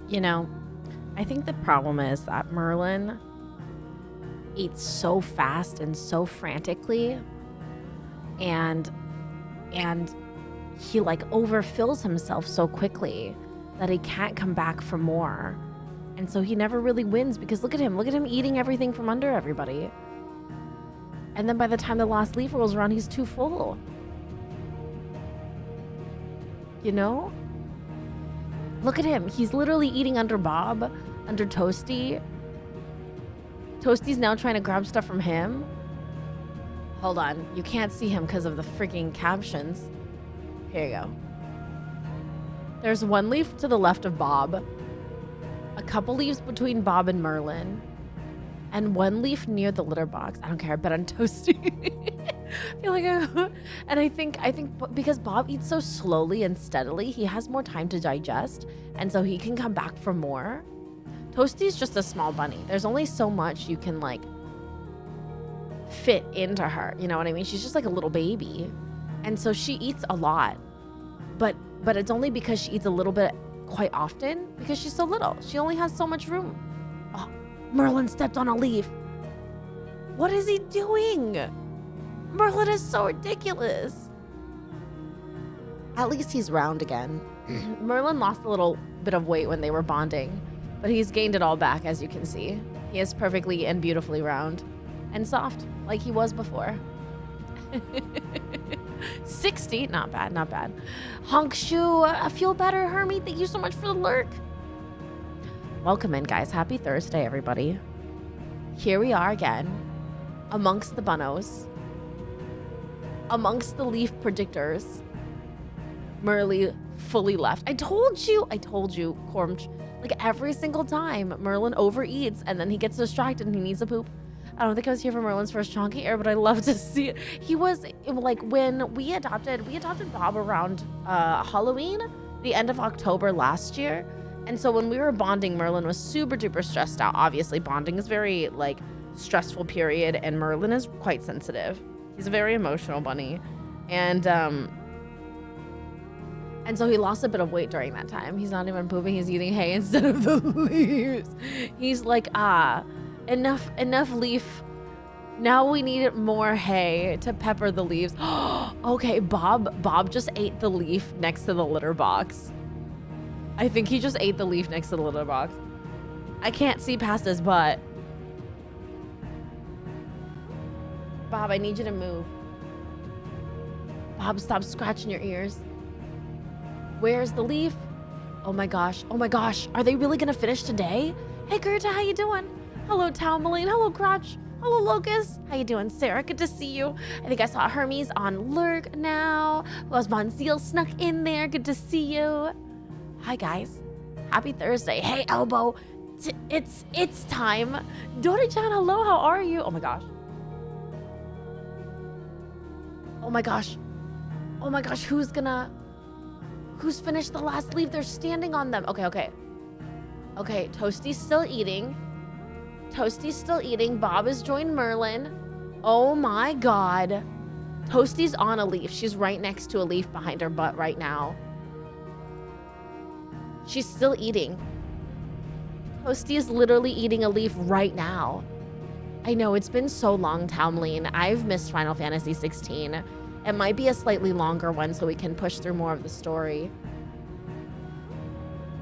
You know, I think the problem is that Merlin eats so fast and so frantically, and he like overfills himself so quickly that he can't come back for more. And so he never really wins because look at him eating everything from under everybody. And then by the time the last leaf rolls around, he's too full. You know? Look at him. He's literally eating under Bob, under Toasty. Toasty's now trying to grab stuff from him. Hold on. You can't see him because of the freaking captions. Here you go. There's one leaf to the left of Bob, a couple leaves between Bob and Merlin, and one leaf near the litter box. I don't care. I bet on Toasty. I feel like and I think because Bob eats so slowly and steadily, he has more time to digest, and so he can come back for more. Toasty's just a small bunny. There's only so much you can like fit into her. You know what I mean? She's just like a little baby, and so she eats a lot, but it's only because she eats a little bit quite often because she's so little. She only has so much room. Oh, Merlin stepped on a leaf. What is he doing? Merlin is so ridiculous. At least he's round again. Merlin lost a little bit of weight when they were bonding, but he's gained it all back, as you can see. He is perfectly and beautifully round and soft, like he was before. 60, not bad, not bad. Honk Shoe, I feel better, Hermie. Thank you so much for the lurk. Welcome in, guys. Happy Thursday, everybody. Here we are again, amongst the bunnos, amongst the leaf predictors. Merly fully left. I told you, Corm. Like every single time, Merlin overeats and then he gets distracted and he needs a poop. I don't think I was here for Merlin's first chonky air, but I love to see it. He was like when we adopted Bob around Halloween, the end of October last year. And so when we were bonding, Merlin was super duper stressed out. Obviously, bonding is very like stressful period, and Merlin is quite sensitive. He's a very emotional bunny. And so he lost a bit of weight during that time. He's not even pooping, he's eating hay instead of the leaves. He's like, enough leaf. Now we need more hay to pepper the leaves. Okay, Bob just ate the leaf next to the litter box. I think he just ate the leaf next to the litter box. I can't see past his butt. Bob, I need you to move. Bob, stop scratching your ears. Where's the leaf? Oh my gosh. Are they really gonna finish today? Hey, Gerta, how you doing? Hello, Tourmaline. Hello, Crotch. Hello, Locust. How you doing, Sarah? Good to see you. I think I saw Hermes on Lurk now. Was Von Seal snuck in there. Good to see you. Hi, guys. Happy Thursday. Hey, Elbow. It's time. Dori-chan, hello. How are you? Oh my gosh. Oh my gosh. Oh my gosh. Who's finished the last leaf? They're standing on them. Okay. Toasty's still eating. Bob has joined Merlin. Oh my God. Toasty's on a leaf. She's right next to a leaf behind her butt right now. She's still eating. Toasty is literally eating a leaf right now. I know, it's been so long, Toumleen. I've missed Final Fantasy XVI. It might be a slightly longer one so we can push through more of the story.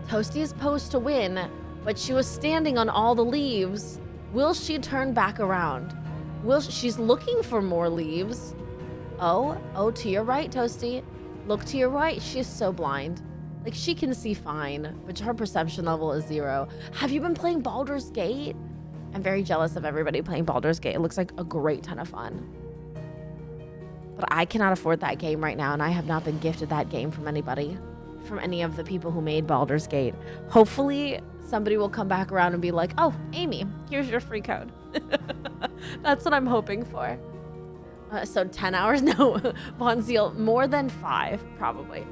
Toasty is posed to win, but she was standing on all the leaves. Will she turn back around? She's looking for more leaves. Oh, to your right, Toasty. Look to your right. She's so blind. Like, she can see fine, but her perception level is 0. Have you been playing Baldur's Gate? I'm very jealous of everybody playing Baldur's Gate. It looks like a great ton of fun. But I cannot afford that game right now, and I have not been gifted that game from anybody, from any of the people who made Baldur's Gate. Hopefully, somebody will come back around and be like, oh, Amy, here's your free code. That's what I'm hoping for. So 10 hours? No, Von Seal, more than 5, probably.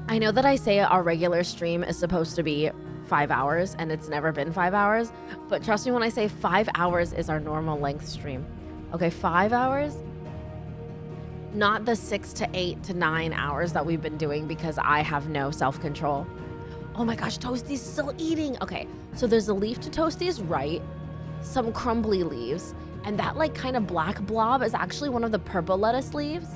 I know that I say our regular stream is supposed to be 5 hours, and it's never been 5 hours, but trust me when I say 5 hours is our normal length stream. Okay, 5 hours? not the 6 to 8 to 9 hours that we've been doing because I have no self-control. Oh my gosh, Toasty's still eating. Okay, so there's a leaf to Toasty's right, some crumbly leaves, and that like kind of black blob is actually one of the purple lettuce leaves.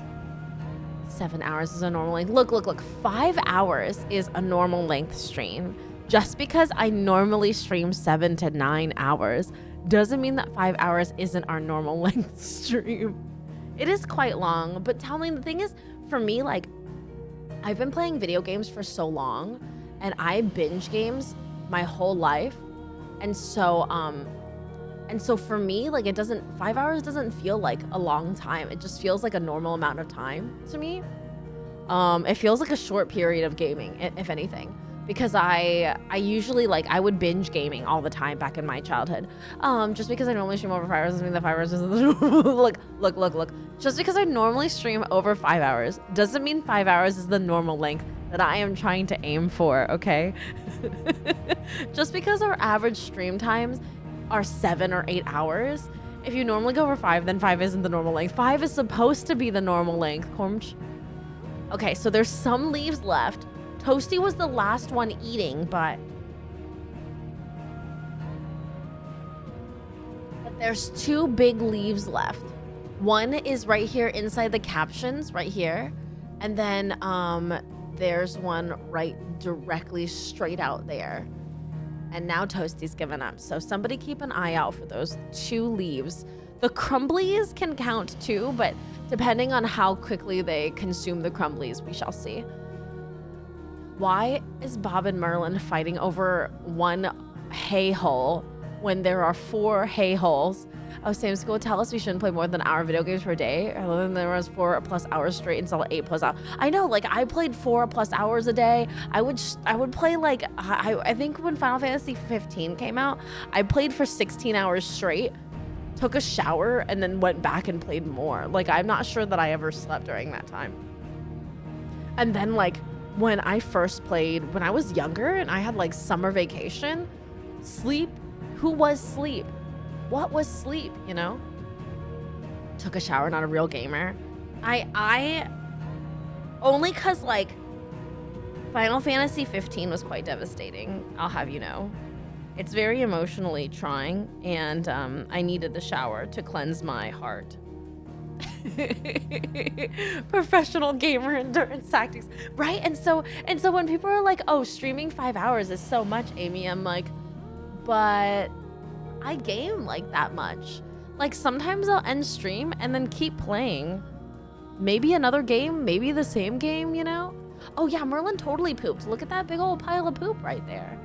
7 hours is a normal length. Look, 5 hours is a normal length stream. Just because I normally stream 7 to 9 hours doesn't mean that 5 hours isn't our normal length stream. It is quite long, but tell me, the thing is, for me, like, I've been playing video games for so long, and I binge games my whole life, and so for me, like, 5 hours doesn't feel like a long time. It just feels like a normal amount of time to me. It feels like a short period of gaming, if anything, because I usually, like, I would binge gaming all the time back in my childhood. Just because I normally stream over 5 hours doesn't mean that 5 hours isn't the look. Just because I normally stream over 5 hours doesn't mean 5 hours is the normal length that I am trying to aim for, okay? Just because our average stream times are 7 or 8 hours, if you normally go over 5, then 5 isn't the normal length. 5 is supposed to be the normal length, Cormch. Okay, so there's some leaves left. Toasty was the last one eating, but there's 2 big leaves left. One is right here inside the captions, right here. And then there's one right directly straight out there. And now Toasty's given up. So somebody keep an eye out for those 2 leaves. The crumblies can count too, but depending on how quickly they consume the crumblies, we shall see. Why is Bob and Merlin fighting over one hay hole when there are 4 hay holes? Oh, Sam School, tell us we shouldn't play more than an hour video games per day. Other than there was 4+ hours straight until 8+ hours. I know, like, I played 4+ hours a day. I would play, like, I think when Final Fantasy XV came out, I played for 16 hours straight, took a shower, and then went back and played more. Like, I'm not sure that I ever slept during that time. And then, like, when I first played, when I was younger and I had, like, summer vacation, sleep, who was sleep? What was sleep, you know? Took a shower, not a real gamer. I only cause, like, Final Fantasy XV was quite devastating, I'll have you know. It's very emotionally trying, and I needed the shower to cleanse my heart. Professional gamer endurance tactics, right? And so when people are like, oh, streaming 5 hours is so much, Amy, I'm like, but I game like that much. Like, sometimes I'll end stream and then keep playing. Maybe another game, maybe the same game, you know? Oh yeah, Merlin totally pooped. Look at that big old pile of poop right there.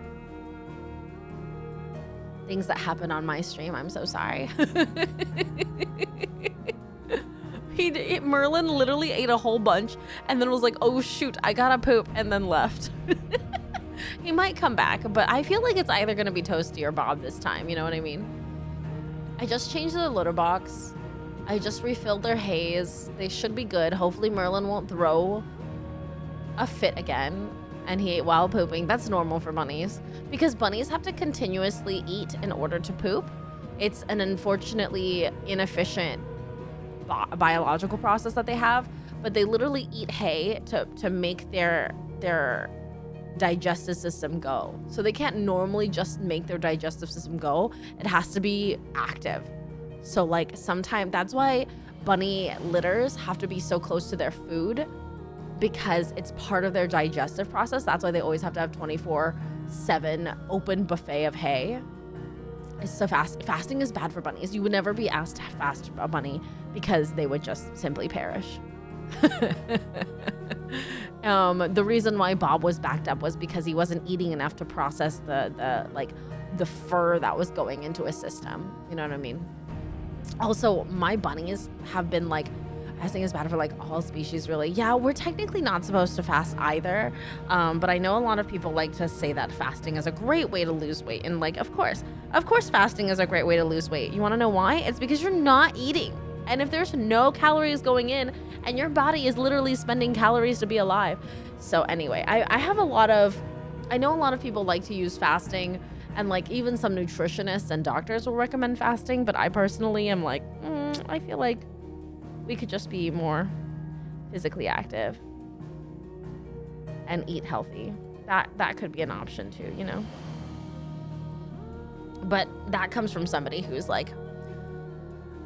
Things that happen on my stream, I'm so sorry. Merlin literally ate a whole bunch and then was like, oh shoot, I gotta poop, and then left. He might come back, but I feel like it's either gonna be Toasty or Bob this time, you know what I mean? I just changed the litter box. I just refilled their haze. They should be good. Hopefully Merlin won't throw a fit again. And he ate while pooping. That's normal for bunnies, because bunnies have to continuously eat in order to poop. It's an unfortunately inefficient biological process that they have, but they literally eat hay to make their digestive system go. So they can't normally just make their digestive system go. It has to be active. So like sometimes that's why bunny litters have to be so close to their food, because it's part of their digestive process. That's why they always have to have 24/7 open buffet of hay. It's so fasting is bad for bunnies. You would never be asked to fast a bunny because they would just simply perish. The reason why Bob was backed up was because he wasn't eating enough to process the fur that was going into his system. You know what I mean? Also, my bunnies have been like, fasting is bad for like all species, really. Yeah, we're technically not supposed to fast either. But I know a lot of people like to say that fasting is a great way to lose weight. And like, of course fasting is a great way to lose weight. You want to know why? It's because you're not eating. And if there's no calories going in and your body is literally spending calories to be alive. So anyway, I know a lot of people like to use fasting, and like even some nutritionists and doctors will recommend fasting. But I personally am like, I feel like we could just be more physically active and eat healthy. That could be an option too, you know? But that comes from somebody who's like,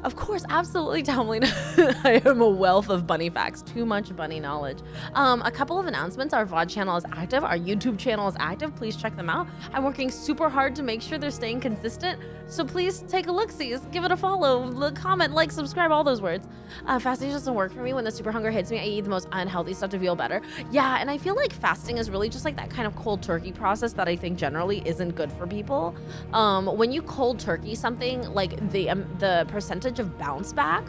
of course, absolutely, Tomlin. I am a wealth of bunny facts. Too much bunny knowledge. A couple of announcements. Our VOD channel is active. Our YouTube channel is active. Please check them out. I'm working super hard to make sure they're staying consistent. So please take a look-see. Give it a follow, comment, like, subscribe, all those words. Fasting doesn't work for me. When the super hunger hits me, I eat the most unhealthy stuff to feel better. Yeah, and I feel like fasting is really just like that kind of cold turkey process that I think generally isn't good for people. When you cold turkey something, like the percentage of bounce back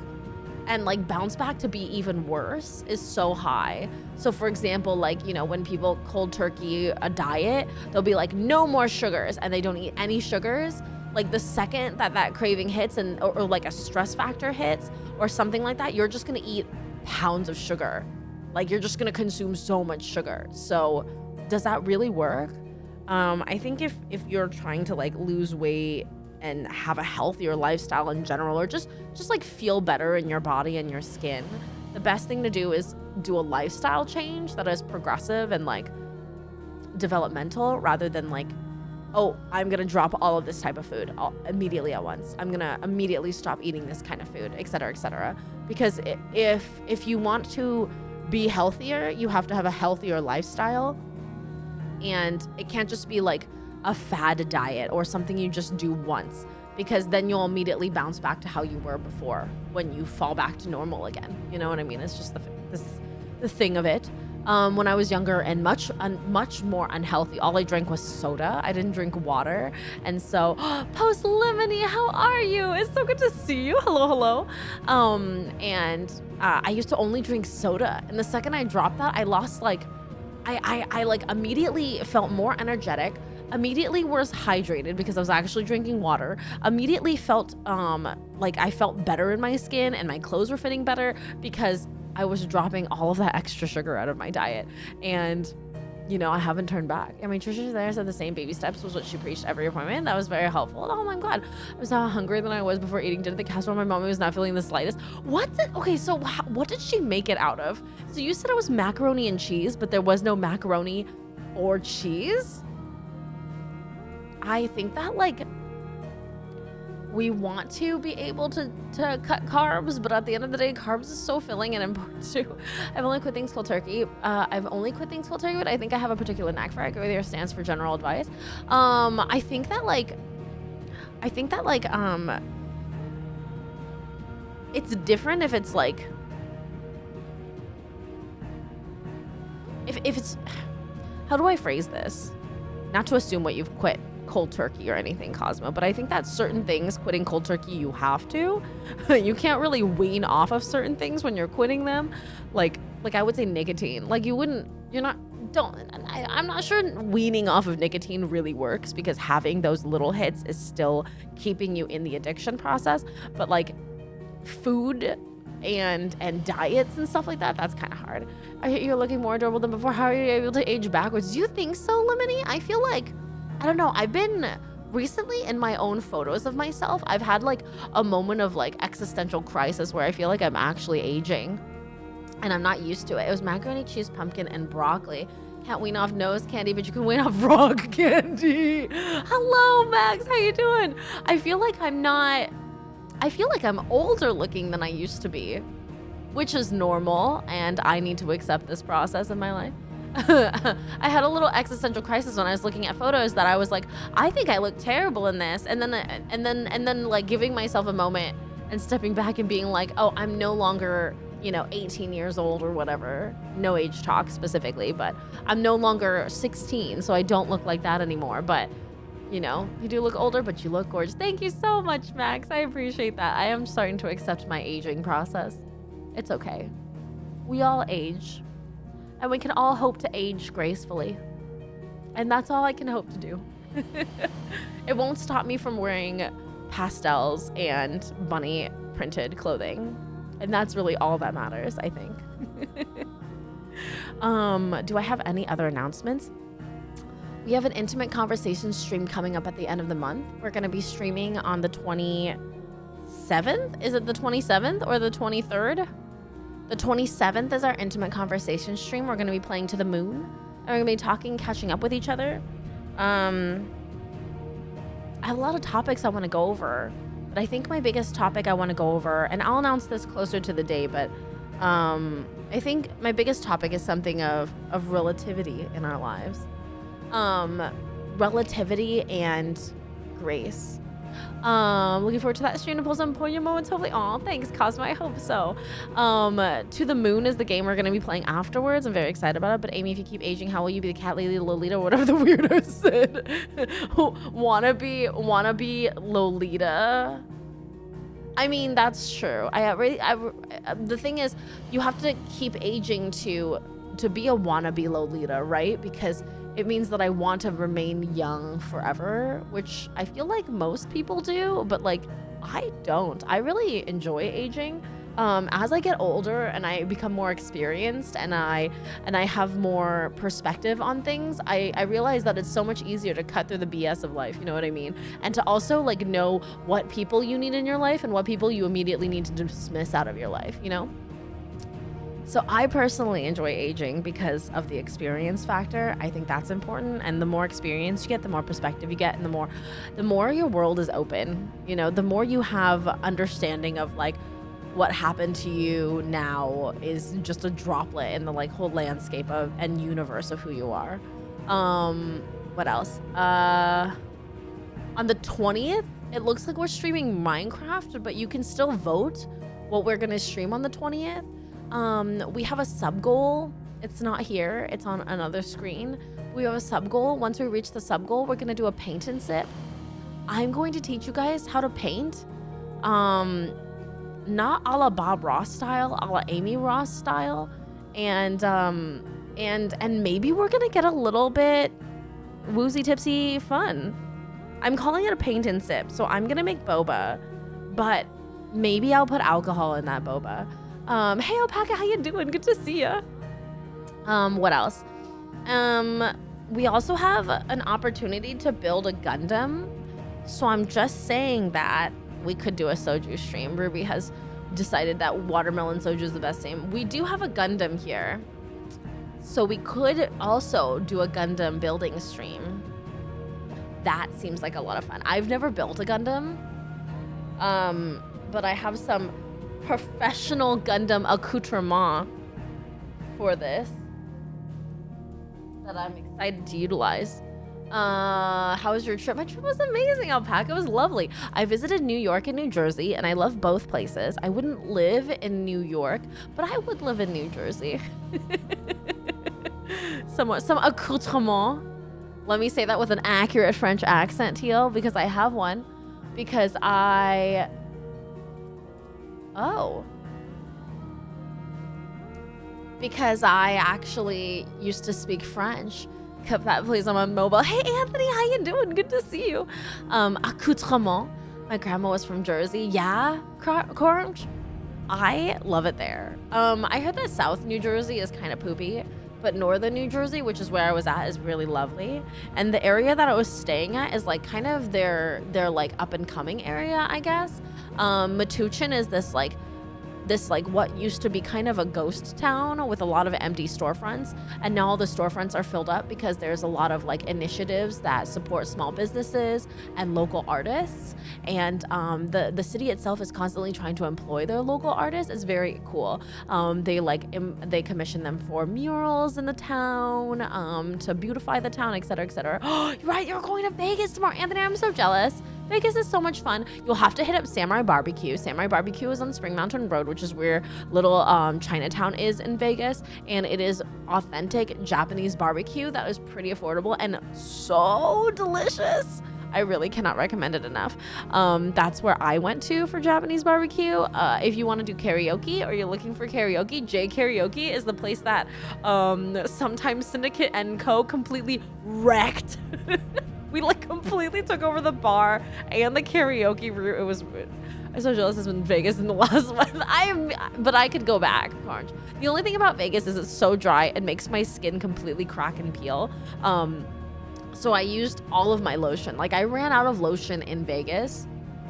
and like bounce back to be even worse is so high. So for example, like, you know, when people cold turkey a diet, they'll be like, no more sugars, and they don't eat any sugars. Like the second that craving hits and or like a stress factor hits or something like that, you're just gonna eat pounds of sugar. Like you're just gonna consume so much sugar. So does that really work? I think if you're trying to like lose weight and have a healthier lifestyle in general, or just like feel better in your body and your skin, the best thing to do is do a lifestyle change that is progressive and like developmental, rather than like, oh, I'm gonna drop all of this type of food immediately at once. I'm gonna immediately stop eating this kind of food, etc., etc. Because if you want to be healthier, you have to have a healthier lifestyle, and it can't just be like a fad diet or something you just do once, because then you'll immediately bounce back to how you were before when you fall back to normal again. You know what I mean? It's just the thing of it. When I was younger and much more unhealthy, all I drank was soda. I didn't drink water. And so, Post Lemony, how are you? It's so good to see you. Hello. I used to only drink soda. And the second I dropped that, I lost like, I like immediately felt more energetic, immediately was hydrated because I was actually drinking water, immediately felt like I felt better in my skin and my clothes were fitting better because I was dropping all of that extra sugar out of my diet. And, you know, I haven't turned back. And my nutritionist there said the same baby steps was what she preached every appointment. That was very helpful. Oh my God. I was hungrier than I was before eating dinner at the casserole. My mommy was not feeling the slightest. What did she make it out of? So you said it was macaroni and cheese, but there was no macaroni or cheese? I think that like we want to be able to cut carbs, but at the end of the day, carbs is so filling and important too. I've only quit things cold turkey. But I think I have a particular knack for it. It stands for general advice. I think that it's different if it's like, if it's, how do I phrase this? Not to assume what you've quit cold turkey or anything, Cosmo, but I think that certain things, quitting cold turkey, you have to. You can't really wean off of certain things when you're quitting them. Like I would say nicotine. Like I'm not sure weaning off of nicotine really works, because having those little hits is still keeping you in the addiction process. But like food and diets and stuff like that, that's kind of hard. I hear you're looking more adorable than before. How are you able to age backwards? Do you think so, Lemony? I feel like, I don't know. I've been recently in my own photos of myself, I've had like a moment of like existential crisis where I feel like I'm actually aging and I'm not used to it. It was macaroni, cheese, pumpkin, and broccoli. Can't wean off nose candy, but you can wean off rock candy. Hello, Max. How you doing? I feel like I'm older looking than I used to be, which is normal, and I need to accept this process in my life. I had a little existential crisis when I was looking at photos that I was like, I think I look terrible in this, and then like giving myself a moment and stepping back and being like, oh, I'm no longer, 18 years old or whatever. No age talk specifically, but I'm no longer 16, so I don't look like that anymore. But you do look older, but you look gorgeous. Thank you so much, Max. I appreciate that. I am starting to accept my aging process. It's okay. We all age. And we can all hope to age gracefully. And that's all I can hope to do. It won't stop me from wearing pastels and bunny printed clothing. And that's really all that matters, I think. Do I have any other announcements? We have an intimate conversation stream coming up at the end of the month. We're going to be streaming on the 27th. Is it the 27th or the 23rd? The 27th is our intimate conversation stream. We're going to be playing To the Moon. And we're going to be talking, catching up with each other. I have a lot of topics I want to go over. But I think my biggest topic I want to go over, and I'll announce this closer to the day, but I think my biggest topic is something of relativity in our lives. Relativity and grace. Looking forward to that stream to pull some poignant moments, hopefully. Aw, thanks, Cosmo. I hope so. To the Moon is the game we're going to be playing afterwards. I'm very excited about it. But Amy, if you keep aging, how will you be the cat lady Lolita or whatever the weirdo said? wanna be Lolita. I mean, that's true. The thing is, you have to keep aging to be a wannabe Lolita, right? Because it means that I want to remain young forever, which I feel like most people do, but like I don't. I really enjoy aging. As I get older and I become more experienced and I have more perspective on things, I realize that it's so much easier to cut through the BS of life, you know what I mean? And to also like know what people you need in your life and what people you immediately need to dismiss out of your life, you know? So I personally enjoy aging because of the experience factor. I think that's important. And the more experience you get, the more perspective you get, and the more your world is open, you know, the more you have understanding of like what happened to you now is just a droplet in the like whole landscape of and universe of who you are. What else? On the 20th, it looks like we're streaming Minecraft, but you can still vote what we're gonna stream on the 20th. We have a sub goal. It's not here, it's on another screen. We have a sub goal. Once we reach the sub goal, we're gonna do a paint and sip. I'm going to teach you guys how to paint. Not a la Bob Ross style, a la Amy Ross style. And maybe we're gonna get a little bit woozy tipsy fun. I'm calling it a paint and sip. So I'm gonna make boba, but maybe I'll put alcohol in that boba. Hey Alpaca, how you doing? Good to see ya. What else? We also have an opportunity to build a Gundam. So I'm just saying that we could do a soju stream. Ruby has decided that watermelon soju is the best name. We do have a Gundam here. So we could also do a Gundam building stream. That seems like a lot of fun. I've never built a Gundam. But I have some professional Gundam accoutrement for this that I'm excited to utilize. How was your trip? My trip was amazing, Alpaca. It was lovely. I visited New York and New Jersey, and I love both places. I wouldn't live in New York, but I would live in New Jersey. Some accoutrement. Let me say that with an accurate French accent, Teal, because I have one. Because I actually used to speak French. Kept that please on my mobile. Hey Anthony, how you doing? Good to see you. Accoutrement. My grandma was from Jersey. Yeah, Corange. I love it there. I heard that South New Jersey is kind of poopy, but Northern New Jersey, which is where I was at, is really lovely. And the area that I was staying at is like kind of their like up and coming area, I guess. Metuchen is this like what used to be kind of a ghost town with a lot of empty storefronts, and now all the storefronts are filled up because there's a lot of like initiatives that support small businesses and local artists, and the city itself is constantly trying to employ their local artists. It's very cool. They commission them for murals in the town, to beautify the town, etc., etc. Oh, you're right, you're going to Vegas tomorrow, Anthony. I'm so jealous. Vegas is so much fun. You'll have to hit up Samurai Barbecue. Samurai Barbecue is on Spring Mountain Road, which is where little Chinatown is in Vegas, and it is authentic Japanese barbecue that is pretty affordable and so delicious. I really cannot recommend it enough. That's where I went to for Japanese barbecue. If you want to do karaoke or you're looking for karaoke, J Karaoke is the place that Sometimes Syndicate and Co. completely wrecked. We like completely took over the bar and the karaoke route. I'm so jealous. It's been Vegas in the last month. But I could go back. Orange. The only thing about Vegas is it's so dry. It makes my skin completely crack and peel. So I used all of my lotion. Like I ran out of lotion in Vegas,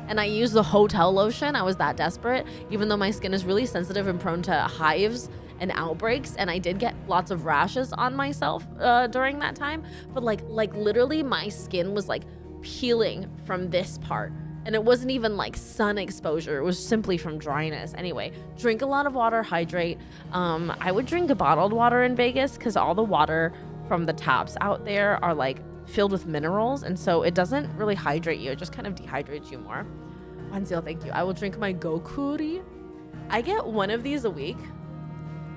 and I used the hotel lotion. I was that desperate, even though my skin is really sensitive and prone to hives and outbreaks, and I did get lots of rashes on myself during that time. But like literally my skin was like peeling from this part, and it wasn't even like sun exposure. It was simply from dryness. Anyway, drink a lot of water, hydrate. I would drink bottled water in Vegas because all the water from the taps out there are like filled with minerals, and so it doesn't really hydrate you. It just kind of dehydrates you more. Wanzil, thank you. I will drink my Gokuri. I get one of these a week.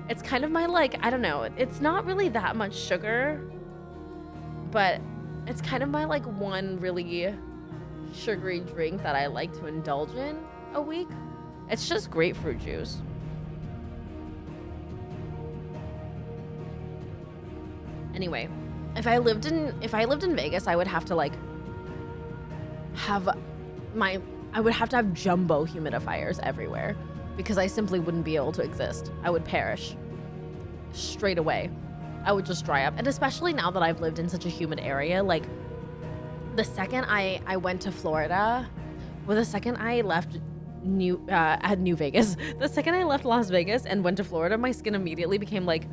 It's kind of my like, I don't know, it's not really that much sugar, but it's kind of my like one really sugary drink that I like to indulge in a week. It's just grapefruit juice. Anyway, if I lived in Vegas, I would have to like I would have to have jumbo humidifiers everywhere because I simply wouldn't be able to exist. I would perish straight away. I would just dry up. And especially now that I've lived in such a humid area, like the second I went to Florida, well, the second I left New Vegas, the second I left Las Vegas and went to Florida, my skin immediately became like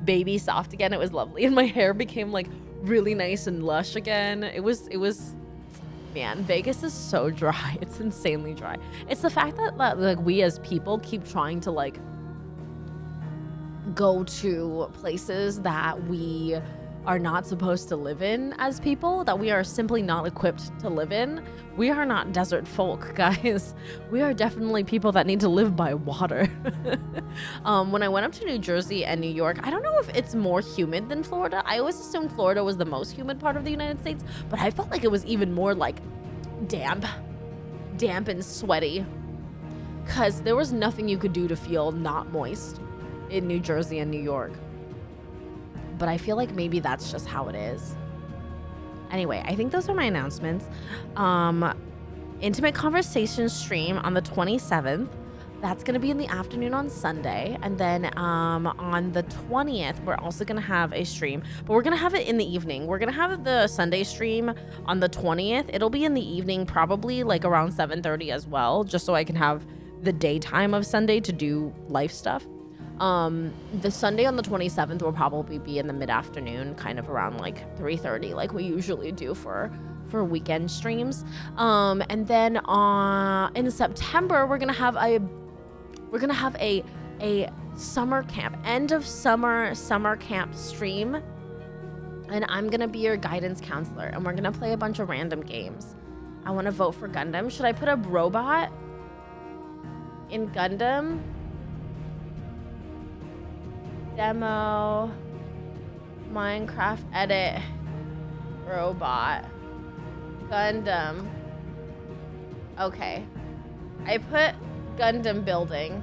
baby soft again. It was lovely, and my hair became like really nice and lush again. It was man, Vegas is so dry. It's insanely dry. It's the fact that like we as people keep trying to like go to places that we are not supposed to live in as people, that we are simply not equipped to live in. We are not desert folk, guys. We are definitely people that need to live by water. When I went up to New Jersey and New York, I don't know if it's more humid than Florida. I always assumed Florida was the most humid part of the United States, but I felt like it was even more like damp and sweaty, because there was nothing you could do to feel not moist in New Jersey and New York. But I feel like maybe that's just how it is. Anyway, I think those are my announcements. Intimate Conversation stream on the 27th. That's going to be in the afternoon on Sunday. And then on the 20th, we're also going to have a stream. But we're going to have it in the evening. We're going to have the Sunday stream on the 20th. It'll be in the evening, probably like around 7:30 as well, just so I can have the daytime of Sunday to do life stuff. The Sunday on the 27th will probably be in the mid-afternoon, kind of around like 3:30, like we usually do for weekend streams. And then in September, we're gonna have a summer camp, end of summer camp stream, and I'm gonna be your guidance counselor, and we're gonna play a bunch of random games. I want to vote for Gundam. Should I put a robot in Gundam? Demo, Minecraft edit, robot, Gundam. Okay, I put Gundam building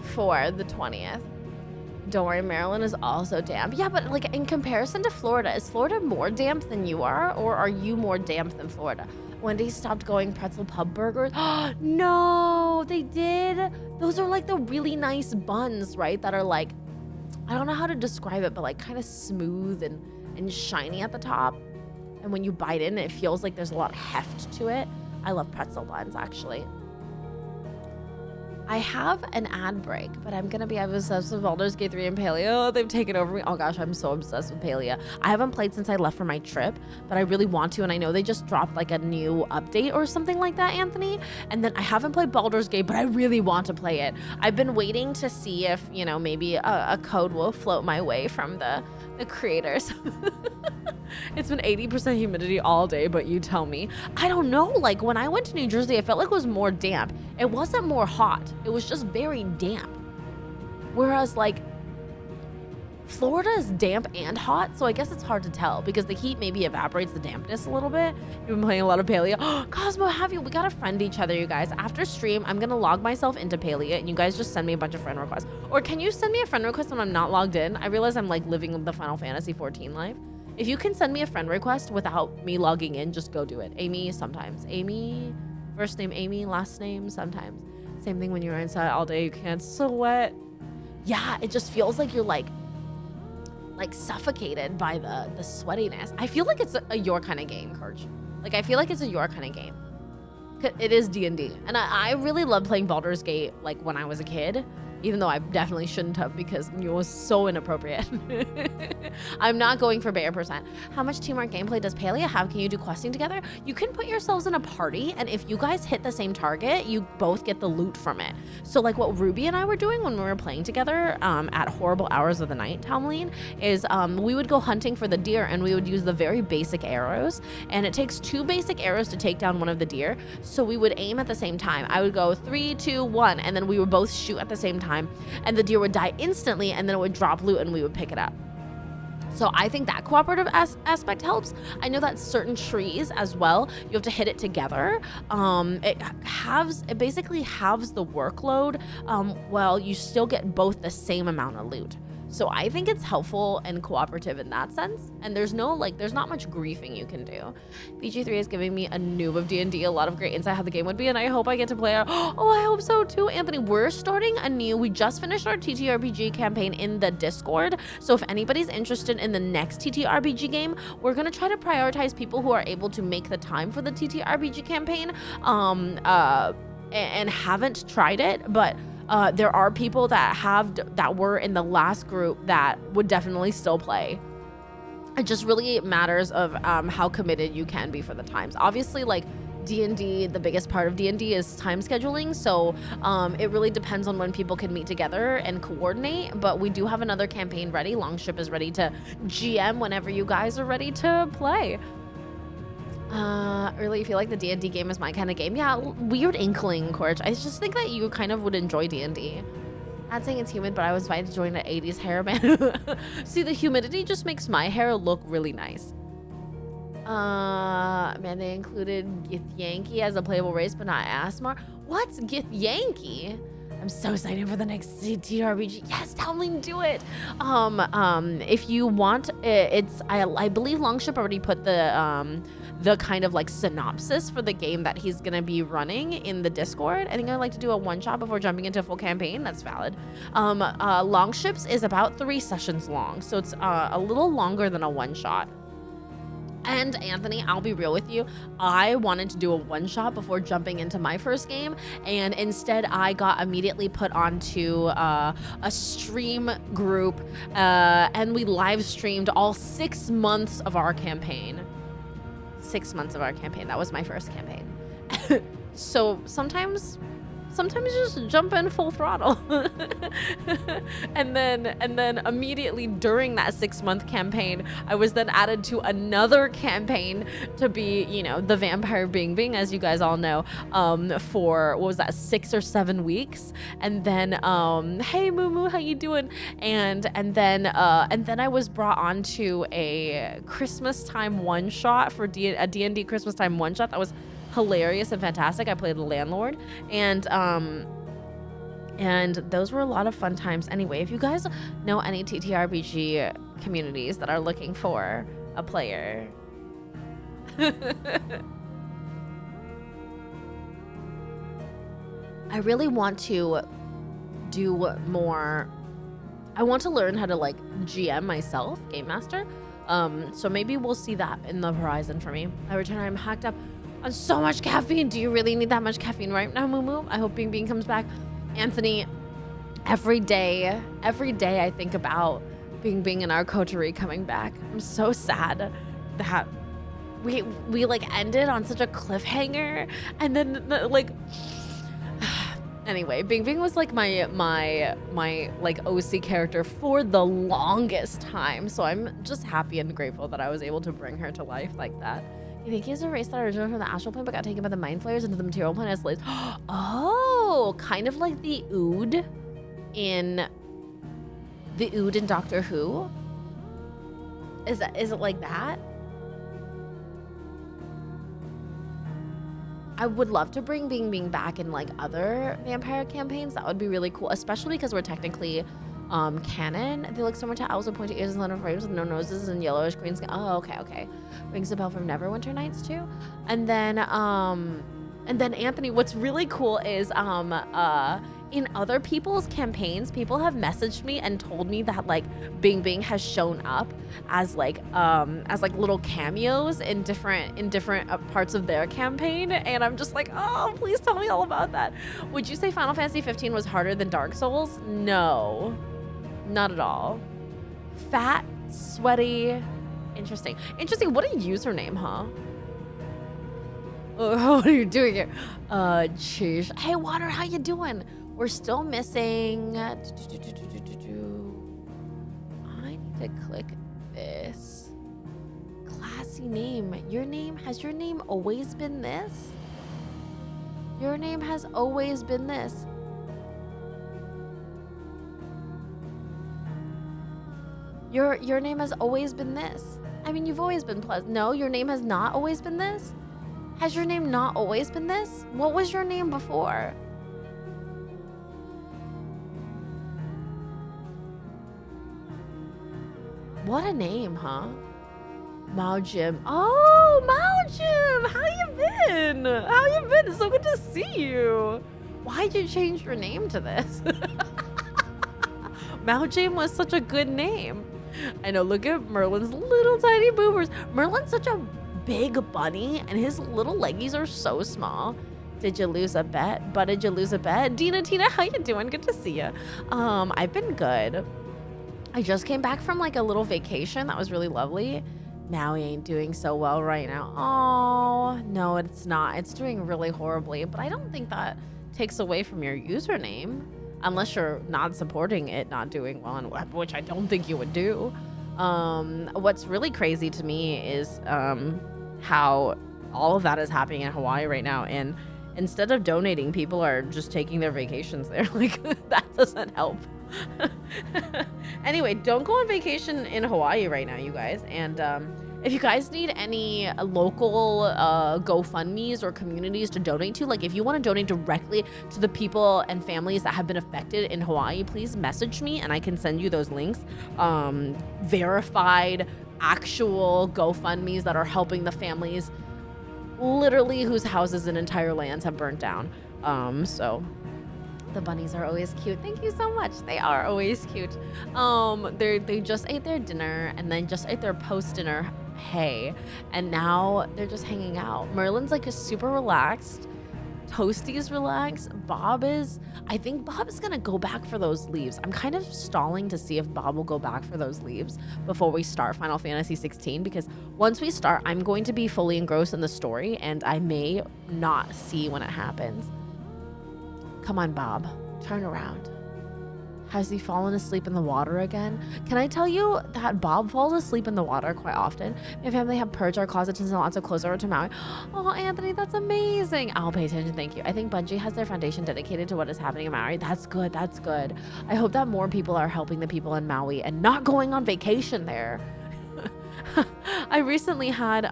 for the 20th. Don't worry, Maryland is also damp. Yeah, but like in comparison to Florida, is Florida more damp than you are, or are you more damp than Florida? Wendy's stopped going pretzel pub burgers. No, they did. Those are like the really nice buns, right? That are like, I don't know how to describe it, but like kind of smooth and shiny at the top. And when you bite in, it feels like there's a lot of heft to it. I love pretzel buns, actually. I have an ad break, but I'm obsessed with Baldur's Gate 3 and Paleo. They've taken over me. Oh gosh, I'm so obsessed with Paleo. I haven't played since I left for my trip, but I really want to, and I know they just dropped like a new update or something like that, Anthony. And then I haven't played Baldur's Gate, but I really want to play it. I've been waiting to see if, maybe a code will float my way from the creators. It's been 80% humidity all day, but you tell me. I don't know, like when I went to New Jersey, I felt like it was more damp. It wasn't more hot. It was just very damp. Whereas like Florida is damp and hot, so I guess it's hard to tell because the heat maybe evaporates the dampness a little bit. You've been playing a lot of Paleo. Cosmo, we gotta friend each other, you guys. After stream, I'm gonna log myself into Paleo and you guys just send me a bunch of friend requests. Or can you send me a friend request when I'm not logged in? I realize I'm like living the Final Fantasy XIV life. If you can send me a friend request without me logging in, just go do it. Amy, sometimes. Amy, first name Amy, last name, sometimes. Same thing when you're inside all day, you can't sweat. Yeah, it just feels like you're like suffocated by the sweatiness. I feel like it's your kind of game, Kirch. Like I feel like it's your kind of game. It is D&D. And I really loved playing Baldur's Gate like when I was a kid, even though I definitely shouldn't have because it was so inappropriate. I'm not going for Bayer percent. How much teamwork gameplay does Palea have? Can you do questing together? You can put yourselves in a party, and if you guys hit the same target, you both get the loot from it. So like what Ruby and I were doing when we were playing together at horrible hours of the night, Tomlene, is we would go hunting for the deer, and we would use the very basic arrows, and it takes 2 basic arrows to take down one of the deer. So we would aim at the same time. I would go 3, 2, 1, and then we would both shoot at the same time, and the deer would die instantly, and then it would drop loot and we would pick it up. So I think that cooperative aspect helps. I know that certain trees as well, you have to hit it together. It basically halves the workload while you still get both the same amount of loot. So I think it's helpful and cooperative in that sense. And there's not much griefing you can do. BG3 is giving me a noob of D&D, a lot of great insight how the game would be, and I hope I get to play it. Oh, I hope so too, Anthony. We're starting we just finished our TTRPG campaign in the Discord. So if anybody's interested in the next TTRPG game, we're gonna try to prioritize people who are able to make the time for the TTRPG campaign and haven't tried it, but there are people that were in the last group that would definitely still play. It just really matters of how committed you can be for the times. Obviously, like D&D, the biggest part of D&D is time scheduling, so it really depends on when people can meet together and coordinate, but we do have another campaign ready. Longship is ready to GM whenever you guys are ready to play. Really feel like the D&D game is my kind of game. Yeah, weird inkling, Corch. I just think that you kind of would enjoy D&D. Not saying it's humid, but I was invited to join an 80s hair band. See, the humidity just makes my hair look really nice. Man, they included Githyanki as a playable race, but not Asmar. What's Githyanki? I'm so excited for the next TTRPG. Yes, Tomlin, do it. If you want, I believe Longship already put the kind of like synopsis for the game that he's gonna be running in the Discord. I think I'd like to do a one-shot before jumping into a full campaign. That's valid. Longships is about 3 sessions long, so it's a little longer than a one-shot. And Anthony, I'll be real with you, I wanted to do a one-shot before jumping into my first game, and instead I got immediately put onto a stream group, and we live streamed all 6 months of our campaign. 6 months of our campaign. That was my first campaign. So sometimes you just jump in full throttle. and then immediately during that 6-month campaign, I was then added to another campaign to be, the vampire Bing, as you guys all know, for, what was that, 6 or 7 weeks. And then, hey Moo, how you doing? And then I was brought on to a Christmas time one-shot for a D&D Christmas time one-shot that was hilarious and fantastic. I played the landlord, and those were a lot of fun times. Anyway, if you guys know any TTRPG communities that are looking for a player, I really want to do more. I want to learn how to like GM myself, Game Master. So maybe we'll see that in the horizon for me. I return, I'm hacked up on so much caffeine. Do you really need that much caffeine right now, Moo? I hope Bing comes back. Anthony, every day I think about Bing and our coterie coming back. I'm so sad that we like ended on such a cliffhanger, and then anyway, Bing was like my like OC character for the longest time, so I'm just happy and grateful that I was able to bring her to life like that. You think he's a race that originated from the astral plane but got taken by the mind flayers into the material plane as slaves? Oh, kind of like the Ood in Doctor Who? Is it like that? I would love to bring Bing back in like other vampire campaigns. That would be really cool, especially because we're technically canon. They look similar to owls with pointy ears and slender frames with no noses and yellowish green skin. Oh, okay. Rings a bell from Neverwinter Nights too. And then Anthony, what's really cool is in other people's campaigns, people have messaged me and told me that like Bing Bing has shown up as like little cameos in different parts of their campaign, and I'm just like, oh, please tell me all about that. Would you say Final Fantasy 15 was harder than Dark Souls? No, not at all. Fat, sweaty, interesting. What a username, huh? What are you doing here? Cheers. Hey, Water, how you doing? We're still missing. I need to click this. Classy name. Has your name always been this? Your name has always been this. Your name has always been this. I mean, you've always been Pleasant. No, your name has not always been this. Has your name not always been this? What was your name before? What a name, huh? Mao Jim. Oh, Mao Jim! How you been? It's so good to see you. Why'd you change your name to this? Mao Jim was such a good name. I know, look at Merlin's little tiny boobers. Merlin's such a big bunny, and his little leggies are so small. Did you lose a bet? Did you lose a bet? Dina, Tina, how you doing? Good to see you. I've been good. I just came back from like a little vacation that was really lovely. Maui ain't doing so well right now. Oh, no, it's not. It's doing really horribly, but I don't think that takes away from your username, unless you're not supporting it not doing well on web, which I don't think you would do. What's really crazy to me is how all of that is happening in Hawaii right now, and instead of donating, people are just taking their vacations there. Like, that doesn't help. Anyway, don't go on vacation in Hawaii right now, you guys. And if you guys need any local GoFundMes or communities to donate to, like if you want to donate directly to the people and families that have been affected in Hawaii, please message me and I can send you those links. Verified, actual GoFundMes that are helping the families literally whose houses and entire lands have burnt down. So the bunnies are always cute. Thank you so much. They are always cute. They just ate their dinner and then just ate their post-dinner hay, and now they're just hanging out. Merlin's like super relaxed. Toasty's relaxed. I think Bob is gonna go back for those leaves. I'm kind of stalling to see if Bob will go back for those leaves before we start Final Fantasy XVI, because once we start, I'm going to be fully engrossed in the story and I may not see when it happens. Come on, Bob, turn around. Has he fallen asleep in the water again? Can I tell you that Bob falls asleep in the water quite often? My family have purged our closets and lots of clothes over to Maui. Oh, Anthony, that's amazing. I'll pay attention, thank you. I think Bungie has their foundation dedicated to what is happening in Maui. That's good, that's good. I hope that more people are helping the people in Maui and not going on vacation there. I recently had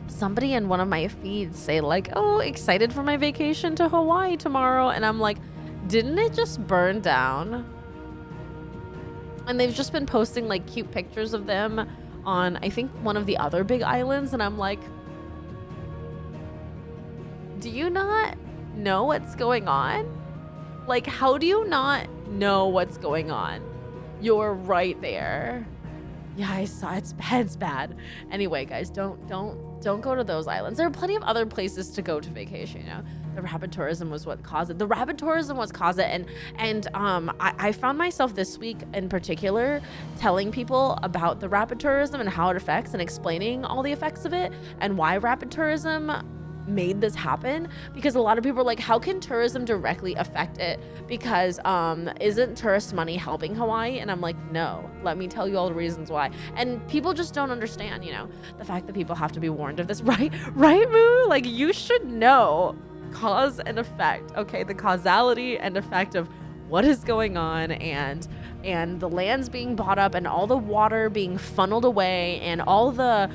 somebody in one of my feeds say like, oh, excited for my vacation to Hawaii tomorrow. And I'm like, didn't it just burn down? And they've just been posting like cute pictures of them on, I think, one of the other big islands. And I'm like, do you not know what's going on? Like, how do you not know what's going on? You're right there. Yeah, I saw it's bad. Anyway, guys, don't go to those islands. There are plenty of other places to go to vacation, you know. The rapid tourism was what caused it. And I found myself this week in particular telling people about the rapid tourism and how it affects and explaining all the effects of it and why rapid tourism made this happen, because a lot of people are like, how can tourism directly affect it? Because isn't tourist money helping Hawaii? And I'm like, no, let me tell you all the reasons why. And people just don't understand, you know, the fact that people have to be warned of this, right Moo? Like, you should know cause and effect, okay? The causality and effect of what is going on, and the lands being bought up and all the water being funneled away and all the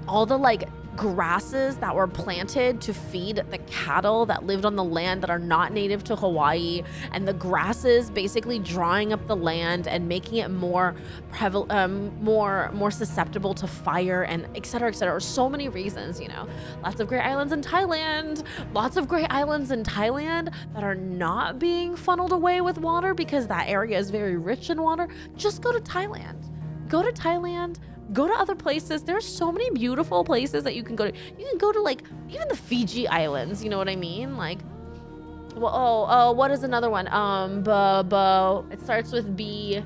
like grasses that were planted to feed the cattle that lived on the land that are not native to Hawaii, and the grasses basically drying up the land and making it more more susceptible to fire, and et cetera, et cetera. So many reasons, you know. Lots of great islands in Thailand, that are not being funneled away with water because that area is very rich in water. Just go to Thailand. Go to Thailand. Go to other places. There's so many beautiful places that you can go to. You can go to like even the Fiji Islands. You know what I mean? Like, well, what is another one? It starts with B.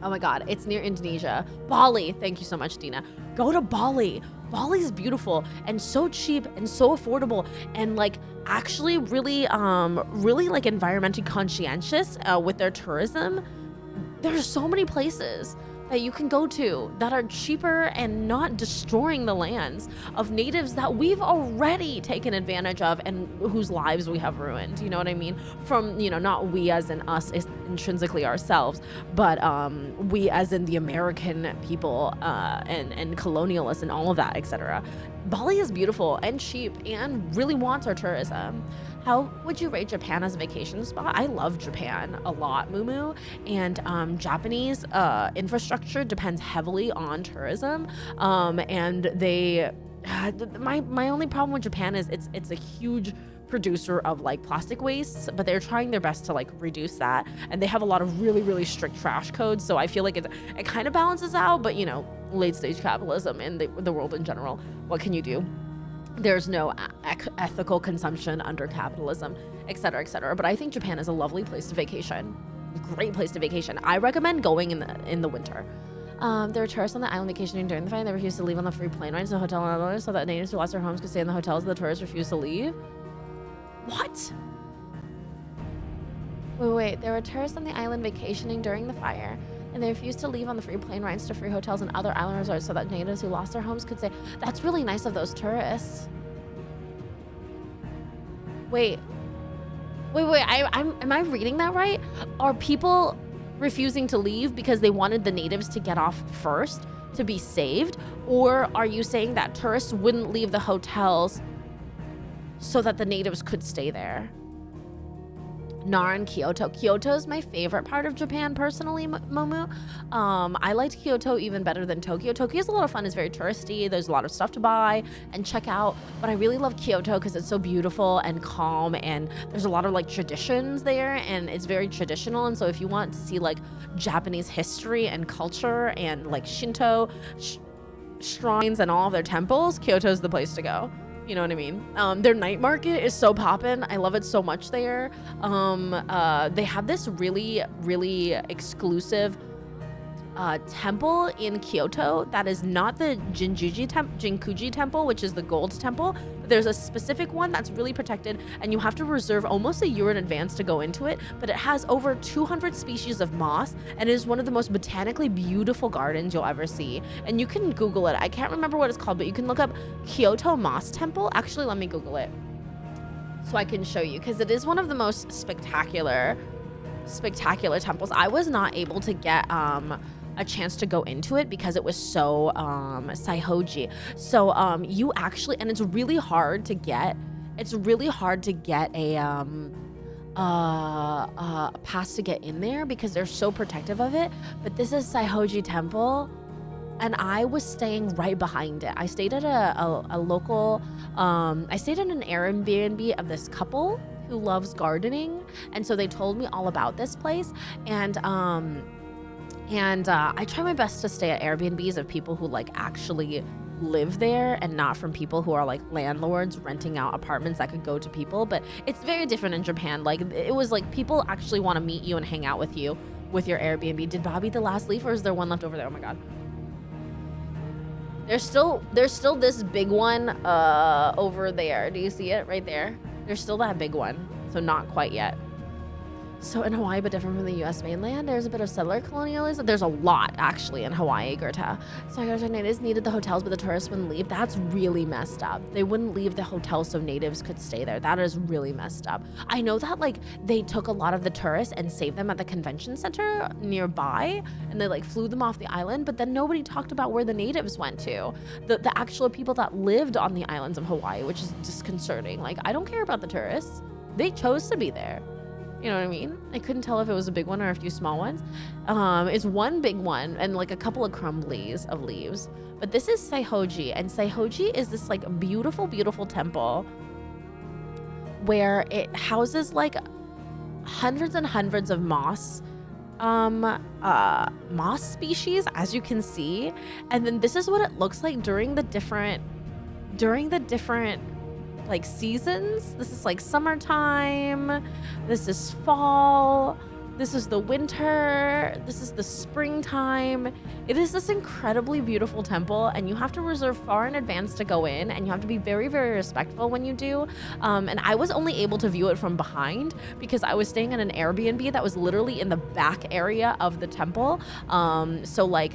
Oh my God, it's near Indonesia. Bali. Thank you so much, Dina. Go to Bali. Bali is beautiful and so cheap and so affordable, and like actually really like environmentally conscientious with their tourism. There's so many places that you can go to that are cheaper and not destroying the lands of natives that we've already taken advantage of and whose lives we have ruined. You know what I mean? From, you know, not we as in us intrinsically ourselves, but we as in the American people and colonialists and all of that, etc. Bali is beautiful and cheap and really wants our tourism. How would you rate Japan as a vacation spot? I love Japan a lot, Mumu, and Japanese infrastructure depends heavily on tourism, and they. My only problem with Japan is it's a huge producer of like plastic waste, but they're trying their best to like reduce that, and they have a lot of really strict trash codes. So I feel like it kind of balances out, but you know, late stage capitalism and the world in general. What can you do? There's no ethical consumption under capitalism, et cetera, et cetera. But I think Japan is a lovely place to vacation. Great place to vacation. I recommend going in the winter. There were tourists on the island vacationing during the fire. They refused to leave on the free plane rides to the hotel and others, so that natives who lost their homes could stay in the hotels. The tourists refused to leave. What? Wait. There were tourists on the island vacationing during the fire, and they refused to leave on the free plane rides to free hotels and other island resorts so that natives who lost their homes could stay. That's really nice of those tourists. Wait. Am I reading that right? Are people refusing to leave because they wanted the natives to get off first to be saved? Or are you saying that tourists wouldn't leave the hotels so that the natives could stay there? Nara and Kyoto. Kyoto is my favorite part of Japan, personally, Momu. I liked Kyoto even better than Tokyo. Tokyo is a lot of fun. It's very touristy. There's a lot of stuff to buy and check out. But I really love Kyoto because it's so beautiful and calm, and there's a lot of like traditions there, and it's very traditional. And so if you want to see like Japanese history and culture and like Shinto shrines and all of their temples, Kyoto's the place to go. You know what I mean? Their night market is so poppin'. I love it so much there. They have this really exclusive temple in Kyoto that is not the Jinkuji temple, which is the gold temple. There's a specific one that's really protected, and you have to reserve almost a year in advance to go into it. But it has over 200 species of moss, and it is one of the most botanically beautiful gardens you'll ever see. And you can Google it. I can't remember what it's called, but you can look up Kyoto Moss Temple. Actually, let me Google it so I can show you, because it is one of the most spectacular temples. I was not able to get a chance to go into it because it was so Saihoji. So you actually, and it's really hard to get a pass to get in there because they're so protective of it. But this is Saihoji Temple, and I was staying right behind it. I stayed at a local I stayed in an Airbnb of this couple who loves gardening, and so they told me all about this place. And I try my best to stay at Airbnbs of people who like actually live there, and not from people who are like landlords renting out apartments that could go to people. But it's very different in Japan. Like, it was like people actually want to meet you and hang out with you with your Airbnb. Did Bobby the last leaf, or is there one left over there? Oh my God. There's still this big one over there. Do you see it right there? There's still that big one. So not quite yet. So in Hawaii, but different from the U.S. mainland, there's a bit of settler colonialism. There's a lot actually in Hawaii, Gerta. So natives needed the hotels, but the tourists wouldn't leave. That's really messed up. They wouldn't leave the hotels so natives could stay there. That is really messed up. I know that like they took a lot of the tourists and saved them at the convention center nearby, and they like flew them off the island. But then nobody talked about where the natives went to, the actual people that lived on the islands of Hawaii, which is disconcerting. Like I don't care about the tourists. They chose to be there. You know what I mean? I couldn't tell if it was a big one or a few small ones. It's one big one and like a couple of crumblies of leaves. But this is Saihoji, and Saihoji is this like beautiful, beautiful temple where it houses like hundreds and hundreds of moss species, as you can see. And then this is what it looks like during the different like seasons. This is like summertime, this is fall, this is the winter, this is the springtime. It is this incredibly beautiful temple, and you have to reserve far in advance to go in, and you have to be very, very respectful when you do. And I was only able to view it from behind because I was staying in an Airbnb that was literally in the back area of the temple. So like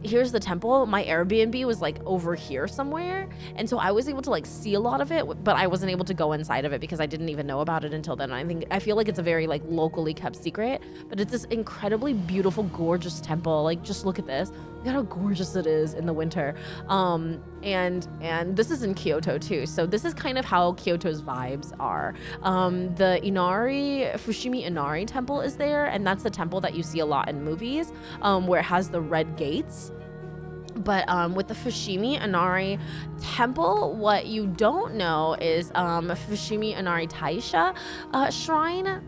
here's the temple. My Airbnb was like over here somewhere, and so I was able to like see a lot of it, but I wasn't able to go inside of it because I didn't even know about it until then. I feel like it's a very like locally kept secret, but it's this incredibly beautiful, gorgeous temple. Like just look at this. Look at how gorgeous it is in the winter. And this is in Kyoto too. So this is kind of how Kyoto's vibes are. The Fushimi Inari temple is there, and that's the temple that you see a lot in movies, where it has the red gates. But with the Fushimi Inari temple, what you don't know is Fushimi Inari Taisha shrine.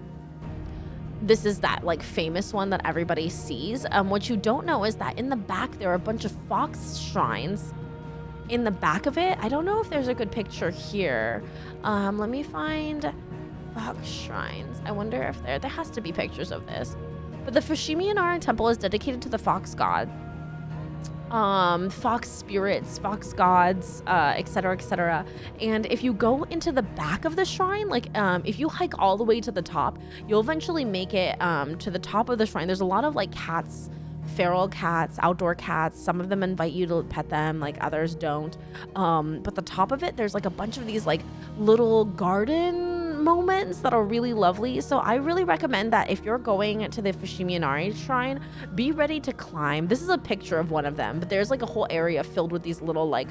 This is that like famous one that everybody sees. What you don't know is that in the back there are a bunch of fox shrines in the back of it. I don't know if there's a good picture here. Let me find fox shrines. I wonder if there has to be pictures of this. But the Fushimi Inari temple is dedicated to the fox god, fox spirits, fox gods, etc., etc. And if you go into the back of the shrine, like if you hike all the way to the top, you'll eventually make it to the top of the shrine. There's a lot of like cats, feral cats, outdoor cats. Some of them invite you to pet them, like others don't. But the top of it, there's like a bunch of these like little garden moments that are really lovely. So I really recommend that if you're going to the Fushimi Inari shrine, be ready to climb. This is a picture of one of them, but there's like a whole area filled with these little like,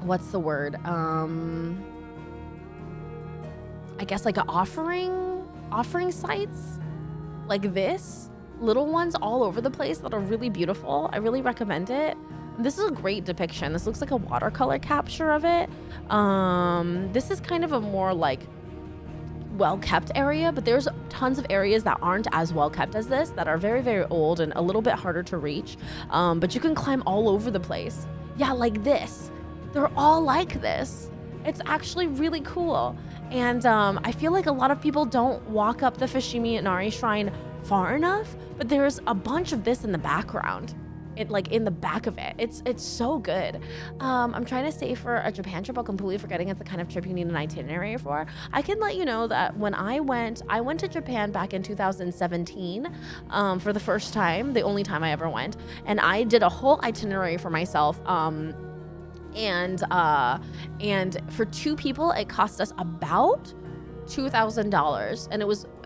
what's the word? I guess like offering sites like this, little ones all over the place that are really beautiful. I really recommend it. This is a great depiction. This looks like a watercolor capture of it. This is kind of a more like well-kept area, but there's tons of areas that aren't as well-kept as this, that are very, very old and a little bit harder to reach. But you can climb all over the place. Yeah, like this. They're all like this. It's actually really cool. And I feel like a lot of people don't walk up the Fushimi Inari shrine far enough, but there's a bunch of this in the background. Like in the back of it. It's so good. I'm trying to save for a Japan trip. I'm completely forgetting it's the kind of trip you need an itinerary for. I can let you know that when I went to Japan back in 2017 for the first time, the only time I ever went, and I did a whole itinerary for myself. And for two people, it cost us about $2,000,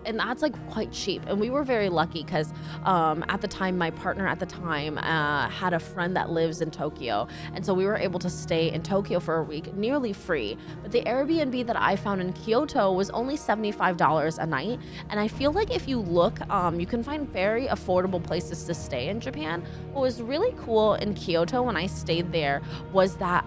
and that's like quite cheap. And we were very lucky because at the time, my partner at the time had a friend that lives in Tokyo, and so we were able to stay in Tokyo for a week nearly free. But the Airbnb that I found in Kyoto was only $75 a night, and I feel like if you look, you can find very affordable places to stay in Japan. What was really cool in Kyoto when I stayed there was that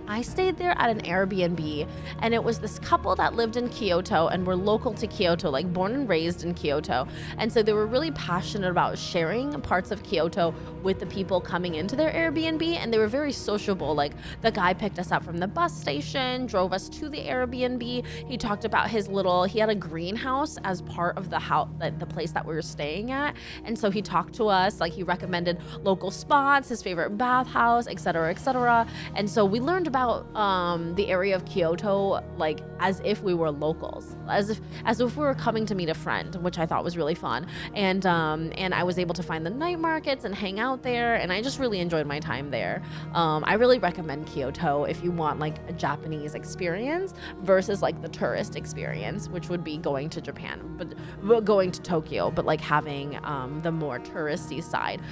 I stayed there at an Airbnb, and it was this couple that lived in Kyoto and were local to Kyoto, like born and raised in Kyoto. And so they were really passionate about sharing parts of Kyoto with the people coming into their Airbnb, and they were very sociable. Like the guy picked us up from the bus station, drove us to the Airbnb. He talked about he had a greenhouse as part of the house, the place that we were staying at. And so he talked to us, like he recommended local spots, his favorite bathhouse, etc., etc. And so we learned about the area of Kyoto like as if we were locals, as if we were coming to meet a friend, which I thought was really fun. And I was able to find the night markets and hang out there, and I just really enjoyed my time there. I really recommend Kyoto if you want like a Japanese experience versus like the tourist experience, which would be going to Japan, but going to Tokyo, but like having the more touristy side.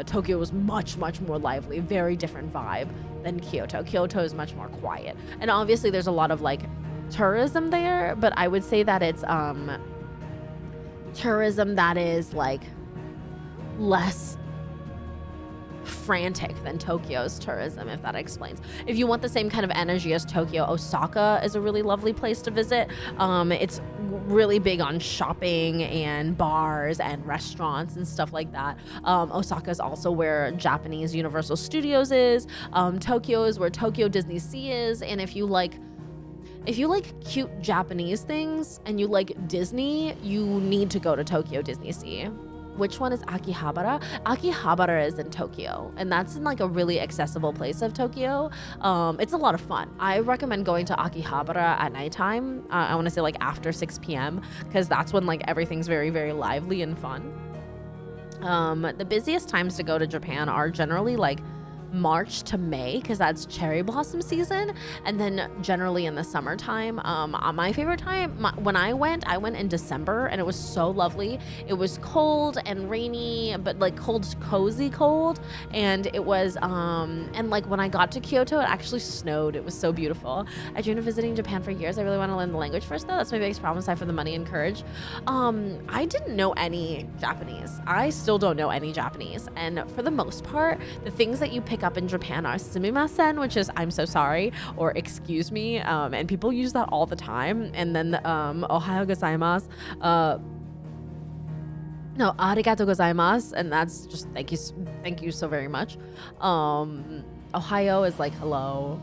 Tokyo was much more lively, very different vibe than Kyoto. Kyoto is much more quiet, and obviously there's a lot of like tourism there, but I would say that it's tourism that is like less frantic than Tokyo's tourism, if that explains. If you want the same kind of energy as Tokyo, Osaka is a really lovely place to visit. It's really big on shopping and bars and restaurants and stuff like that. Osaka is also where Japanese Universal Studios is. Tokyo is where Tokyo Disney Sea is. And if you like cute Japanese things and you like Disney, you need to go to Tokyo Disney Sea. Which one is Akihabara? Akihabara is in Tokyo, and that's in like a really accessible place of Tokyo. It's a lot of fun. I recommend going to Akihabara at nighttime. I want to say like after 6 p.m. because that's when like everything's very lively and fun. The busiest times to go to Japan are generally like March to May, because that's cherry blossom season, and then generally in the summertime. My favorite time when I went in December, and it was so lovely. It was cold and rainy, but like cozy cold, and it was and like when I got to Kyoto, it actually snowed. It was so beautiful. I dreamed of visiting Japan for years. I really want to learn the language first though. That's my biggest problem aside from the money and courage. I didn't know any Japanese. I still don't know any Japanese, and for the most part, the things that you pick up in Japan are sumimasen, which is I'm so sorry, or excuse me, and people use that all the time. And then ohayo gozaimasu, no, arigato gozaimasu, and that's just thank you so very much. Ohayo is like hello,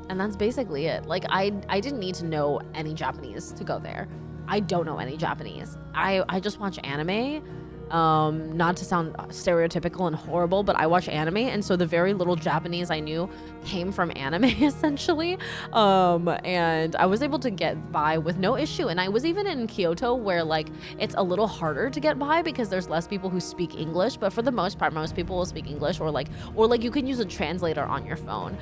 and that's basically it. Like I didn't need to know any Japanese to go there. I don't know any Japanese. I just watch anime. Not to sound stereotypical and horrible, but I watch anime, and so the very little Japanese I knew came from anime essentially. And I was able to get by with no issue. And I was even in Kyoto where like it's a little harder to get by because there's less people who speak English, but for the most part, most people will speak English, or like you can use a translator on your phone.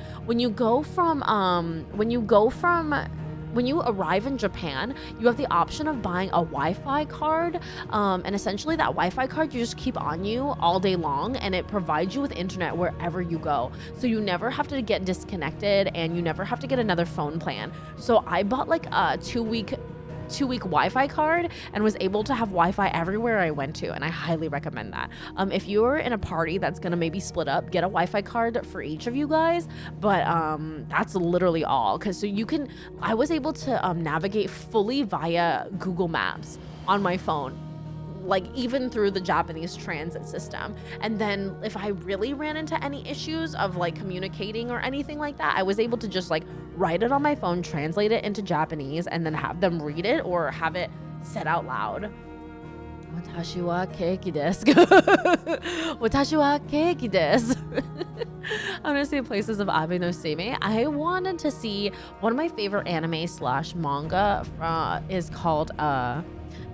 When you arrive in Japan, you have the option of buying a Wi-Fi card, and essentially that Wi-Fi card you just keep on you all day long, and it provides you with internet wherever you go. So you never have to get disconnected, and you never have to get another phone plan. So I bought like a two-week Wi-Fi card and was able to have Wi-Fi everywhere I went to, and I highly recommend that. If you're in a party that's gonna maybe split up, get a Wi-Fi card for each of you guys, but that's literally all, because so you can, I was able to navigate fully via Google Maps on my phone, like even through the Japanese transit system. And then if I really ran into any issues of like communicating or anything like that, I was able to just like write it on my phone, translate it into Japanese, and then have them read it or have it said out loud. Watashi wa keiki desu. Watashi wa keiki desu. I want to see places of Abe no Seimei. I wanted to see one of my favorite anime / manga is called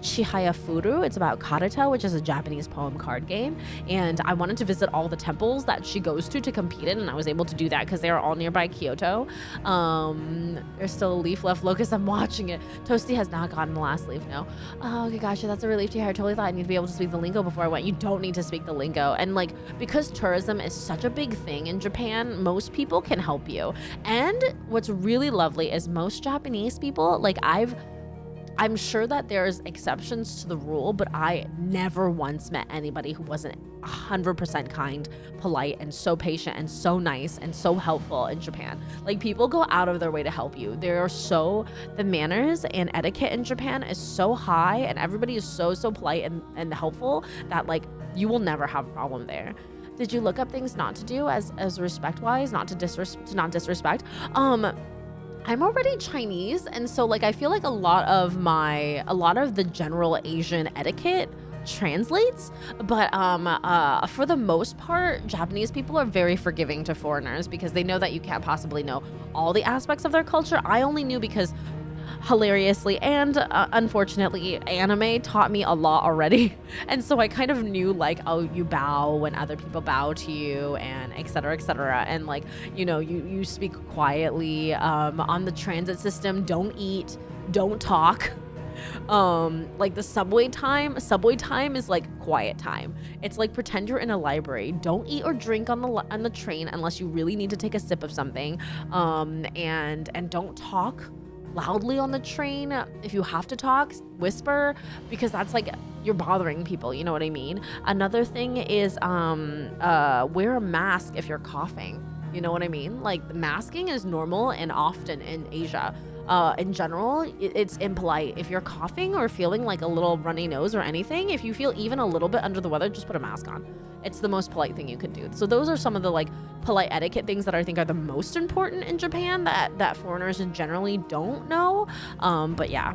Chihaya Furu. It's about Karata, which is a Japanese poem card game, and I wanted to visit all the temples that she goes to compete in, and I was able to do that because they are all nearby Kyoto. There's still a leaf left. Locust, I'm watching it. Toasty has not gotten the last leaf, no. Oh, okay, gotcha. That's a relief to hear. I totally thought I need to be able to speak the lingo before I went. You don't need to speak the lingo, and like because tourism is such a big thing in Japan, most people can help you. And what's really lovely is most Japanese people, like I'm sure that there's exceptions to the rule, but I never once met anybody who wasn't 100% kind, polite, and so patient and so nice and so helpful in Japan. Like people go out of their way to help you. The manners and etiquette in Japan is so high, and everybody is so polite and helpful that like you will never have a problem there. Did you look up things not to do as respect-wise, not to disrespect? I'm already Chinese, and so like I feel like a lot of the general Asian etiquette translates. But for the most part, Japanese people are very forgiving to foreigners because they know that you can't possibly know all the aspects of their culture. I only knew because hilariously and unfortunately, anime taught me a lot already. And so I kind of knew like, oh, you bow when other people bow to you, and et cetera, et cetera. And like, you speak quietly. On the transit system, don't eat, don't talk. Like the subway time is like quiet time. It's like pretend you're in a library. Don't eat or drink on the train unless you really need to take a sip of something. And don't talk loudly on the train. If you have to talk, whisper, because that's like you're bothering people, you know what I mean? Another thing is wear a mask if you're coughing. You know what I mean? Like masking is normal and often in Asia. In general, it's impolite. If you're coughing or feeling like a little runny nose or anything, if you feel even a little bit under the weather, just put a mask on. It's the most polite thing you could do. So those are some of the like polite etiquette things that I think are the most important in Japan that foreigners generally don't know. But yeah.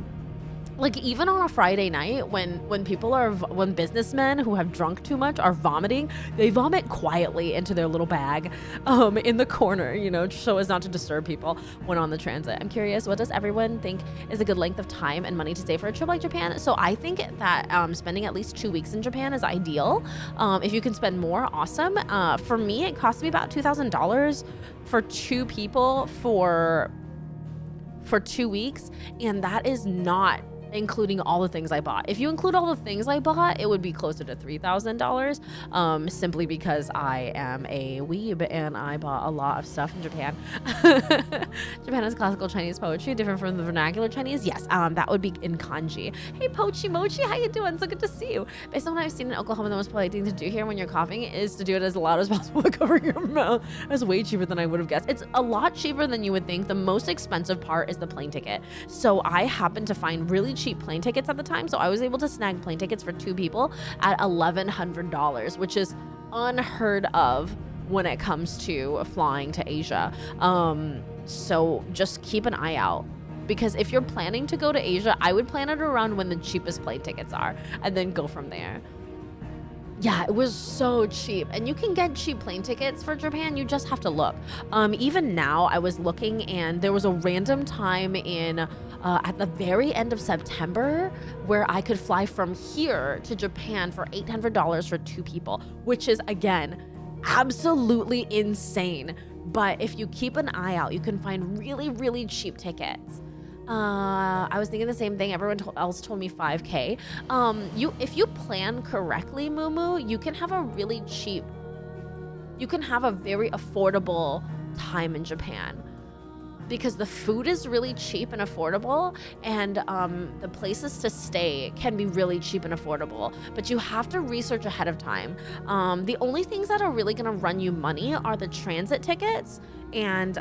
Like even on a Friday night when businessmen who have drunk too much are vomiting, they vomit quietly into their little bag in the corner, so as not to disturb people when on the transit. I'm curious, what does everyone think is a good length of time and money to save for a trip like Japan? So I think that spending at least 2 weeks in Japan is ideal. If you can spend more, awesome. For me, it cost me about $2,000 for 2 people for 2 weeks, and that is not including all the things I bought. If you include all the things I bought, it would be closer to $3,000, simply because I am a weeb and I bought a lot of stuff in Japan. Japan has classical Chinese poetry, different from the vernacular Chinese. Yes, that would be in kanji. Hey, Pochi Mochi, how you doing? So good to see you. Based on what I've seen in Oklahoma, the most polite thing to do here when you're coughing is to do it as loud as possible to cover your mouth. That's way cheaper than I would have guessed. It's a lot cheaper than you would think. The most expensive part is the plane ticket. So I happened to find really cheap plane tickets at the time, so I was able to snag plane tickets for 2 people at $1,100, which is unheard of when it comes to flying to Asia. So just keep an eye out, because if you're planning to go to Asia, I would plan it around when the cheapest plane tickets are and then go from there. Yeah, it was so cheap, and you can get cheap plane tickets for Japan. You just have to look. Even now, I was looking, and there was a random time in at the very end of September where I could fly from here to Japan for $800 for 2 people, which is again absolutely insane. But if you keep an eye out, you can find really, really cheap tickets. I was thinking the same thing. Everyone else told me 5K. If you plan correctly, Mumu, you can have a very affordable time in Japan, because the food is really cheap and affordable, and the places to stay can be really cheap and affordable, but you have to research ahead of time. The only things that are really gonna run you money are the transit tickets and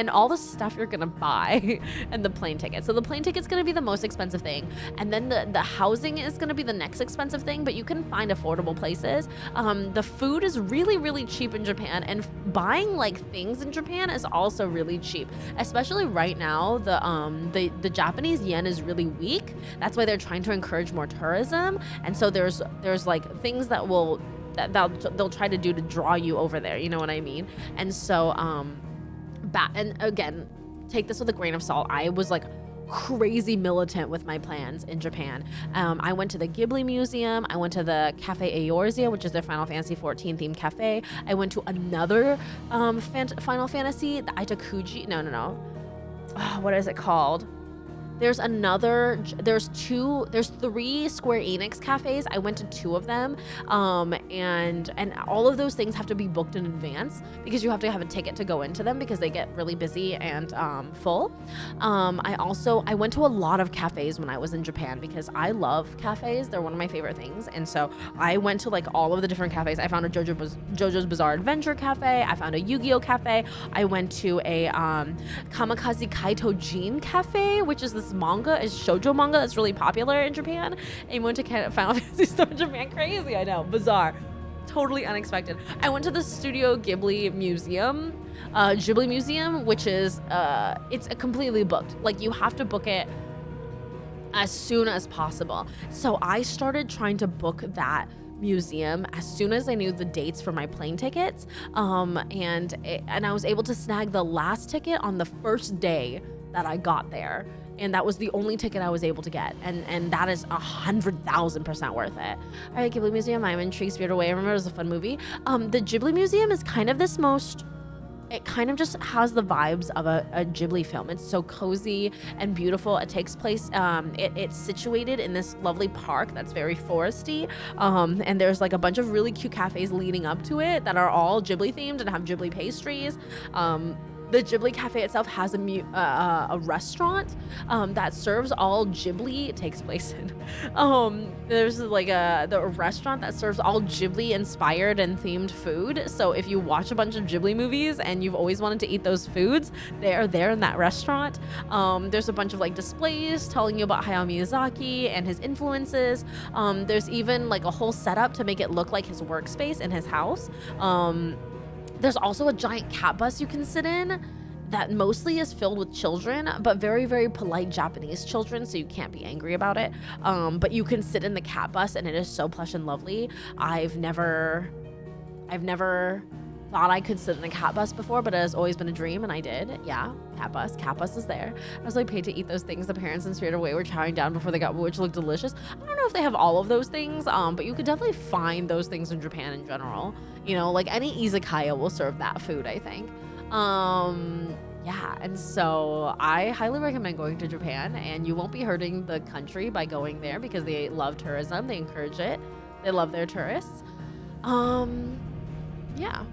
all the stuff you're gonna buy and the plane ticket. So the plane ticket's gonna be the most expensive thing, and then the housing is gonna be the next expensive thing, but you can find affordable places. The food is really, really cheap in Japan, and buying like things in Japan is also really cheap, especially right now. The Japanese yen is really weak. That's why they're trying to encourage more tourism, and so there's like things that they'll try to do to draw you over there, you know what I mean? And so and again, take this with a grain of salt. I was like crazy militant with my plans in Japan. I went to the Ghibli Museum. I went to the Cafe Eorzea, which is their Final Fantasy XIV themed cafe. I went to another Final Fantasy, the Itakuji. No. What is it called? There's 3 Square Enix cafes. I went to 2 of them. And all of those things have to be booked in advance, because you have to have a ticket to go into them, because they get really busy and full. I went to a lot of cafes when I was in Japan, because I love cafes. They're one of my favorite things. And so I went to like all of the different cafes. I found a JoJo's Bizarre Adventure cafe. I found a Yu-Gi-Oh cafe. I went to a Kamikaze Kaito Jin cafe, which is this shoujo manga that's really popular in Japan. And went to Final Fantasy stuff in Japan. Crazy, I know, bizarre, totally unexpected. I went to the Studio Ghibli Museum, which is it's completely booked. Like you have to book it as soon as possible. So I started trying to book that museum as soon as I knew the dates for my plane tickets. And I was able to snag the last ticket on the first day that I got there. And that was the only ticket I was able to get. And that is 100,000% worth it. All right, Ghibli Museum, I'm intrigued, Spirited Away. I remember it was a fun movie. The Ghibli Museum is kind of it kind of just has the vibes of a Ghibli film. It's so cozy and beautiful. It takes place, it's situated in this lovely park that's very foresty. And there's like a bunch of really cute cafes leading up to it that are all Ghibli themed and have Ghibli pastries. The Ghibli Cafe itself has a restaurant that serves all Ghibli. It takes place in there's like the restaurant that serves all Ghibli inspired and themed food. So if you watch a bunch of Ghibli movies and you've always wanted to eat those foods, they are there in that restaurant. There's a bunch of like displays telling you about Hayao Miyazaki and his influences. There's even like a whole setup to make it look like his workspace in his house. There's also a giant cat bus you can sit in that mostly is filled with children, but very, very polite Japanese children, so you can't be angry about it. But you can sit in the cat bus and it is so plush and lovely. I've never thought I could sit in a cat bus before, but it has always been a dream, and I did. Yeah, cat bus is there. I was like paid to eat those things the parents in Spirited Away were chowing down before they got, which looked delicious. I don't know if they have all of those things, but you could definitely find those things in Japan in general. You know, like any izakaya will serve that food, I think. Yeah, and so I highly recommend going to Japan, and you won't be hurting the country by going there because they love tourism. They encourage it. They love their tourists. Yeah.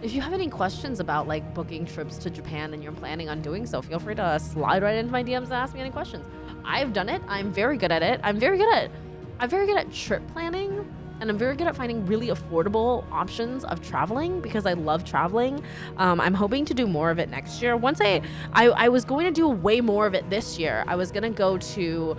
If you have any questions about like booking trips to Japan and you're planning on doing so, feel free to slide right into my DMs and ask me any questions. I've done it. I'm very good at it. I'm very good at trip planning. And I'm very good at finding really affordable options of traveling because I love traveling. I'm hoping to do more of it next year. Once I was going to do way more of it this year. I was going to go to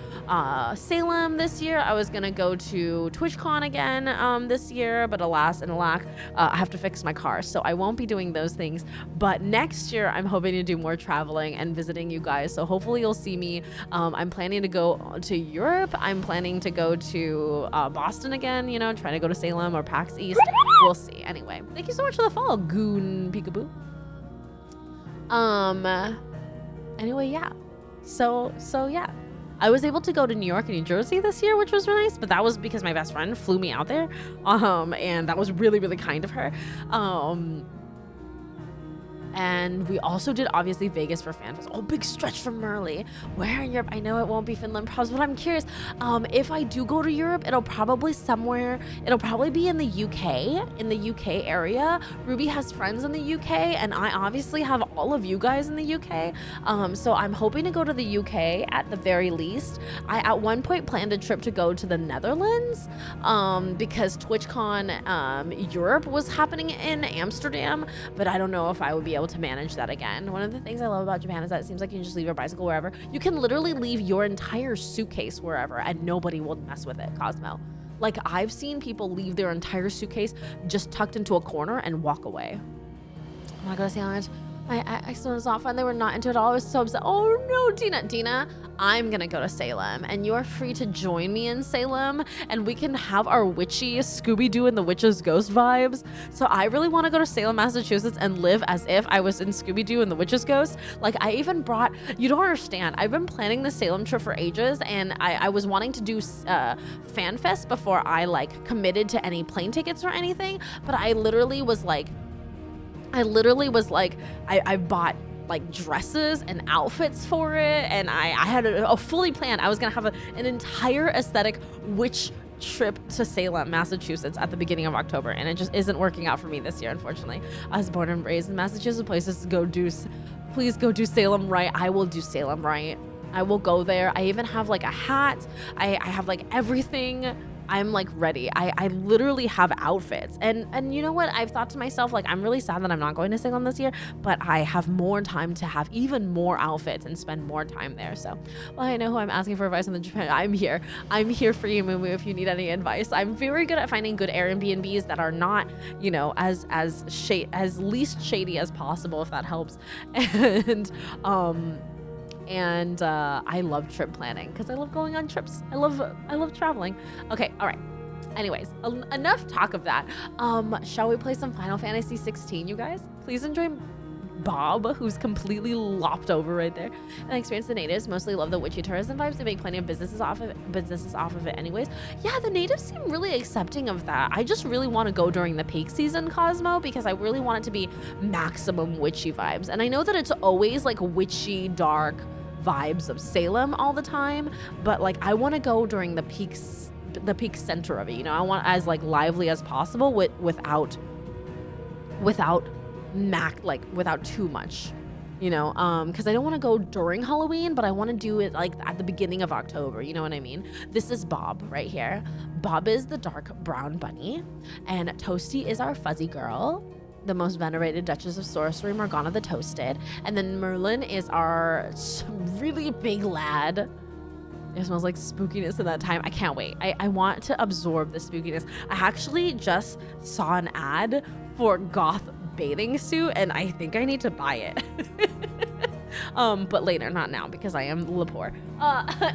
Salem this year. I was going to go to TwitchCon again this year, but alas and alack, I have to fix my car. So I won't be doing those things. But next year, I'm hoping to do more traveling and visiting you guys. So hopefully you'll see me. I'm planning to go to Europe. I'm planning to go to Boston again, you know, trying to go to Salem or PAX East. We'll see. Anyway, thank you so much for the follow, Goon Peekaboo. Anyway, yeah. So yeah. I was able to go to New York and New Jersey this year, which was really nice, but that was because my best friend flew me out there. And that was really, really kind of her. And we also did, obviously, Vegas for FanFest. Oh, big stretch from Merly. Where in Europe? I know it won't be Finland, probs, but I'm curious. If I do go to Europe, it'll probably be in the UK area. Ruby has friends in the UK, and I obviously have all of you guys in the UK. So I'm hoping to go to the UK at the very least. I, at one point, planned a trip to go to the Netherlands because TwitchCon Europe was happening in Amsterdam, but I don't know if I would be able to manage that again. One of the things I love about Japan is that it seems like you can just leave your bicycle wherever. You can literally leave your entire suitcase wherever and nobody will mess with it, Cosmo. Like, I've seen people leave their entire suitcase just tucked into a corner and walk away. I'm not gonna say how much. My ex was not fun. They were not into it at all. I was so upset. Oh no, Tina, I'm gonna go to Salem and you're free to join me in Salem and we can have our witchy Scooby-Doo and the Witch's Ghost vibes. So I really wanna go to Salem, Massachusetts and live as if I was in Scooby-Doo and the Witch's Ghost. Like, I even brought, you don't understand, I've been planning the Salem trip for ages and I was wanting to do FanFest before I like committed to any plane tickets or anything, but I literally was like, I bought like dresses and outfits for it, and I had a fully planned. I was gonna have an entire aesthetic witch trip to Salem, Massachusetts at the beginning of October, and it just isn't working out for me this year, unfortunately. I was born and raised in Massachusetts, places to go do. Please go do Salem right. I will do Salem right. I will go there. I even have like a hat. I have like everything. I'm like ready. I literally have outfits. And you know what? I've thought to myself, like, I'm really sad that I'm not going to Salem this year, but I have more time to have even more outfits and spend more time there. So, well, I know who I'm asking for advice on the Japan. I'm here. I'm here for you, Mumu, if you need any advice. I'm very good at finding good Airbnbs that are not, you know, as least shady as possible, if that helps. And, And I love trip planning because I love going on trips. I love traveling. Okay, all right. Anyways, enough talk of that. Shall we play some Final Fantasy XVI, you guys? Please enjoy Bob, who's completely lopped over right there, and experience the natives. Mostly love the witchy tourism vibes. They make plenty of businesses off of it anyways. Yeah, the natives seem really accepting of that. I just really want to go during the peak season, Cosmo, because I really want it to be maximum witchy vibes. And I know that it's always like witchy, dark vibes of Salem all the time, but like I want to go during the peak center of it. You know, I want as like lively as possible without too much, you know, because I don't want to go during Halloween, but I want to do it like at the beginning of October, you know what I mean? This is Bob right here. Bob is the dark brown bunny, and Toasty is our fuzzy girl, the most venerated Duchess of Sorcery, Morgana the Toasted, and then Merlin is our really big lad. It smells like spookiness in that time. I can't wait. I want to absorb the spookiness. I actually just saw an ad for goth bathing suit, and I think I need to buy it. But later, not now, because I am Lepore.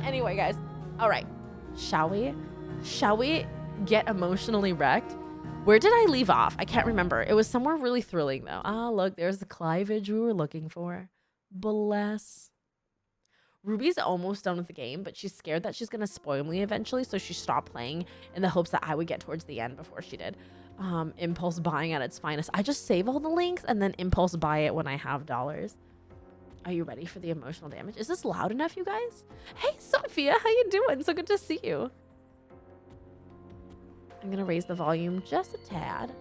Anyway, guys. All right. Shall we get emotionally wrecked? Where did I leave off? I can't remember. It was somewhere really thrilling, though. Ah, look, there's the cleavage we were looking for. Bless. Ruby's almost done with the game, but she's scared that she's going to spoil me eventually, so she stopped playing in the hopes that I would get towards the end before she did. Impulse buying at its finest. I just save all the links and then impulse buy it when I have dollars. Are you ready for the emotional damage? Is this loud enough, you guys? Hey, Sophia, how you doing? So good to see you. I'm going to raise the volume just a tad.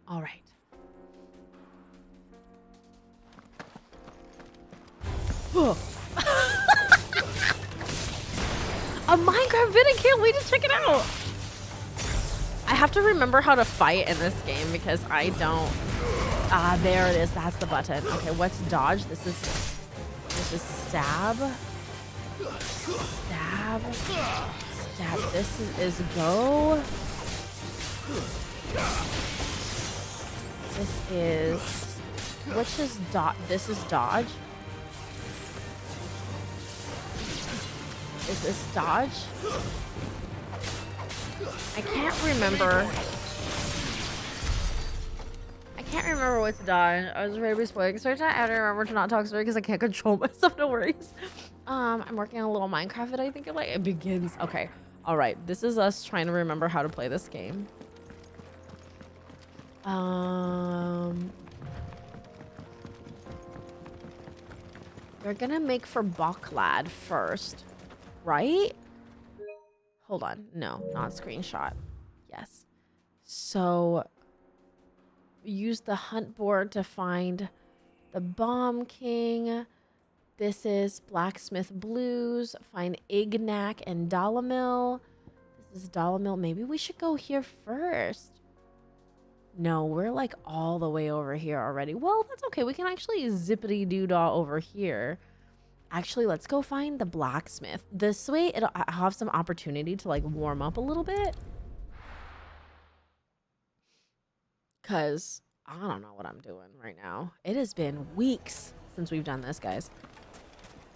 All right. A Minecraft vid, I can't wait to check it out. I have to remember how to fight in this game because I don't. Ah, there it is. That's the button. Okay, what's dodge? This is stab. Stab. Stab. This is go. This is, which is dodge? This is dodge. Is this dodge? I can't remember. I can't remember what's dodge. I was ready to be spoiling. So I have to remember to not talk story because I can't control myself. No worries. I'm working on a little Minecraft that I think it begins. Okay. All right. This is us trying to remember how to play this game. We're gonna make for Boklad first, right? Hold on. No, not screenshot. Yes. So use the hunt board to find the Bomb King. This is Blacksmith Blues. Find Ignac and Dalamil. This is Dalamil. Maybe we should go here first. No, we're like all the way over here already. Well, that's okay. We can actually zippity-doo-dah over here. Actually, let's go find the blacksmith. This way, I'll have some opportunity to like warm up a little bit. Because I don't know what I'm doing right now. It has been weeks since we've done this, guys.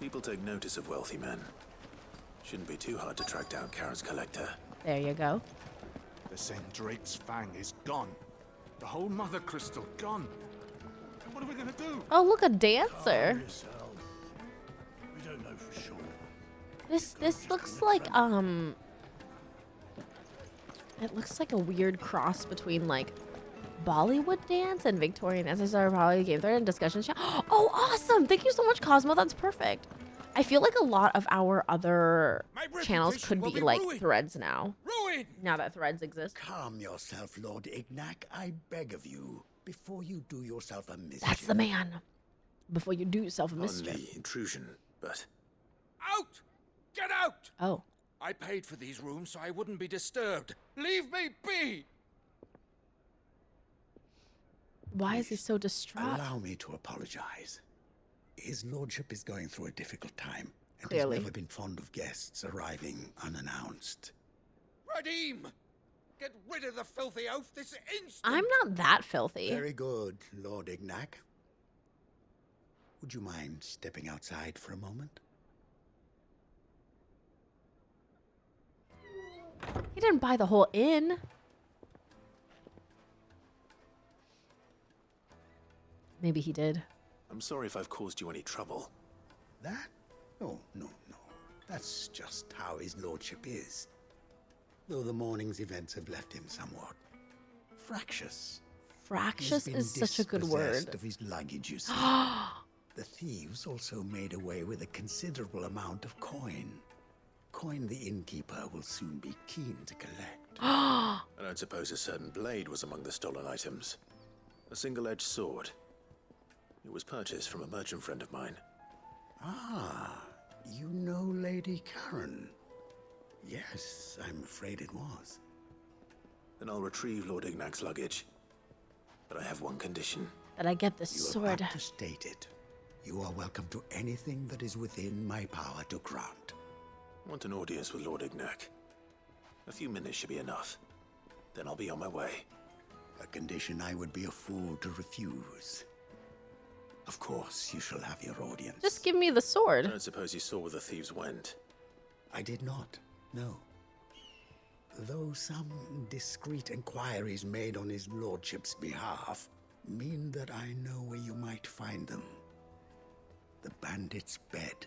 People take notice of wealthy men. Shouldn't be too hard to track down Kara's collector. There you go. The Drake's Fang is gone. The whole mother crystal gone. What are we gonna do? Oh, look, a dancer. We don't know for sure. This looks like it looks like a weird cross between like Bollywood dance and Victorian dance. I started probably game third and discussion chat. Oh, awesome! Thank you so much, Cosmo. That's perfect. I feel like a lot of our other channels could be like threads now. Now that threads exist. Calm yourself, Lord Ignac, I beg of you, before you do yourself a mischief. That's the man. Before you do yourself a mischief. Only intrusion, but... Out! Get out! Oh. I paid for these rooms so I wouldn't be disturbed. Leave me be! Why is he so distraught? Allow me to apologize. His lordship is going through a difficult time, and Clearly. has never been fond of guests arriving unannounced. Radim! Get rid of the filthy oaf this instant! I'm not that filthy. Very good, Lord Ignac. Would you mind stepping outside for a moment? He didn't buy the whole inn. Maybe he did. I'm sorry if I've caused you any trouble. That? Oh, no. That's just how his lordship is. Though the morning's events have left him somewhat fractious. Fractious He's been is such a good dispossessed word. of his luggage, you see. The thieves also made away with a considerable amount of coin. Coin the innkeeper will soon be keen to collect. I don't suppose a certain blade was among the stolen items. A single-edged sword. It was purchased from a merchant friend of mine. Ah, you know Lady Karen. Yes, I'm afraid it was. Then I'll retrieve Lord Ignac's luggage. But I have one condition. That I get the You sword. have to state it. You are welcome to anything that is within my power to grant. I want an audience with Lord Ignac. A few minutes should be enough. Then I'll be on my way. A condition I would be a fool to refuse. Of course, you shall have your audience. Just give me the I sword. don't suppose you saw where the thieves went. I did not, no. Though some discreet inquiries made on his lordship's behalf mean that I know where you might find them. The bandit's bed.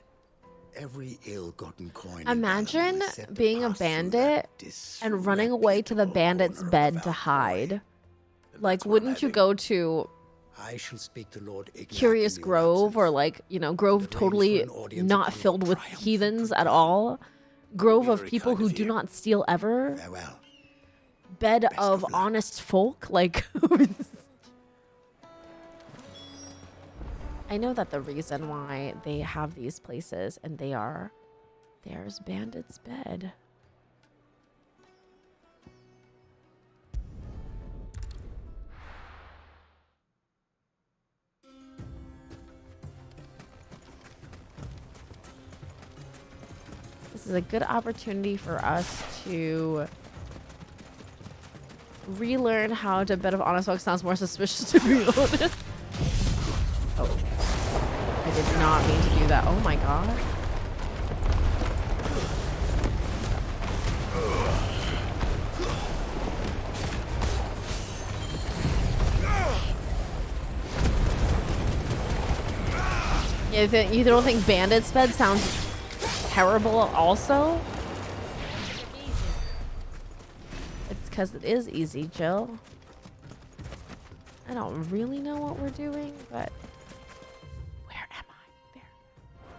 Every ill-gotten coin. Imagine being a bandit and running away to the bandit's bed to hide. Like, wouldn't you go to I shall speak to Lord Ignac Curious in your Grove, or absence. like, you know, Grove Arrange totally for an audience not of filled with triumphant heathens at goodbye. all? Grove Be of very people kind who of do you. not steal ever? Farewell. Bed Best of of luck. honest folk? Like, I know that the reason why they have these places, and there's Bandit's bed. This is a good opportunity for us to relearn how to bed of honest folk sounds more suspicious, to be honest. Oh, I did not mean to do that. Oh my god. Yeah, you don't think Bandit's bed sounds terrible also? It's because it is easy, Jill. I don't really know what we're doing, but where am I? There.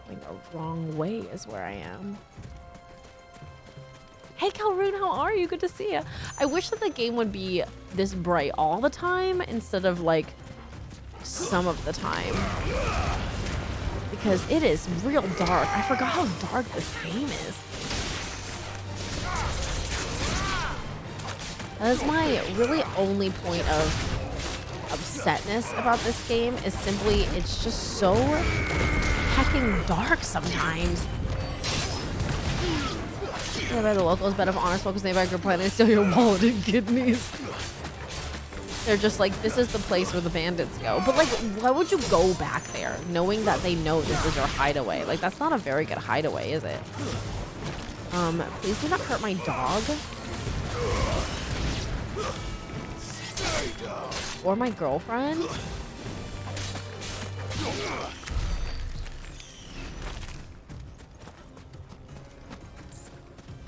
Going the wrong way is where I am. Hey, Calroon, how are you? Good to see you. I wish that the game would be this bright all the time instead of like some of the time. Because it is real dark. I forgot how dark this game is. That is my really only point of upsetness about this game, is simply it's just so hecking dark sometimes. I read the locals bed of honest focus nearby group plan, they steal your wallet and kidneys. They're just like, this is the place where the bandits go. But like, why would you go back there knowing that they know this is your hideaway? Like, that's not a very good hideaway, is it? Please do not hurt my dog. Or my girlfriend.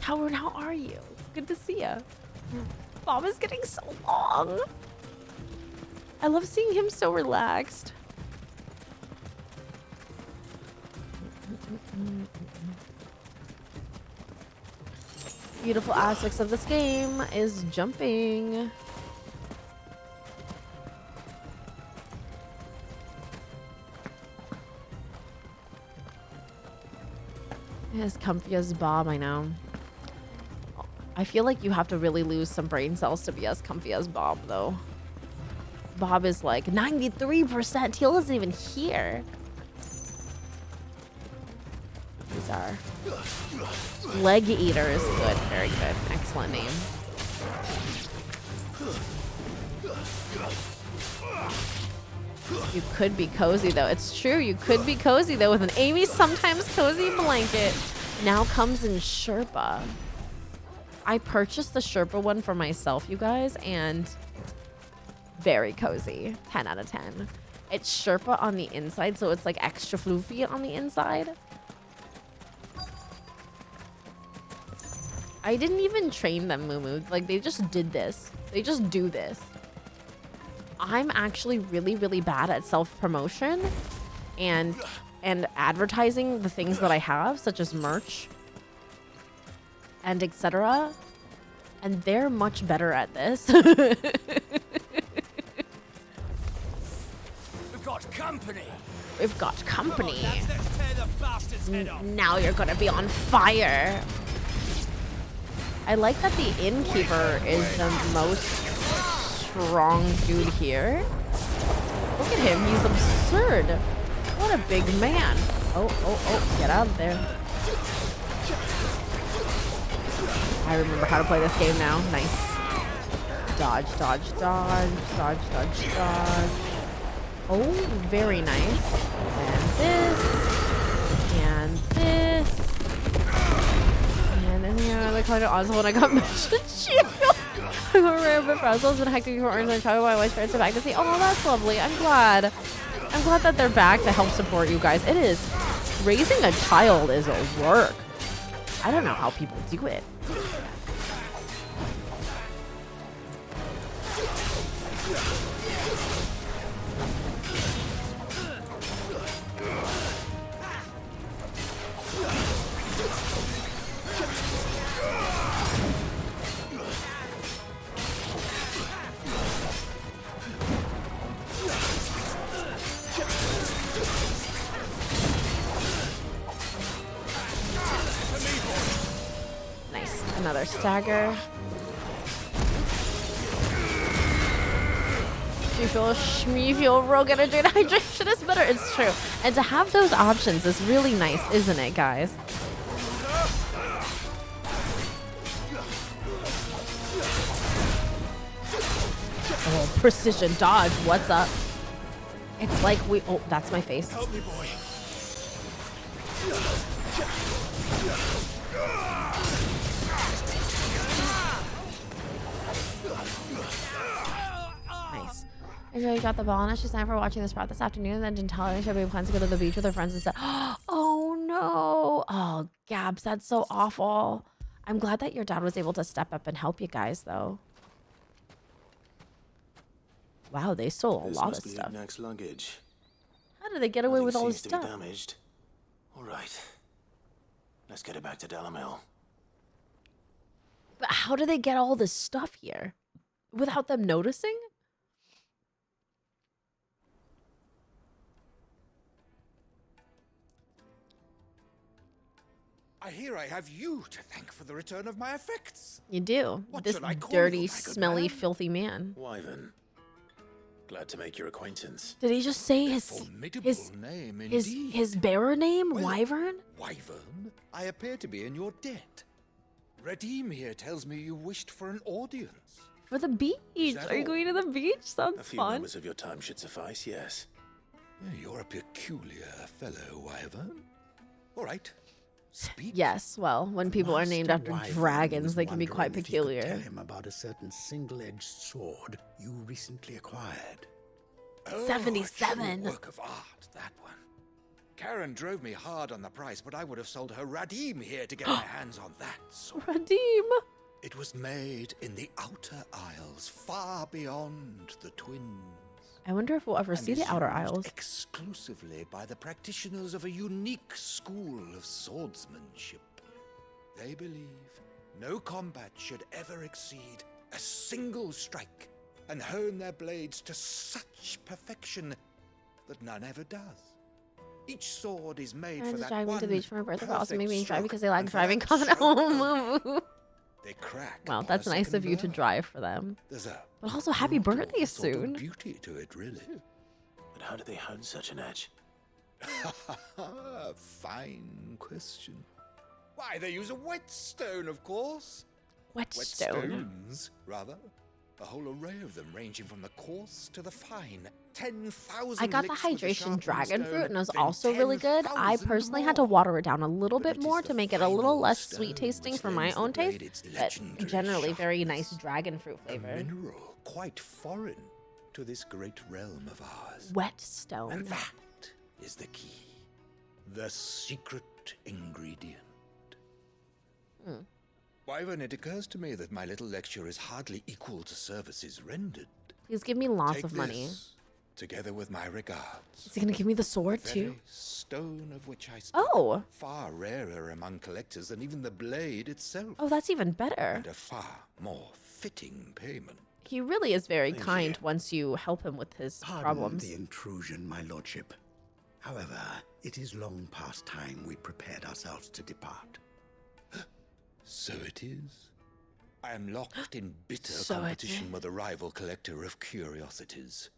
Howard, how are you? Good to see you. Bob is getting so long. I love seeing him so relaxed. Beautiful aspects of this game is jumping. As comfy as Bob, I know. I feel like you have to really lose some brain cells to be as comfy as Bob, though. Bob is like 93%. He wasn't even here. These are leg eaters. Good, very good. Excellent name. You could be cozy, though. It's true. You could be cozy, though, with an Amy sometimes cozy blanket. Now comes in Sherpa. I purchased the Sherpa one for myself, you guys, and very cozy. 10 out of 10. It's Sherpa on the inside, so it's like extra floofy on the inside. I didn't even train them, Moo. Like, they just did this. They just do this. I'm actually really, really bad at self-promotion and advertising the things that I have, such as merch and etc. And they're much better at this. We've got company. We've got company. Come on, lads, let's tear the bastard's head off. Now you're gonna be on fire. I like that the innkeeper is the most strong dude here. Look at him, he's absurd. What a big man. Oh, get out of there. I remember how to play this game now. Nice. Dodge, dodge, dodge, dodge, dodge, dodge. Oh, very nice. And this. And this. And then the other kind of awesome when I got mentioned shield. I remember Brazil's been hectic for orange and talking about my wife's parents are back to see. Oh, that's lovely. I'm glad. I'm glad that they're back to help support you guys. It is. Raising a child is a work. I don't know how people do it. Nice. Another stagger. You feel rogue energy and hydration is better. It's true. And to have those options is really nice, isn't it, guys? Oh, precision dodge. What's up? It's like we... Oh, that's my face. Help me, boy. Nice. Angela got the ball and she's signed for watching this part this afternoon and then didn't tell her she'll be plans to go to the beach with her friends and said, oh no. Oh, Gabs, that's so awful. I'm glad that your dad was able to step up and help you guys, though. Wow, they stole a This lot of must be stuff. Ignac's luggage. How did they get away Nothing with all this seems to be stuff? damaged. All right. Let's get it back to Delamil. But how do they get all this stuff here? Without them noticing? I hear I have you to thank for the return of my effects. You do. What This should I call dirty, you, ragged smelly, man? filthy man. Wyvern. Glad to make your acquaintance. Did he just say Formidable name indeed. his bearer name? Well, Wyvern? Wyvern, I appear to be in your debt. Redeem here tells me you wished for an audience. For the beach. that Are you all? going to the beach? A Sounds few fun. moments of your time should suffice, yes. You're a peculiar fellow, Wyvern. All right, speak. Yes, well, when people are named Master after Wyvern dragons, was they can be quite wondering if you could peculiar. Tell him about a certain single-edged sword you recently acquired. Oh, 77. a true work of art, that one. Karen drove me hard on the price, but I would have sold her Radim here to get my hands on that sword. Redeem. It was made in the Outer Isles, far beyond the Twins. I wonder if we'll ever and see the is Outer used Isles. exclusively by the practitioners of a unique school of swordsmanship. They believe no combat should ever exceed a single strike and hone their blades to such perfection that none ever does. Each sword is made for Parents that drag me one to the beach for my birthday, but also make me perfect drive stroke, because they like and for driving. that Comment. stroke Oh, alone, moo. they crack. Well, upon that's a nice second of you to burn. drive for them. There's a But also, happy brutal birthday sort of soon. beauty to it, really. But how do they hone such an edge? Fine question. Why, they use a whetstone, of course. Whetstone. Whetstones, rather. A whole array of them, ranging from the coarse to the fine. 10,000 I got the licks with hydration sharpening dragon stone, fruit and it was then also really good. I 10,000 personally had to more. water it down a little But bit it is more the to make it a little final less stone sweet tasting which for my lends the own taste, blade its but legendary generally very nice sharpness. dragon fruit A flavor. mineral quite foreign to this great realm of ours. Whetstone. And that is the key. The secret ingredient. Wyvern, it occurs to me that my little lecture is hardly equal to services rendered. Please give me lots Take of money. this, together with my regards. Is he gonna give me the sword The too? very stone of which I speak. Oh. Far rarer among collectors than even the blade itself. Oh, that's even better. And a far more fitting payment. He really is very kind once you help him with his Pardon problems. the intrusion, my lordship. However, it is long past time we prepared ourselves to depart. So it is. I am locked in bitter So it competition is. with a rival collector of curiosities.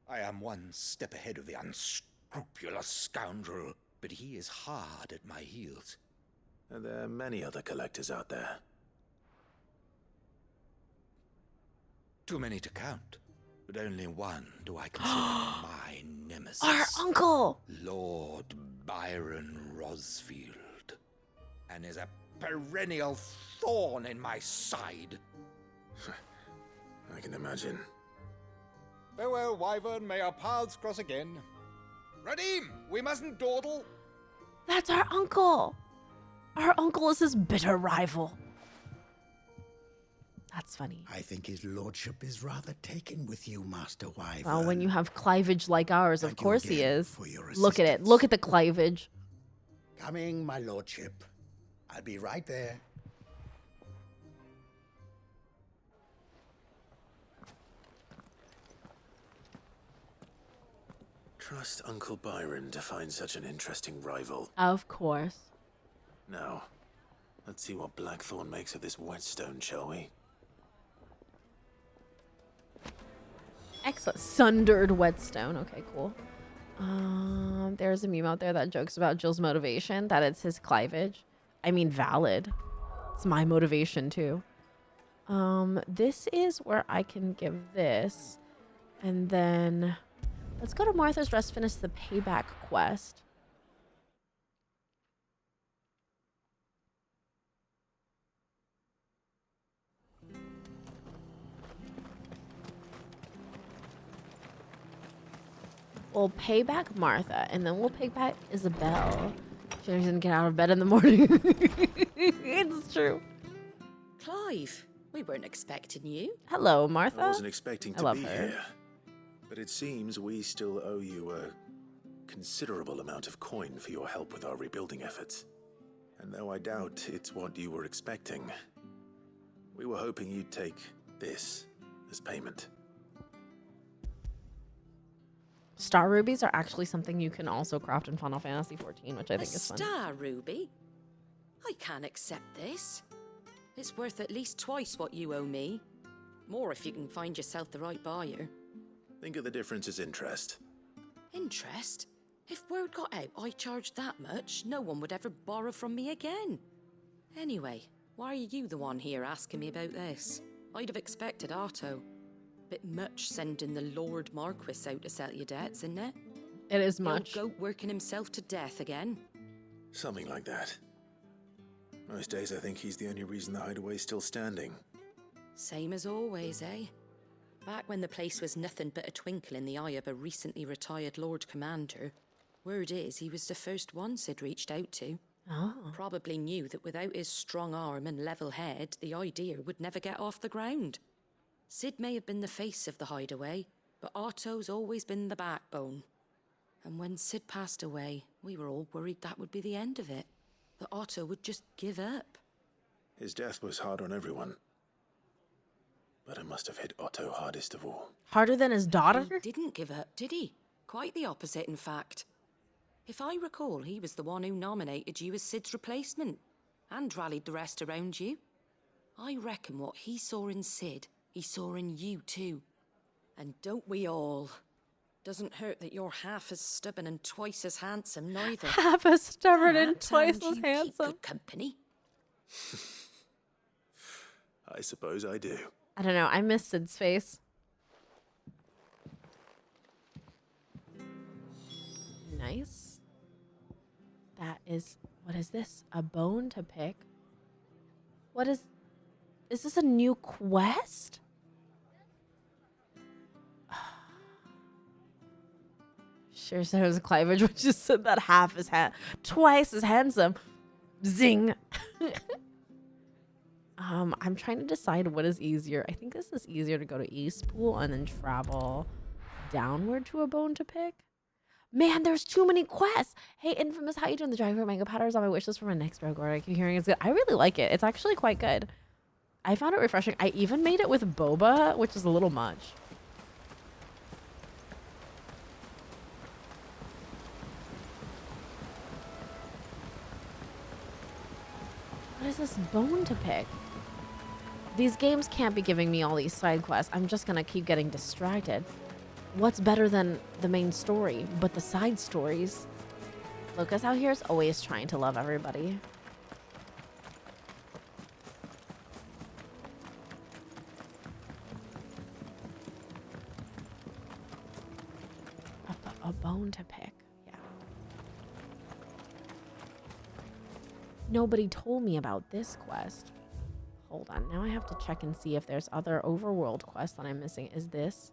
I am one step ahead of the unscrupulous scoundrel, but he is hard at my heels. And there are many other collectors out there. Too many to count, but only one do I consider my nemesis. Our uncle! Lord Byron Rosfield. And is a perennial thorn in my side. I can imagine. Farewell, Wyvern. May our paths cross again. Radim, we mustn't dawdle. That's our uncle! Our uncle is his bitter rival. That's funny. I think his lordship is rather taken with you, Master Wyvern. Well, when you have cleavage like ours, of Thank you course he again is. for your Look at it. assistance. Look at the cleavage. Coming, my lordship. I'll be right there. Trust Uncle Byron to find such an interesting rival. Of course. Now, let's see what Blackthorn makes of this whetstone, shall we? Excellent. Sundered whetstone. Okay, cool. There's a meme out there that jokes about Jill's motivation, that it's his cleavage. I mean, valid. It's my motivation too. This is where I can give this. And then let's go to Martha's Rest, finish the payback quest. We'll pay back Martha, and then we'll pay back Isabel. She doesn't get out of bed in the morning. It's true. Clive, we weren't expecting you. Hello, Martha. I wasn't expecting I to love be her. here. But it seems we still owe you a considerable amount of coin for your help with our rebuilding efforts. And though I doubt it's what you were expecting, we were hoping you'd take this as payment. Star rubies are actually something you can also craft in Final Fantasy XIV, which I A think is fun. star ruby? I can't accept this. It's worth at least twice what you owe me. More if you can find yourself the right buyer. Think of the difference as interest. Interest? If word got out I charged that much, no one would ever borrow from me again. Anyway, why are you the one here asking me about this? I'd have expected Otto. Bit much sending the Lord Marquis out to settle your debts, isn't it? It is The old much. goat working himself to death again. Something like that. Most days I think he's the only reason the hideaway's still standing. Same as always, eh? Back when the place was nothing but a twinkle in the eye of a recently retired Lord Commander, word is he was the first one Sid reached out to. Oh. Probably knew that without his strong arm and level head, the idea would never get off the ground. Sid may have been the face of the hideaway, but Otto's always been the backbone. And when Sid passed away, we were all worried that would be the end of it. That Otto would just give up. His death was hard on everyone. But it must have hit Otto hardest of all. Harder than his daughter? He didn't give up, did he? Quite the opposite, in fact. If I recall, he was the one who nominated you as Sid's replacement, and rallied the rest around you. I reckon what he saw in Sid, he saw in you too. And don't we all? Doesn't hurt that you're half as stubborn and twice as handsome, neither. Half as stubborn and Perhaps, twice and as you keep handsome. good company. I suppose I do. I don't know. I miss Sid's face. Nice. That is... What is this? A bone to pick? What is... Is this a new quest? Sure says Clivage, which just said that twice as handsome. Zing. I'm trying to decide what is easier. I think this is easier to go to East Pool and then travel downward to a bone to pick. Man, there's too many quests. Hey, Infamous, how you doing? The Driver Manga Powder is on my wish list for my next Rogor. I keep hearing it's good. I really like it. It's actually quite good. I found it refreshing. I even made it with boba, which is a little much. What is this bone to pick? These games can't be giving me all these side quests. I'm just gonna keep getting distracted. What's better than the main story, but the side stories? Lucas out here is always trying to love everybody. A bone to pick. Yeah. Nobody told me about this quest. Hold on. Now I have to check and see if there's other overworld quests that I'm missing. Is this?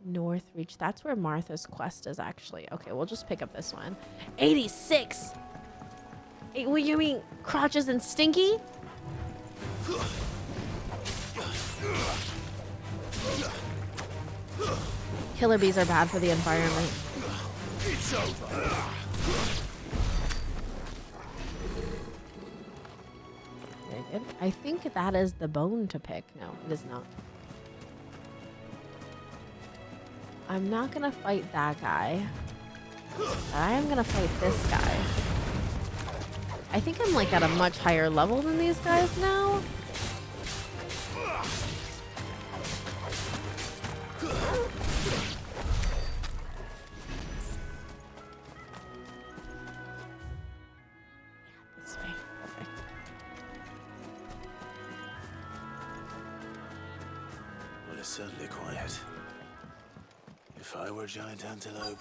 North Reach. That's where Martha's quest is actually. Okay, we'll just pick up this one. 86! Hey, what you mean? Crotches and Stinky? Killer bees are bad for the environment. It's over. Very good. I think that is the bone to pick. No, it is not. I'm not gonna fight that guy. I am gonna fight this guy. I think I'm like at a much higher level than these guys now. This way. Perfect. Well, it's certainly quiet. If I were a giant antelope,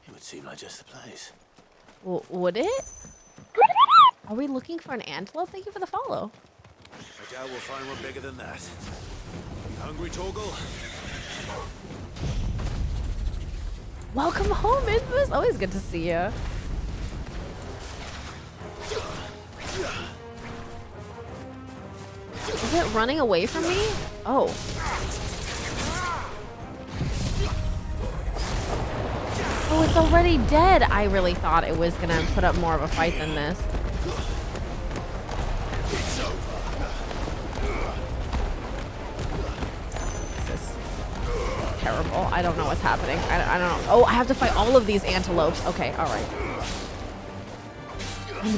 it would seem like just the place. Would it? Are we looking for an antelope? Thank you for the follow. I doubt we'll find one bigger than that. You hungry, Torgal? Welcome home, Infamous. Always good to see you. Is it running away from me? Oh. Oh, it's already dead. I really thought it was gonna put up more of a fight than this. This is terrible. I don't know what's happening. I don't know. Oh, I have to fight all of these antelopes. Okay, all right.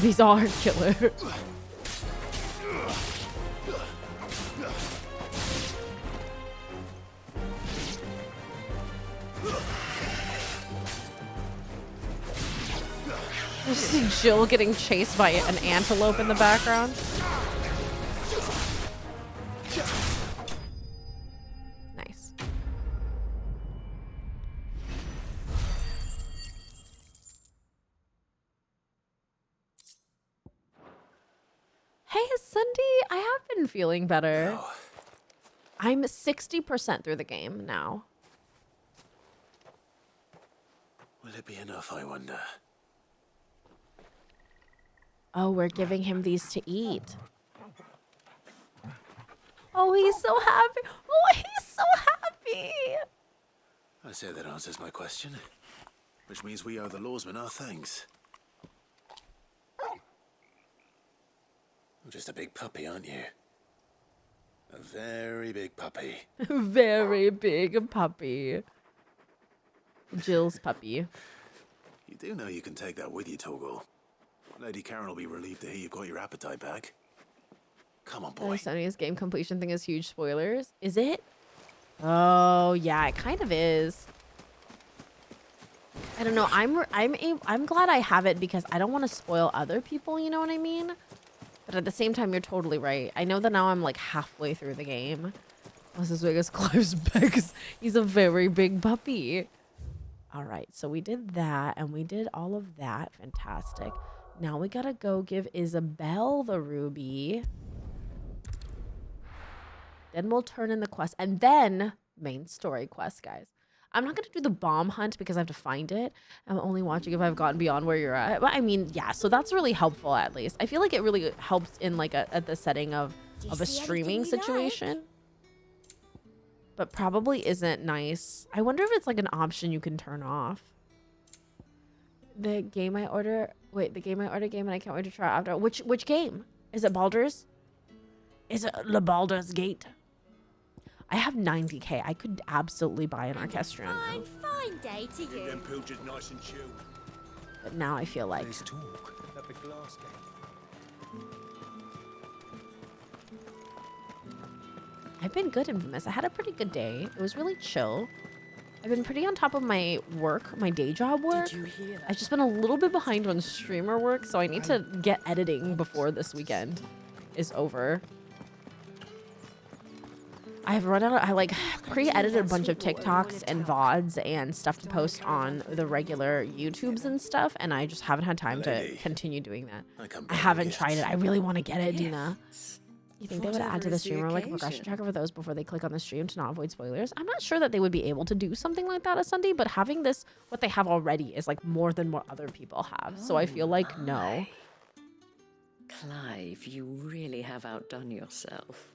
These are killer. I see Jill getting chased by an antelope in the background. Nice. Hey, Sunday, I have been feeling better. Oh. I'm 60% through the game now. Will it be enough, I wonder? Oh, we're giving him these to eat. Oh, he's so happy. Oh, he's so happy. I say that answers my question. Which means we owe the lawsman our thanks. You're just a big puppy, aren't you? A very big puppy. Very big puppy. Jill's puppy. You do know you can take that with you, Torgal. Lady Karen will be relieved to hear you've got your appetite back. Come on, boy. Sony's game completion thing is huge spoilers. Is it? Oh, yeah, it kind of is. I don't know. I'm glad I have it because I don't want to spoil other people, you know what I mean? But at the same time, you're totally right. I know that now I'm like halfway through the game. That's as big as Clive's Bex. He's a very big puppy. All right, so we did that and we did all of that. Fantastic. Now we gotta go give Isabel the ruby. Then we'll turn in the quest and then main story quest, guys. I'm not going to do the bomb hunt because I have to find it. I'm only watching if I've gotten beyond where you're at. But I mean, yeah, so that's really helpful at least. I feel like it really helps in like at the setting of a streaming situation. But probably isn't nice. I wonder if it's like an option you can turn off. The game I order game and I can't wait to try after. Which game? Is it Baldur's? Is it Le Baldur's Gate? I have 90k. I could absolutely buy an Orchestrion now. Fine day to you. Them pilgers nice and chill. But now I feel like There's talk at the glass gate. I've been good, Infamous. I had a pretty good day. It was really chill. I've been pretty on top of my work, my day job work. Did you hear that? I've just been a little bit behind on streamer work, so I need to get editing before this weekend is over. I've run out of, I like pre-edited a bunch of TikToks and VODs and stuff to post on the regular YouTubes and stuff, and I just haven't had time to continue doing that. I haven't tried it. I really want to get it, Dina. You think they would add to the streamer like a progression tracker for those before they click on the stream to not avoid spoilers? I'm not sure that they would be able to do something like that a Sunday, but having this, what they have already, is like more than what other people have. So I feel like no. Clive, you really have outdone yourself.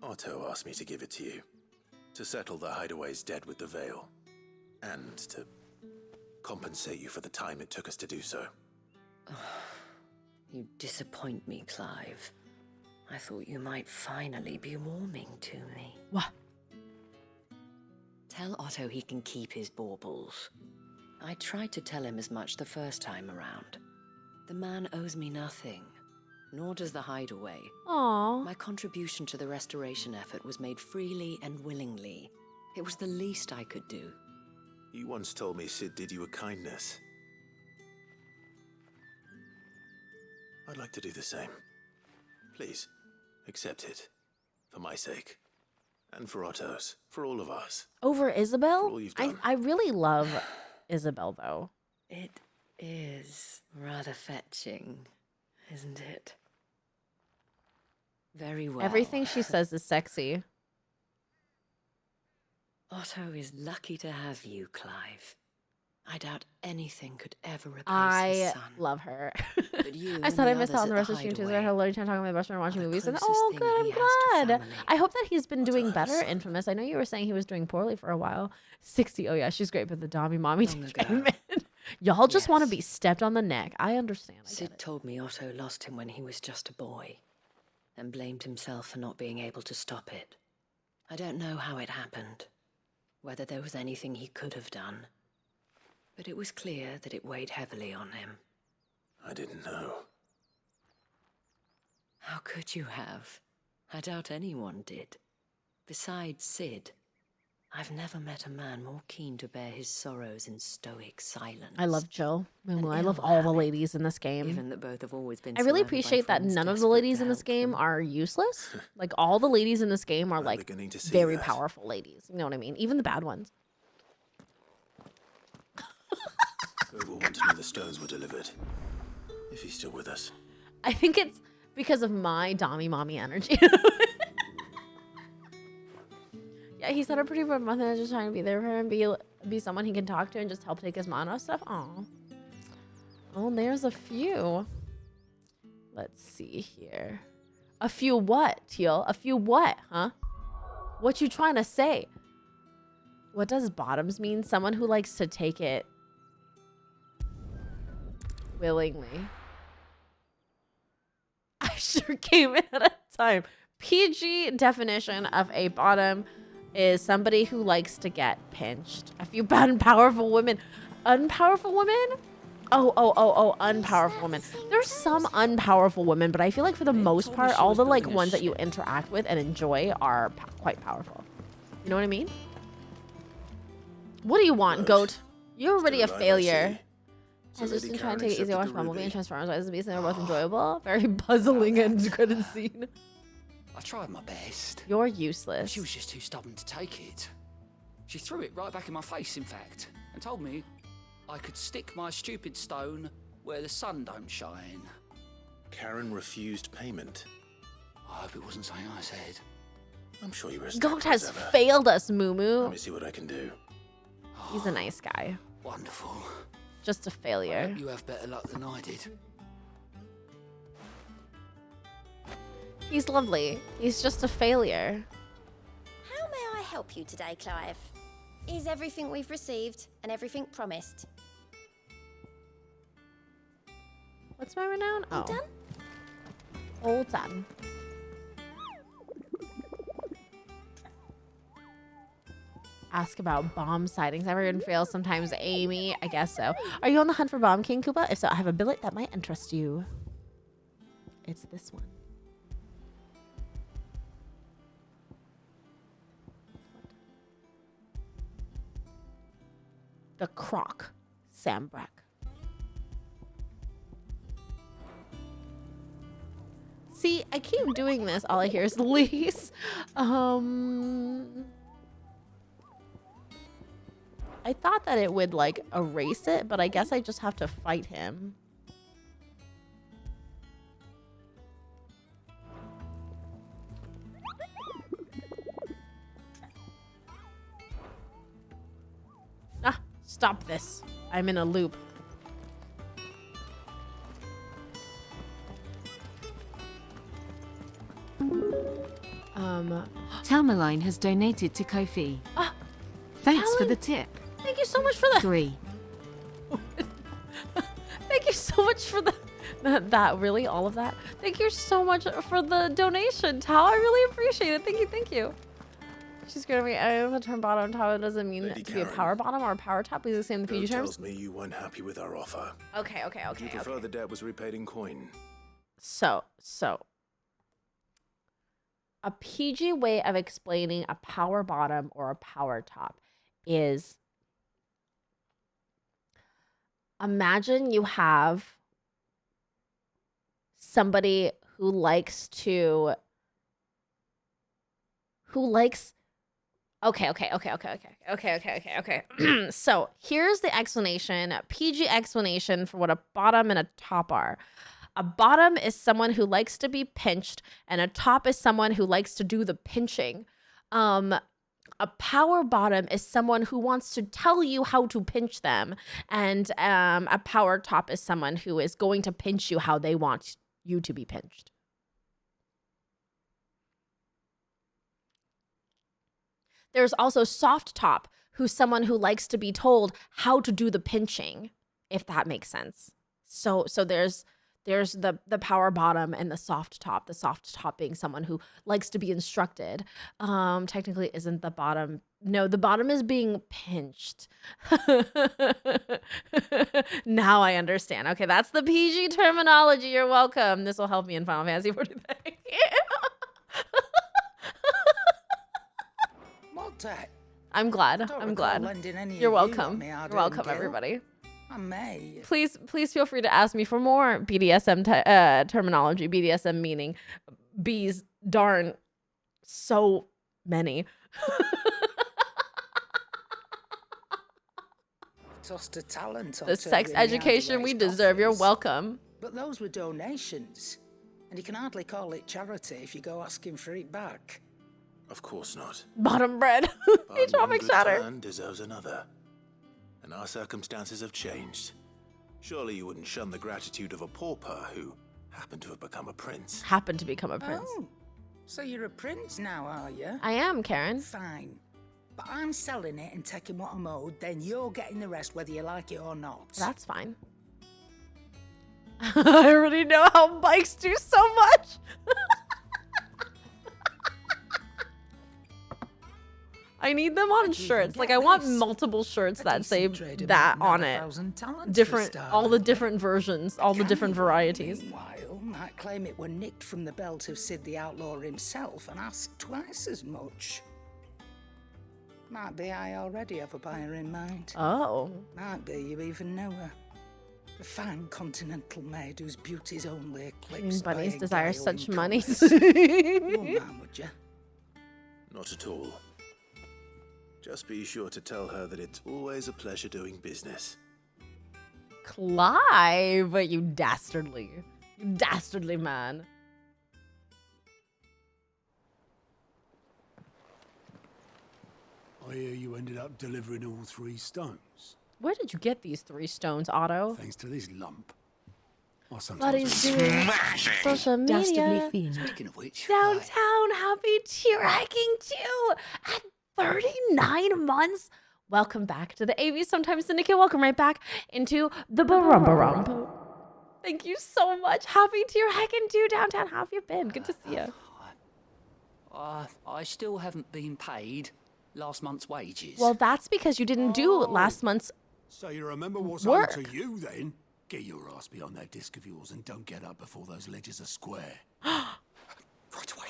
Otto asked me to give it to you. To settle the Hideaway's debt with the Veil. And to compensate you for the time it took us to do so. You disappoint me, Clive. I thought you might finally be warming to me. What? Tell Otto he can keep his baubles. I tried to tell him as much the first time around. The man owes me nothing, nor does the Hideaway. Aww. My contribution to the restoration effort was made freely and willingly. It was the least I could do. You once told me Sid did you a kindness. I'd like to do the same. Please, accept it. For my sake. And for Otto's. For all of us. Over Isabel? For all you've done. I really love Isabel, though. It is rather fetching, isn't it? Very well. Everything she says is sexy. Otto is lucky to have you, Clive. I doubt anything could ever replace his I son. love her. But you I and thought I the missed out on others the at rest of stream Tuesday. I Hideaway had a lot of time talking with my best friend watching are the movies. And closest oh, thing good, I'm he has to glad. family. I hope that he's been doing better, understand. Infamous. I know you were saying he was doing poorly for a while. 60. Oh yeah, she's great, but the Dommy mommy Long came ago. in. Y'all just want to Yes. be stepped on the neck. I understand. I get Sid it. told me Otto lost him when he was just a boy, and blamed himself for not being able to stop it. I don't know how it happened, whether there was anything he could have done, but it was clear that it weighed heavily on him. I didn't know. How could you have? I doubt anyone did. Besides Sid, I've never met a man more keen to bear his sorrows in stoic silence. I love Jill. An I love ill all the habit, ladies in this game. Given that both have always been I really surrounded by appreciate that friends none of the desperate ladies to in this help game them. are useless. Like all the ladies in this game are I'm like beginning to see very that. powerful ladies. You know what I mean? Even the bad ones. We will want to know the stones were delivered. If he's still with us. I think it's because of my Dommy mommy energy. Yeah, he's had a pretty rough month and I'm just trying to be there for him, be someone he can talk to and just help take his mind off stuff. Aw. Oh, there's a few. Let's see here. A few what, Teal? A few what, huh? What you trying to say? What does bottoms mean? Someone who likes to take it willingly. I sure came in at a time. PG definition of a bottom is somebody who likes to get pinched. A few bad and powerful women. Unpowerful women? Oh, unpowerful women. There's some unpowerful women, but I feel like for the most told me part, she all was the like building a ones that you ship. interact with and enjoy are quite powerful. You know what I mean? What do you want, Good. goat? You're already a Still alive, I failure. see. I was just Lady been trying to Karen take it easy to watch accepted the Bumblebee and ruby. Transformers as the Beast, and they're both enjoyable. Very puzzling end credit scene. I tried my best. You're useless. She was just too stubborn to take it. She threw it right back in my face, in fact, and told me I could stick my stupid stone where the sun don't shine. Karen refused payment. I hope it wasn't something I said. I'm sure you were as God dapper has as ever. failed us, Let Moo. me see what I can do. He's a nice guy. Wonderful. Just a I failure. hope you have better luck than I did. He's lovely. He's just a failure. How may I help you today, Clive? Is everything we've received and everything promised? What's my renown? All Oh, done? all done. Ask about bomb sightings. Everyone fails sometimes, Amy. I guess so. Are you on the hunt for Bomb King, Koopa? If so, I have a billet that might interest you. It's this one. The Croc, Sambrak. See, I keep doing this. All I hear is Lise. I thought that it would like erase it, but I guess I just have to fight him. Ah, stop this. I'm in a loop. Talmaline has donated to Kofi. Ah, Thanks for Talon. the tip. Thank you so much for that. 3. Thank you so much for the that really all of that. Thank you so much for the donation, Tao. I really appreciate it. Thank you. She's gonna be. I know the term bottom top doesn't mean Lady to be a Karen. power bottom or a power top. Please explain the Bill PG terms. tells me you weren't happy with our offer. Okay. You prefer the debt was repaid in coin. So a PG way of explaining a power bottom or a power top is, imagine you have somebody who likes okay. So here's the explanation, PG explanation for what a bottom and a top are. A bottom is someone who likes to be pinched, and a top is someone who likes to do the pinching. A power bottom is someone who wants to tell you how to pinch them, and a power top is someone who is going to pinch you how they want you to be pinched. There's also soft top, who's someone who likes to be told how to do the pinching, if that makes sense. So there's the power bottom and the soft top. The soft top being someone who likes to be instructed. Technically isn't the bottom. No, the bottom is being pinched. Now I understand. Okay, that's the PG terminology. You're welcome. This will help me in Final Fantasy XIV. Thank you. What that? I'm glad. Don't I'm recall glad. lending any of You're you welcome. on me hard-earned You're welcome, gil. everybody. I may. Please feel free to ask me for more BDSM terminology. BDSM meaning bees. Darn, so many. Tossed a talent The sex education we deserve. You're welcome. But those were donations, and you can hardly call it charity if you go asking for it back. Of course not. Bottom bread. But one Atomic good shatter. turn deserves another. And our circumstances have changed. Surely you wouldn't shun the gratitude of a pauper who happened to have become a prince. Happened to become a prince. Oh, so you're a prince now, are you? I am, Karen. Fine. But I'm selling it and taking what I'm owed, then you're getting the rest whether you like it or not. That's fine. I already know how bikes do so much. I need them on How'd you shirts. even Like get I want this? multiple shirts A that say decent trader that might nab on it. 1,000 talents for Different, all the starting. different versions, all the different Cannibal, varieties. Meanwhile, might claim it were nicked from the belt of Sid the Outlaw himself and ask twice as much. Might be I already have a buyer in mind. Oh. Might be you even know her. A fine continental maid whose beauty's only eclipsed by Bunnies a desire gale such in money. colours. You won't mind, would you? Not at all. Just be sure to tell her that it's always a pleasure doing business. Clive, you dastardly man. I hear you ended up delivering all 3 stones. Where did you get these 3 stones, Otto? Thanks to this lump. I What sometimes is doing social media. Speaking of which, Downtown happy tier hiking too at 39 months. Welcome back to the AV Sometimes Syndicate. Welcome right back into the Barumbarump. Thank you so much. Happy tier hiking too, Downtown. How have you been? Good to see you. I still haven't been paid last month's wages. Well, that's because you didn't do last month's So you remember what's work. owed to you then? Get your ass behind that disc of yours and don't get up before those ledges are square. Right away.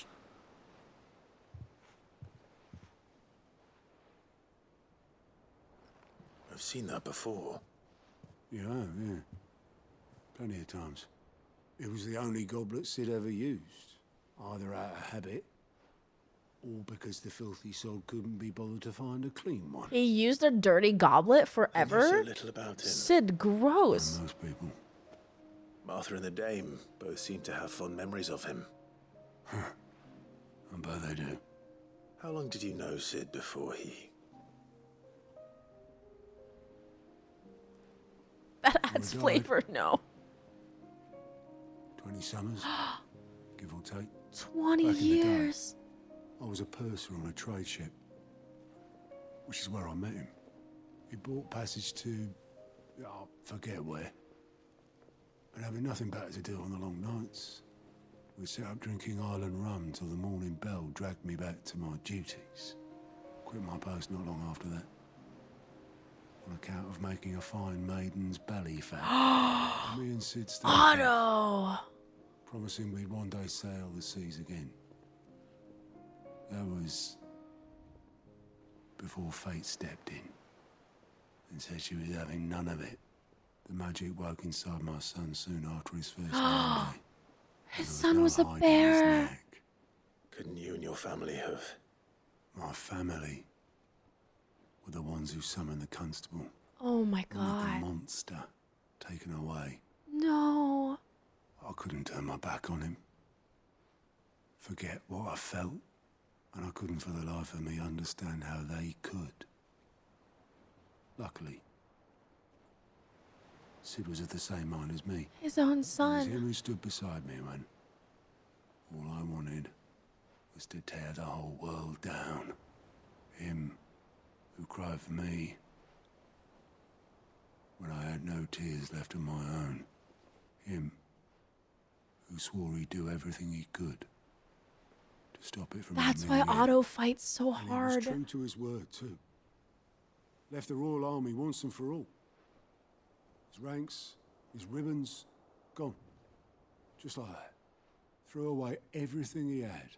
I've seen that before. Yeah, yeah. Plenty of times. It was the only goblet Sid ever used. Either out of habit, or because the filthy soul couldn't be bothered to find a clean one. He used a dirty goblet I knew forever. so little about him. Sid, gross. Most people. Martha and the Dame both seem to have fond memories of him. I bet they do. How long did you know Sid before he... That adds died. flavor. No. 20 summers, give or take. 20 Back in the day. years. I was a purser on a trade ship, which is where I met him. He bought passage to, I forget where. But having nothing better to do on the long nights, we set up drinking island rum till the morning bell dragged me back to my duties. Quit my post not long after that, on account of making a fine maiden's belly fat. Me and Sid stayed back, Otto. promising we'd one day sail the seas again. That was before fate stepped in and said she was having none of it. The magic woke inside my son soon after his first name day. His There son no was a hiding his bear. neck. Couldn't you and your family have... My family were the ones who summoned the constable. Oh my And with the god. monster taken away. No. I couldn't turn my back on him. Forget what I felt. And I couldn't for the life of me understand how they could. Luckily, Sid was of the same mind as me. His own It was son. him who stood beside me when all I wanted was to tear the whole world down. Him who cried for me when I had no tears left of my own. Him who swore he'd do everything he could to stop it from That's happening why again. Otto fights so And he hard. was true to his word, too. Left the Royal Army once and for all. His ranks, his ribbons, gone. Just like that. Threw away everything he had.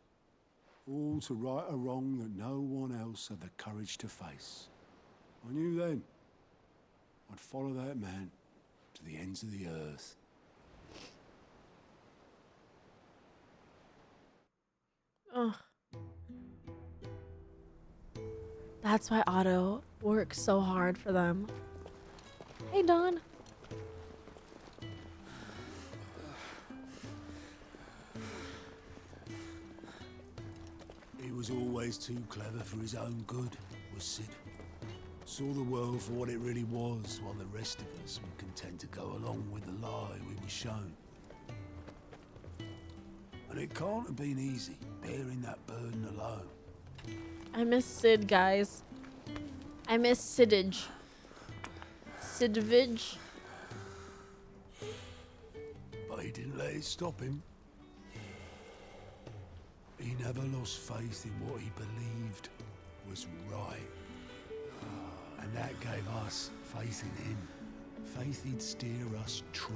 All to right a wrong that no one else had the courage to face. I knew then I'd follow that man to the ends of the earth. Ugh. That's why Otto works so hard for them. Hey, Don. He was always too clever for his own good, was Sid. Saw the world for what it really was, while the rest of us were content to go along with the lie we were shown. And it can't have been easy, bearing that burden alone. I miss Sid, guys. I miss Sidage. Sidvige. But he didn't let it stop him. He never lost faith in what he believed was right. And that gave us faith in him. Faith he'd steer us true.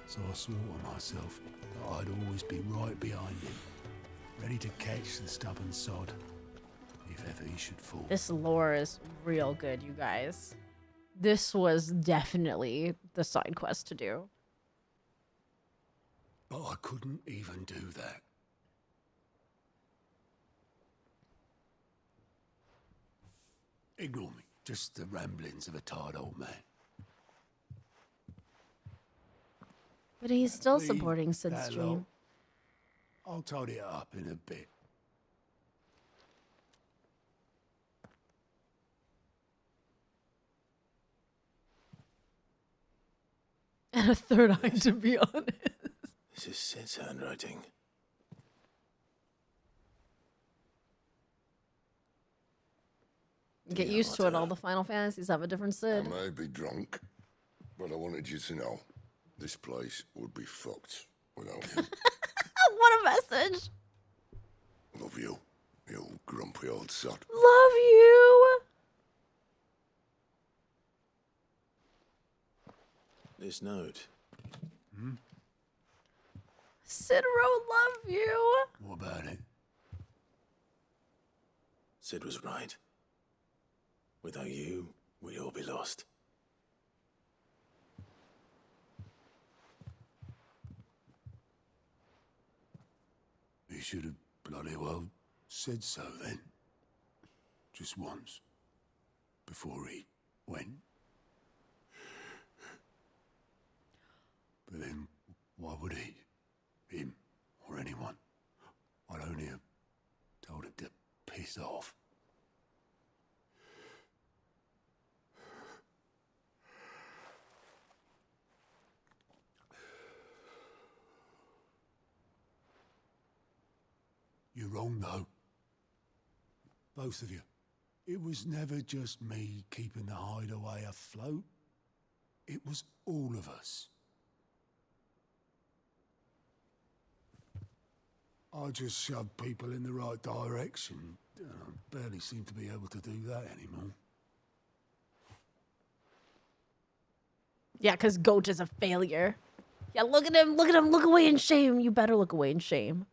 So I swore to myself that I'd always be right behind him, ready to catch the stubborn sod if if ever he should fall. This lore is real good, you guys. This was definitely the side quest to do. But I couldn't even do that. Ignore me. Just the ramblings of a tired old man. But he's still Leave supporting Sid's that dream. lot. I'll tidy it up in a bit. And a third eye, to be honest. This is Sid's handwriting. Get Yeah, used to it. what, All the Final Fantasies have a different Sid. I may be drunk, but I wanted you to know this place would be fucked without you. What a message. Love you, you grumpy old sod. Love you. This note. Sid wrote love you. What about it? Sid was right. Without you, we'd all be lost. He should have bloody well said so then. Just once. Before he went. But then, why would he? Him, or anyone? I'd only have told him to piss off. You're wrong, though. Both of you. It was never just me keeping the hideaway afloat. It was all of us. I just shoved people in the right direction. I barely seem to be able to do that anymore. Yeah, because Goat is a failure. Yeah, look at him. Look at him. Look away in shame. You better look away in shame.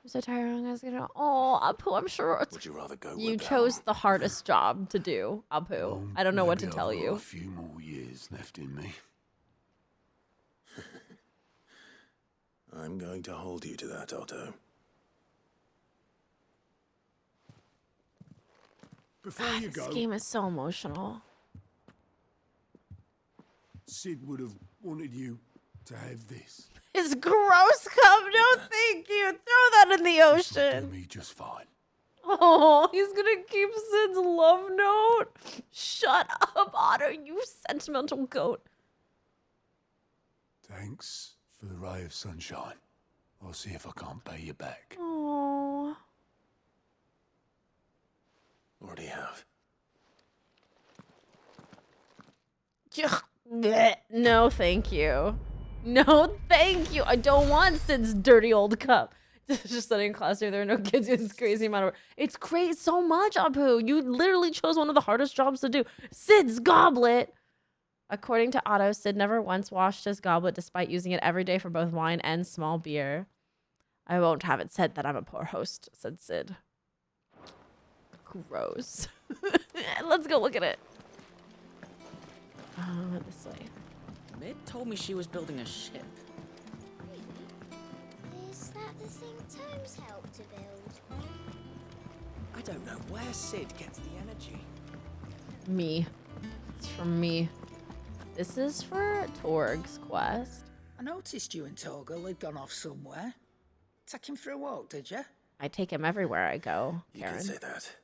I'm so tired. I'm gonna. Oh, Apu, I'm sure it's. Would you rather go? You with chose the hardest job to do, Apu. Well, I don't know what to maybe tell I've got you. a few more years left in me. I'm going to hold you to that, Otto. Before you This go, game is so emotional. Sid would have wanted you to have this. His gross cup. No, thank you. Throw that in the This will do ocean. me just fine. Oh, he's gonna keep Sid's love note. Shut up, Otto, you sentimental goat. Thanks for the ray of sunshine. I'll see if I can't pay you back. Oh. Already have. No, thank you. No, thank you. I don't want Sid's dirty old cup. Just studying class here. There are no kids. It's crazy amount of work. It's crazy so much, Apu. You literally chose one of the hardest jobs to do. Sid's goblet. According to Otto, Sid never once washed his goblet despite using it every day for both wine and small beer. I won't have it said that I'm a poor host, said Sid. Gross. Let's go look at it. This way. Mid told me she was building a ship. Really? Is that the thing Tomes helped to build? I don't know where Sid gets the energy. Me. It's from me. This is for Torg's quest. I noticed you and Torgal had gone off somewhere. Take him for a walk, did you? I take him everywhere I go, You Karen. can say that.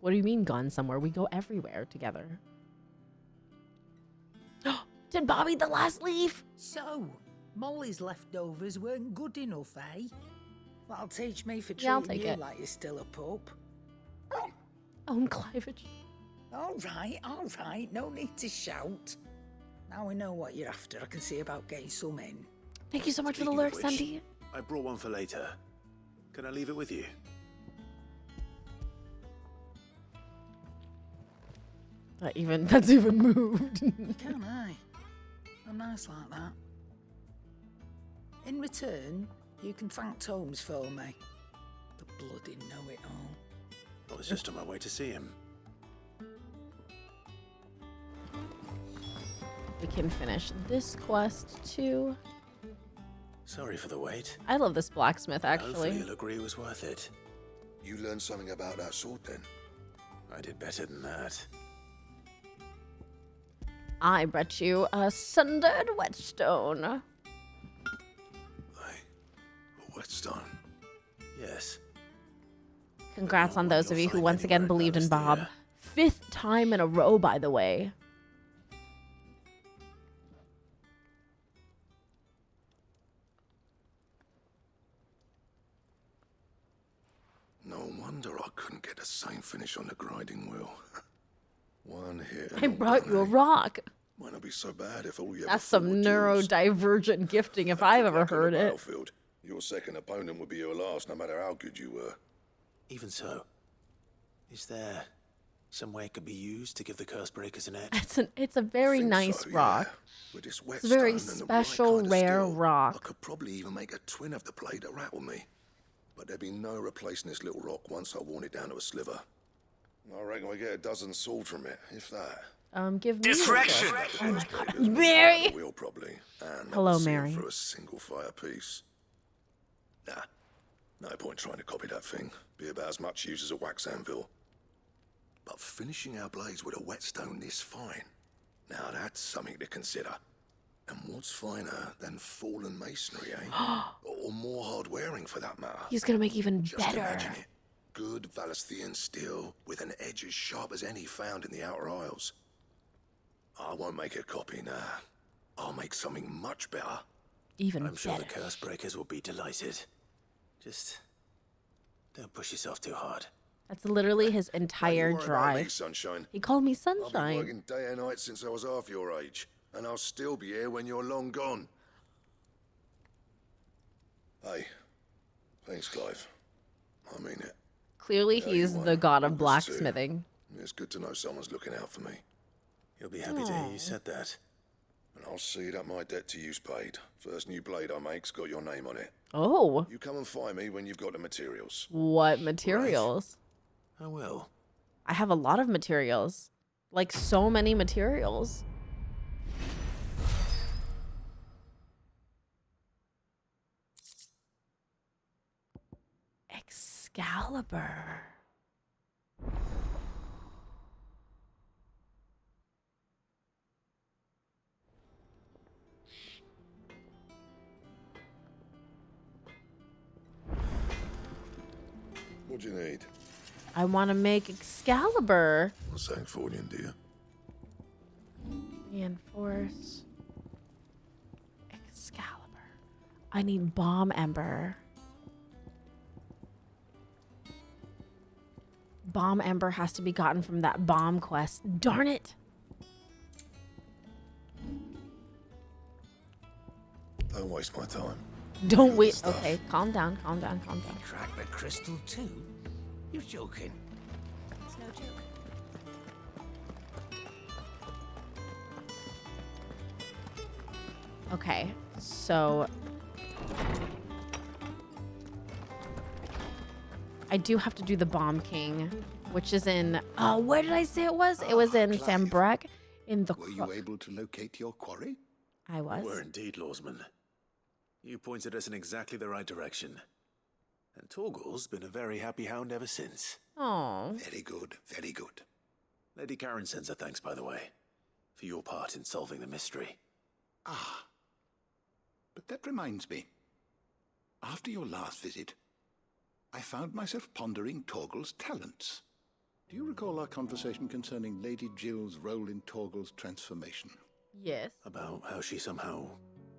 What do you mean gone somewhere? We go everywhere together. Did Bobby the last leaf? So, Molly's leftovers weren't good enough, eh? That'll teach me for Yeah, I'll treating take you it. like you're still a pup. Clivage. All right, no need to shout. Now we know what you're after. I can see about getting some in. Thank you so much for the Speaking of lyrics, which, Sandy. I brought one for later. Can I leave it with you? That's even moved. Can I? I'm nice like that. In return, you can thank Tomes for me. The bloody know-it-all. I was just on my way to see him. We can finish this quest too. Sorry for the wait. I love this blacksmith, Hopefully actually. you'll agree it was worth it. You learned something about that sword then? I did better than that. I brought you a sundered whetstone. A whetstone? Yes. Congrats no on one those you'll of you who find once again anywhere believed in knows Bob. the, 5th time in a row, by the way. No wonder I couldn't get the same finish on the grinding wheel. One hit. I brought you a rock. Might not be so bad if all you ever That's thought some were duels. neurodivergent gifting if I've ever Like on heard the it. battlefield, your second opponent would be your last, no matter how good you were. Even so, is there some way it could be used to give the curse breakers an edge? It's a very Think nice so, rock. yeah. With this It's a very whetstone and the right special, kind of rare steel, I rock. could probably even make a twin of the blade that rattled me. But there'd be no replacing this little rock once I worn it down to a sliver. I reckon we get a dozen sold from it, if that. Give me Distraction! Oh my God, Mary! Wheel probably. And Hello, that would see 'em Mary. For a single fire piece. Nah, no point trying to copy that thing. Be about as much use as a wax anvil. But finishing our blades with a whetstone this fine, now that's something to consider. And what's finer than fallen masonry, eh? Or more hard-wearing, for that matter. He's gonna make even Just better. imagine it. Good Valisthian steel with an edge as sharp as any found in the Outer Isles. I won't make a copy now. I'll make something much better. Even I'm sure better. the curse breakers will be delighted. Just don't push yourself too hard. That's literally his entire Don't you worry about me, drive. sunshine. He called me I've been Sunshine. working day and night since I was half your age, and I'll still be here when you're long gone. Hey, thanks, Clive. I mean it. Clearly, Yeah, he's you the won. god of All this too. blacksmithing. It's good to know someone's looking out for me. You'll be happy to hear you said that. And I'll see that my debt to you's paid. First new blade I make's got your name on it. Oh, You come and find me when you've got the materials. what materials? I will. I have a lot of materials. Like, so many materials. Excalibur. What do you need? I want to make Excalibur. A Sancfordian, do you? Reinforce. Excalibur. I need Bomb Ember. Bomb Ember has to be gotten from that bomb quest. Darn it. Don't waste my time. Don't Good wait. stuff. Okay, calm down, calm down, calm down. Crack the crystal too? You're joking. It's no joke. Okay, so I do have to do the Bomb King, which is in where did I say it was? It was in Clive. Sambrek in the Were you able to locate your quarry? I was. You were indeed, Lawsman. You pointed us in exactly the right direction. And Torgal's been a very happy hound ever since. Oh. Very good, very good. Lady Karen sends her thanks, by the way, for your part in solving the mystery. Ah. But that reminds me. After your last visit, I found myself pondering Torgal's talents. Do you recall our conversation concerning Lady Jill's role in Torgal's transformation? Yes. About how she somehow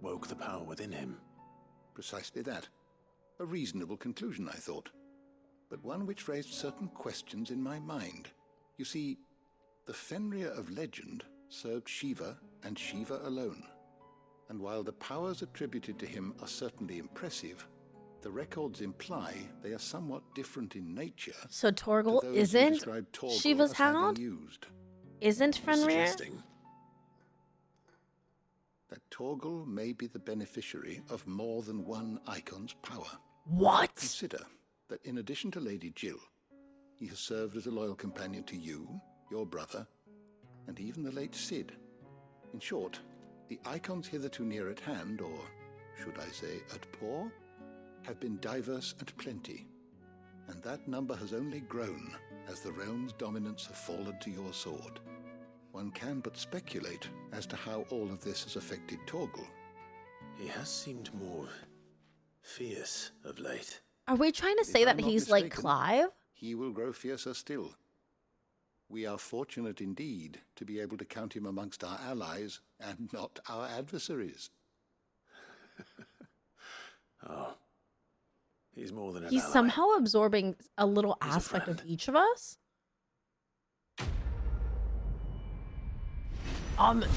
woke the power within him. Precisely that. A reasonable conclusion, I thought, but one which raised certain questions in my mind. You see, the Fenrir of legend served Shiva and Shiva alone. And while the powers attributed to him are certainly impressive, the records imply they are somewhat different in nature. So to Torgal those who isn't describe Torgal Shiva's as having hound? used. Isn't Fenrir? Suggesting that Torgal may be the beneficiary of more than one icon's power. What? Consider that in addition to Lady Jill, he has served as a loyal companion to you, your brother, and even the late Cid. In short, the icons hitherto near at hand, or should I say at paw, have been diverse and plenty, and that number has only grown as the realm's dominance have fallen to your sword. One can but speculate as to how all of this has affected Torgal. He has seemed more fierce of late. Are we trying to say If that I'm not he's like mistaken, Clive? He will grow fiercer still. We are fortunate indeed to be able to count him amongst our allies and not our adversaries. Oh. He's more than an He's ally. somehow absorbing a little He's a aspect of friend. each of us.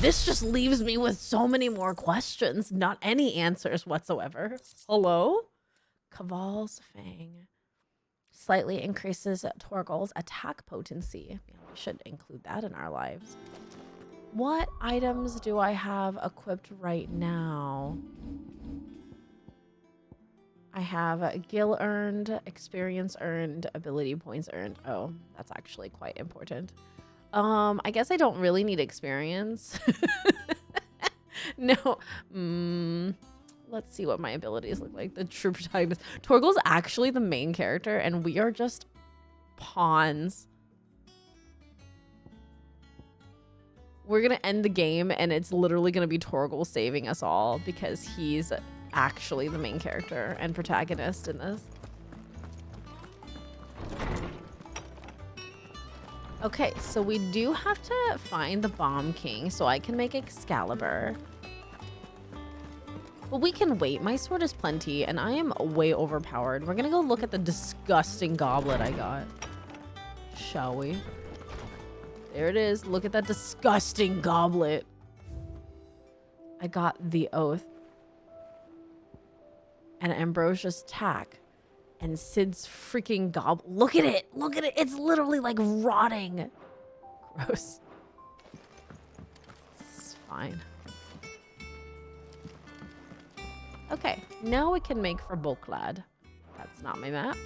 This just leaves me with so many more questions, not any answers whatsoever. Hello? Caval's Fang. Slightly increases Torgal's attack potency. Yeah, we should include that in our lives. What items do I have equipped right now? I have gil earned, experience earned, ability points earned. Oh, that's actually quite important. I guess I don't really need experience. No. Let's see what my abilities look like. The true protagonist. Torgal's actually the main character, and we are just pawns. We're going to end the game, and it's literally going to be Torgal saving us all because he's actually the main character and protagonist in this. Okay, so we do have to find the Bomb King so I can make Excalibur. But we can wait. My sword is plenty, and I am way overpowered. We're gonna go look at the disgusting goblet I got. Shall we? There it is. Look at that disgusting goblet. I got the Oath. And Ambrosia's Tack. And Cid's freaking goblet. Look at it. Look at it. It's literally like rotting. Gross. It's fine. Okay, now we can make for Boklad. That's not my map.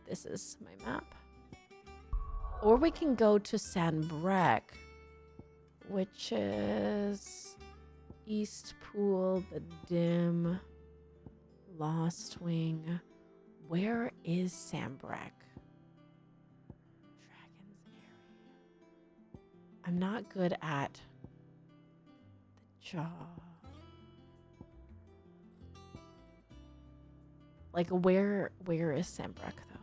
This is my map. Or we can go to Sanbrek, which is East Pool, the Dim, Lost Wing. Where is Sanbrek? Dragon's Area. I'm not good at the jaw. Like, where is Sanbrek, though?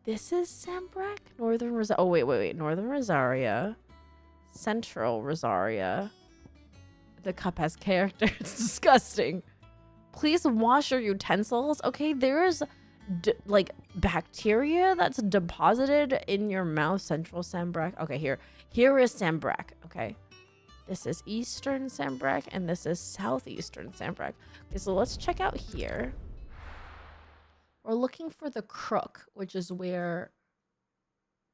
This is Sanbrek? Northern Rosaria. Oh, wait. Northern Rosaria. Central Rosaria. The cup has character. It's disgusting. Please wash your utensils. Okay, there's like bacteria that's deposited in your mouth. Central Sanbrek. Okay, here is Sanbrek. Okay. This is Eastern Sanbrek, and this is Southeastern Sanbrek. Okay, so let's check out here. We're looking for the Crook, which is where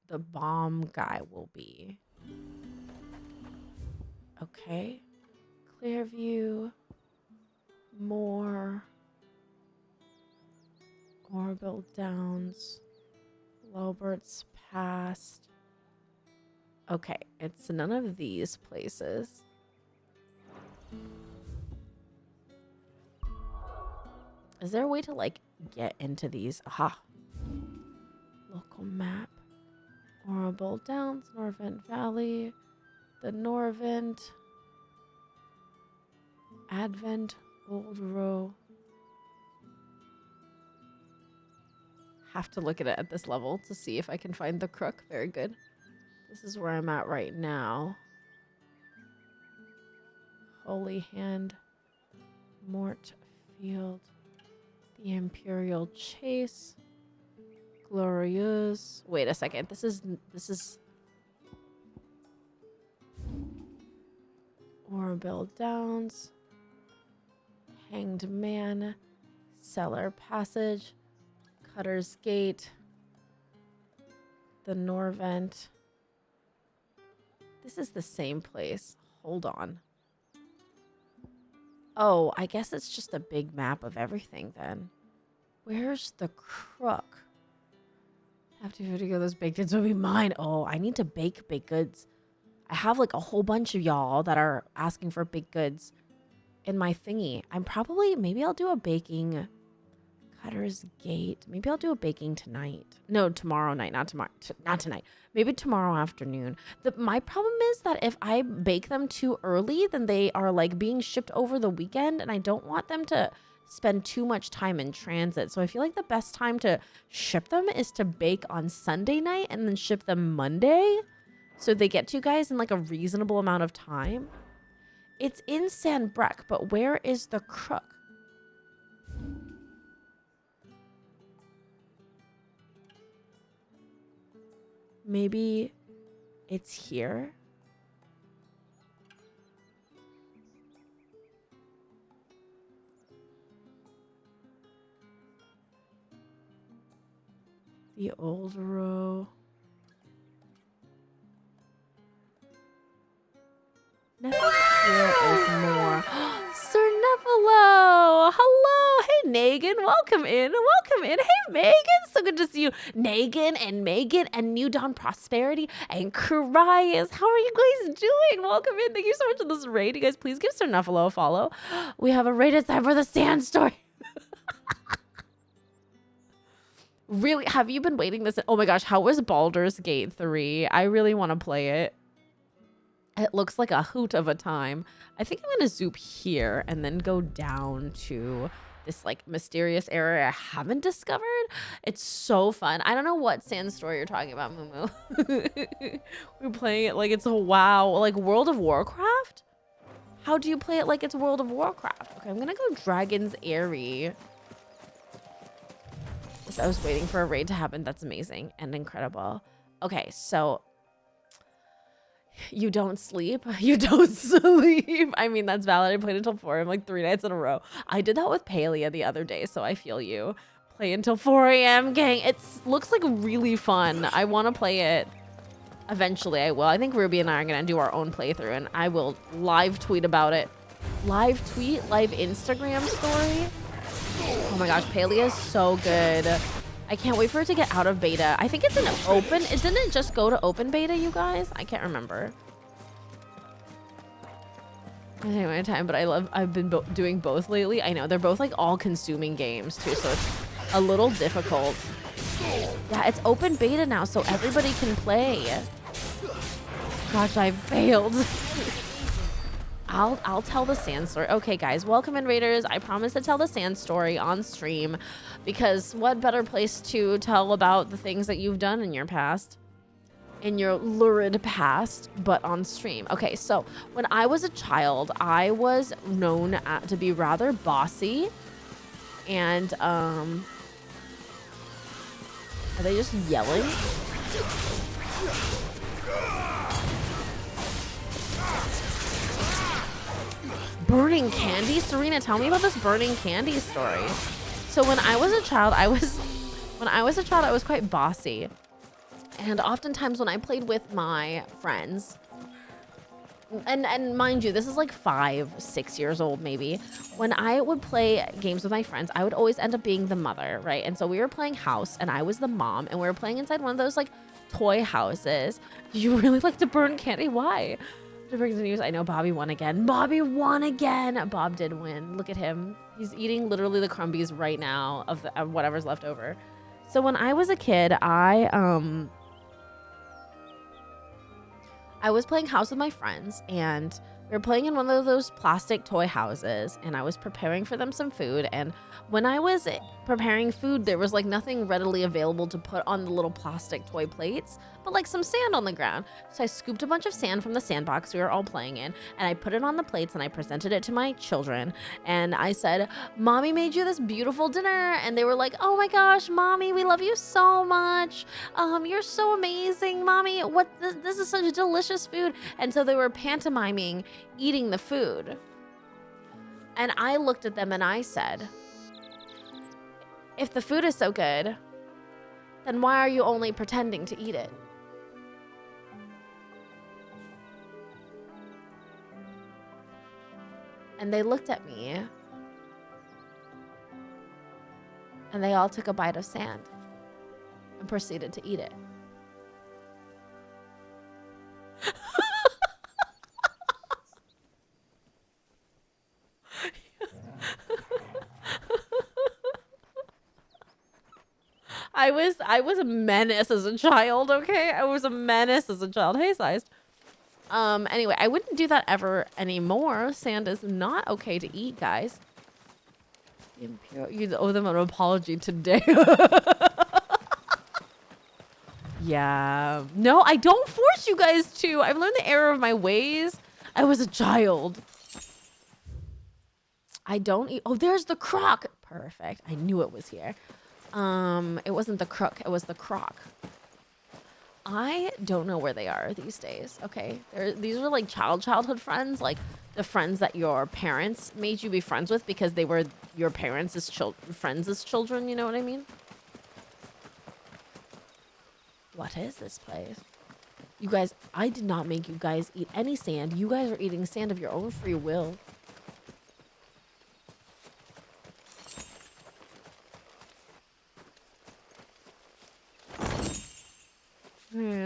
the bomb guy will be. Okay. Clearview. More. Orbital Downs. Lobert's Past. Okay, it's none of these places. Is there a way to, like, get into these? Aha. Local map. Orbital Downs, Norvent Valley, the Norvent, Advent, Old Row. Have to look at it at this level to see if I can find the Crook. Very good. This is where I'm at right now. Holy Hand, Mort Field, the Imperial Chase, Glorieuse. Wait a second. This is Orbital Downs, Hanged Man, Cellar Passage, Cutter's Gate, the Norvent. This is the same place. Hold on. Oh, I guess it's just a big map of everything then. Where's the crook? Have to go. Those baked goods will be mine. Oh, I need to bake baked goods. I have like a whole bunch of y'all that are asking for baked goods in my thingy. Maybe I'll do a baking Cutter's Gate. Maybe I'll do a baking tonight. No, tomorrow night, not tonight. Maybe tomorrow afternoon. My problem is that if I bake them too early, then they are like being shipped over the weekend, and I don't want them to spend too much time in transit. So I feel like the best time to ship them is to bake on Sunday night and then ship them Monday, so they get to you guys in like a reasonable amount of time. It's in Sandbreck, but where is the crook? Maybe it's here. The old row. Nothing here is more. Sir Nephilo! Hello! Hey, Negan. Welcome in. Welcome in. Hey, Megan. So good to see you. Negan and Megan and New Dawn Prosperity and Carias. How are you guys doing? Welcome in. Thank you so much for this raid. You guys, please give Sir Nephilo a follow. We have a raid. It's time for the sand story. Really? Have you been waiting this? Oh my gosh. How was Baldur's Gate 3? I really want to play it. It looks like a hoot of a time. I think I'm going to zoom here and then go down to this like mysterious area I haven't discovered. It's so fun. I don't know what sand story you're talking about, Moo. We're playing it like it's a WoW, like World of Warcraft. How do you play it like it's World of Warcraft? Okay, I'm going to go Dragon's Eyrie. I was waiting for a raid to happen. That's amazing and incredible. Okay, so you don't sleep. You don't sleep. I mean, that's valid. I played until 4 a.m. like 3 nights in a row. I did that with Palia the other day, so I feel you. Play until 4 a.m. gang. It looks like really fun. I want to play it. Eventually, I will. I think Ruby and I are going to do our own playthrough, and I will live tweet about it. Live tweet? Live Instagram story? Oh my gosh, Palia is so good. I can't wait for it to get out of beta. I think it's an open. Didn't it just go to open beta, you guys? I can't remember. I take my time, but I've been doing both lately. I know, they're both like all consuming games too, so it's a little difficult. Yeah, it's open beta now, so everybody can play. Gosh, I failed. I'll tell the sand story. Okay, guys, welcome in, Raiders. I promise to tell the sand story on stream, because what better place to tell about the things that you've done in your past, in your lurid past, but on stream. Okay, so when I was a child, I was known to be rather bossy, and are they just yelling? Burning candy? Serena, tell me about this burning candy story. So when I was a child, I was quite bossy. And oftentimes when I played with my friends, and mind you, this is like 5, 6 years old maybe. When I would play games with my friends, I would always end up being the mother, right? And so we were playing house and I was the mom, and we were playing inside one of those like toy houses. You really like to burn candy? Why? To bring the news, I know Bobby won again. Bobby won again. Bob did win. Look at him. He's eating literally the crumbies right now of whatever's left over. So when I was a kid, I was playing house with my friends, and we were playing in one of those plastic toy houses, and I was preparing for them some food. And when I was preparing food, there was like nothing readily available to put on the little plastic toy plates, but like some sand on the ground. So I scooped a bunch of sand from the sandbox we were all playing in, and I put it on the plates, and I presented it to my children. And I said, Mommy made you this beautiful dinner. And they were like, oh my gosh, Mommy, we love you so much. You're so amazing, Mommy. This is such delicious food. And so they were pantomiming eating the food. And I looked at them and I said, if the food is so good, then why are you only pretending to eat it? And they looked at me. And they all took a bite of sand and proceeded to eat it. I was a menace as a child, okay? I was a menace as a child. Hey, Sized. Anyway, I wouldn't do that ever anymore. Sand is not okay to eat, guys. You owe them an apology today. Yeah. No, I don't force you guys to. I've learned the error of my ways. I was a child. I don't eat. Oh, there's the croc. Perfect. I knew it was here. It wasn't the crook. It was the croc. I don't know where they are these days. Okay. These are like childhood friends. Like the friends that your parents made you be friends with because they were your parents' friends as children. You know what I mean? What is this place? You guys, I did not make you guys eat any sand. You guys are eating sand of your own free will.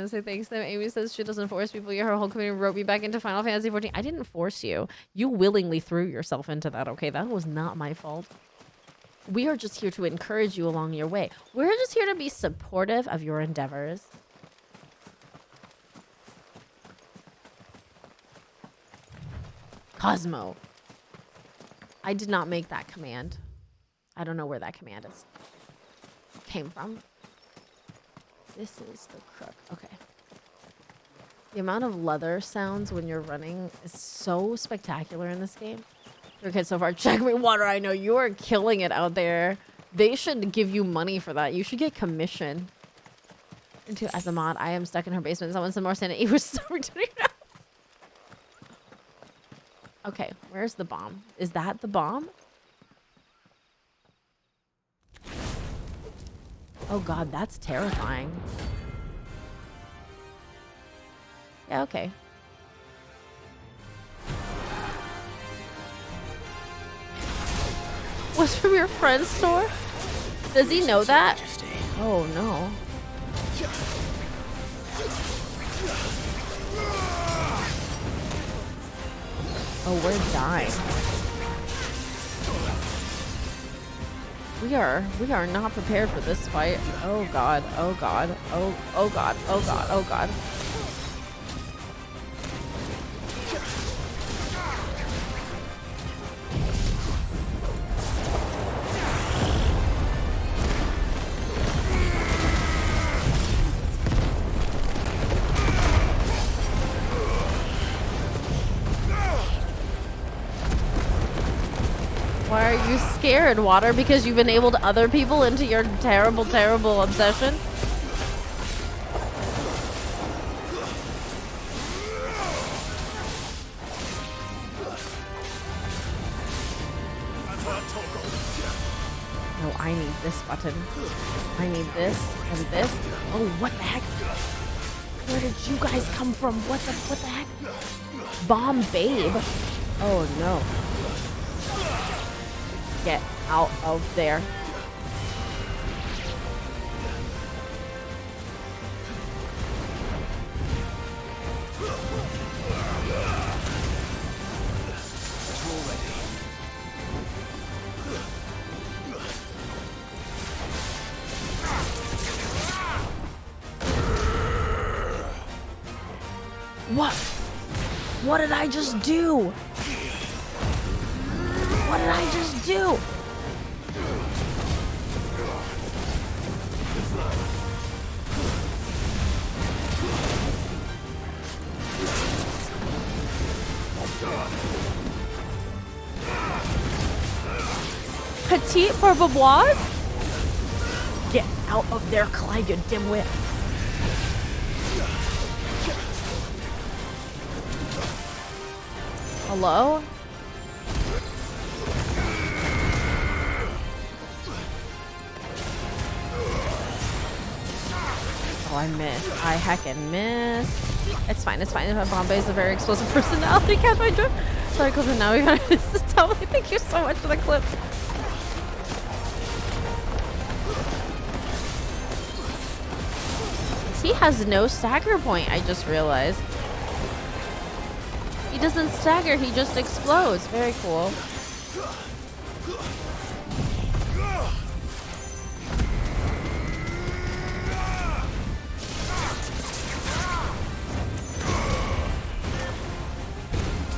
Say thanks to them. Amy says she doesn't force people. Yeah, her whole community wrote me back into Final Fantasy XIV. I didn't force you. You willingly threw yourself into that, okay? That was not my fault. We are just here to encourage you along your way. We're just here to be supportive of your endeavors. Cosmo. I did not make that command. I don't know where that command came from. This is the crook. Okay. The amount of leather sounds when you're running is so spectacular in this game. Okay, so far, check me water. I know you are killing it out there. They should give you money for that. You should get commission. Into as a mod, I am stuck in her basement. Someone some more sand. It was so ridiculous. Okay, where's the bomb? Is that the bomb? Oh god, that's terrifying. Yeah, okay. Was from your friend's store? Does he know that? Oh no. Oh, we're dying. We are not prepared for this fight. Oh god, oh god, oh god, oh god, oh god. Why are you scared, Water? Because you've enabled other people into your terrible, terrible obsession? No, I need this button. I need this and this. Oh, what the heck? Where did you guys come from? What the heck? Bomb babe. Oh no. Get out of there. What? What did I just do? What did I just do? Petite for Babois? Get out of there, Clyde, you dimwit. Hello? Oh, I missed. I heckin' missed. It's fine, it's fine. Bombay is a very explosive personality. Catch my drift. Sorry, Colton, now we gotta tell me. Thank you so much for the clip. He has no stagger point, I just realized. He doesn't stagger, he just explodes. Very cool.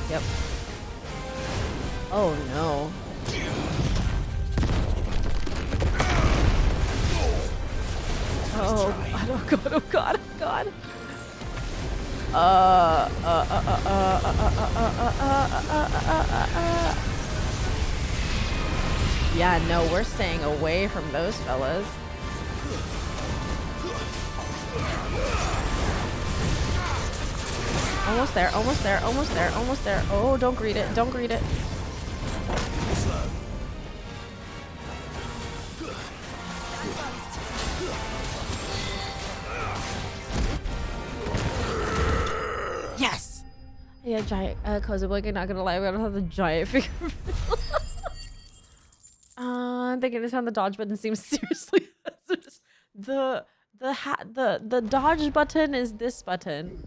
Yep. Oh no. Oh god, oh god, oh god. Yeah, no, we're staying away from those fellas. Almost there, almost there, almost there, almost there. Oh, don't greet it, don't greet it. Yes! Yeah, giant cozy blanket, not gonna lie, we don't have the giant figure. I'm thinking this on the dodge button seems seriously hazardous. The dodge button is this button.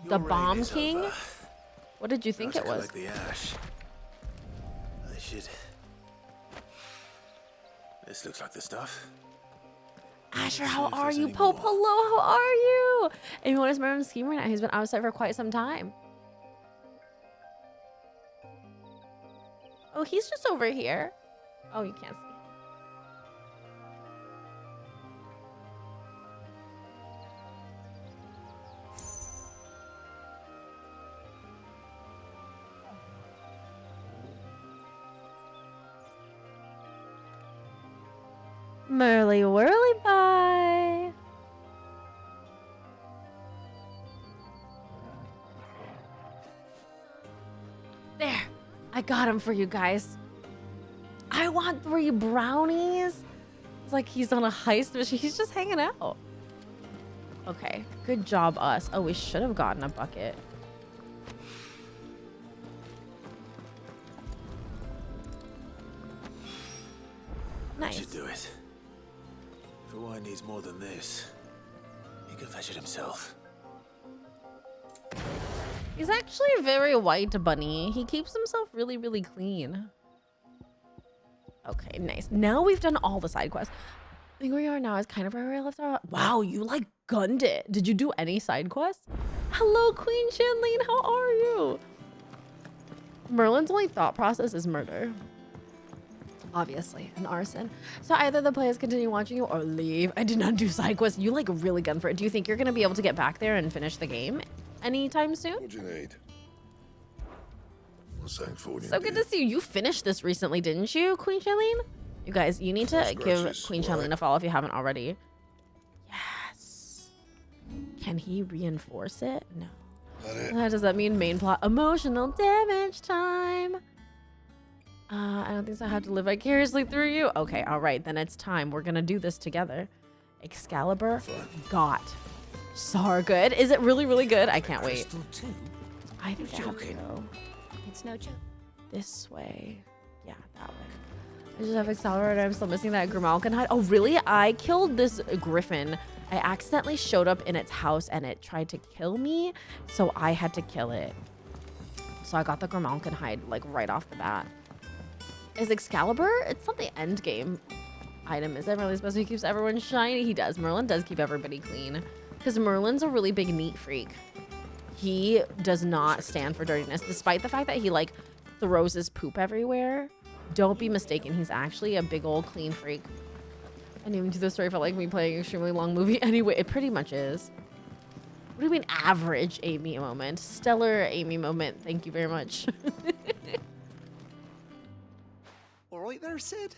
The Bomb King? Over. What did you think it was? The ash. I should. This looks like the stuff. Asher, how are you? Pope, hello, how are you? Anyone is Merlin's scheme right now? He's been outside for quite some time. Oh, he's just over here. Oh, you can't see. Merly whirly bye. There, I got him for you guys. I want 3 brownies. It's like he's on a heist mission. He's just hanging out. Okay, good job us. Oh, we should have gotten a bucket. Nice. I should do it. If a wine needs more than this, he can fetch it himself. He's actually a very white bunny. He keeps himself really, really clean. Okay, nice. Now we've done all the side quests. I think where you are now is kind of where we left off. Wow, you like gunned it. Did you do any side quests? Hello, Queen Shanleen. How are you? Merlin's only thought process is murder. Obviously, an arson. So either the players continue watching you or leave. I did not do side quests. You like really gun for it. Do you think you're going to be able to get back there and finish the game anytime soon? What do you need? What's that for you? So good to see you. You finished this recently, didn't you, Queen Charlene? You guys, you need to give Queen Charlene a follow if you haven't already. Yes. Can he reinforce it? No. Does that mean main plot? Emotional damage time. I don't think so. I have to live vicariously through you. Okay, all right. Then it's time. We're going to do this together. Excalibur got Sargood. Is it really, really good? I can't wait. I think I have to go. It's no joke. This way. Yeah, that way. I just have Excalibur and I'm still missing that Grimalkin hide. Oh, really? I killed this griffin. I accidentally showed up in its house and it tried to kill me. So I had to kill it. So I got the Grimalkin hide like right off the bat. Is Excalibur? It's not the end game item. Is that really supposed to keeps everyone shiny? He does. Merlin does keep everybody clean. Because Merlin's a really big neat freak. He does not stand for dirtiness. Despite the fact that he like throws his poop everywhere. Don't be mistaken. He's actually a big old clean freak. And even to the story felt like me playing an extremely long movie. Anyway, it pretty much is. What do you mean average Amy moment? Stellar Amy moment. Thank you very much. All right there, Sid.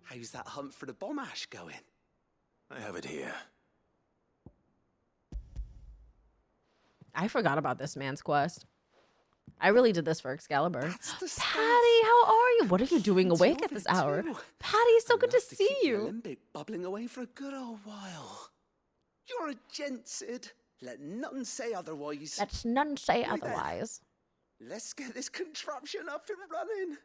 How's that hunt for the bomb ash going? I have it here. I forgot about this man's quest. I really did this for Excalibur. Patty, how are you? What are you doing awake at this hour? Patty, so good to see you. Limbic bubbling away for a good old while. You're a gent, Sid. Let none say otherwise. Let's none say Right then. otherwise. Let's get this contraption up and running.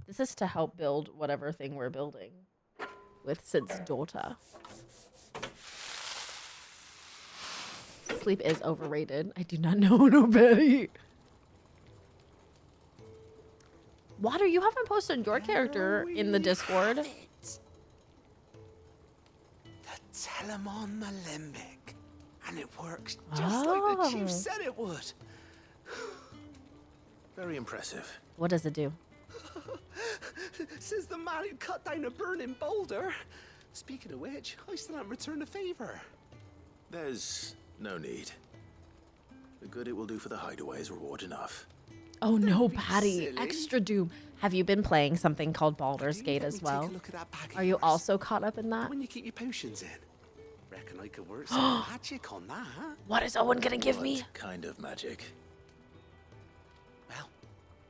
This is to help build whatever thing we're building with Sid's daughter. Sleep is overrated. I do not know, no Betty. Water, you haven't posted your character in the Discord. The Telemon Alembic. And it works just like the chief said it would. Very impressive. What does it do? Says the man who cut down a burning boulder. Speaking of which, I still haven't returned the favor. There's no need. The good it will do for the hideaway is reward enough. Oh no, Patty. Extra doom. Have you been playing something called Baldur's Gate as well? Are you also caught up in that? When you keep your potions in. Reckon I could work some magic on that. What is Owen gonna give me? What kind of magic? Well,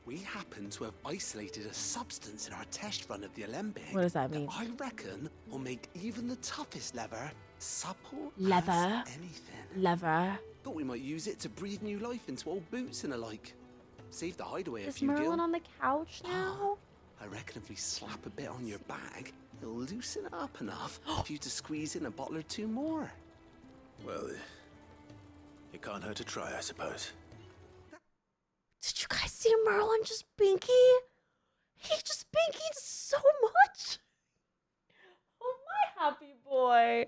we happen to have isolated a substance in our test run of the Alembic. What does that mean? I reckon will make even the toughest leather supple Leather. as anything. Leather. Thought we might use it to breathe new life into old boots and the like. Save the hideaway a Is few Merlin gil. on the couch now? I reckon if we slap a bit on your bag, it'll loosen it up enough for you to squeeze in a bottle or two more. Well, it can't hurt to try, I suppose. Did you guys see Merlin just binky? He just binkied so much. Oh, my happy boy.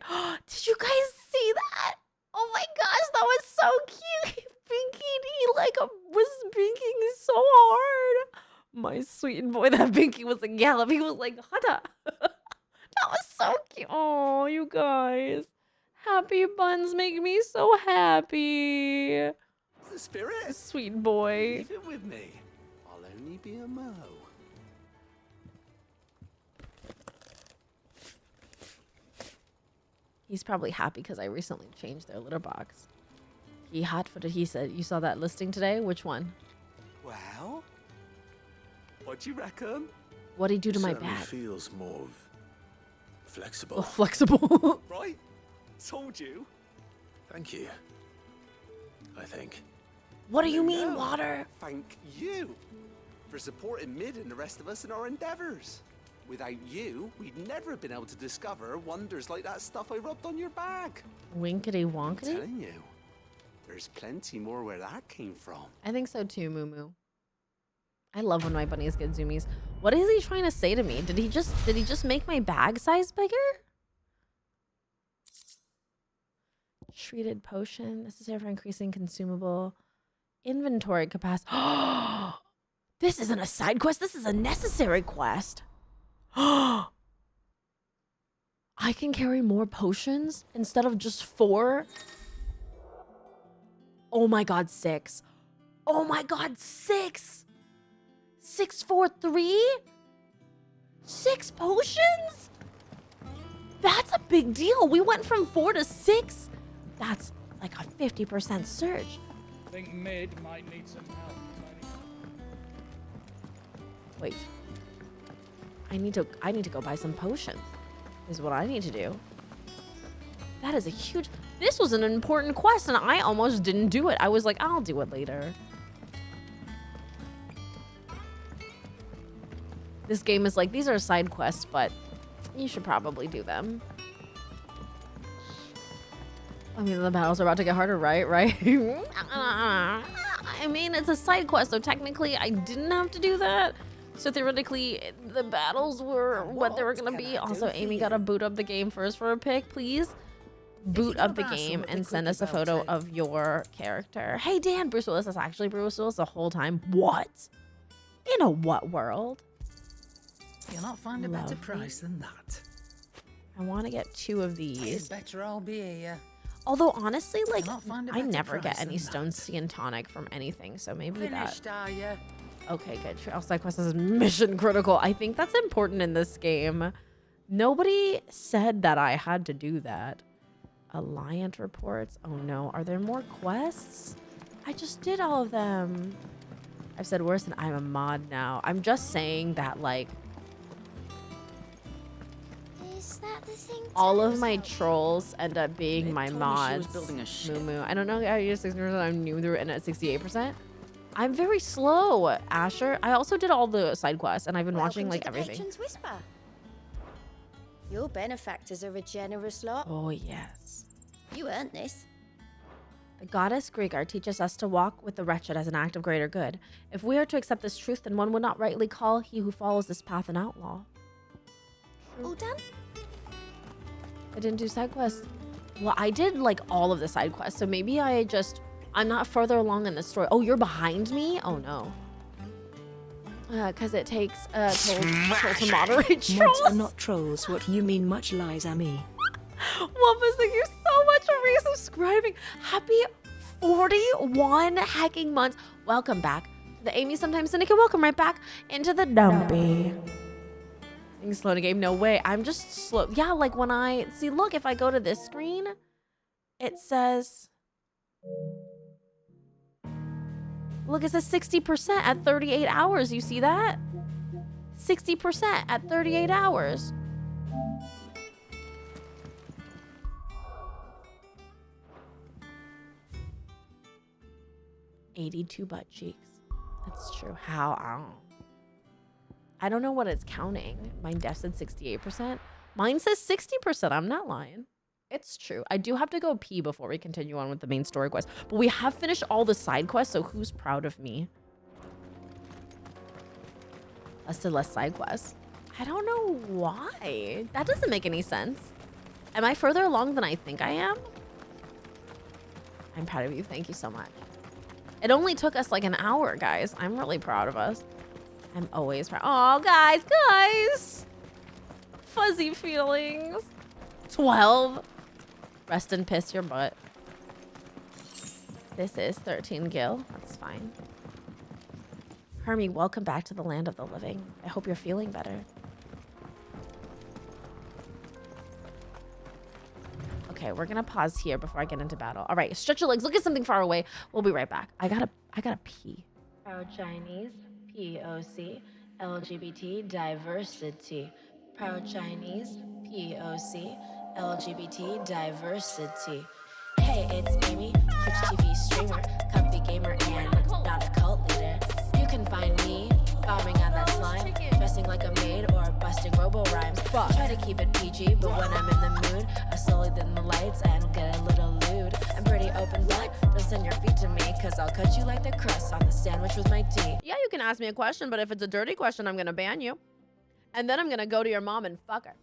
Did you guys see that? Oh my gosh, that was so cute. He binkied. He was binking so hard. My sweet boy, that binky was a gallop. He was like, Hada. That was so cute. Oh, you guys. Happy buns make me so happy. It's the spirit. Sweet boy. Leave it with me. I'll only be a mo. He's probably happy because I recently changed their litter box. He hot-footed. He said, you saw that listing today? Which one? Well, what do you reckon? What'd he do to my Certainly bag? feels more flexible. Oh, flexible. Right? Told you. Thank you. I think. What do you mean, No. Water? Thank you for supporting Mid and the rest of us in our endeavors. Without you, we'd never have been able to discover wonders like that stuff I rubbed on your bag. Winkety I'm wonkety? telling you, there's plenty more where that came from. I think so too, Moo Moo. I love when my bunnies get zoomies. What is he trying to say to me? Did he just make my bag size bigger? Treated potion necessary for increasing consumable inventory capacity. This isn't a side quest. This is a necessary quest. I can carry more potions instead of just 4. Oh my god, 6. Oh my god, 6. 6, 4, 3? 6 potions? That's a big deal. We went from 4 to 6. That's like a 50% surge. I think Mid might need some help. Wait. I need to go buy some potions. Is what I need to do. That is a huge... This was an important quest and I almost didn't do it. I was like, I'll do it later. This game is like, these are side quests, but you should probably do them. I mean, the battles are about to get harder, right? Right? I mean, it's a side quest, so technically I didn't have to do that. So theoretically, the battles were what they were going to be. Also, Amy got to boot up the game first for a pick, please. Boot up the game and send us a photo of your character. Hey, Dan, Bruce Willis is actually Bruce Willis the whole time. What? In a what world? You'll not find a better price than that. I want to get 2 of these. It's better I'll be here. Although, honestly, like, You'll not find a I better never get price any than stone sea and tonic from anything, so maybe Finished, that... are you? Okay, good. Trail side quest is mission critical. I think that's important in this game. Nobody said that I had to do that. Alliant reports. Oh no, are there more quests? I just did all of them. I've said worse and I'm a mod now. I'm just saying that, like... Is that all of my trolls end up being my told me she was mods. building a ship. Moo moo. I don't know how to use 60%. I'm new through it and at 68%. I'm very slow, Asher. I also did all the side quests and I've been watching like everything. Patron's Whisper. Your benefactors are a generous lot. Oh, yes. You earned this. The goddess Grigar teaches us to walk with the wretched as an act of greater good. If we are to accept this truth, then one would not rightly call he who follows this path an outlaw. All done? I didn't do side quests. Well, I did like all of the side quests, so maybe I'm not further along in the story. Oh, you're behind me? Oh no. Because it takes troll to moderate trolls. Mods are not trolls. What you mean, much lies, Amy. Wampus, thank you so much for resubscribing. Happy 41 hacking months. Welcome back to the Amy Sometimes Syndicate. Welcome right back into the dumpy. Being slow in a game? No way. I'm just slow. Yeah, like when I see, look, if I go to this screen, it says, look, it says 60% at 38 hours. You see that? 60% at 38 hours. $82 butt cheeks. That's true. How? I don't know what it's counting. Mine def said 68%. Mine says 60%. I'm not lying. It's true. I do have to go pee before we continue on with the main story quest. But we have finished all the side quests, so who's proud of me? Let's do less side quests. I don't know why. That doesn't make any sense. Am I further along than I think I am? I'm proud of you. Thank you so much. It only took us like an hour, guys. I'm really proud of us. I'm always proud. Oh, guys. Fuzzy feelings. 12. Rest and piss your butt. This is 13 Gil. That's fine. Hermie, welcome back to the land of the living. I hope you're feeling better. Okay, we're gonna pause here before I get into battle. All right, stretch your legs. Look at something far away. We'll be right back. I gotta pee. Proud Chinese, POC, LGBT diversity. Proud Chinese, POC, LGBT diversity. Hey, it's Amy, Twitch TV streamer, comfy gamer, and not a cult leader. You can find me bombing on that slime, dressing like a maid or busting robo rhymes. Try to keep it PG, but when I'm in the mood, I slowly dim the lights and get a little lewd. I'm pretty open book, don't send your feet to me, cause I'll cut you like the crust on the sandwich with my tea. Yeah, you can ask me a question, but if it's a dirty question, I'm gonna ban you. And then I'm gonna go to your mom and fuck her.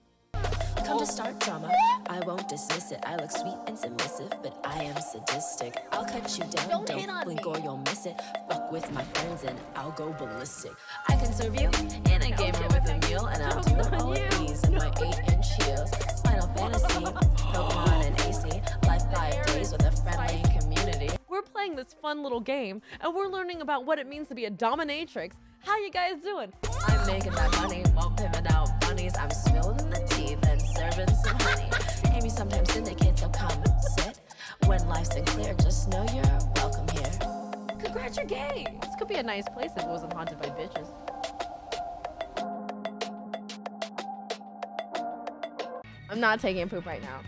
Come to start drama, I won't dismiss it. I look sweet and submissive, but I am sadistic. I'll cut you down, don't blink or you'll miss it. Fuck with my friends and I'll go ballistic. I can serve you in a gamer with a meal, and I'll do it all with ease in my 8-inch heels. Final Fantasy, Pokemon and AC, life 5 days with a friendly community. We're playing this fun little game, and we're learning about what it means to be a dominatrix. How you guys doing? I'm making that money, won't pivot out bunnies. I'm spilling the tea, then serving some honey. Amy Sometimes Syndicate, so come sit. When life's unclear, just know you're welcome here. Congrats, you're gay. This could be a nice place if it wasn't haunted by bitches. I'm not taking a poop right now.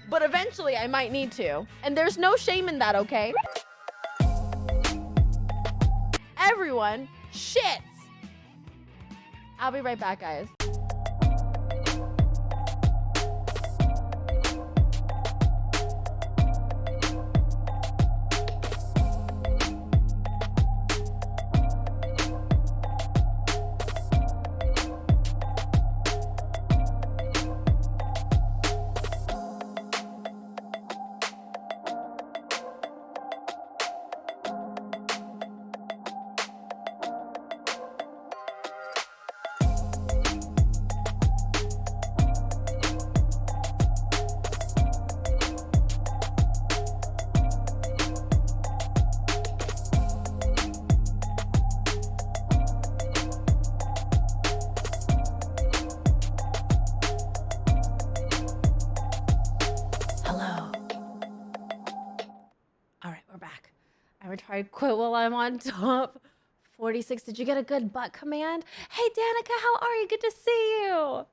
But eventually I might need to. And there's no shame in that, okay? Everyone shits. I'll be right back, guys. Try to quit while I'm on top. 46. Did you get a good butt command? Hey, Danica, how are you? Good to see you.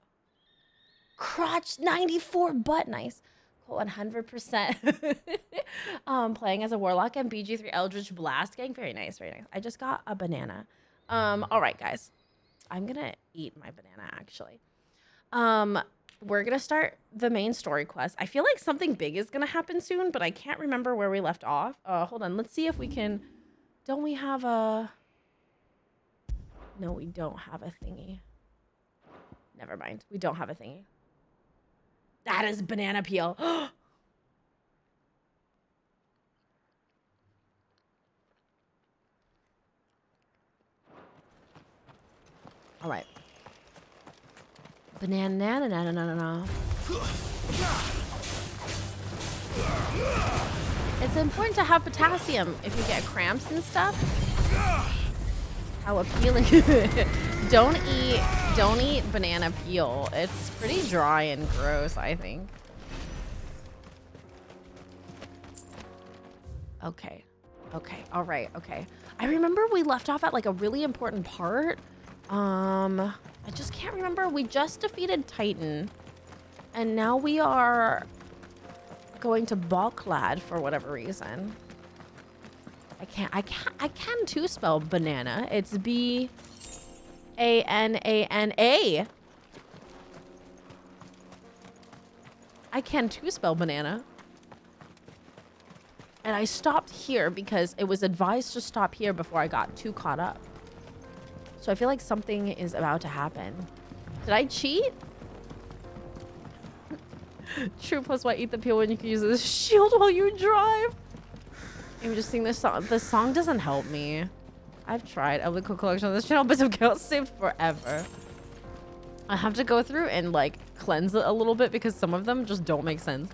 Crotch 94 butt. Nice. Cool, 100%. Playing as a warlock and BG3 Eldritch Blast Gang. Very nice, very nice. I just got a banana. All right, guys. I'm going to eat my banana, actually. We're going to start the main story quest. I feel like something big is going to happen soon, but I can't remember where we left off. Hold on. Let's see if we can... Don't we have a... No, we don't have a thingy. Never mind. We don't have a thingy. That is banana peel. All right. Banana. It's important to have potassium if you get cramps and stuff. How appealing. Don't eat banana peel. It's pretty dry and gross, I think. Okay. All right. Okay. I remember we left off at like a really important part. I just can't remember. We just defeated Titan. And now we are going to Balklad for whatever reason. I can too spell banana. It's B-A-N-A-N-A. I can too spell banana. And I stopped here because it was advised to stop here before I got too caught up. So I feel like something is about to happen. Did I cheat? True plus why eat the peel when you can use this shield while you drive? I'm just singing this song. The song doesn't help me. I've tried. Of the cool collection on this channel, but some chaos saved forever. I have to go through and like cleanse it a little bit because some of them just don't make sense.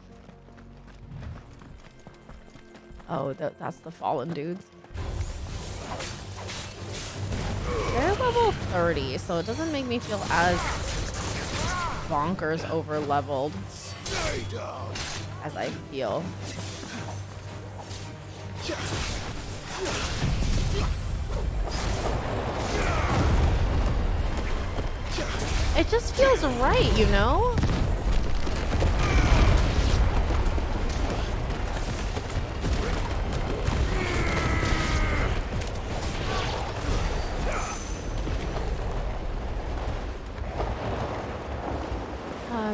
Oh, that's the fallen dudes. They're level 30, so it doesn't make me feel as bonkers over leveled as I feel. It just feels right, you know?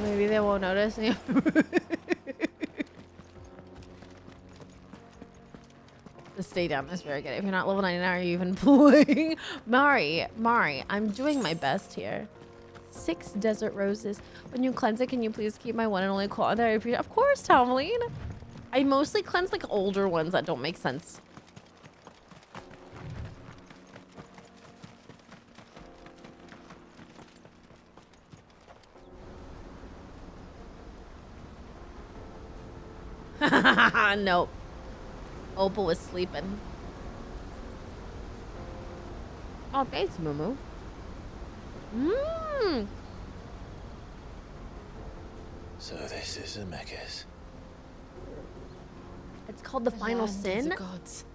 Maybe they won't notice me. The stay down is very good. If you're not level 99, are you even playing? Mari, I'm doing my best here. 6 desert roses. When you cleanse it, can you please keep my one and only claw there? I appreciate. Of course, Tomlene. I mostly cleanse like older ones that don't make sense. Nope. Opal was sleeping. Oh, thanks, Mumu. So this is Zemeckis. It's called the Final Sin. The gods.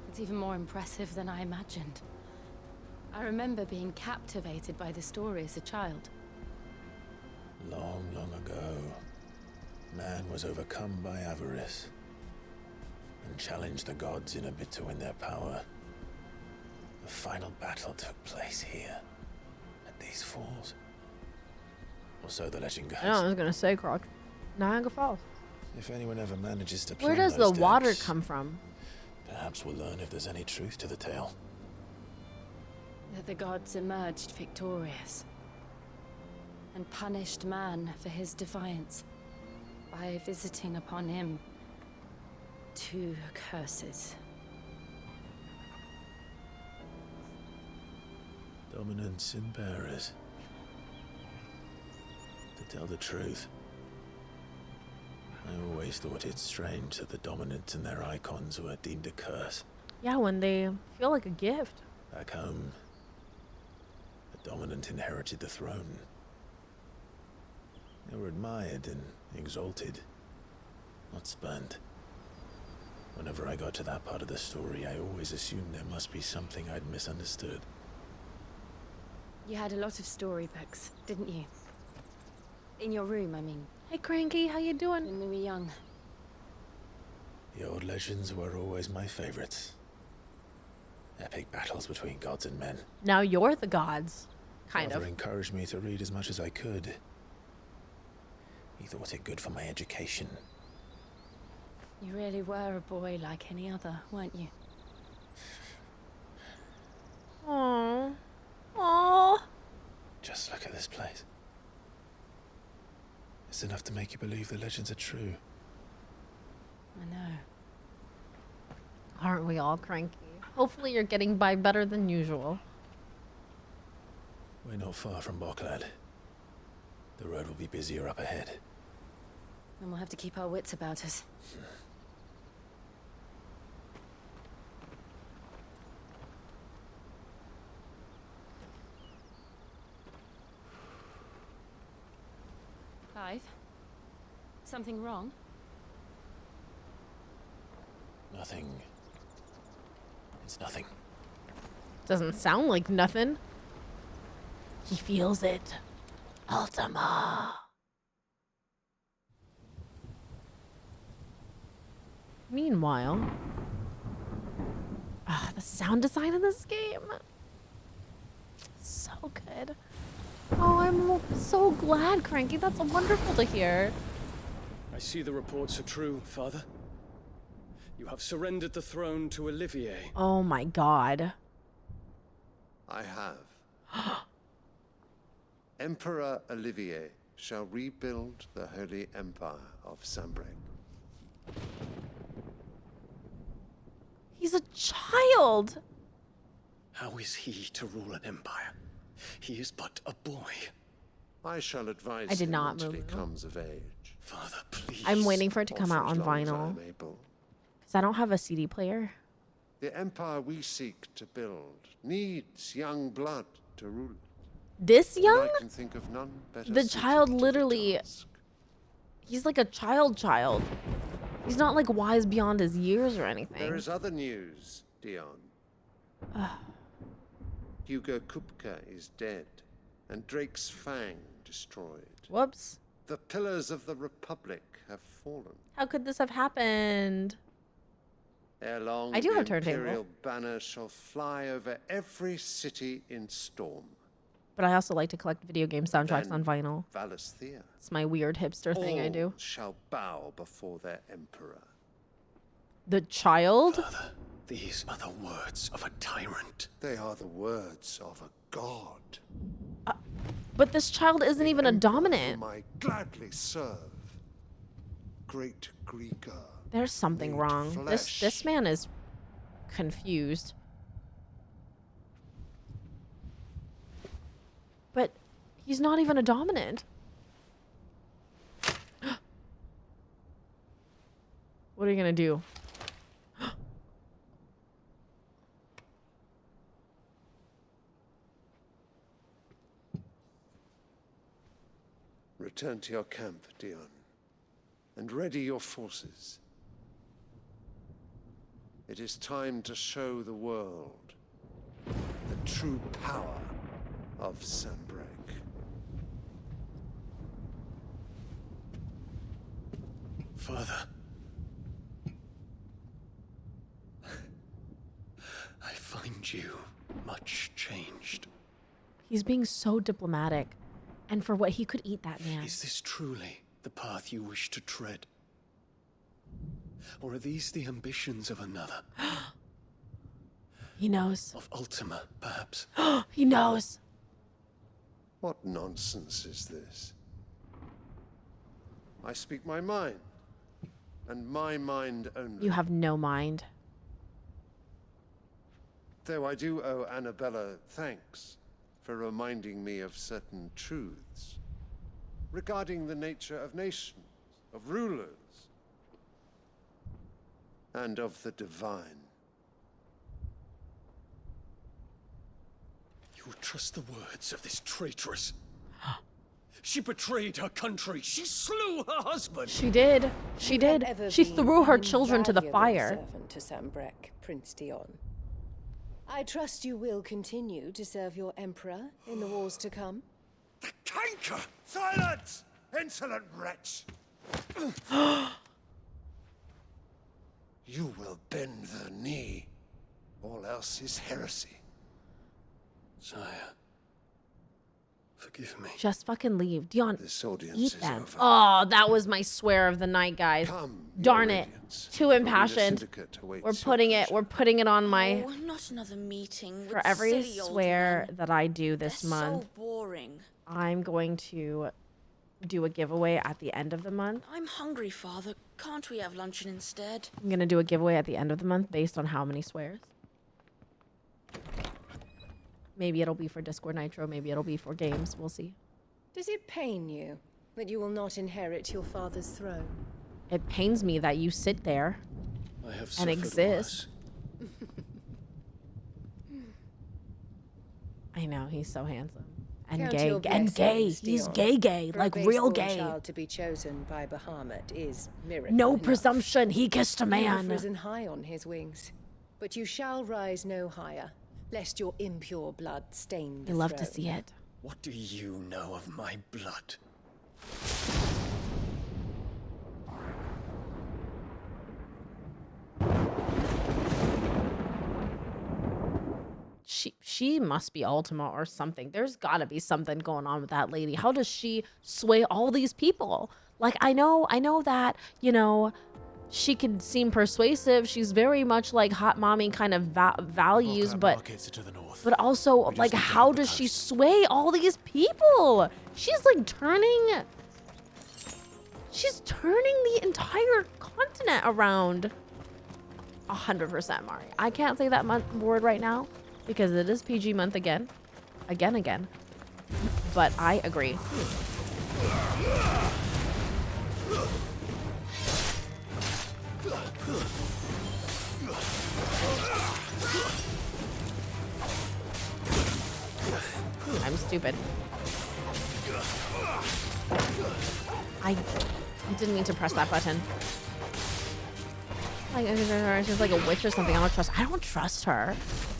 It's even more impressive than I imagined. I remember being captivated by the story as a child. Long, long ago, man was overcome by avarice and challenged the gods in a bid to win their power. The final battle took place here, at these falls. Or so the legend goes. I was gonna say, Croc. Niagara Falls. If anyone ever manages to Where does the water come from? Perhaps we'll learn if there's any truth to the tale. That the gods emerged victorious and punished man for his defiance by visiting upon him 2 curses. Dominants and bearers. To tell the truth, I always thought it strange that the dominant and their icons were deemed a curse. Yeah, when they feel like a gift. Back home, the dominant inherited the throne. They were admired and exalted, not spurned. Whenever I got to that part of the story, I always assumed there must be something I'd misunderstood. You had a lot of storybooks, didn't you? In your room, I mean. Hey, Cranky, how you doing? When we were young. The old legends were always my favorites. Epic battles between gods and men. Now you're the gods. Kind Father of. encouraged me to read as much as I could. He thought it good for my education. You really were a boy like any other, weren't you? Aww. Aww. Just look at this place. It's enough to make you believe the legends are true. I know. Aren't we all cranky? Hopefully you're getting by better than usual. We're not far from Boklad. The road will be busier up ahead. And we'll have to keep our wits about us. Clive? Something wrong? Nothing. It's nothing. Doesn't sound like nothing. He feels it. Ultima. Meanwhile, the sound design in this game, so good. Oh, I'm so glad, Cranky. That's wonderful to hear. I see the reports are true, Father. You have surrendered the throne to Olivier. Oh my god. I have. Emperor Olivier shall rebuild the Holy Empire of Sanbreque. He's a child. How is he to rule an empire? He is but a boy. I shall advise I did him not until he move. comes of age. Father, please. I'm waiting for it to come Or out for on as long as I vinyl. am able. Because I don't have a CD player. The empire we seek to build needs young blood to rule it. This And young? I can think of none better The suited child to the literally... task. He's like a child. He's not like wise beyond his years or anything. There is other news, Dion. Hugo Kupka is dead, and Drake's Fang destroyed. Whoops. The pillars of the Republic have fallen. How could this have happened? Ere long, I do the have a turntable. Imperial banner shall fly over every city in storm. But I also like to collect video game soundtracks Then on vinyl. Valisthea. It's my weird hipster thing I do. All shall bow before their emperor. The child? Father, these are the words of a tyrant. They are the words of a god. But this child isn't even a dominant. Whom I gladly serve. Great Greeker. There's something wrong. This man is confused. But he's not even a dominant. What are you gonna do? Return to your camp, Dion, and ready your forces. It is time to show the world the true power of Sanbreque. Father. I find you much changed. He's being so diplomatic. And for what he could eat that man. Is this truly the path you wish to tread? Or are these the ambitions of another? He knows. Of Ultima, perhaps? He knows. What nonsense is this? I speak my mind, and my mind only. You have no mind. Though I do owe Annabella thanks for reminding me of certain truths regarding the nature of nations, of rulers, and of the divine. You would trust the words of this traitress? She betrayed her country. She slew her husband. She did. She did. She threw her children to the fire. Servant to Sambrek, Prince Dion. I trust you will continue to serve your emperor in the wars to come. The canker! Silence! Insolent wretch! You will bend the knee. All else is heresy. Sire, forgive me. Just fucking leave. Dion, This audience eat is them. over. Oh, that was my swear of the night, guys. Darn it. Too impassioned. We're putting it on my... Oh, not another meeting. For with every silly old swear men. that I do this They're month, so boring. I'm going to do a giveaway at the end of the month. I'm hungry, Father. Can't we have luncheon instead? I'm going to do a giveaway at the end of the month based on how many swears. Maybe it'll be for Discord Nitro. Maybe it'll be for games. We'll see. Does it pain you that you will not inherit your father's throne? It pains me that you sit there I have and suffered exist. I know, he's so handsome. And Count gay. your And gay. blessings, He's Dion. gay. For Like a real base-born gay. child to be chosen by Bahamut is miracle No enough. presumption. He kissed a You have man. risen high on his wings, but you shall rise no higher, lest your impure blood stain the You love to throne. see it. What do you know of my blood? She must be Ultima or something. There's got to be something going on with that lady. How does she sway all these people? Like, I know that, you know, she can seem persuasive. She's very much like hot mommy kind of values, but also like, how does she sway all these people? She's like turning the entire continent around. 100%, Mari. I can't say that word right now because it is PG month again. But I agree. I'm stupid. I didn't mean to press that button. Like, she's like a witch or something. I don't trust her.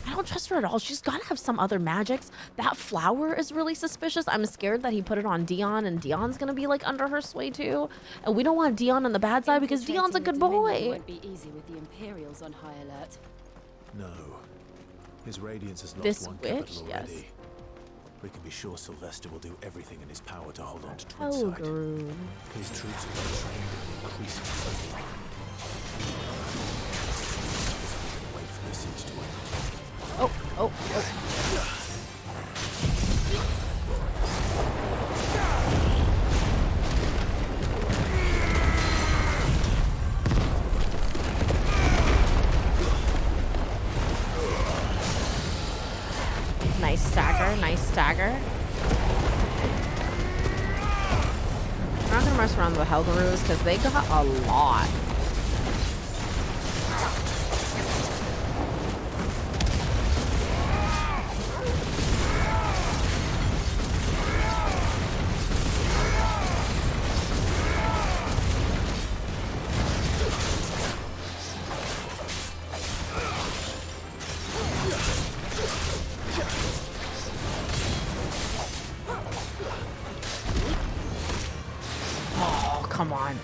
I don't trust her at all. She's got to have some other magics. That flower is really suspicious. I'm scared that he put it on Dion and Dion's going to be like under her sway too. And we don't want Dion on the bad side because Dion's a good boy. Won't be easy with the Imperials on high alert. No. His Radiance has lost This one witch? capital Yes. already. We can be sure Sylvester will do everything in his power to hold on to Oh, Twinside. Groom. His troops have been trained and increasingly. Wait for the siege to end. Oh. Nice stagger. We're not gonna mess around with Helgaroos because they got a lot. Oh, come on.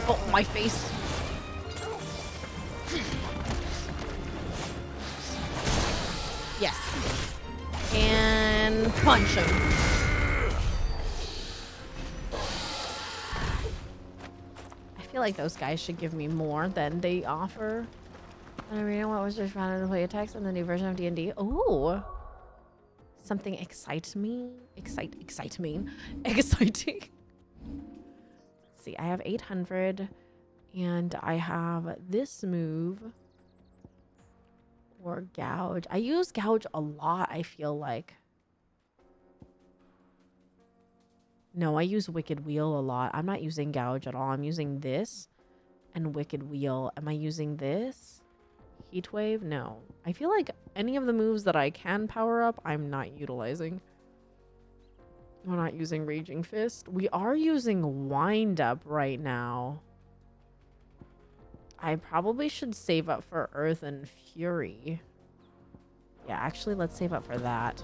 Oh, my face. Yes. And punch him. I feel like those guys should give me more than they offer. I mean, what was just found to play a text in the new version of D&D? Oh, something excites me. Exciting. Let's see, I have 800. And I have this move. Or gouge. I use gouge a lot, I feel like. No, I use Wicked Wheel a lot. I'm not using gouge at all. I'm using this and Wicked Wheel. Am I using this? Heat Wave? No. I feel like any of the moves that I can power up, I'm not utilizing. We're not using Raging Fist. We are using Wind Up right now. I probably should save up for Earth and Fury. Yeah, actually, let's save up for that.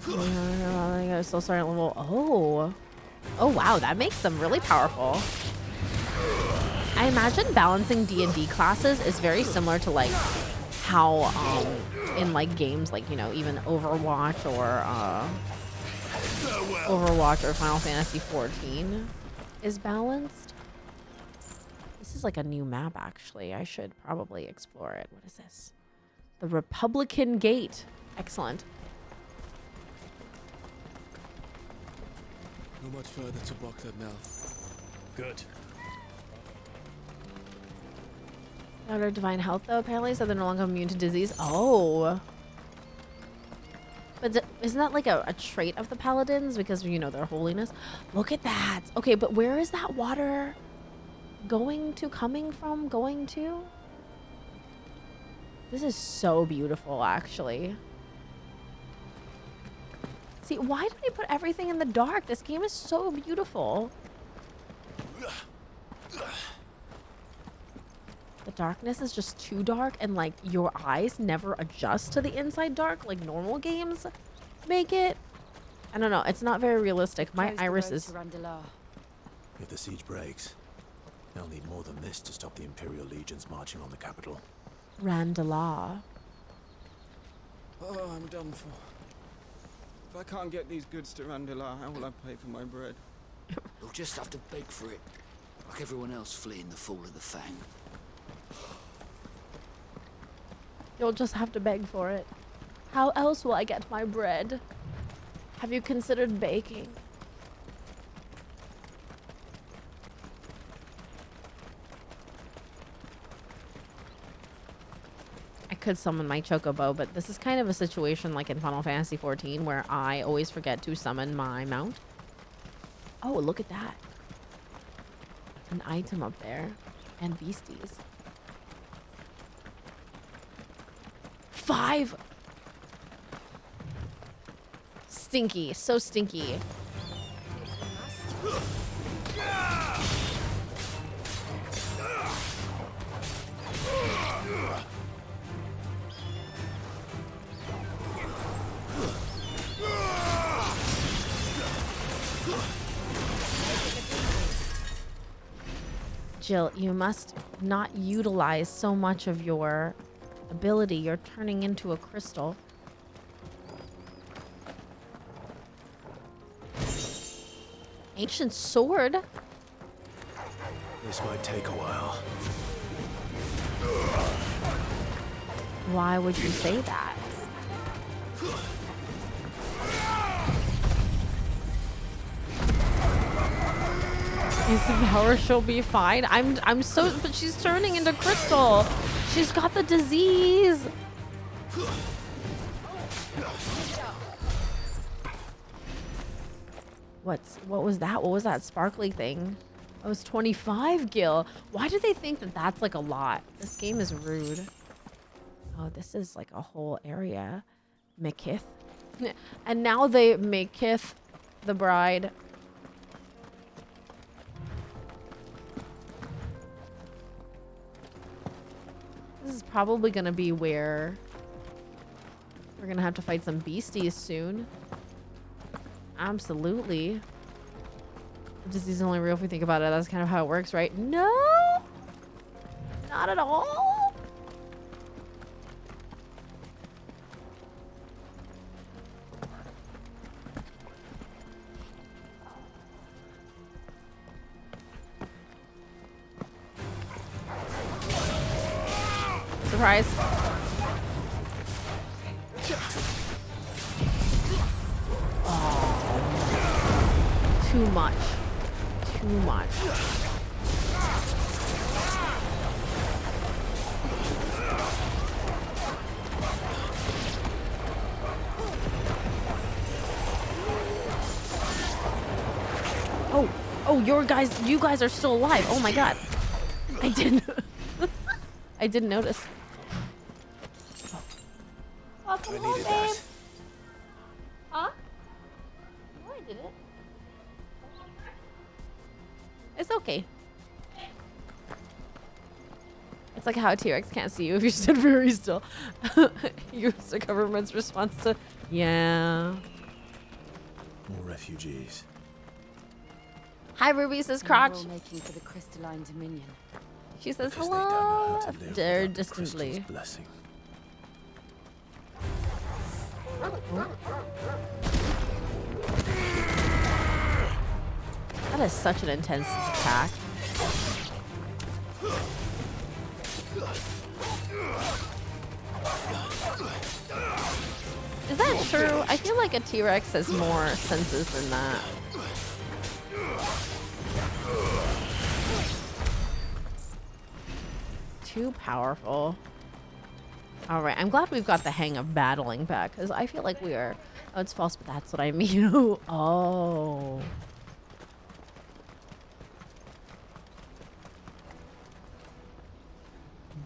I'm still starting at level. Oh wow, that makes them really powerful. I imagine balancing D&D classes is very similar to like how in like games like, you know, even Overwatch or Final Fantasy XIV is balanced. This is like a new map actually. I should probably explore it. What is this? The Republican Gate. Excellent. Not much further to block that now. Good. Outer divine health though apparently, so they're no longer immune to disease. Oh. But isn't that like a trait of the paladins because, you know, their holiness? Look at that. Okay, but where is that water going to? This is so beautiful actually. See, why do they put everything in the dark? This game is so beautiful. The darkness is just too dark and like your eyes never adjust to the inside dark like normal games make it. I don't know. It's not very realistic. My iris is... If the siege breaks, they'll need more than this to stop the Imperial legions marching on the capital. Randalar. Oh, I'm done for. If I can't get these goods to Randalar, how will I pay for my bread? You'll just have to beg for it, like everyone else fleeing the fall of the Fang. You'll just have to beg for it. How else will I get my bread? Have you considered baking? I could summon my Chocobo, but this is kind of a situation like in Final Fantasy XIV where I always forget to summon my mount. Oh, look at that. An item up there. And beasties. 5! Stinky. So stinky. Jill, you must not utilize so much of your ability. You're turning into a crystal. Ancient sword? This might take a while. Why would you say that? Is the power she'll be fine? I'm so, but she's turning into crystal. She's got the disease. What was that? What was that sparkly thing? That was 25 gil. Why do they think that that's like a lot? This game is rude. Oh, this is like a whole area. Makith. And now they maketh the bride. This is probably gonna be where we're gonna have to fight some beasties soon. Absolutely. Disease is only real if we think about it. That's kind of how it works, right? No! Not at all! Surprise. Oh, too much. Too much. Oh, you guys are still alive. Oh my god. I didn't I didn't notice. Oh, come on, babe. Huh? No, I didn't. It's okay. It's like how a T-Rex can't see you if you stood very still. Use the government's response to, yeah. More refugees. Hi, Ruby, says Crotch. Making for the crystalline dominion. She says Because they don't know hello. how to live Very without the distantly. crystal's blessing. That is such an intense attack. Is that true? I feel like a T-Rex has more senses than that. Too powerful. All right, I'm glad we've got the hang of battling back, because I feel like we are... Oh, it's false, but that's what I mean. Oh.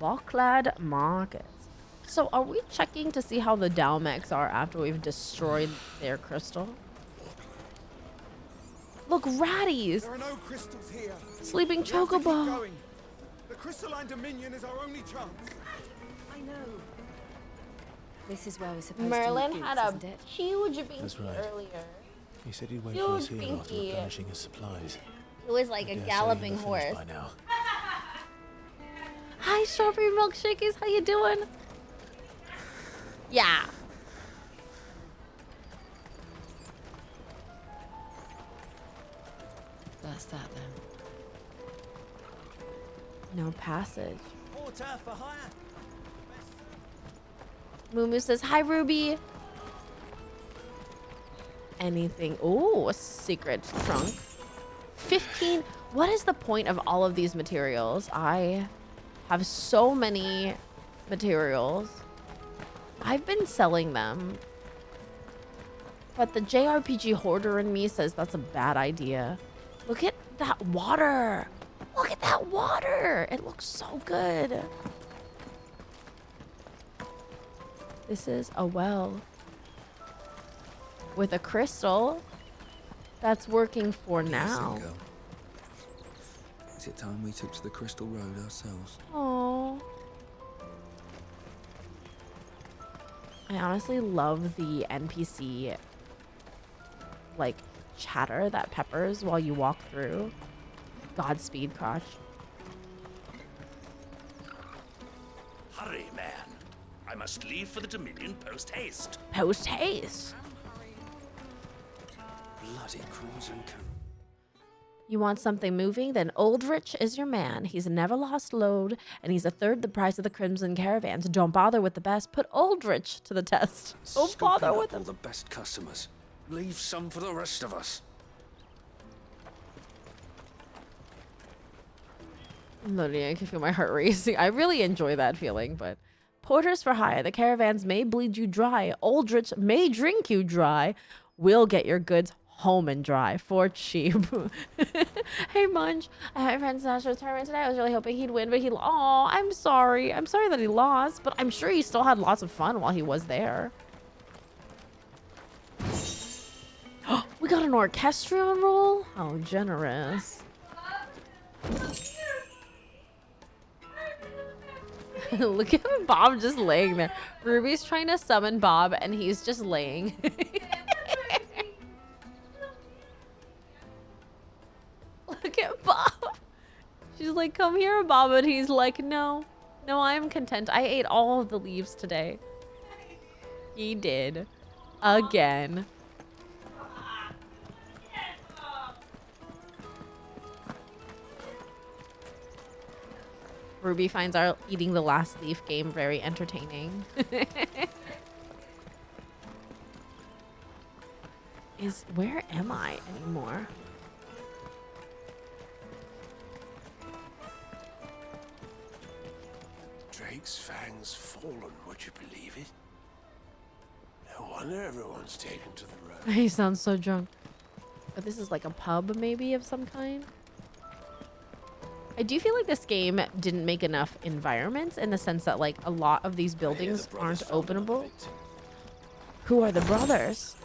Bocklad Markets. So are we checking to see how the Dalmex are after we've destroyed their crystal? Look, ratties! There are no crystals here. Sleeping We have to keep chocobo. going. The crystalline dominion is our only chance. I know. This is where we're supposed Merlin to meet had Goose, a isn't it? huge binky That's right. earlier. He said he'd wait for us Huge here after binky. replenishing his supplies. It was like I a dare say galloping he'll have finished horse. by now. Hi, strawberry milkshakies. How you doing? Yeah. That's that then. No passage. Water for hire. Mumu says, hi, Ruby. Anything. Oh, a secret trunk. 15. What is the point of all of these materials? I have so many materials. I've been selling them. But the JRPG hoarder in me says that's a bad idea. Look at that water. Look at that water. It looks so good. This is a well with a crystal that's working for now. Girl. Is it time we took to the Crystal Road ourselves? Oh. I honestly love the NPC like chatter that peppers while you walk through. Godspeed, Crotch. Hurry, man. I must leave for the Dominion post haste. Post haste. Bloody Crimson Cone. You want something moving? Then Aldrich is your man. He's never lost load, and he's a third the price of the Crimson Caravans. Don't bother with the best. Put Aldrich to the test. Don't bother Scooping with up all them. the best customers. Leave some for the rest of us. Literally, I can feel my heart racing. I really enjoy that feeling, but... Porters for hire. The caravans may bleed you dry. Aldrich may drink you dry. We'll get your goods home and dry for cheap. Hey, Munch. I had my friend's national tournament today. I was really hoping he'd win, but he... Oh, I'm sorry. I'm sorry that he lost, but I'm sure he still had lots of fun while he was there. We got an orchestrion roll? How generous. Look at Bob just laying there. Ruby's trying to summon Bob and he's just laying. Look at Bob. She's like, come here, Bob. And he's like, no. No, I'm content. I ate all of the leaves today. He did. Again. Ruby finds our eating the last leaf game very entertaining. where am I anymore? Drake's fangs fallen, would you believe it? No wonder everyone's taken to the road. He sounds so drunk. But this is like a pub maybe of some kind. I do feel like this game didn't make enough environments in the sense that like a lot of these buildings aren't openable. Who are the brothers?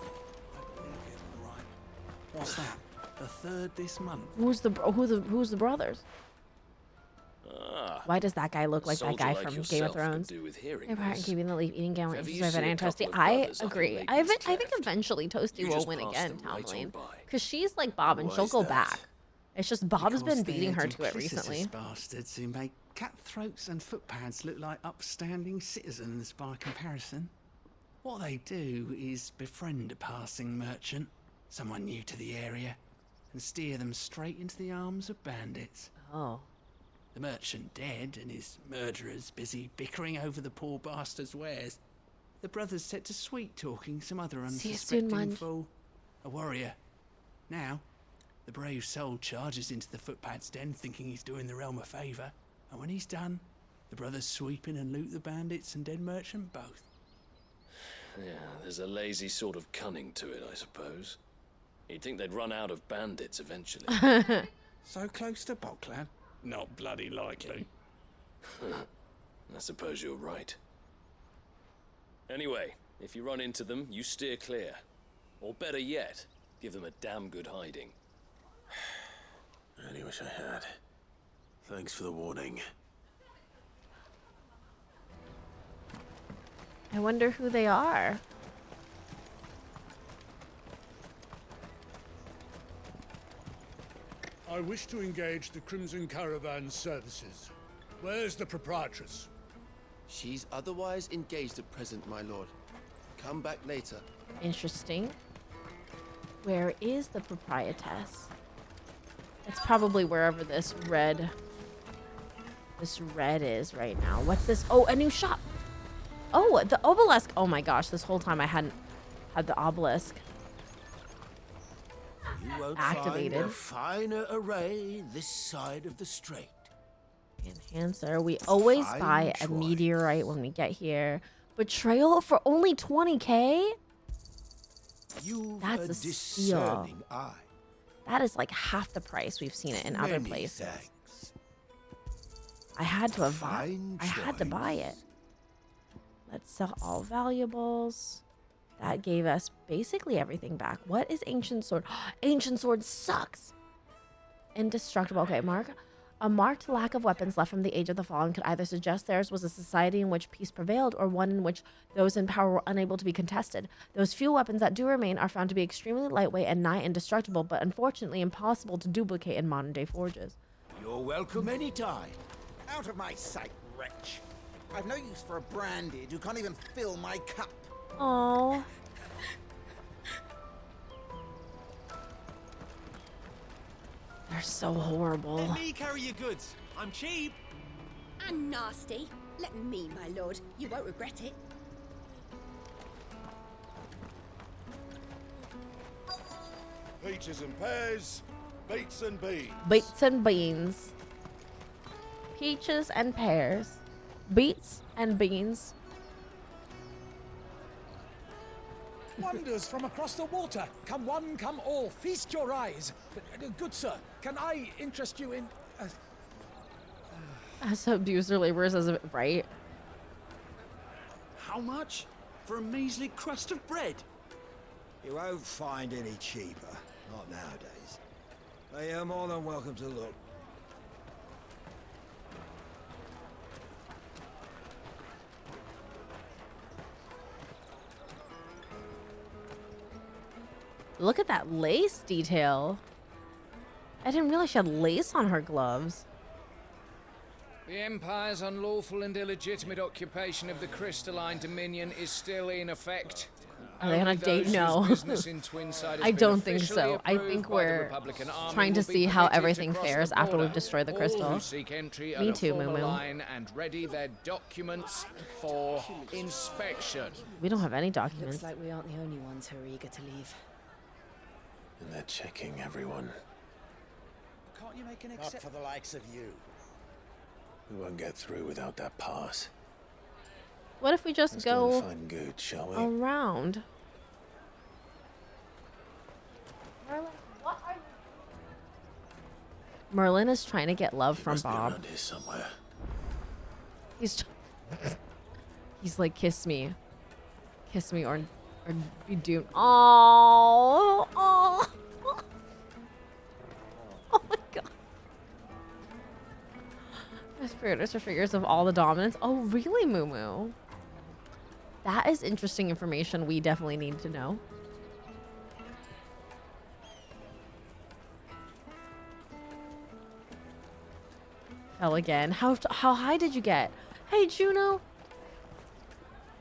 What's that? The third this month. Who's the brothers? Ah, Why does that guy look like that soldier guy like from Game yourself of could Thrones? do with hearing They're part in this. keeping the leaf, eating If gambling, ever you serve see it a and Toasty. couple of I brothers, I can agree. make I this think eventually Toasty You will just win pass again, them right Tomlin. on by. Because she's like Bob and Why she'll is go that? back. It's just Bob's been beating her to it Because they're recently. bastards who make cutthroats and footpads look like upstanding citizens by comparison. What they do is befriend a passing merchant, someone new to the area, and steer them straight into the arms of bandits. Oh. The merchant dead and his murderers busy bickering over the poor bastard's wares. The brothers set to sweet-talking some other See you soon, unsuspecting Munch. fool. A warrior. Now, the brave soul charges into the footpad's den thinking he's doing the realm a favour. And when he's done, the brothers sweep in and loot the bandits and dead merchant both. Yeah, there's a lazy sort of cunning to it, I suppose. You'd think they'd run out of bandits eventually. So close to Bocklad? Not bloody likely. I suppose you're right. Anyway, if you run into them, you steer clear. Or better yet, give them a damn good hiding. I only wish I had. Thanks for the warning. I wonder who they are. I wish to engage the Crimson Caravan services. Where's the proprietress? She's otherwise engaged at present, my lord. Come back later. Interesting. Where is the proprietress? It's probably wherever this red is right now. What's this? Oh, a new shop. Oh, the obelisk. Oh my gosh, this whole time I hadn't had the obelisk You won't activated. find a finer array this side of the strait. Enhancer. We always Fine buy a choice. meteorite when we get here. Betrayal for only 20k? You've That's a a steal. discerning eye. That is like half the price we've seen it in other Many places. thanks. I had to have Fine I had to buy it. Let's sell all valuables. That gave us basically everything back. What is ancient sword? Ancient sword sucks. Indestructible. Okay, mark. A marked lack of weapons left from the Age of the Fallen could either suggest theirs was a society in which peace prevailed or one in which those in power were unable to be contested. Those few weapons that do remain are found to be extremely lightweight and nigh indestructible, but unfortunately impossible to duplicate in modern-day forges. You're welcome anytime. Out of my sight, wretch. I've no use for a branded who can't even fill my cup. Oh. They're so horrible. Let me carry your goods. I'm cheap. And nasty. Let me, my lord. You won't regret it. Peaches and pears, beets and beans. Beets and beans. Peaches and pears. Beets and beans. Wonders from across the water. Come one, come all. Feast your eyes. Good sir, can I interest you in... As abuser laborers as right? How much? For a measly crust of bread? You won't find any cheaper. Not nowadays. But you're more than welcome to look. Look at that lace detail. I didn't realize she had lace on her gloves. The Empire's unlawful and illegitimate occupation of the crystalline dominion is still in effect. Are they on a Only date? those No. whose business in Twinside has I been don't think officially so. I approved think by the we're Republican Army trying to will be see how permitted everything cross fares the after we've border. destroyed the All crystal. who seek entry Me are to too, form a Moo Moo. line and ready their documents for inspection. We don't have any Looks documents. like we aren't the only ones who are eager to leave. And they're checking everyone. Can't you make an Not exception? for the likes of you. We won't get through without that pass. What if we just Let's go and find Good, shall we? around? Merlin is trying to get love from Must be Bob. around here somewhere. He's like, kiss me, or be doomed. Oh, oh, oh my god! There's figures of all the dominants. Oh, really, Moo Moo? That is interesting information. We definitely need to know. Fell again. How high did you get? Hey, Juno.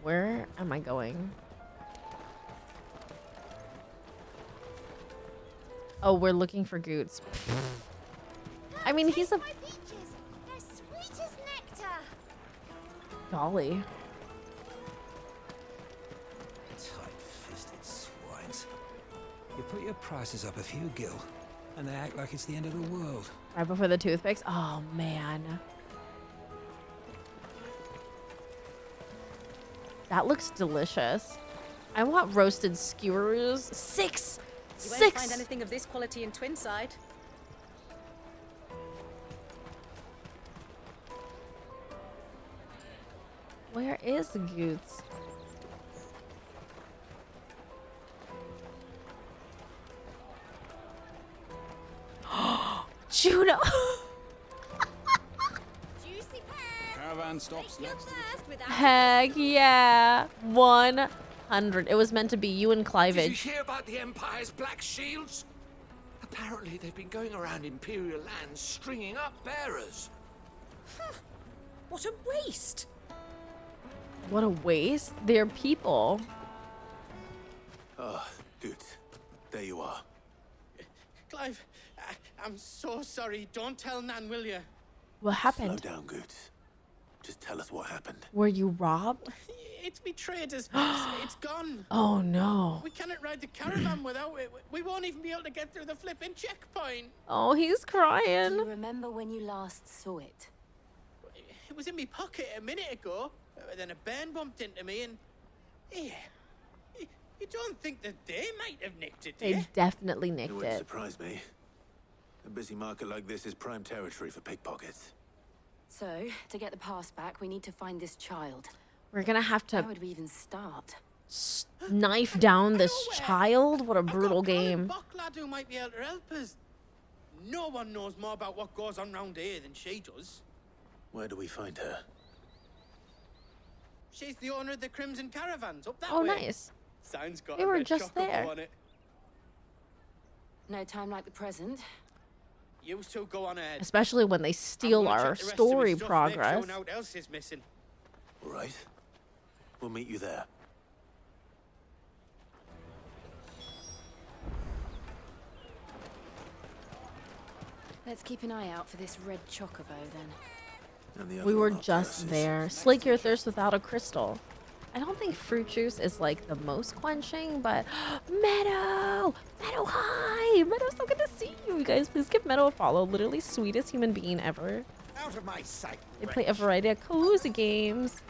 Where am I going? Oh, we're looking for Goots. I mean, he's a... They're sweet as nectar. Golly. Tight-fisted swines. You put your prices up a few gil, and they act like it's the end of the world. Right before the toothpicks. Oh, man. That looks delicious. I want roasted skewers. Six! You won't Six! find anything of this quality in Twinside. Where is the Goots? Juno! Juicy Caravan stops next to Heck yeah. 100. It was meant to be you and Did Clivage. you hear about the Empire's black shields? Apparently they've been going around Imperial lands stringing up bearers. What a waste! What a waste. They're people. Ah, Good. There you are. Clive, I'm so sorry. Don't tell Nan, will you? What happened? Slow down, Good. Just tell us what happened. Were you robbed? It's me trader's pass. It's gone. Oh no. We cannot ride the caravan without it. We won't even be able to get through the flipping checkpoint. Oh, he's crying. Do you remember when you last saw it? It was in my pocket a minute ago. Then a bairn bumped into me and... Yeah. You don't think that they might have nicked it, do They you? definitely It nicked wouldn't it. surprise me. A busy market like this is prime territory for pickpockets. So, to get the pass back, we need to find this child. We're gonna have How to would we even start? knife down this child. What a brutal game. Buck lad who might be able to help us. No one knows more about what goes on round here than she does. Where do we find her? She's the owner of the Crimson Caravans up that Oh, way. nice. Sounds got We a were red just chocobo there. on it. No time like the present. You two go on ahead. Especially when they steal I'm gonna our check the rest of his story stuff, make progress. sure nothing else is missing. All right. We'll meet you there. Let's keep an eye out for this red chocobo then. And the We other were one up just there. Slake your thirst without a crystal. I don't think fruit juice is like the most quenching, but Meadow! Meadow, hi! Meadow, so good to see you. You guys, please give Meadow a follow. Literally sweetest human being ever. Out of my sight. They play a variety of cozy games.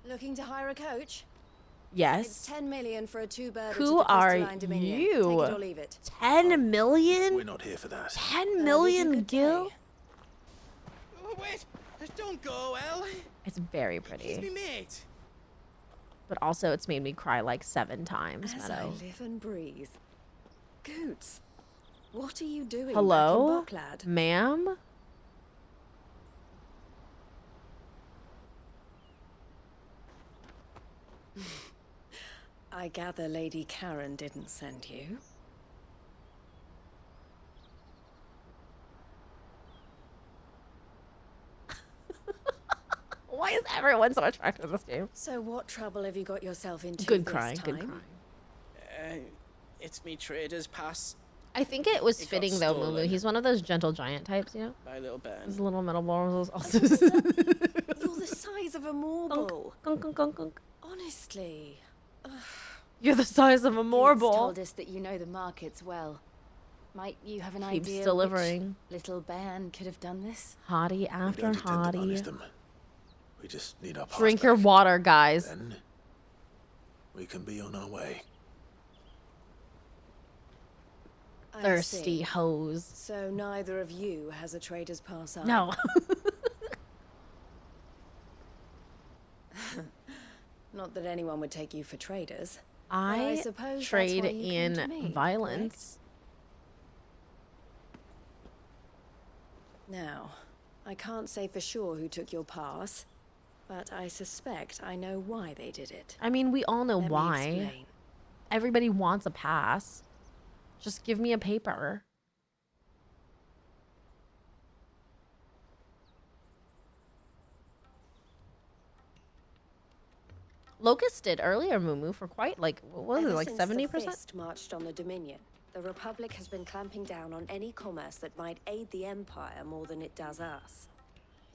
Looking to hire a coach? It's Yes. 10 million for a two-birder to Who the are Crystalline Dominion. you? Take it or leave it. 10 million? We're not here for that. 10 million gil? Oh, wait. Don't go, El. It's very He's me pretty. mate. But also, it's made me cry like 7 times, As Meadow. I live and breathe. Goots, what are you doing Hello? back in Bucklad? Ma'am? I gather Lady Karen didn't send you. Why is everyone so attracted to this game? So what trouble have you got yourself into Good this crying, good time? crying. It's me trader's pass. I think it was It got fitting though, Lulu. stolen. He's one of those gentle giant types, you know? My little bairn. His little metal balls also. You're the size of a marble. Gunk, gunk, gunk, gunk. Honestly. You're the size of a Goetz marble. told us that you know the markets well. Might you have an Keeps idea delivering. which little band could have done this? Hottie We after don't intend to punish hottie. them. We just need our pass Drink back. your water, guys. Then we can be on our way. I Thirsty see. hoes. So neither of you has a trader's pass either. No. Not that anyone would take you for traders. but I I suppose that's trade why you came to in me, violence. Now, I can't say for sure who took your pass, but I suspect I know why they did it. I mean, we all know Let me why. explain. Everybody wants a pass. Just give me a paper. Locust did earlier, Mumu, for quite like, what was it, Ever like since 70%? the Fist marched on the Dominion, the Republic has been clamping down on any commerce that might aid the Empire more than it does us.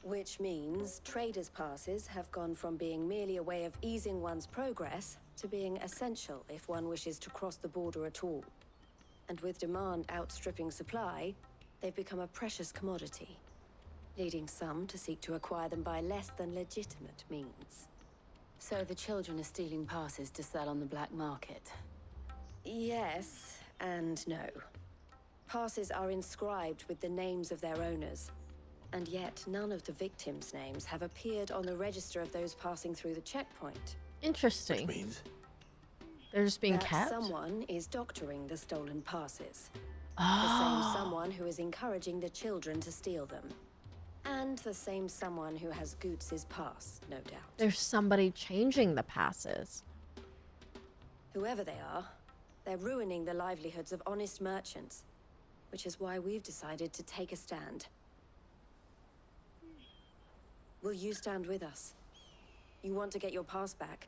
Which means traders' passes have gone from being merely a way of easing one's progress to being essential if one wishes to cross the border at all. And with demand outstripping supply, they've become a precious commodity, leading some to seek to acquire them by less than legitimate means. So the children are stealing passes to sell on the black market. Yes and no. Passes are inscribed with the names of their owners, and yet none of the victims' names have appeared on the register of those passing through the checkpoint. Interesting. Which means They're just being That kept? someone is doctoring the stolen passes. The Oh. same someone who is encouraging the children to steal them. And the same someone who has Goetz's pass, no doubt. There's somebody changing the passes. Whoever they are, they're ruining the livelihoods of honest merchants, which is why we've decided to take a stand. Will you stand with us? You want to get your pass back,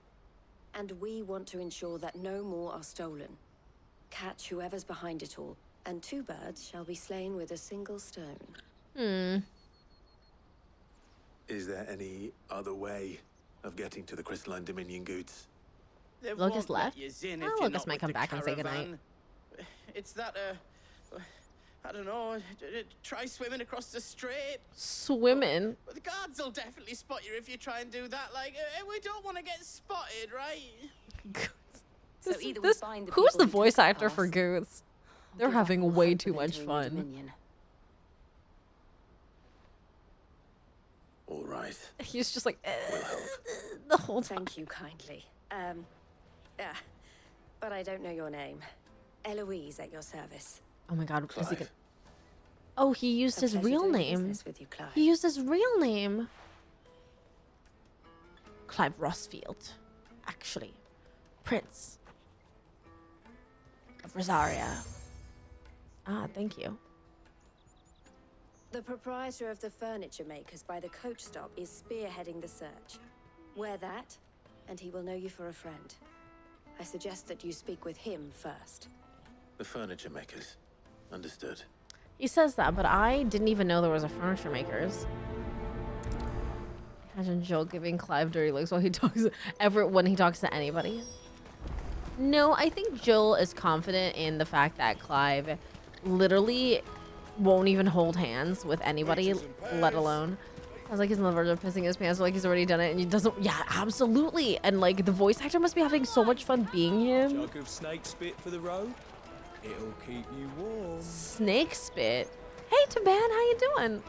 and we want to ensure that no more are stolen. Catch whoever's behind it all, and two birds shall be slain with a single stone. Is there any other way of getting to the Crystalline Dominion goods? They Locust won't let left? yous in Oh, if you're Locust not might with come the back and say goodnight. caravan. It's that, I don't know, try swimming across the strait. Swimming? But the guards will definitely spot you if you try and do that. Like, we don't want to get spotted, right? So either we This, find the who's people the who took voice the actor for pass, Goetz? They're give up having all way hope too of much entering the fun. Dominion. All right. He's just like, the whole time. Thank you kindly. But I don't know your name. Eloise at your service. Oh my god, is he gonna... Oh, he used A his pleasure real doing name. business with you, Clive. He used his real name. Clive Rossfield. Actually. Prince of Rosaria. Ah, thank you. The proprietor of the furniture makers by the coach stop is spearheading the search. Wear that, and he will know you for a friend. I suggest that you speak with him first. The furniture makers. Understood. He says that, but I didn't even know there was a furniture makers. Imagine Joel giving Clive dirty looks while he talks when he talks to anybody. No, I think Joel is confident in the fact that Clive literally won't even hold hands with anybody, let alone. Sounds like he's on the verge of pissing his pants, like he's already done it, and he doesn't. Yeah, absolutely. And like the voice actor must be having so much fun being him. Jug of snake spit for the road. It'll keep you warm. Snake spit. Hey, Taban, how you doing?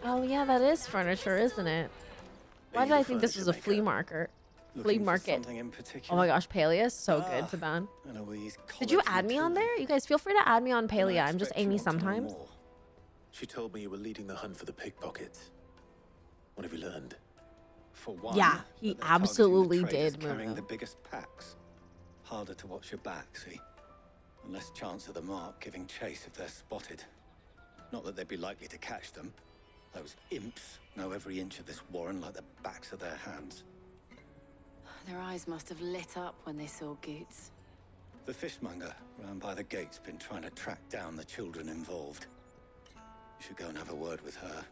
Oh yeah, that is furniture, isn't it? Why did I think this was a flea market? Flea market. Something in particular. Oh my gosh, Palea, so good, Taban. Did you add me on there? You guys feel free to add me on Palea. I'm just Amy sometimes. She told me you were leading the hunt for the pickpockets. What have you learned? For one, Yeah, he that they're targeting the absolutely traders did, carrying Mumu. the biggest packs. Harder to watch your back, see? And less chance of the mark giving chase if they're spotted. Not that they'd be likely to catch them. Those imps know every inch of this warren like the backs of their hands. Their eyes must have lit up when they saw Goetz. The fishmonger round by the gate's been trying to track down the children involved. You should go and have a word with her.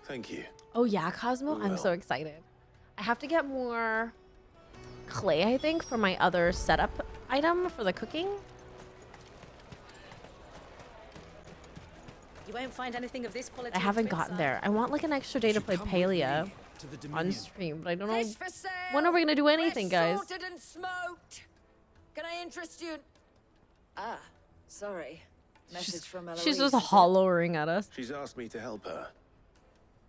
Thank you. Oh yeah, Cosmo, We I'm will. so excited. I have to get more clay, I think, for my other setup item for the cooking. You won't find anything of this quality. I haven't gotten there. I want like an extra day to play Palia on stream, but I don't know. Fish for sale. When are we gonna do anything, Fresh guys? Salted and smoked. Can I interest you? Ah, sorry. Message from Eloise. She's just hollowing at us. She's asked me to help her.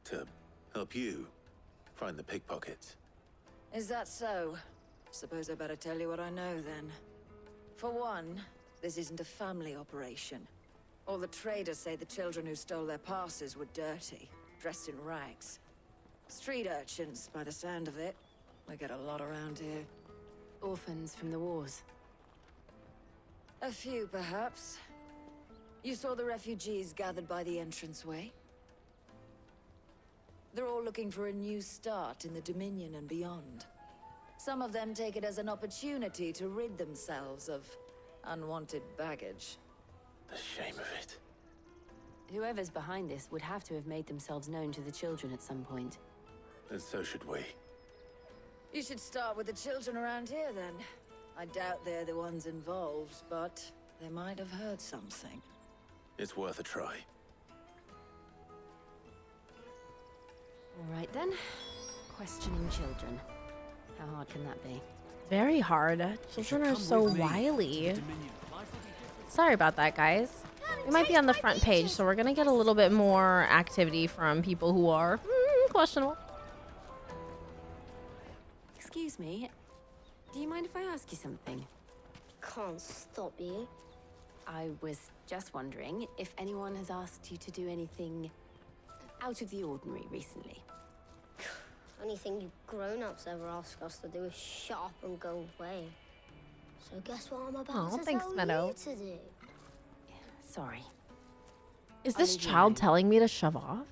To help you find the pickpockets. Is that so? Suppose I better tell you what I know then. For one, this isn't a family operation. All the traders say the children who stole their passes were dirty, dressed in rags. Street urchins, by the sound of it. We get a lot around here. Orphans from the wars. A few, perhaps. You saw the refugees gathered by the entranceway? They're all looking for a new start in the Dominion and beyond. Some of them take it as an opportunity to rid themselves of unwanted baggage. The shame of it. Whoever's behind this would have to have made themselves known to the children at some point. And so should we. You should start with the children around here, then. I doubt they're the ones involved, but they might have heard something. It's worth a try. All right, then. Questioning children. How hard can that be? Very hard. Children are so wily. Sorry about that, guys. We might be on the front page, so we're gonna get a little bit more activity from people who are questionable. Excuse me. Do you mind if I ask you something? Can't stop you. I was just wondering if anyone has asked you to do anything out of the ordinary recently. Anything you grown-ups ever ask us to do is shut up and go away. So guess what I'm about to thanks, tell Meadow. you to do? Sorry. Is this child telling me to shove off?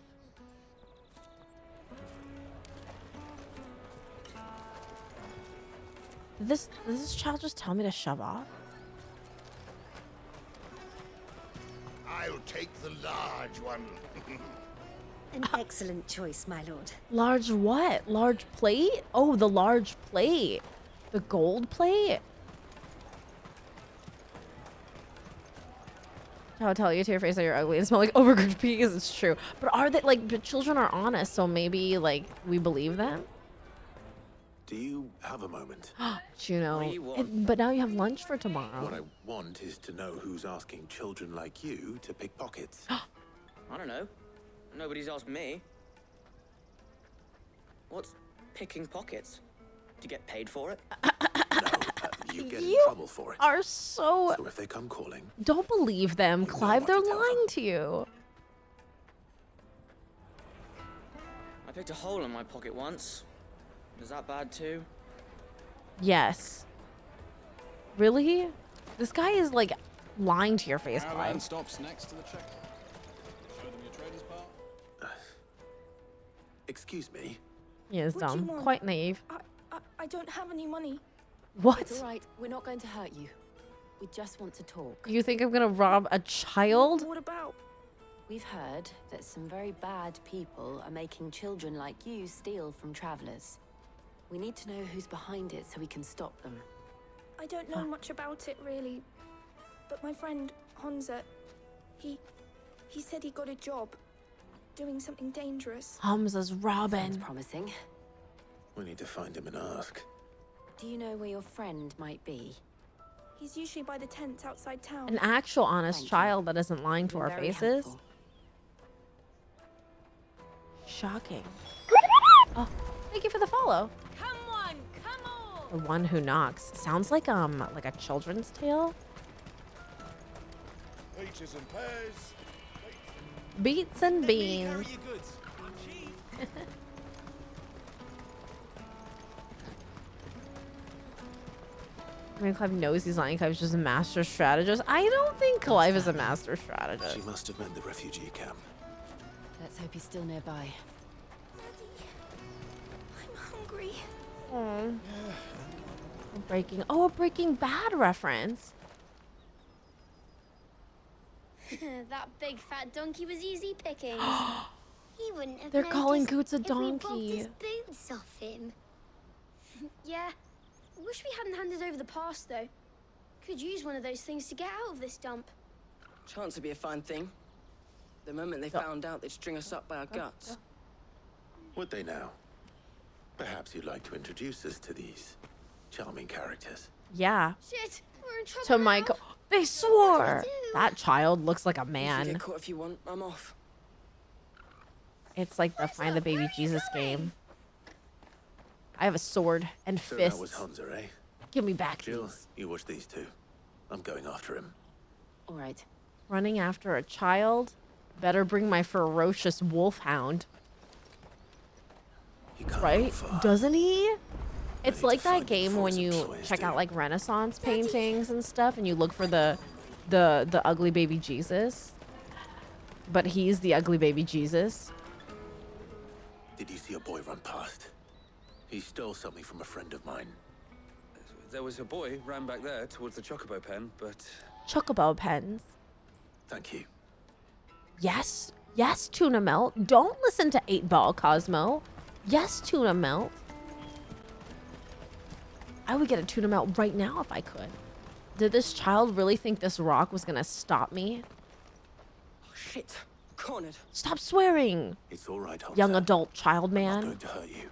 Did this child just tell me to shove off? I'll take the large one. An excellent choice, my lord. Large what? Large plate? Oh, the large plate. The gold plate? I'll tell you to your face that you're ugly and smell like overcooked peas. It's true. But are they like, but children are honest, so maybe like we believe them? Do you have a moment? Juno. What do you want? But now you have lunch for tomorrow. What I want is to know who's asking children like you to pick pockets. I don't know. Nobody's asked me. What's picking pockets? Do you get paid for it? You get in You trouble for it. are so... So if they come calling, Don't believe them, Clive. They're lying to you. I picked a hole in my pocket once. Is that bad too? Yes. Really? This guy is like lying to your face, Caravan Clive. stops next to the check. Show them your trader's part. excuse me. He is What do you dumb. want? Quite naive. I don't have any money. What? It's all right. We're not going to hurt you. We just want to talk. You think I'm gonna rob a child? What about? We've heard that some very bad people are making children like you steal from travelers. We need to know who's behind it so we can stop them. I don't know much about it really, but my friend Honza, he said he got a job doing something dangerous. Hamza's robbing. Sounds promising. We need to find him and ask. Do you know where your friend might be? He's usually by the tents outside town. An actual honest child that isn't lying to our Very faces. helpful. Shocking. Oh, thank you for the follow. Come on, come on! The one who knocks. Sounds like a children's tale. Peaches and pears. Beets and beans. I mean, Clive knows he's lying. Clive's just a master strategist. I don't think Clive is a master strategist. She must have meant the refugee camp. Let's hope he's still nearby. I'm hungry. Oh. A Breaking Bad reference. That big fat donkey was easy pickings. He wouldn't have They're calling noticed Coots a if we robbed donkey. his boots off him. Yeah. Wish we hadn't handed over the pass, though. Could use one of those things to get out of this dump. Chance to be a fine thing. The moment they found out, they'd string us up by our guts. Would they now? Perhaps you'd like to introduce us to these charming characters. Yeah. Shit, we're in trouble To now. Michael. They swore. That child looks like a You can man. get caught if you want. I'm off. It's like the Find the Baby Jesus game. I have a sword and So fists. that was Hunter, eh? Give me back Jill, these. you watch these two. I'm going after him. All right. Running after a child? Better bring my ferocious wolfhound. Right? Doesn't he? It's like that game when you check out like Renaissance paintings and stuff and you look for the ugly baby Jesus. But he's the ugly baby Jesus. Did you see a boy run past? He stole something from a friend of mine. There was a boy ran back there towards the Chocobo pen, but... Chocobo pens. Thank you. Yes. Yes, Tuna Melt. Don't listen to 8-Ball Cosmo. Yes, Tuna Melt. I would get a Tuna Melt right now if I could. Did this child really think this rock was gonna stop me? Oh, shit. Cornered. Stop swearing. It's all right, Hunter. Young adult child I'm man. not going to hurt you.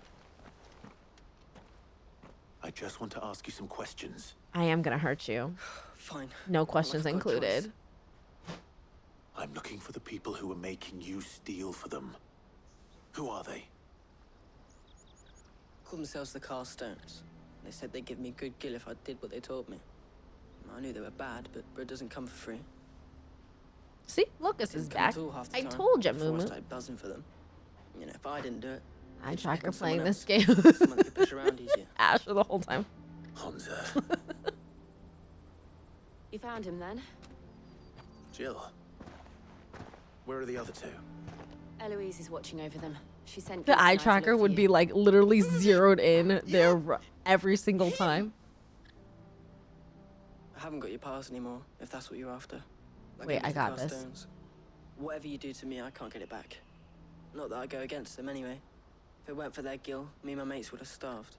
I just want to ask you some questions. I am gonna hurt you. Fine. No questions I've got a included. choice. I'm looking for the people who are making you steal for them. Who are they? Call themselves the Carstones. They said they'd give me good gill if I did what they told me. I knew they were bad, but bread doesn't come for free. See, Lucas is Didn't come back. at all half the I time told you, before I Moo. started buzzing for them. You know, if I didn't do it, I they'd just track pick her on someone playing this else. game. Someone they could push around easier. Asher the whole time. Hunter. You found him then? Jill. Where are the other two? Eloise is watching over them. She sent The Goose and eye I to tracker look for would you. be like literally zeroed in there every single time. I haven't got your pass anymore, if that's what you're after. Wait, gave it I to got the this. Carstones. Whatever you do to me, I can't get it back. Not that I go against them anyway. If it weren't for their gill, me and my mates would have starved.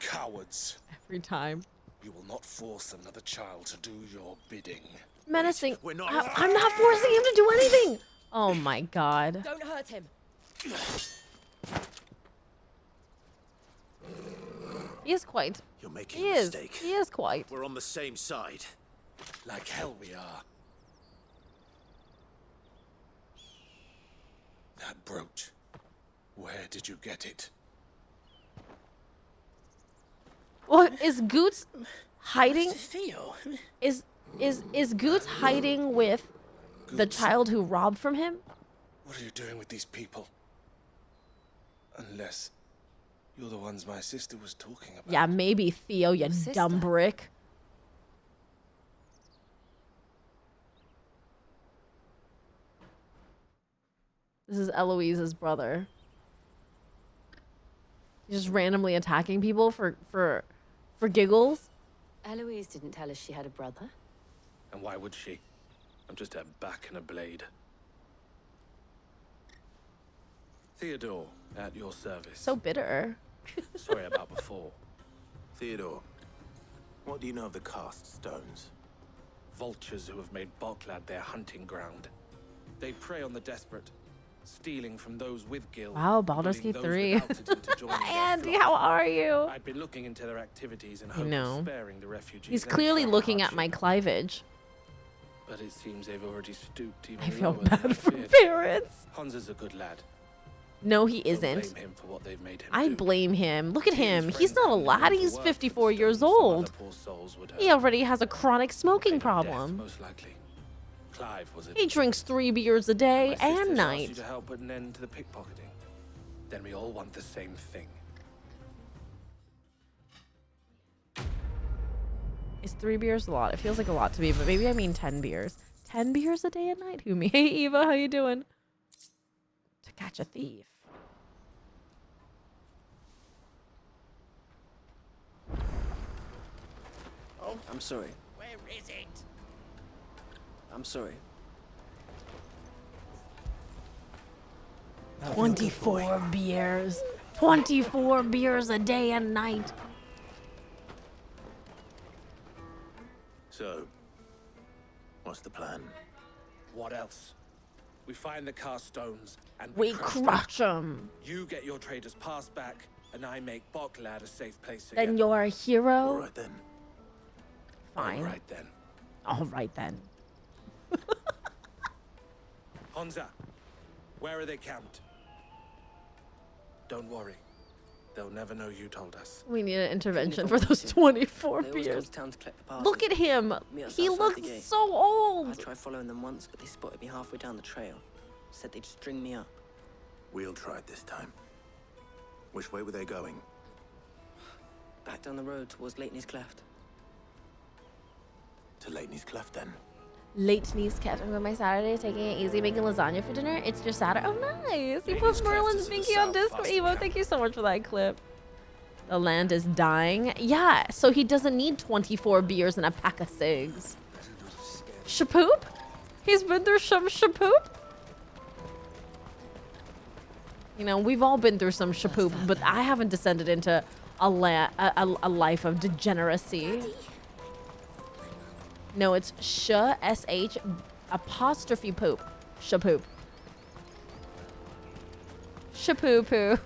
Cowards. Every time. You will not force another child to do your bidding. Menacing. We're not- I'm not forcing him to do anything. Oh my god. Don't hurt him. He is quite. You're making He a is. mistake. He is quite. We're on the same side. Like hell we are. That brooch. Where did you get it? What is Goots hiding? Theo. Is Goots hiding with the child who robbed from him? What are you doing with these people? Unless you're the ones my sister was talking about. Yeah, maybe Theo, you dumb brick. This is Eloise's brother. He's just randomly attacking people for giggles. Eloise didn't tell us she had a brother. And why would she? I'm just a back and a blade. Theodore, at your service. So bitter. Sorry about before. Theodore, what do you know of the Cast Stones? Vultures who have made Boklad their hunting ground. They prey on the desperate, stealing from those with guild. Wow, Baldur's luring Gate those 3. without it into joining their Andy, flock. how are you? I'd been looking into their activities in I hope know. of sparing the refugees. He's any clearly further looking at hardship. my cleavage. But it seems they've already stooped even I feel lower than I bad for feared. parents. Hansa's a good lad. No, he Don't isn't. blame him for what they've made him I do. blame him. Look at He him. and his He's friends not a hadn't lad. gone to He's work 54 years some other old. poor souls would He have. already has a chronic smoking Death, problem. most likely. Clive was it. He drinks 3 beers a day My sister and asked you night. to help put an end to the pickpocketing. Then we all want the same thing. Is 3 beers a lot? It feels like a lot to me, but maybe I mean 10 beers. 10 beers a day and night? Who me? Hey Eva, how you doing? To catch a thief. I'm sorry. Where is it? I'm sorry. 24 beers. 24 beers a day and night. So, what's the plan? What else? We find the cast stones and We crush them. You get your trader's pass back, and I make Boklad a safe place Then again. you're a hero. All right then. Fine. All right then. All right then. Honza, where are they camped? Don't worry. They'll never know you told us. We need an intervention for those 24 They always come beers. to town to collect the parcels. Look at him. Meet us He outside looks the gate. so old. I tried following them once, but they spotted me halfway down the trail. Said they'd string me up. We'll try it this time. Which way were they going? Back down the road towards Leighton's Cleft. To Leighton's Cleft, then. Late niece kept on my Saturday, taking it easy, making lasagna for dinner. It's just Saturday. Oh, nice. You put Merlin's Binky on Discord. Evo, thank you so much for that clip. The land is dying. Yeah, so he doesn't need 24 beers and a pack of cigs. Shapoop? He's been through some shapoop? You know, we've all been through some shapoop, but I haven't descended into a life of degeneracy. No, it's sh-sh apostrophe poop. Shapoop. Shapoo-poo.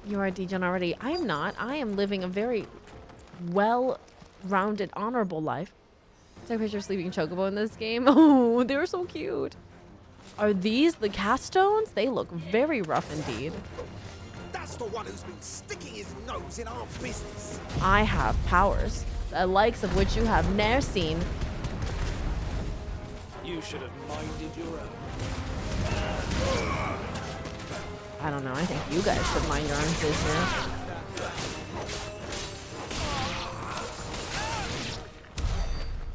You are a degen already. I am not. I am living a very well-rounded, honorable life. Take a picture of sleeping chocobo in this game. Oh, they're so cute. Are these the cast stones? They look very rough indeed. That's the one who's been sticking his nose in our business. I have powers, the likes of which you have ne'er seen. You should have minded your own. I don't know. I think you guys should mind your own business.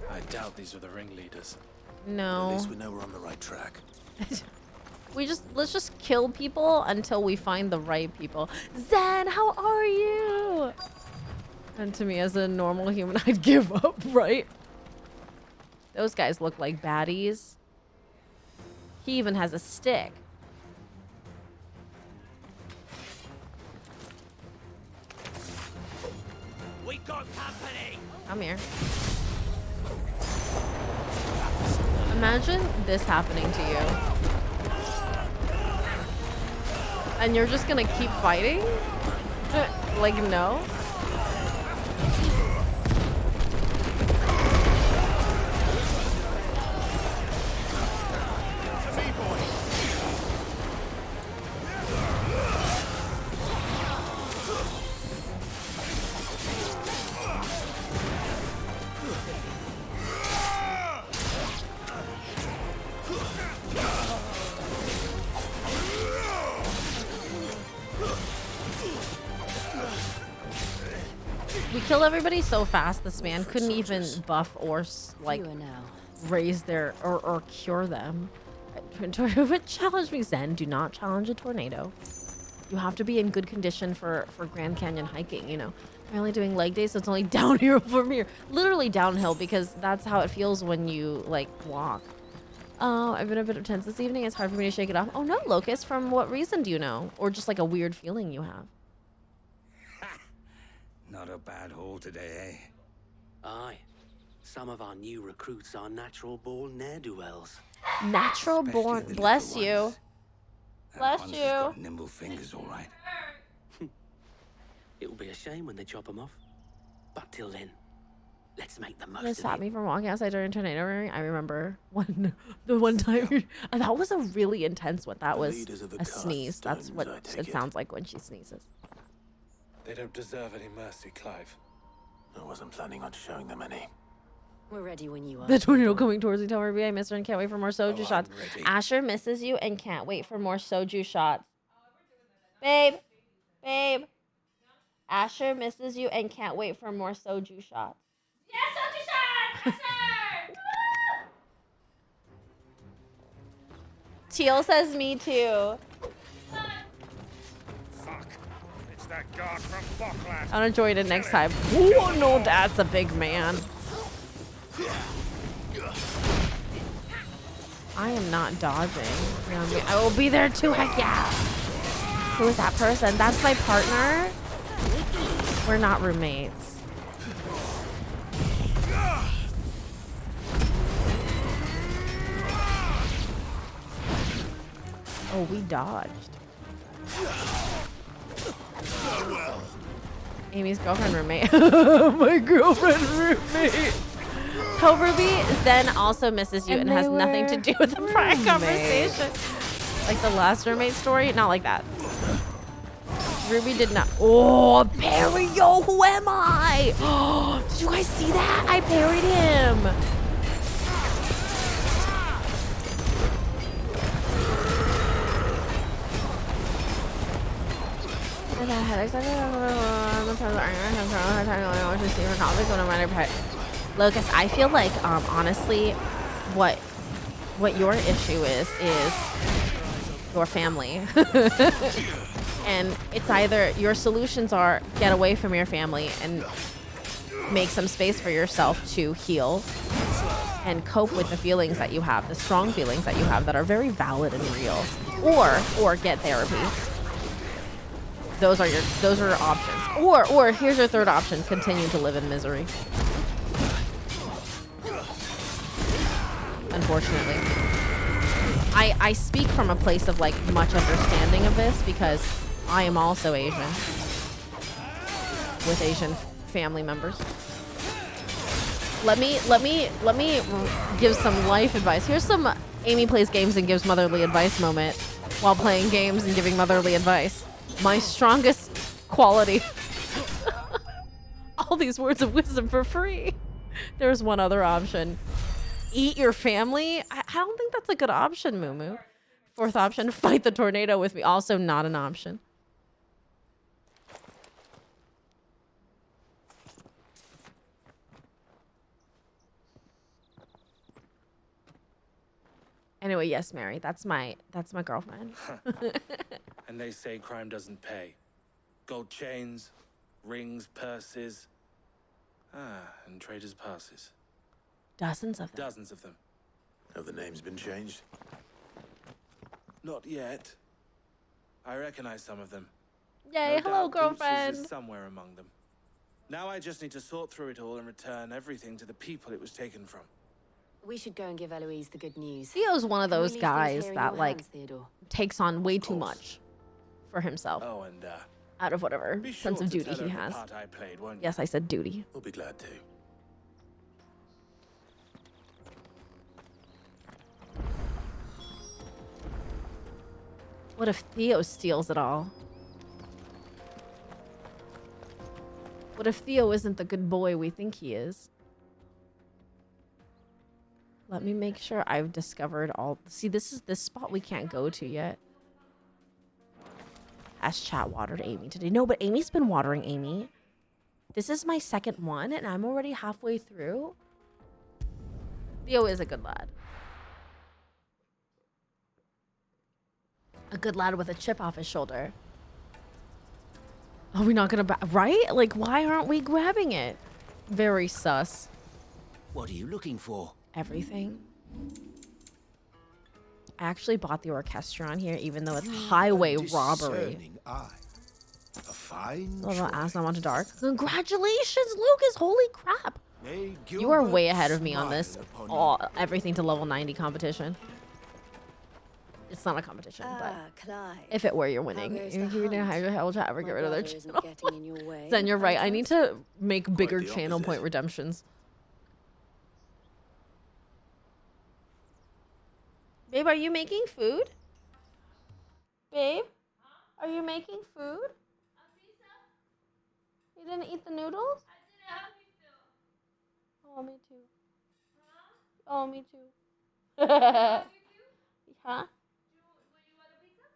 I doubt these were the ringleaders. No. At least we know we're on the right track. Let's just kill people until we find the right people. Zen, how are you? And to me, as a normal human, I'd give up, right? Those guys look like baddies. He even has a stick. We got company. Come here. Imagine this happening to you. And you're just gonna keep fighting? Like, no? We kill everybody so fast, this man couldn't even buff or, like, raise their, or cure them. But challenge me, Zen. Do not challenge a tornado. You have to be in good condition for Grand Canyon hiking, you know. I'm only doing leg days, so it's only downhill from here. Literally downhill, because that's how it feels when you, like, walk. I've been a bit tense this evening. It's hard for me to shake it off. Oh, no, Locust. From what reason do you know? Or just, like, a weird feeling you have? Not a bad haul today, eh? Aye. Some of our new recruits are natural-born ne'er-do-wells. Natural born. Bless you. Bless One's you. just got nimble fingers, all right. It will be a shame when they chop them off. But till then, let's make the most They of stopped it. me from walking outside during tornado warning. I remember the one time. That was a really intense one. That was a sneeze. That's what it sounds like when she sneezes. They don't deserve any mercy, Clive. I wasn't planning on showing them any. We're ready when you are. The tornado coming towards me. Tell Ruby I miss her and can't wait for more soju Oh, shots. I'm ready. Asher misses you and can't wait for more soju shots. Babe. Babe. Asher misses you and can't wait for more soju shots. Yes, soju shots! Yes, sir! Teal says me too. I'm gonna join it next time. Oh no, that's a big man. I am not dodging. I will be there too, heck yeah. Who is that person? That's my partner? We're not roommates. Oh, we dodged. Amy's girlfriend roommate. My girlfriend roommate. Tell Ruby Zen also misses you and has nothing to do with the prior conversation. Like the last roommate story? Not like that. Ruby did not. Oh, parry, yo, who am I? Oh, did you guys see that? I parried him. Lucas, I feel like honestly what your issue is your family. And it's either your solutions are get away from your family and make some space for yourself to heal and cope with the feelings that you have, the strong feelings that you have that are very valid and real, or get therapy. Those are options. Or here's your third option, continue to live in misery. Unfortunately. I speak from a place of like much understanding of this because I am also Asian with Asian family members. Let me give some life advice. Here's some Amy plays games and gives motherly advice moment while playing games and giving motherly advice. My strongest quality. All these words of wisdom for free. There's one other option. Eat your family? I don't think that's a good option, Moo. Fourth option, fight the tornado with me. Also not an option. Anyway, yes, Mary, that's my girlfriend. And they say crime doesn't pay. Gold chains, rings, purses. And traders' passes. Dozens of them. Dozens of them. Have the names been changed? Not yet. I recognize some of them. Yay, No hello, doubt Boots girlfriend. is somewhere among them. Now I just need to sort through it all and return everything to the people it was taken from. We should go and give Eloise the good news. Theo's one of Can we those leave things guys here in that your like hands, Theodore? takes on way too much for himself. Oh, and out of whatever be sense sure of to duty tell he her the has. part I played, won't you? Yes, I said duty. We'll be glad to. What if Theo steals it all? What if Theo isn't the good boy we think he is? Let me make sure I've discovered all. See, this is this spot we can't go to yet. Has chat watered Amy today? No, but Amy's been watering Amy. This is my second one, and I'm already halfway through. Theo is a good lad. A good lad with a chip off his shoulder. Are we not gonna right? Like, why aren't we grabbing it? Very sus. What are you looking for? Everything. I actually bought the orchestra on here, even though it's highway robbery. A fine Little ass I want to dark. Congratulations, Lucas! Holy crap! You are way ahead of me on this. Everything to level 90 competition. It's not a competition, but Clive. if it were, you're winning. goes If the you didn't hunt? have your hell chat, ever My get rid of their brother isn't channel. getting in your way, Then you're right. I I need trust. to make bigger the channel opposite. point redemptions. Babe, are you making food? Babe, are you making food? You didn't eat the noodles? Oh, me too. Oh, me too. Huh?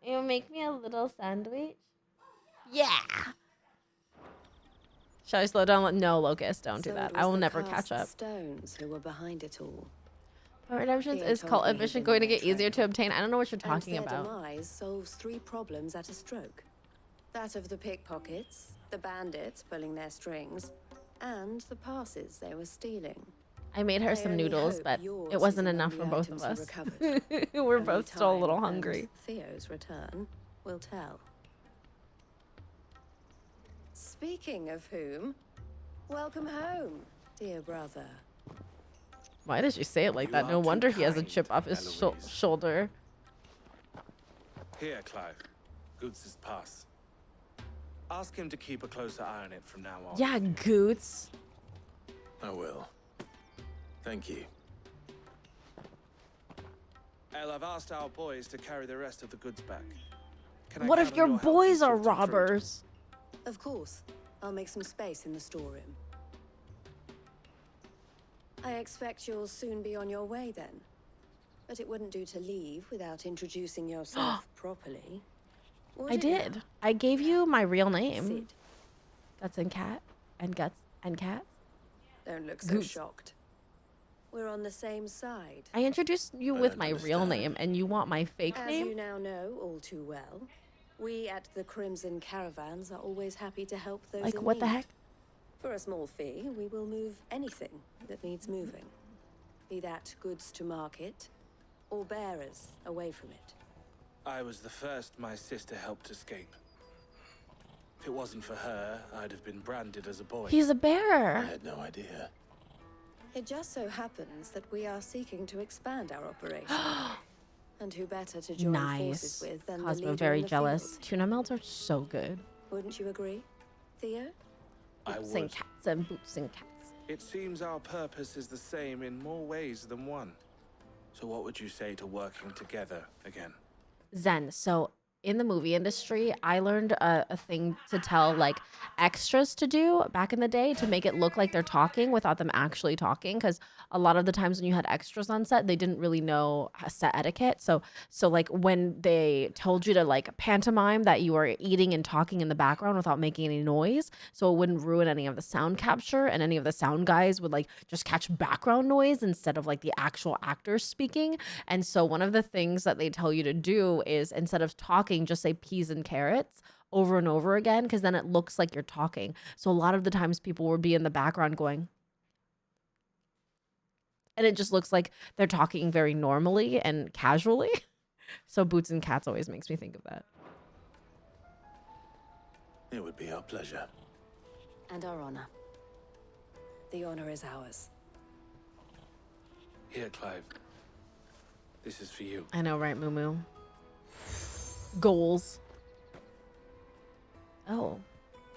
You make me a little sandwich? Yeah. Shall I slow down? No, Locust, don't do So that. it I will was the never cast catch up. Stones who were behind it all. But redemptions Theo is told cult me he'd admission been going to on their get easier trail. to obtain. I don't know what you're And talking their about. demise solves 3 problems at a stroke. That of the pickpockets, the bandits pulling their strings, and the passes they were stealing. I made her I some only noodles, hope but yours it wasn't is among enough the for both of items us. he recovered. We're Only both still a little time hungry. and Theo's return will tell. Speaking of whom, welcome home, dear brother. Why did you say it like You that? are No too wonder he has a kind, chip off his Eloise. shoulder. Here, Clive. Goots' pass. Ask him to keep a closer eye on it from now on. Yeah, Goots. I will. Thank you. El, I've asked our boys to carry the rest of the goods back. Can I What count if on your help boys in are sorting through it? robbers? Of course, I'll make some space in the storeroom. I expect you'll soon be on your way then. But it wouldn't do to leave without introducing yourself properly. Would I it did. now? I gave you my real name. Sid. Guts and Cat. And Guts and Cats. Don't look so Goots. shocked. We're on the same side. I introduced you with my real name, and you want my fake As name? you now know all too well, we at the Crimson Caravans are always happy to help those Like, in what the need. heck? For a small fee, we will move anything that needs moving. Be that goods to market, or bearers away from it. I was the first my sister helped escape. If it wasn't for her, I'd have been branded as a boy. He's a bearer. I had no idea. It just so happens that we are seeking to expand our operation. And who better to join forces Nice. with than the Cosmo leader very in the jealous. field? Tuna melts are so good. Wouldn't you agree, Theo? I Boots and would. cats and boots and cats. It seems our purpose is the same in more ways than one. So what would you say to working together again? Zen. So in the movie industry, I learned a thing to tell like extras to do back in the day to make it look like they're talking without them actually talking. Because a lot of the times when you had extras on set, they didn't really know set etiquette. So like when they told you to like pantomime that you were eating and talking in the background without making any noise, so it wouldn't ruin any of the sound capture, and any of the sound guys would like just catch background noise instead of like the actual actors speaking. And so one of the things that they tell you to do is instead of talking, just say peas and carrots over and over again, because then it looks like you're talking. So a lot of the times people would be in the background going, and it just looks like they're talking very normally and casually. So boots and cats always makes me think of that. It would be our pleasure. And our honor. The honor is ours. Here, Clive. This is for you. I know, right, Moo Moo? Goals. Oh,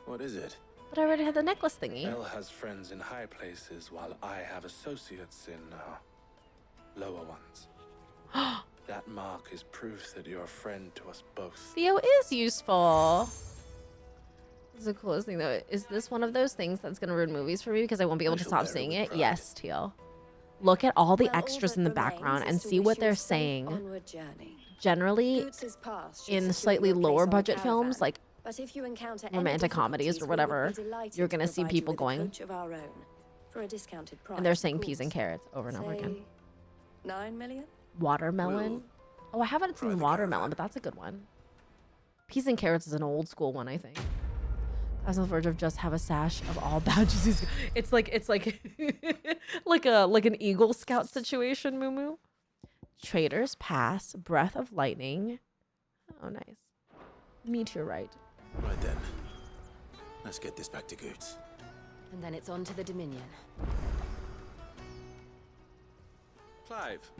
What is it? but I already had the necklace thingy. Elle has friends in high places, while I have associates in lower ones. That mark is proof that you're a friend to us both. Theo is useful. This is the coolest thing, though. Is this one of those things that's going to ruin movies for me because I won't be able to shall stop bear it seeing with it? pride. Yes, Teal. Look at all the Well, all extras that in the remains background is and to see wish what you they're a safe saying. onward journey. Generally, Goots's past should in secure slightly you a place lower on the budget caravan. films, like But if you encounter any romantic comedies or difficulties, we would whatever, be delighted you're going to see provide you people with a going, coach of our own for a discounted price. and they're of saying peas and course. carrots over and over again. Say 9 million? Watermelon. Oh, I haven't seen Watermelon, but that's a good one. Peas and Carrots is an old school one, I think. I was on the verge of just have a sash of all badges. It's like like an Eagle Scout situation, Moo Moo. Trader's Pass, Breath of Lightning. Oh, nice. Meteorite. Right then. Let's get this back to Goots. And then it's on to the Dominion. Clive.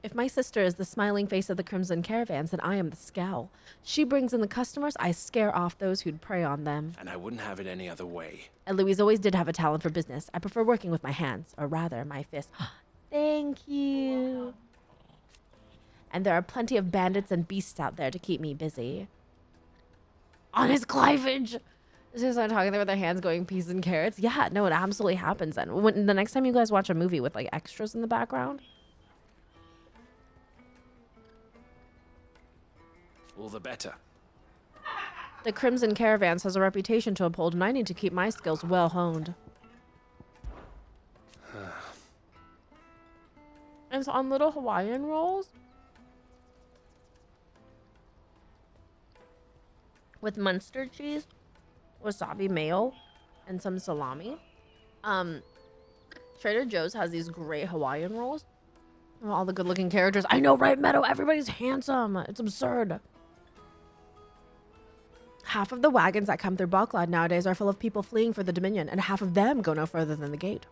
If my sister is the smiling face of the Crimson Caravans, then I am the scowl. She brings in the customers, I scare off those who'd prey on them. And I wouldn't have it any other way. And Louise always did have a talent for business. I prefer working with my hands, or rather, my fists. Thank you. And there are plenty of bandits and beasts out there to keep me busy. Honest Clivage! As soon as I'm talking there with their hands going peas and carrots. Yeah, no, it absolutely happens then. When, the next time you guys watch a movie with like extras in the background, All the better. the Crimson Caravans has a reputation to uphold, and I need to keep my skills well honed. And it's on little Hawaiian rolls. with Munster cheese, wasabi mayo, and some salami. Trader Joe's has these great Hawaiian rolls. All the good-looking characters. I know, right, Meadow? Everybody's handsome. It's absurd. Half of the wagons that come through Bucklad nowadays are full of people fleeing for the Dominion, and half of them go no further than the gate.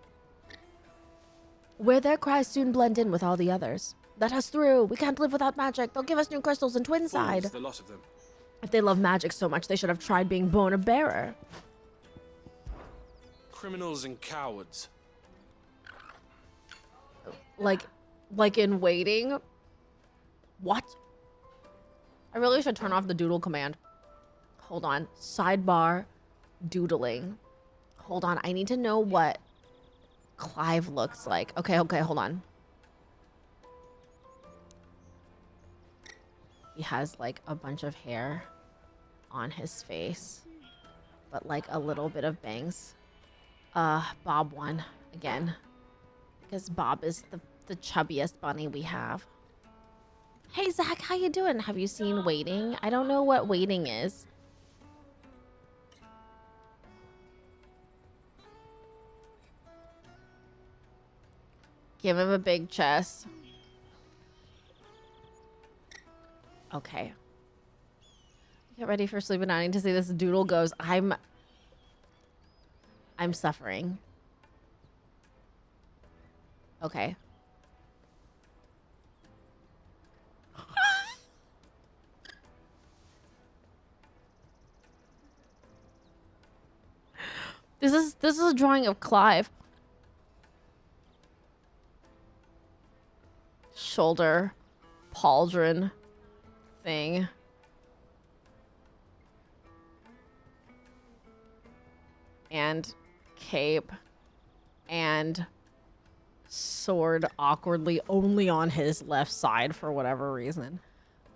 Where their cries soon blend in with all the others. Let us through. We can't live without magic. They'll give us new crystals and Twinside. Fools, the lot of them. If they love magic so much, they should have tried being born a bearer. Criminals and cowards. Like in waiting? What? I really should turn off the doodle command. Hold on. Sidebar doodling. Hold on. I need to know what Clive looks like. Okay, hold on. He has like a bunch of hair on his face, but like a little bit of bangs. Bob won again because Bob is the chubbiest bunny we have. Hey Zach, how you doing? Have you seen Waiting? I don't know what Waiting is. Give him a big chest. Okay. Get ready for sleeping. I need to see this doodle goes. I'm suffering. Okay. This is a drawing of Clive. Shoulder pauldron thing. And cape and sword awkwardly only on his left side for whatever reason.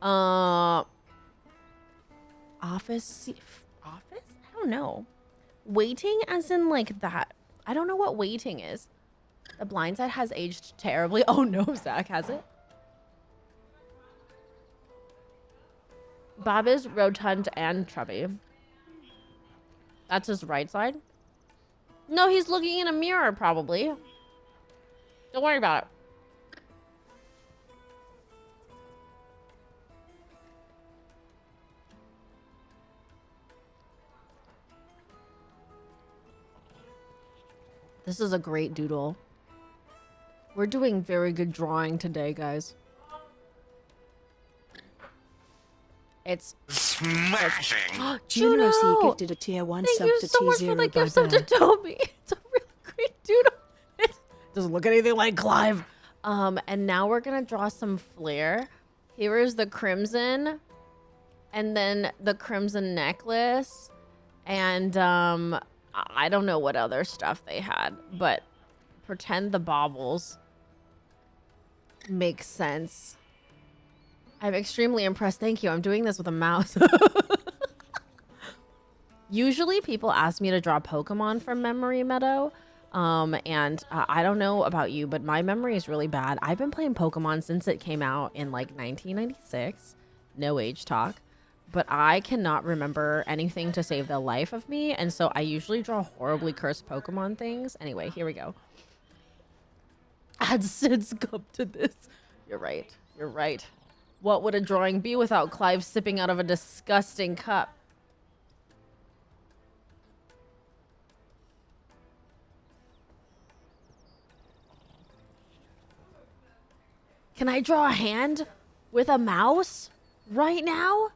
Office? I don't know. Waiting as in like that. I don't know what waiting is. The blind side has aged terribly. Oh no, Zach, has it? Bob is rotund and chubby. That's his right side? No, he's looking in a mirror, probably. Don't worry about it. This is a great doodle. We're doing very good drawing today, guys. It's smashing. Generously gifted a tier 1 Thank sub you to so much for the gift sub to Toby. It's a really great doodle. It doesn't look anything like Clive. And now we're gonna draw some flair. Here is the crimson, and then the crimson necklace, and I don't know what other stuff they had, but pretend the baubles makes sense. I'm extremely impressed. Thank you. I'm doing this with a mouse. Usually people ask me to draw Pokemon from memory, Meadow. And I don't know about you, but my memory is really bad. I've been playing Pokemon since it came out in like 1996. No age talk. But I cannot remember anything to save the life of me. And so I usually draw horribly cursed Pokemon things. Anyway, here we go. Add Sid's cup to this. You're right. You're right. What would a drawing be without Clive sipping out of a disgusting cup? Can I draw a hand with a mouse right now?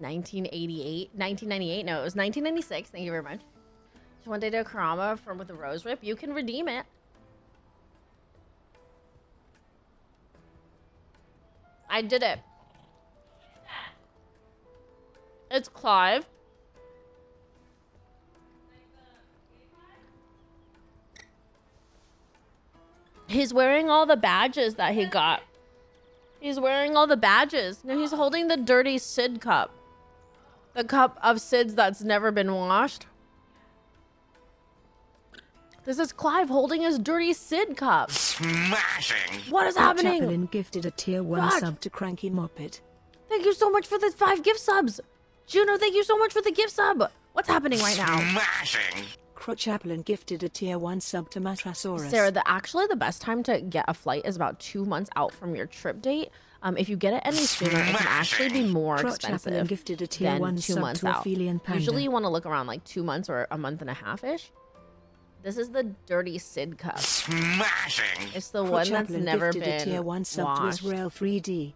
$1998? No, it was 1996. Thank you very much. Just one day to Karama from with a rose rip. You can redeem it. I did it. It's Clive. He's wearing all the badges that he got. He's wearing all the badges. No, he's holding the dirty Sid cup. The cup of Sid's that's never been washed. This is Clive holding his dirty Sid cup. Smashing! What is happening? Chaplin gifted a tier 1 Raj. sub to Cranky Moppet. Thank you so much for the 5 gift subs. Juno, thank you so much for the gift sub. What's happening right now? Smashing! Chaplin gifted a tier 1 sub to Matrasaurus. Sarah, actually the best time to get a flight is about 2 months out from your trip date. If you get it any sooner, it can actually be more expensive gifted a tier than 1 2 sub months to out. Aphelion Panda. Usually you want to look around like 2 months or a month and a half-ish. This is the dirty Sid cup. Smashing! It's the one that's never gifted been a tier 1 sub to washed. Israel 3D.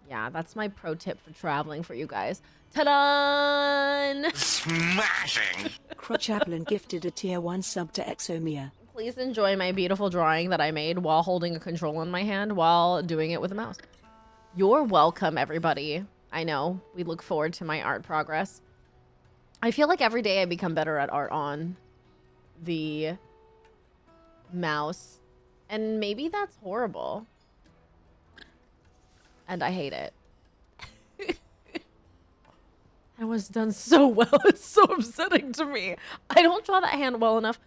Yeah, that's my pro tip for traveling for you guys. Ta-da! Smashing! Chaplin gifted a tier 1 sub to Exomia. Please enjoy my beautiful drawing that I made while holding a control in my hand while doing it with a mouse. You're welcome, everybody. I know. We look forward to my art progress. I feel like every day I become better at art on the mouse. And maybe that's horrible. And I hate it. That was done so well. It's so upsetting to me. I don't draw that hand well enough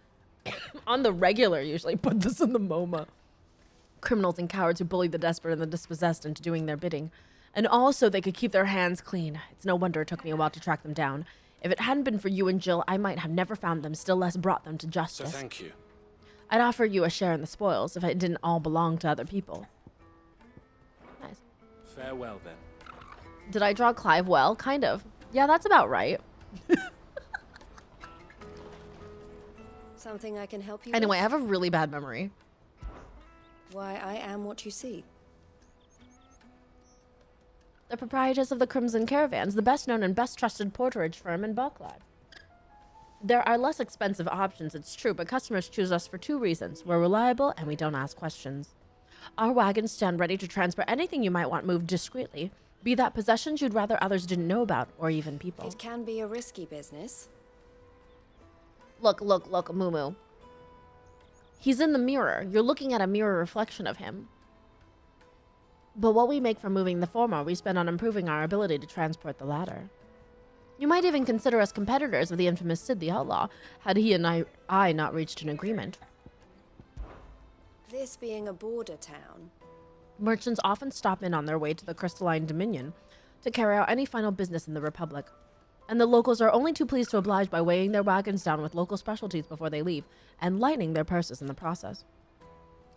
on the regular usually. Put this in the MoMA. Criminals and cowards who bully the desperate and the dispossessed into doing their bidding. And also they could keep their hands clean. It's no wonder it took me a while to track them down. If it hadn't been for you and Jill, I might have never found them, still less brought them to So justice. thank you. I'd offer you a share in the spoils if it didn't all belong to other people. Nice. Farewell then. Did I draw Clive well? Kind of. Yeah, that's about right. Something I can help you Anyway, I with? have a really bad memory. Why, I am what you see. The proprietors of the Crimson Caravans, the best known and best trusted porterage firm in Bucklad. There are less expensive options, it's true, but customers choose us for 2 reasons. We're reliable and we don't ask questions. Our wagons stand ready to transport anything you might want moved discreetly, be that possessions you'd rather others didn't know about, or even people. It can be a risky business. Look, Mumu. He's in the mirror. You're looking at a mirror reflection of him. But what we make from moving the former, we spend on improving our ability to transport the latter. You might even consider us competitors of the infamous Sid the Outlaw, had he and I not reached an agreement. This being a border town, Merchants often stop in on their way to the Crystalline Dominion to carry out any final business in the Republic. And the locals are only too pleased to oblige by weighing their wagons down with local specialties before they leave, and lightening their purses in the process.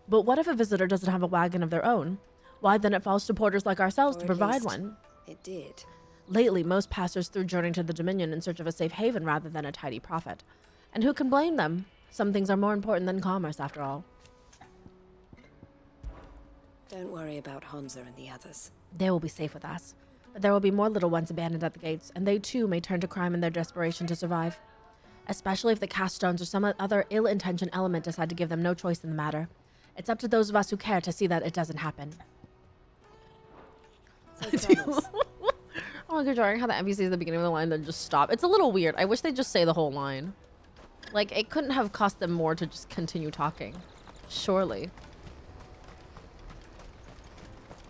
But what if a visitor doesn't have a wagon of their own? Why, then it falls to porters like ourselves to Or at provide least one. it did. Lately, most passers through journey to the Dominion in search of a safe haven rather than a tidy profit. And who can blame them? Some things are more important than commerce, after all. Don't worry about Hansa and the others. They will be safe with us. But there will be more little ones abandoned at the gates, and they too may turn to crime in their desperation to survive. Especially if the cast stones or some other ill-intentioned element decide to give them no choice in the matter. It's up to those of us who care to see that it doesn't happen. Oh, good drawing how the NPCs at the beginning of the line then just stop. It's a little weird. I wish they'd just say the whole line. Like, it couldn't have cost them more to just continue talking. Surely.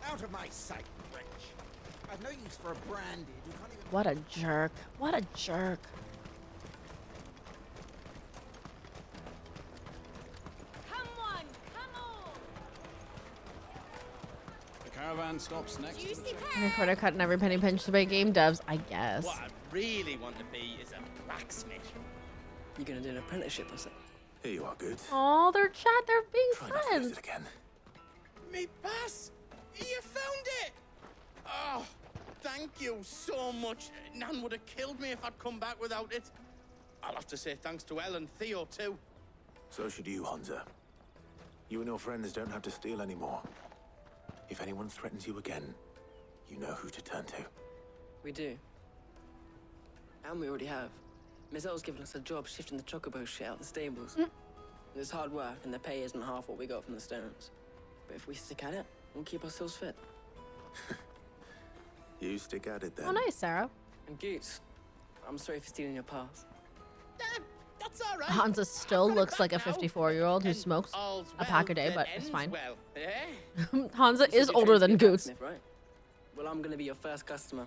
Out of my sight, wretch. I've no use for a branded who can't even... What a jerk. What a jerk. The caravan stops next to the check. Every quarter cut and every penny pinch to pay game devs, I guess. What I really want to be is a blacksmith. You gonna do an apprenticeship or something? Here you are, good. Oh, they're being Try not to lose friends. it again. Me pass! You found it! Oh, thank you so much. Nan would have killed me if I'd come back without it. I'll have to say thanks to Elle and Theo too. So should you, Hansa. You and your friends don't have to steal anymore. If anyone threatens you again, you know who to turn to. We do. And we already have. Mizelle's given us a job shifting the chocobo shit out the stables. It's hard work, and the pay isn't half what we got from the stones. But if we stick at it, we'll keep ourselves fit. You stick at it then. Oh, nice, Sarah. And Goots, I'm sorry for stealing your pass. That That's all right. Hansa still looks like a 54-year-old who smokes All's a pack a day, that but it's ends fine. well, eh? Hansa You said is you're older trained to than be a Goots. blacksmith, right? Well, I'm gonna be your first customer.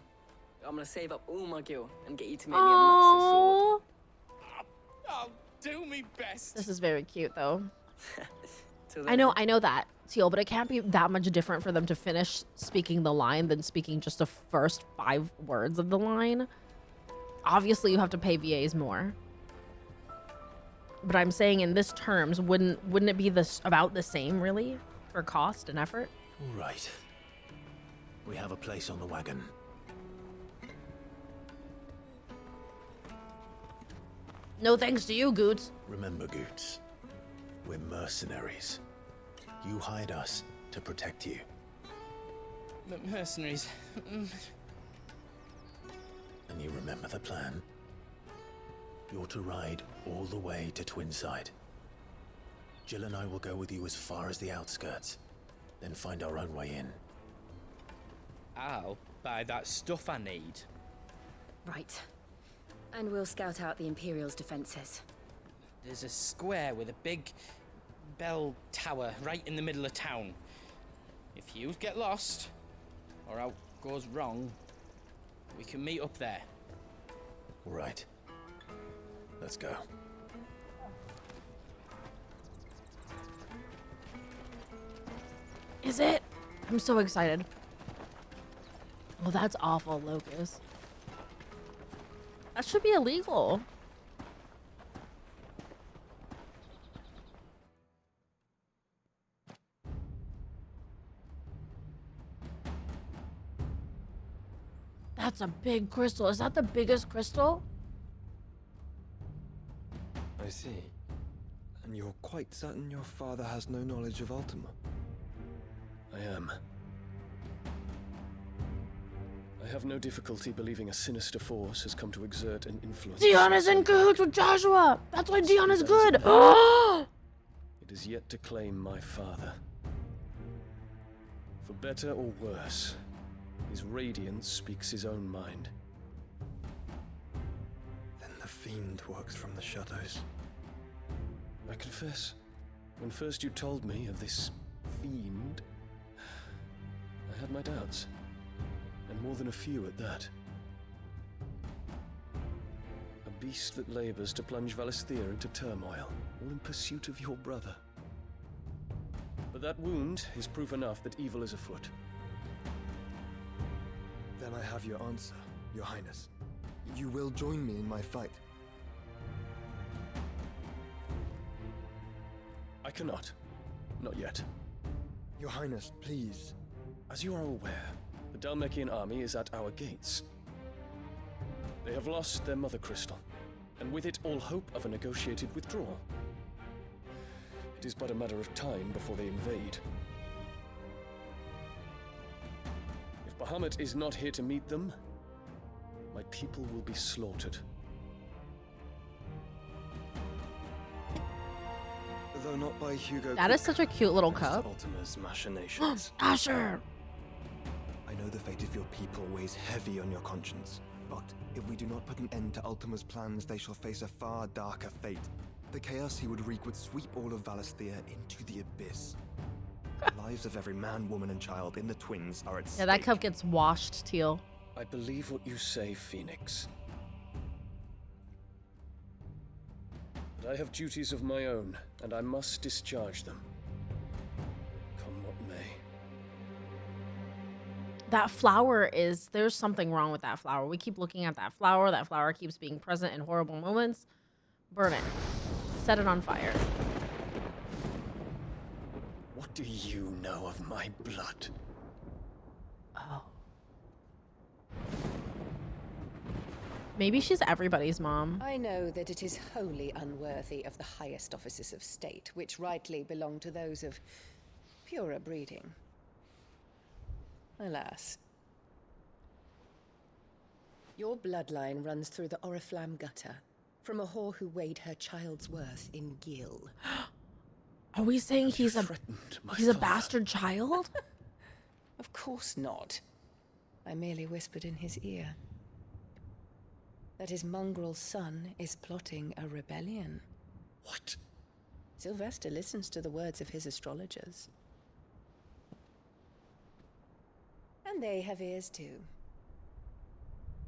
I'm gonna save up all my gil and get you to make me a massive sword. I'll do me best. This is very cute, though. Till I then, know that, Teal, but it can't be that much different for them to finish speaking the line than speaking just the first 5 words of the line. Obviously, you have to pay VAs more. But I'm saying in this terms, wouldn't it be about the same, really, for cost and effort? All right. We have a place on the wagon. No thanks to you, Goots. Remember, Goots, we're mercenaries. You hired us to protect you. Mercenaries. And you remember the plan? You're to ride all the way to Twinside. Jill and I will go with you as far as the outskirts, then find our own way in. I'll buy that stuff I need. Right. And we'll scout out the Imperial's defenses. There's a square with a big bell tower right in the middle of town. If you get lost, or out goes wrong, we can meet up there. All right. Let's go. Is it? I'm so excited. Oh, that's awful, Locust. That should be illegal. That's a big crystal. Is that the biggest crystal? I see. And you're quite certain your father has no knowledge of Ultima? I am. I have no difficulty believing a sinister force has come to exert an influence. Dion is in cahoots with Joshua. That's why Dion is good. It is yet to claim my father. For better or worse, his radiance speaks his own mind. Then the fiend works from the shadows. I confess, when first you told me of this fiend, I had my doubts. And more than a few at that. A beast that labors to plunge Valisthea into turmoil, all in pursuit of your brother. But that wound is proof enough that evil is afoot. Then I have your answer, Your Highness. You will join me in my fight. I cannot. Not yet. Your Highness, please. As you are aware, the Dhalmekian army is at our gates. They have lost their mother crystal, and with it all hope of a negotiated withdrawal. It is but a matter of time before they invade. If Bahamut is not here to meet them, my people will be slaughtered. Though not by Hugo. That is such a cute little cup. Ultima's machinations. Asher! I know the fate of your people weighs heavy on your conscience, but if we do not put an end to Ultima's plans, they shall face a far darker fate. The chaos he would wreak would sweep all of Valisthea into the abyss. The lives of every man, woman, and child in the Twins are at stake. Yeah, that cup gets washed, Teal. I believe what you say, Phoenix. But I have duties of my own, and I must discharge them. Come what may. That flower is... There's something wrong with that flower. We keep looking at that flower. That flower keeps being present in horrible moments. Burn it. Set it on fire. What do you know of my blood? Oh. Maybe she's everybody's mom. I know that it is wholly unworthy of the highest offices of state, which rightly belong to those of purer breeding. Alas. Your bloodline runs through the Oriflamme gutter, from a whore who weighed her child's worth in gil. Are we saying he's a bastard child? Of course not. I merely whispered in his ear. that his mongrel son is plotting a rebellion. What? Sylvester listens to the words of his astrologers. And they have ears too.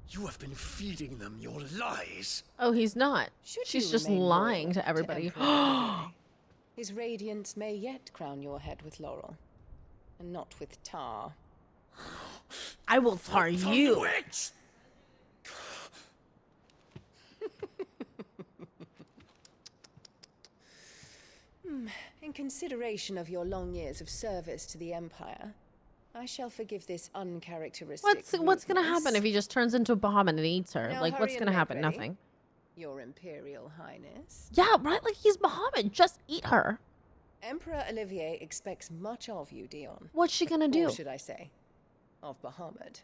You have been feeding them your lies. Oh, he's not. Should She's you just remain lying loyal to everybody. Emperor Olivier, his radiance may yet crown your head with laurel, and not with tar. I will tar you. In consideration of your long years of service to the Empire, I shall forgive this uncharacteristic. What's gonna happen if he just turns into a Bahamut and eats her? Now Like, hurry what's and gonna make happen? ready. Nothing. Your Imperial Highness. Yeah, right. Like he's Bahamut. Just eat her. Emperor Olivier expects much of you, Dion. What's she gonna do? Or should I say, of Bahamut.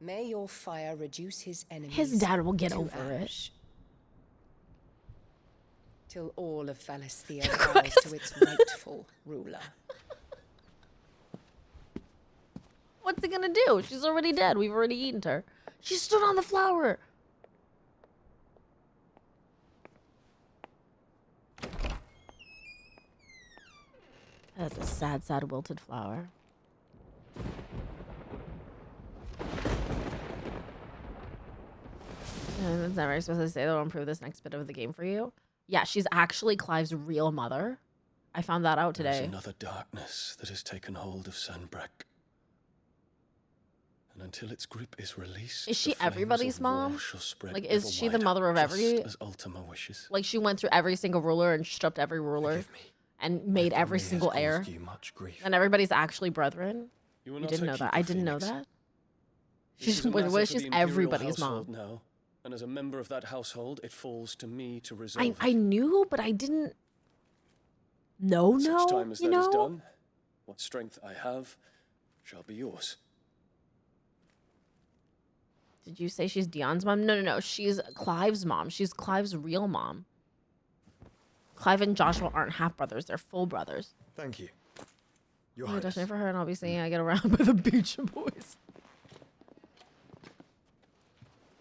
May your fire reduce his enemies. His dad will get to over ash, till all of Valisthea bows to its rightful ruler. What's he gonna do? She's already dead. We've already eaten her. She stood on the flower. That's a sad, sad wilted flower. That's never supposed to say that'll improve this next bit of the game for you. Yeah, she's actually Clive's real mother. I found that out There's today. another darkness that has taken hold of Sanbreque. And until its grip is released, Is she the flames everybody's of war mom? shall spread Like, is ever she the wider, mother of just every? as Ultima wishes. Like, she went through every single ruler and stripped every ruler and made every family single has heir. caused you much grief. And everybody's actually brethren. You will You not didn't know keep that. your I didn't know phoenix. that. This She's is a matter for she's the Imperial everybody's household mom. now, and as a member of that household, it falls to me to resolve I knew, but I didn't. No, Such time as you that is know. done, what strength I have shall be yours. Did you say she's Dion's mom? No. She's Clive's mom. She's Clive's real mom. Clive and Joshua aren't half brothers; they're full brothers. Thank you. Your I'm Highness. auditioning for her, and I'll be singing "I Get Around" by the Beach Boys.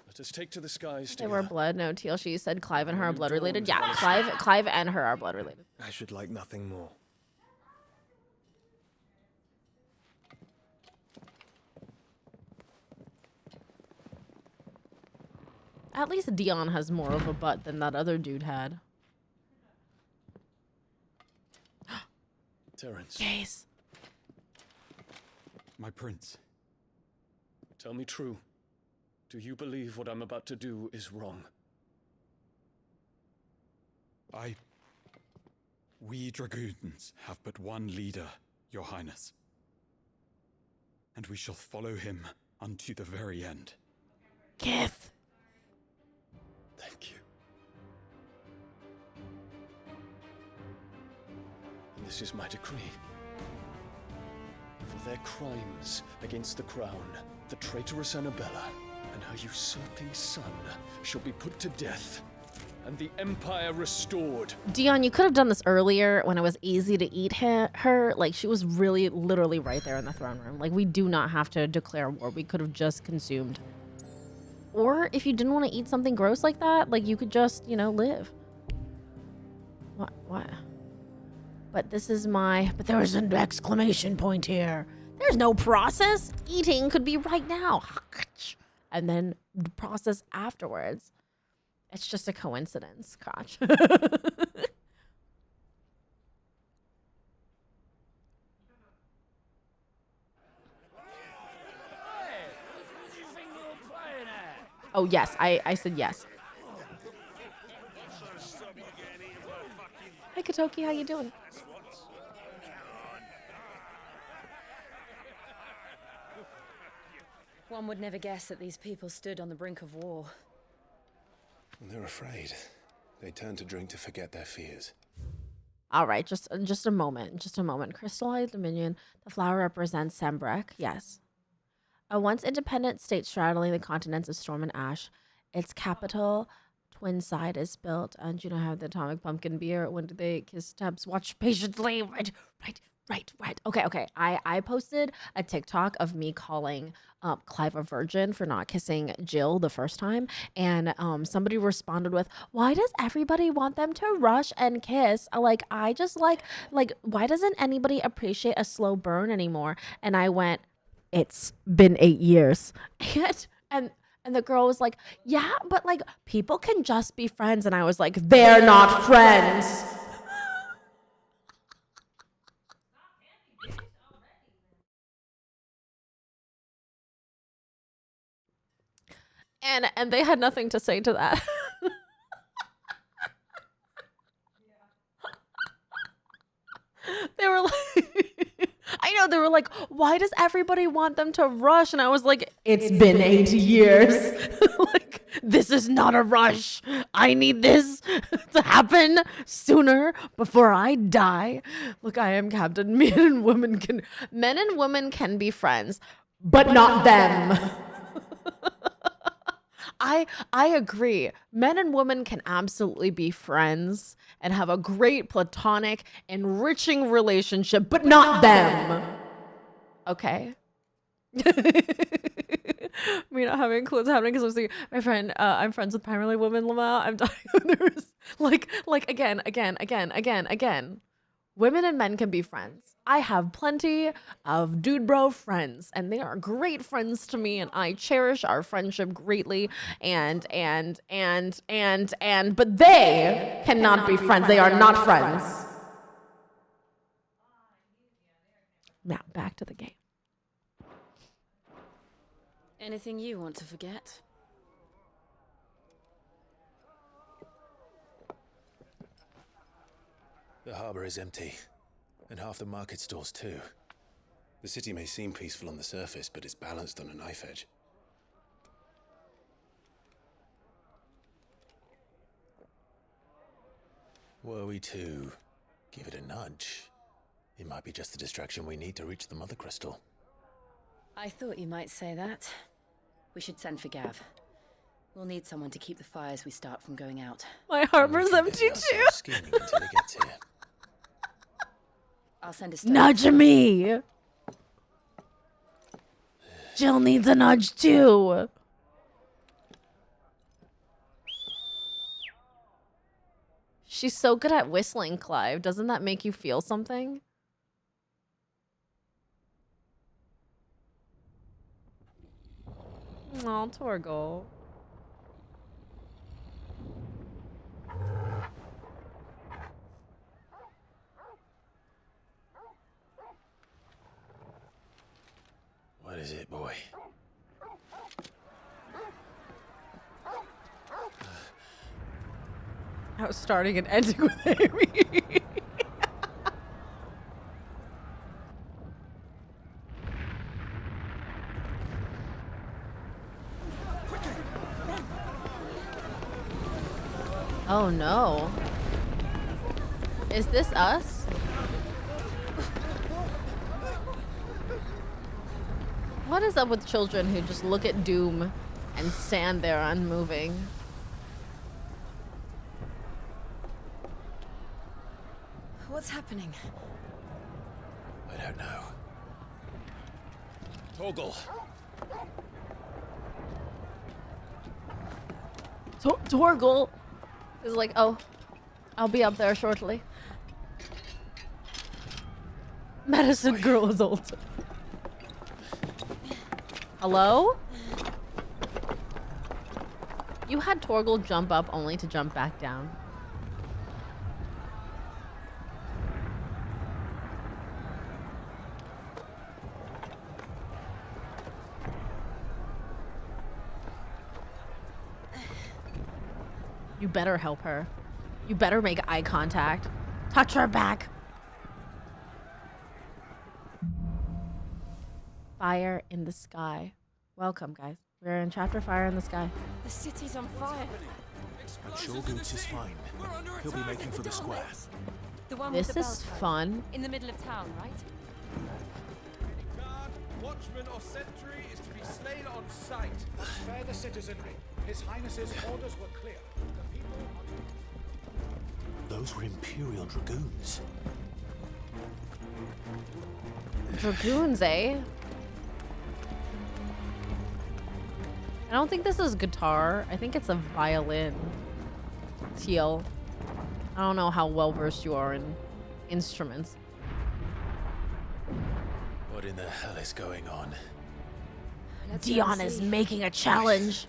Let us take to the skies They together. were blood. No, Teal. She said Clive and her are blood related. Yeah, Clive and her are blood related. I should like nothing more. At least Dion has more of a butt than that other dude had. Terence. Gaze. My prince. Tell me true. Do you believe what I'm about to do is wrong? We dragoons have but one leader, Your Highness. And we shall follow him unto the very end. Kith. Thank you. And this is my decree. For their crimes against the crown, the traitorous Annabella and her usurping son shall be put to death, and the Empire restored. Dion, you could have done this earlier when it was easy to eat her. Like, she was really, literally right there in the throne room. Like, we do not have to declare war. We could have just consumed. Or if you didn't want to eat something gross like that, like, you could just, live. What? But this is but there was an exclamation point here. There's no process. Eating could be right now. And then the process afterwards. It's just a coincidence, Koch. Oh, yes. I said yes. Hey, Katoki, how you doing? One would never guess that these people stood on the brink of war. They're afraid. They turn to drink to forget their fears. All right, just a moment. Crystallized Dominion. The flower represents Sanbreque. Yes. A once independent state straddling the continents of storm and ash. Its capital, Twin Side, is built. And you know how the atomic pumpkin beer. When do they kiss steps? Watch patiently. Right. Right. Okay. I posted a TikTok of me calling Clive a virgin for not kissing Jill the first time, and somebody responded with, "Why does everybody want them to rush and kiss? I just like why doesn't anybody appreciate a slow burn anymore?" And I went, "It's been 8 years," and the girl was like, "Yeah, but like people can just be friends," and I was like, "They're not friends." And they had nothing to say to that. They were like, I know, they were like, "Why does everybody want them to rush?" And I was like, it's been 8 years. Like, this is not a rush. I need this to happen sooner before I die. Look, I am Captain. Men and women can be friends, but not them. I agree. Men and women can absolutely be friends and have a great platonic, enriching relationship, but not them. Okay. Me not having clues happening because I was thinking, my friend, I'm friends with primarily women, Lamau. I'm dying. There's like again. Women and men can be friends. I have plenty of dude bro friends, and they are great friends to me, and I cherish our friendship greatly. But they cannot be friends. They are not friends. Now back to the game. Anything you want to forget? The harbor is empty, and half the market stalls too. The city may seem peaceful on the surface, but it's balanced on a knife edge. Were we to give it a nudge, it might be just the distraction we need to reach the Mother Crystal. I thought you might say that. We should send for Gav. We'll need someone to keep the fires we start from going out. My harbor's empty too. Scheming until he gets here. I'll send a stone. Nudge me. Jill needs a nudge too. She's so good at whistling, Clive. Doesn't that make you feel something? Oh, Torgal. What is it, boy? I was starting and ending with Amy. Oh no. Is this us? What is up with children who just look at doom and stand there unmoving? What's happening? I don't know. Torgal. Torgal is like, "Oh, I'll be up there shortly." Medicine girl is old. Hello? You had Torgal jump up only to jump back down. You better help her. You better make eye contact. Touch her back. Fire in the Sky. Welcome, guys. We're in chapter Fire in the Sky. The city's on fire. I'm sure Boots is fine. He'll be making for the square. The one This with the is bell tower. fun. In the middle of town, right? Guard, watchman, or sentry is to be slain on sight. Spare the citizenry. His Highness's orders were clear. The people are... Those were Imperial Dragoons. Dragoons, eh? I don't think this is guitar. I think it's a violin. Teal. I don't know how well versed you are in instruments. What in the hell is going on? Dion is making a challenge.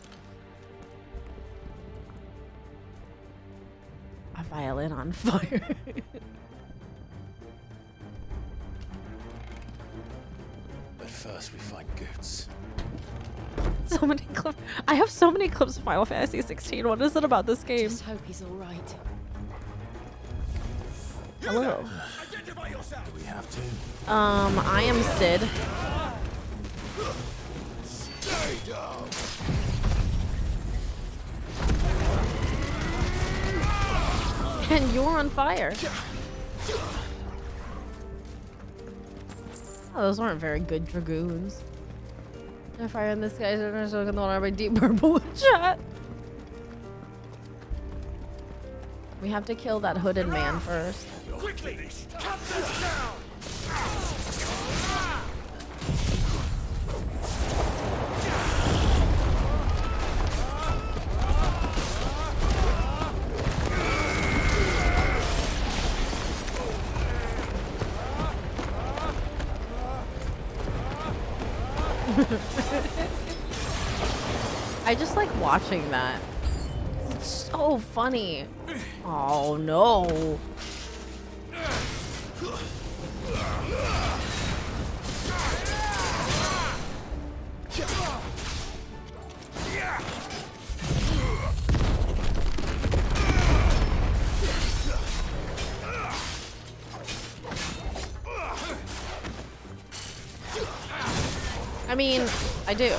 A violin on fire. But first we find Goots. So many clips. I have so many clips of Final Fantasy XVI. What is it about this game? Just hope he's all right. Hello. Do we have to? I am Sid. Stay down. And you're on fire. Oh, those weren't very good dragoons. They're firing this guy's so the one by Deep Purple in chat. We have to kill that hooded man first. Quickly, cut this down. I just like watching that. It's so funny. Oh no. I mean, I do.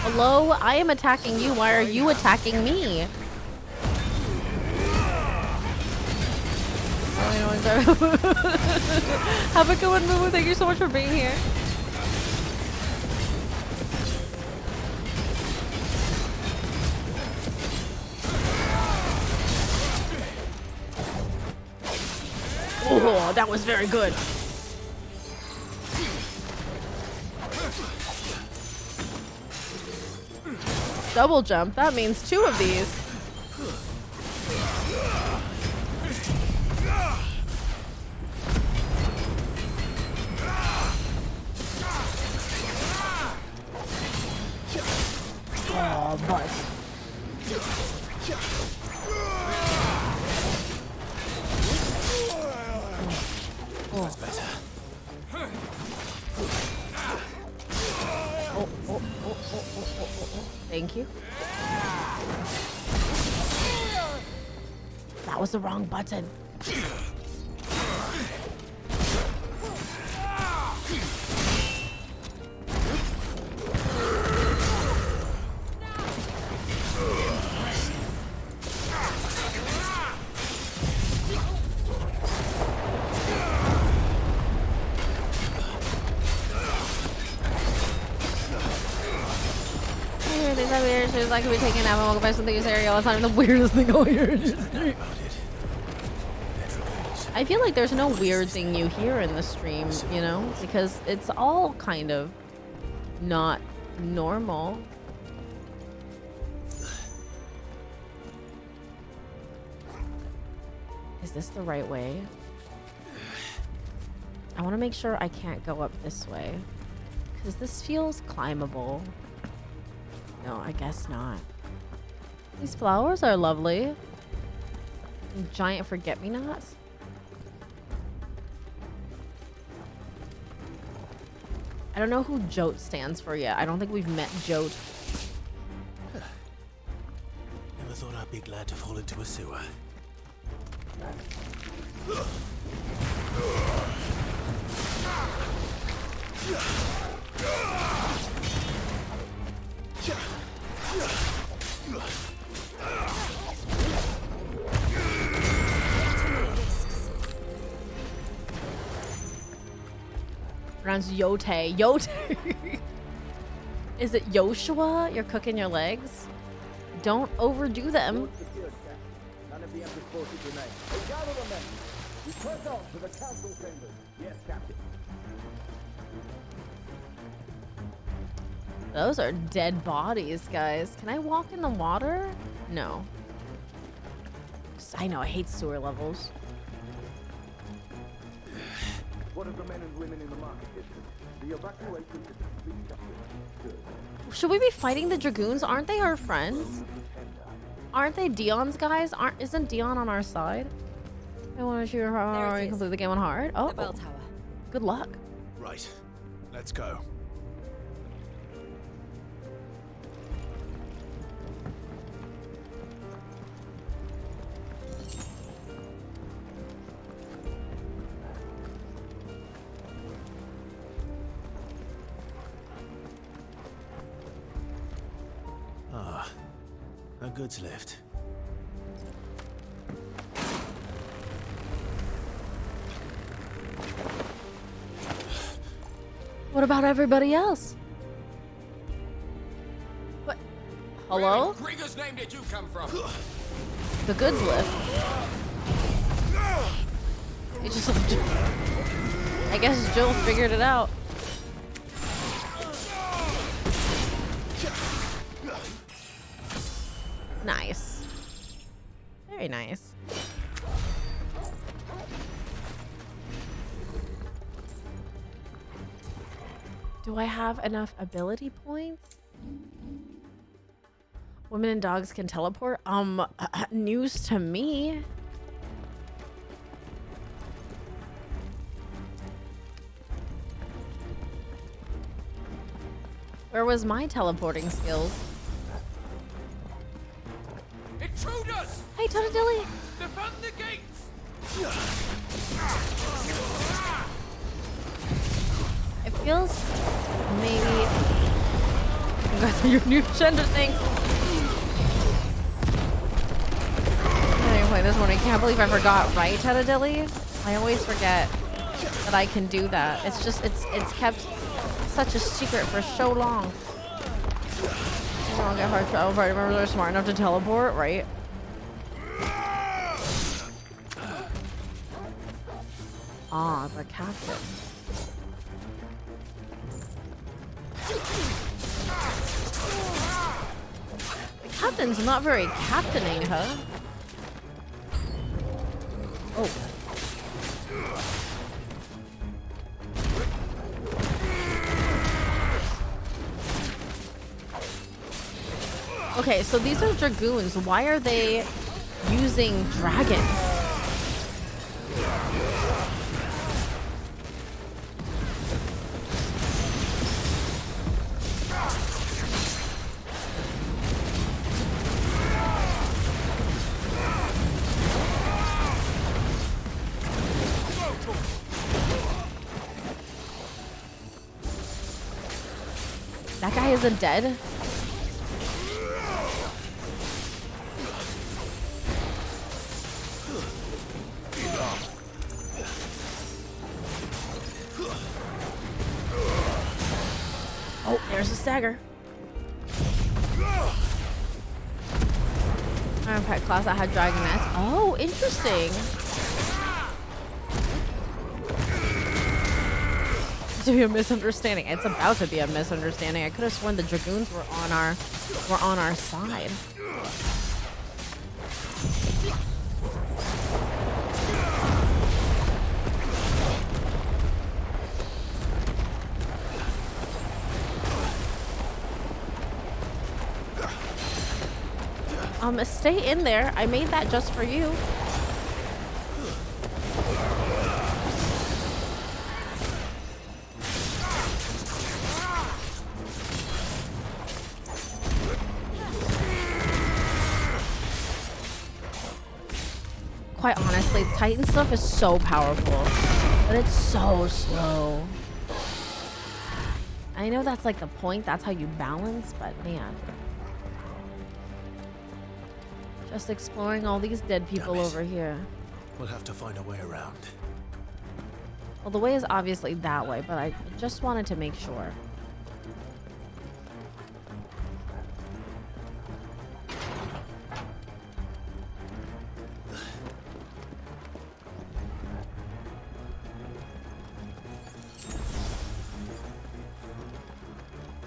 Hello? I am attacking you. Why are you attacking me? Have a good one, Moo. Thank you so much for being here. Oh, that was very good. Double jump. That means 2 of these. Oh, but. That's better. Thank you. That was the wrong button. She's like, we taking a nap and welcome back to the cereal. It's not even the weirdest thing I'll hear. I feel like there's no weird thing you hear in the stream, you know? Because it's all kind of not normal. Is this the right way? I want to make sure I can't go up this way. Because this feels climbable. No, I guess not. These flowers are lovely. Giant forget-me-nots. I don't know who Jote stands for yet. I don't think we've met Jote. Never thought I'd be glad to fall into a sewer. Pronounced Yote. Yote. Is it Yoshua? You're cooking your legs? Don't overdo them. None of the Emperor's forces remain. Gather the men. We press on to the council chambers. Yes, Captain. Those are dead bodies, guys. Can I walk in the water? No. 'Cause I know I hate sewer levels. What of the men and women in the market district? The evacuation is complete, Captain. Good. Should we be fighting the Dragoons? Aren't they our friends? Aren't they Dion's guys? Isn't Dion on our side? I want to shoot her hard and complete the game on hard. Oh, The bell tower. Good luck. Right. Let's go. Ah, a goods lift. What about everybody else? What? Hello? Where in Grigger's name did you come from? The goods lift. It just. I guess Jill figured it out. Nice. Very nice. Do I have enough ability points? Women and dogs can teleport? News to me. Where was my teleporting skills? Intruders! Hey, Tonadilly! Defend the gates! It feels maybe. You guys are your new gender things. I'm gonna play this one. I can't believe I forgot, right, Tonadilly? I always forget that I can do that. It's just it's kept such a secret for so long. I don't get hard travel party members are smart enough to teleport, right? Ah, the captain. The captain's not very captaining, huh? Oh. Okay, so these are dragoons. Why are they using dragons? That guy isn't dead? Oh, there's a stagger. Iron Pet class that had Dragon Nest. Oh, interesting. To be a misunderstanding. It's about to be a misunderstanding. I could have sworn the dragoons were on our side. Stay in there. I made that just for you. Quite honestly, the Titan stuff is so powerful, but it's so slow. I know that's like the point, that's how you balance, but man. Just exploring all these dead people over here. We'll have to find a way around. Well, the way is obviously that way, but I just wanted to make sure.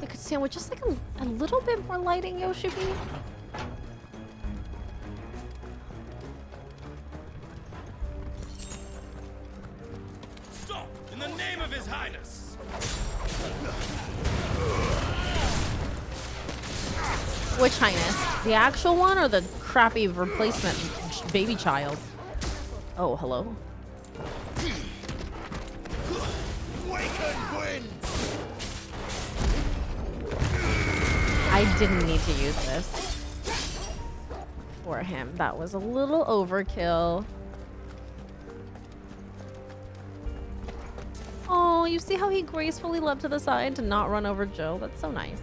I could stand with just like a little bit more lighting, Yoshibi. Stop! In the name of His Highness! Which highness? The actual one or the crappy replacement baby child? Oh, hello. I didn't need to use this for him. That was a little overkill. Oh, you see how he gracefully leapt to the side to not run over Joe? That's so nice.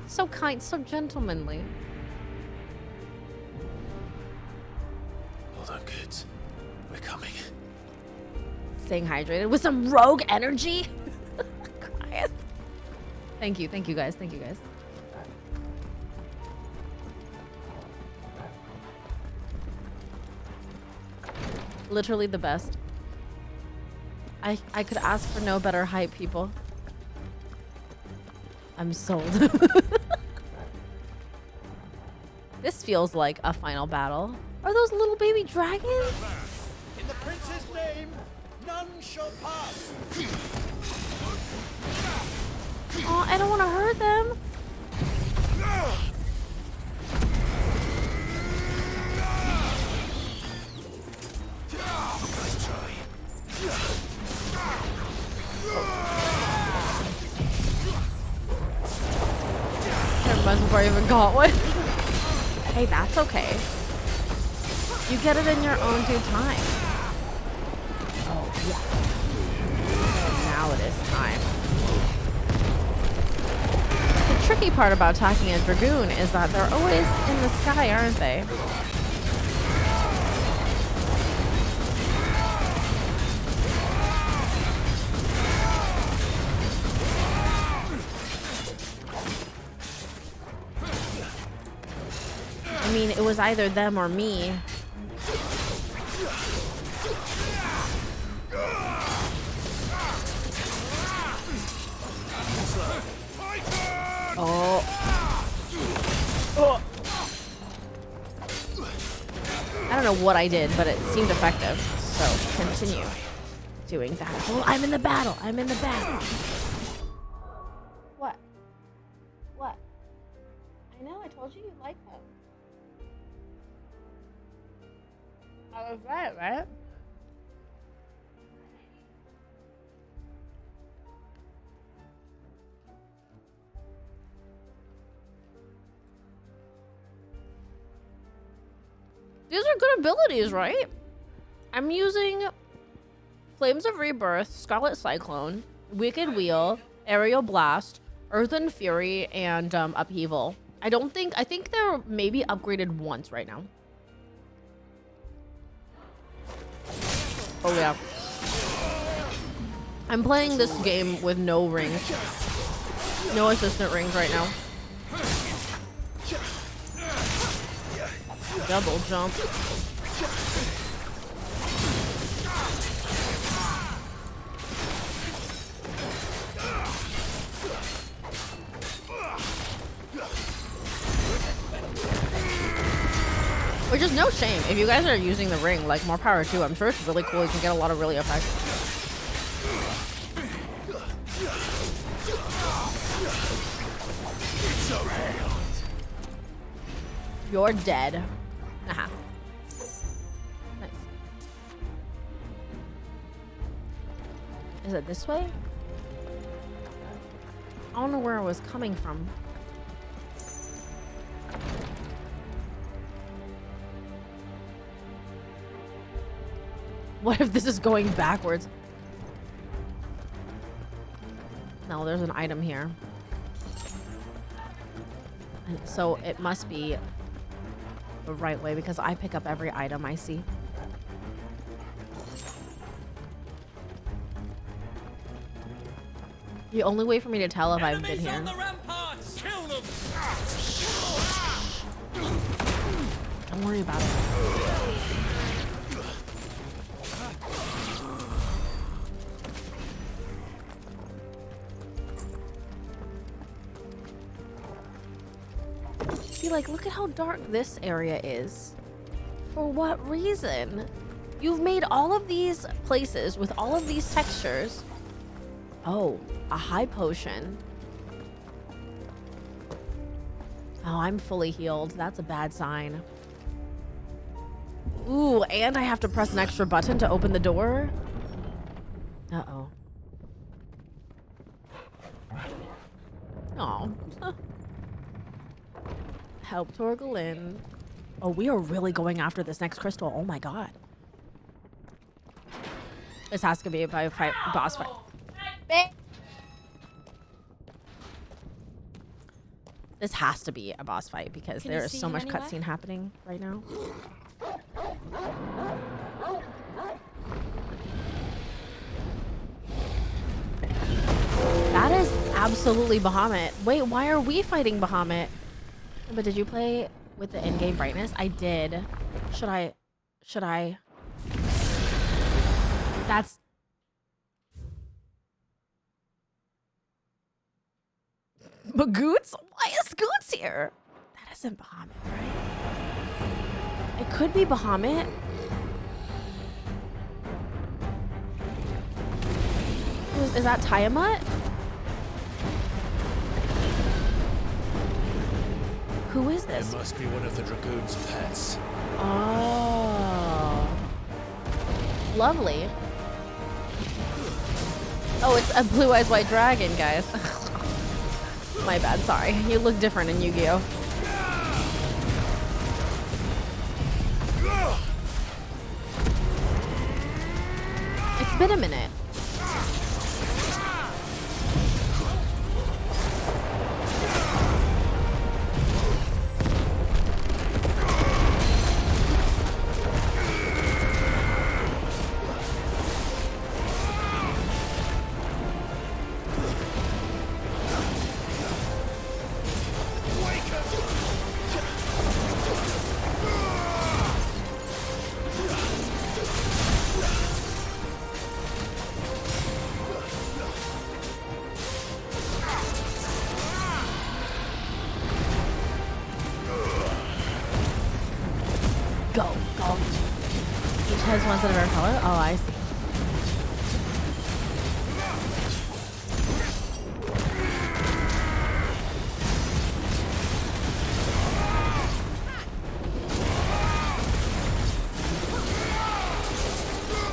So kind, so gentlemanly. Hold on, kids. We're coming. Staying hydrated with some rogue energy. Christ. Thank you guys. Thank you guys. Literally the best. I could ask for no better hype, people. I'm sold. This feels like a final battle. Are those little baby dragons? In the prince's name, none shall pass. Oh, I don't want to hurt them. Never mind, before I even got one. Hey, that's okay. You get it in your own due time. Oh, yeah. Now it is time. The tricky part about attacking a Dragoon is that they're always in the sky, aren't they? I mean, it was either them or me. Oh. I don't know what I did, but it seemed effective. So continue doing that. Oh, I'm in the battle. I'm in the battle. What? What? I know. I told you you like them. I was right? These are good abilities, right? I'm using Flames of Rebirth, Scarlet Cyclone, Wicked Wheel, Aerial Blast, Earth and Fury, and Upheaval. I think they're maybe upgraded once right now. Oh yeah. I'm playing this game with no rings. No assistant rings right now. Double jump. Which is no shame. If you guys are using the ring, like, more power too. I'm sure it's really cool. You can get a lot of really effects. You're dead. Aha. Nice. Is it this way? I don't know where it was coming from. What if this is going backwards? No, there's an item here. And so it must be the right way because I pick up every item I see. The only way for me to tell if I've been here. Don't worry about it. See, like, look at how dark this area is. For what reason? You've made all of these places with all of these textures. Oh, a high potion. Oh, I'm fully healed. That's a bad sign. Ooh, and I have to press an extra button to open the door? Uh-oh. Oh. Help Torgal in. Oh, we are really going after this next crystal. Oh my god. This has to be a boss fight. This has to be a boss fight because there is so much cutscene happening right now. That is absolutely Bahamut. Wait, why are we fighting Bahamut? But did you play with the in-game brightness? I did. Should I? That's... But Goots? Why is Goots here? That isn't Bahamut, right? It could be Bahamut. Is that Tiamat? Who is this? It must be one of the Dragoon's pets. Oh. Lovely. Oh, it's a blue eyes white dragon, guys. My bad, sorry. You look different in Yu-Gi-Oh! It's been a minute. Ones that are a color? Oh, I see.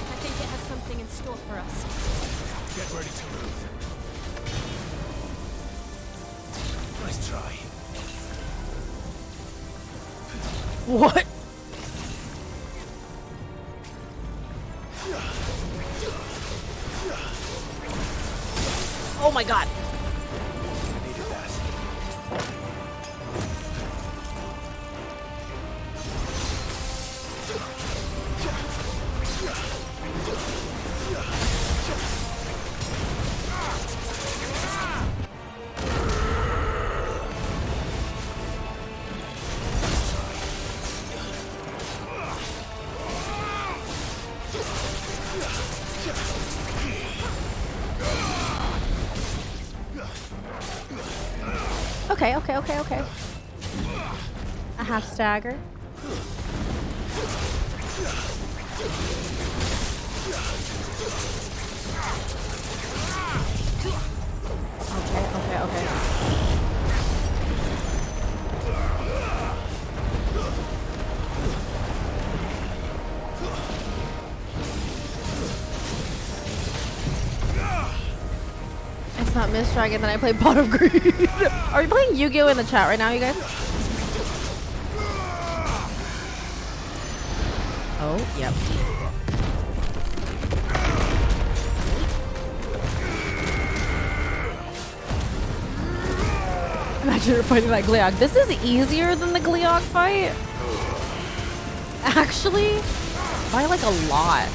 I think it has something in store for us. Get ready to move. Nice try. What? Oh my god. Needed that. Okay. A half stagger. Okay. It's not Miss Dragon, then I play Pot of Greed. Are we playing Yu-Gi-Oh in the chat right now, you guys? Oh, yep. Imagine you're fighting that Gleog. This is easier than the Gleog fight. Actually, by like a lot.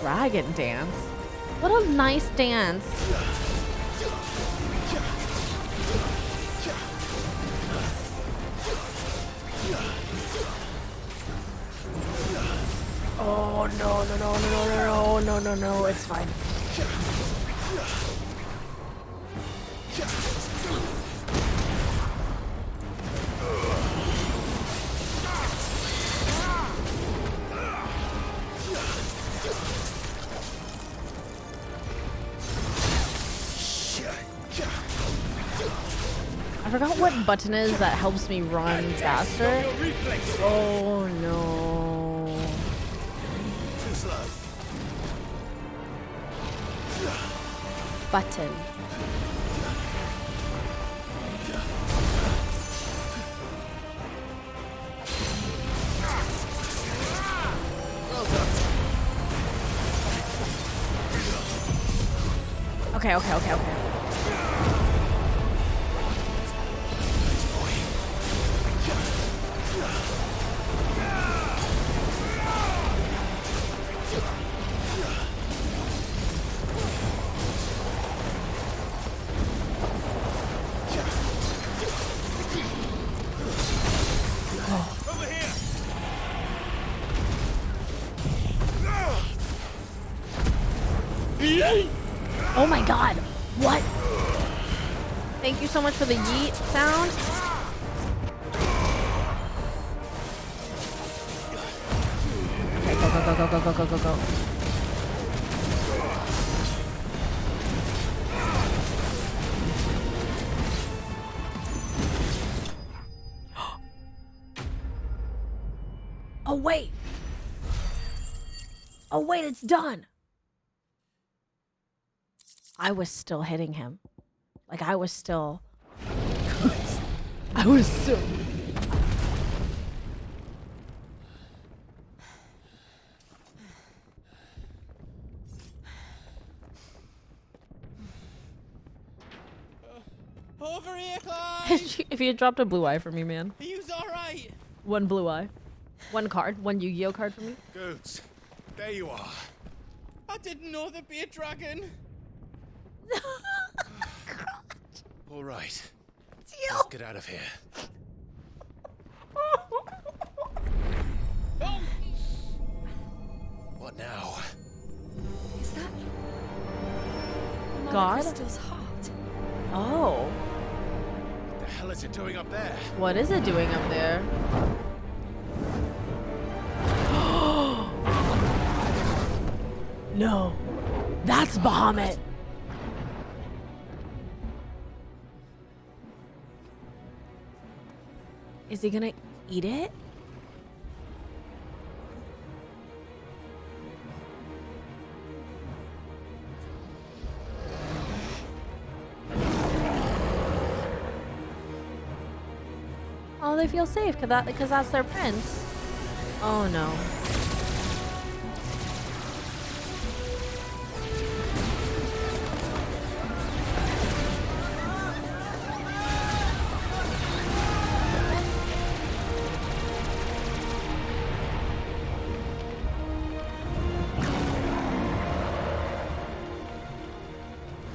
Dragon dance? What a nice dance. Oh no, no, no, no, no, no, no, no, no, it's fine. I forgot what button is that helps me run faster. Oh no. Too slow. Button. Okay, okay, okay, okay. Oh my god, what? Thank you so much for the yeet sound. Okay, go, go, go, go, go, go, go, go. Oh wait. Oh wait, it's done. I was still hitting him. Like I was still Over here, Clyde! If you had dropped a blue eye for me, man. Are you alright? One blue eye. One card. One Yu-Gi-Oh card for me. Goods, there you are. I didn't know there'd be a dragon. All right. Let's get out of here. What now? Is that God? Crystal's heart? Oh. What the hell is it doing up there? What is it doing up there? No. That's Bahamut. Is he gonna eat it? Oh, they feel safe because that's their prince. Oh no.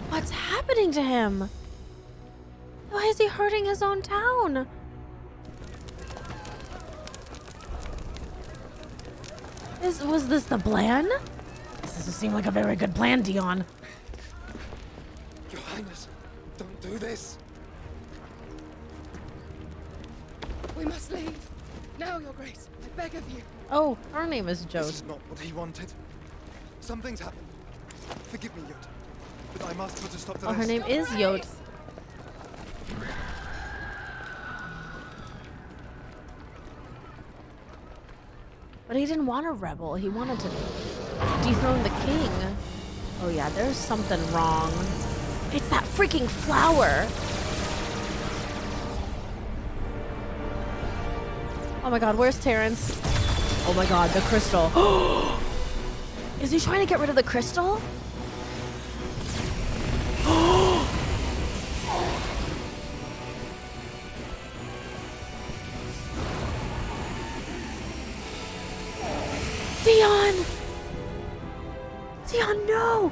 What's happening to him? Why is he hurting his own town? Was this the plan? This doesn't seem like a very good plan, Dion. Your Highness, don't do this. We must leave. Now, Your Grace. I beg of you. Oh, her name is Jode. This is not what he wanted. Something's happened. Forgive me, Yod. But I must put a stop to this. Oh, her name is Yod. But he didn't want a rebel. He wanted to dethrone the king. Oh yeah, there's something wrong. It's that freaking flower. Oh my god, where's Terrence? Oh my god, the crystal. Is he trying to get rid of the crystal? Dion! Tion, no!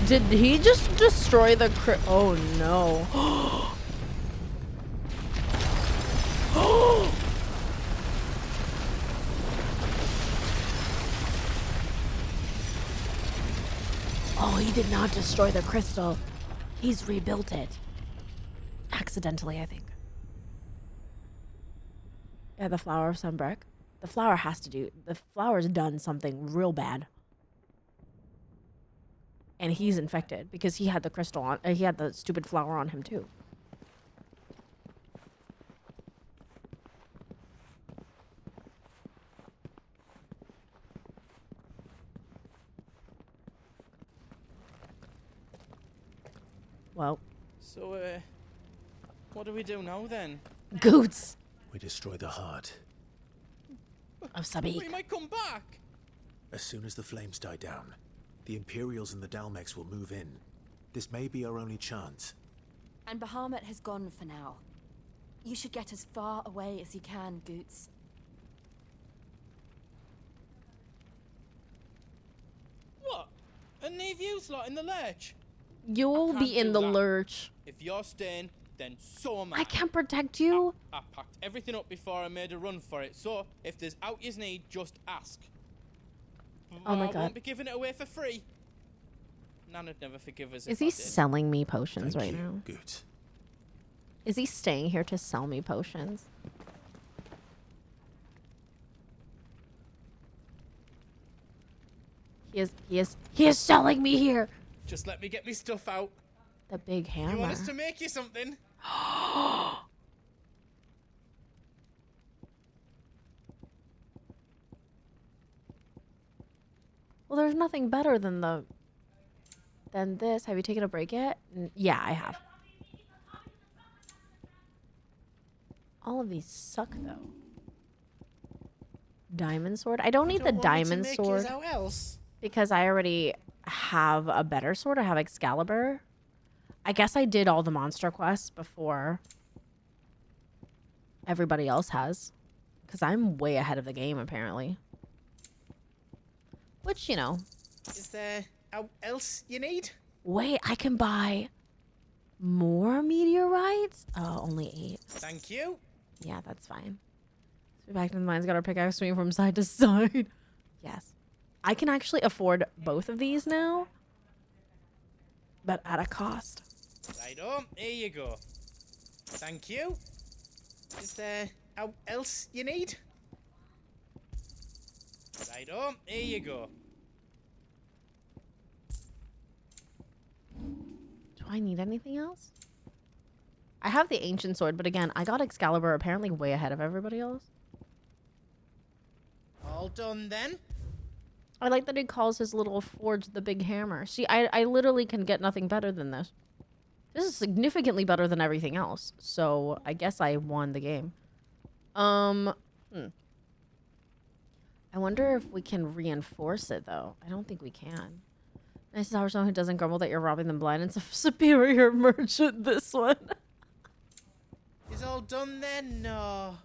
Did he just destroy the oh no. Oh, he did not destroy the crystal. He's rebuilt it. Accidentally, I think. Yeah, the flower of Sunbreak. The flower's done something real bad. And he's infected because he had the crystal on. He had the stupid flower on him too. Well. So, what do we do now then? Goots. We destroy the heart. Of Sabik. We might come back. As soon as the flames die down, the Imperials and the Dalmex will move in. This may be our only chance. And Bahamut has gone for now. You should get as far away as you can, Goots. What? And leave you lot in the lurch? You'll be in the lurch. If you're staying, then so am I. I can't protect you. I packed everything up before I made a run for it, so if there's out you need, just ask. Oh my I god. won't be giving it away for free. Nana'd never forgive us. Is he selling me potions right now? Good. Is he staying here to sell me potions? He is selling me here. Just let me get me stuff out. The big hammer. You want us to make you something? Well, there's nothing better than this. Have you taken a break yet? Yeah, I have. All of these suck though. Diamond sword. I don't need the diamond sword because I already have a better sword. I have Excalibur. I guess I did all the monster quests before everybody else has because I'm way ahead of the game apparently. Which, you know. Is there else you need? Wait, I can buy more meteorites? Oh, only 8. Thank you. Yeah, that's fine. So back to the mine's got our pickaxe swinging from side to side. Yes. I can actually afford both of these now. But at a cost. Right on, here you go. Thank you. Is there else you need? Right on, here you go. Do I need anything else? I have the ancient sword, but again, I got Excalibur apparently way ahead of everybody else. All done then? I like that he calls his little forge the big hammer. See, I literally can get nothing better than this. This is significantly better than everything else. So I guess I won the game. I wonder if we can reinforce it though. I don't think we can. Nice to have someone who doesn't grumble that you're robbing them blind and superior merchant this one. Is all done then? No.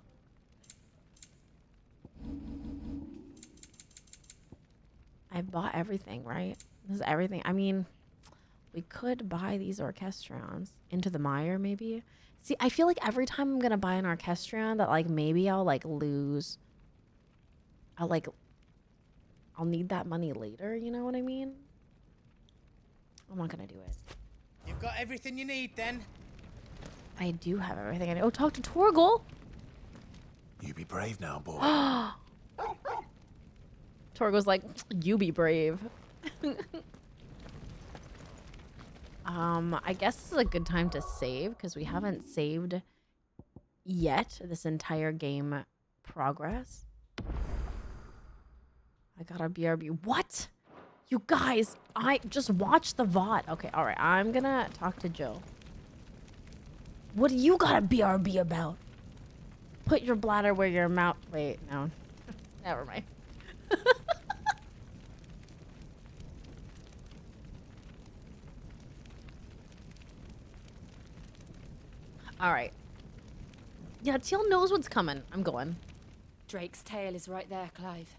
I bought everything, right? This is everything. I mean, we could buy these orchestrons. Into the mire, maybe? See, I feel like every time I'm going to buy an orchestron that, like, maybe I'll, like, lose. I'll need that money later, you know what I mean? I'm not going to do it. You've got everything you need then? I do have everything I need. Oh, talk to Torgal! You be brave now, boy. Torgal's like, you be brave. I guess this is a good time to save because we haven't saved yet this entire game progress. I got a BRB. What? You guys, I just watched the VOD. Okay, all right. I'm gonna talk to Joe. What do you got a BRB about? Put your bladder where your mouth. Wait, no. Never mind. All right. Yeah, Teal knows what's coming. I'm going. Drake's tail is right there, Clive.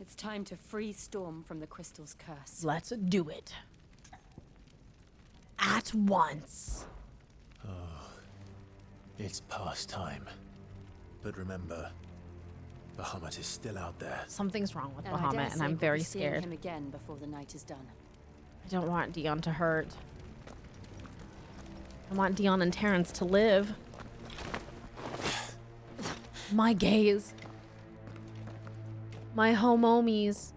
It's time to free Storm from the crystal's curse. Let's do it. At once. Oh, it's past time. But remember, Bahamut is still out there. Something's wrong with And I dare Bahamut, and say I'm we'll very be seeing scared. him again before the night is done. I don't want Dion to hurt. I want Dion and Terrence to live. My gays. My homomies.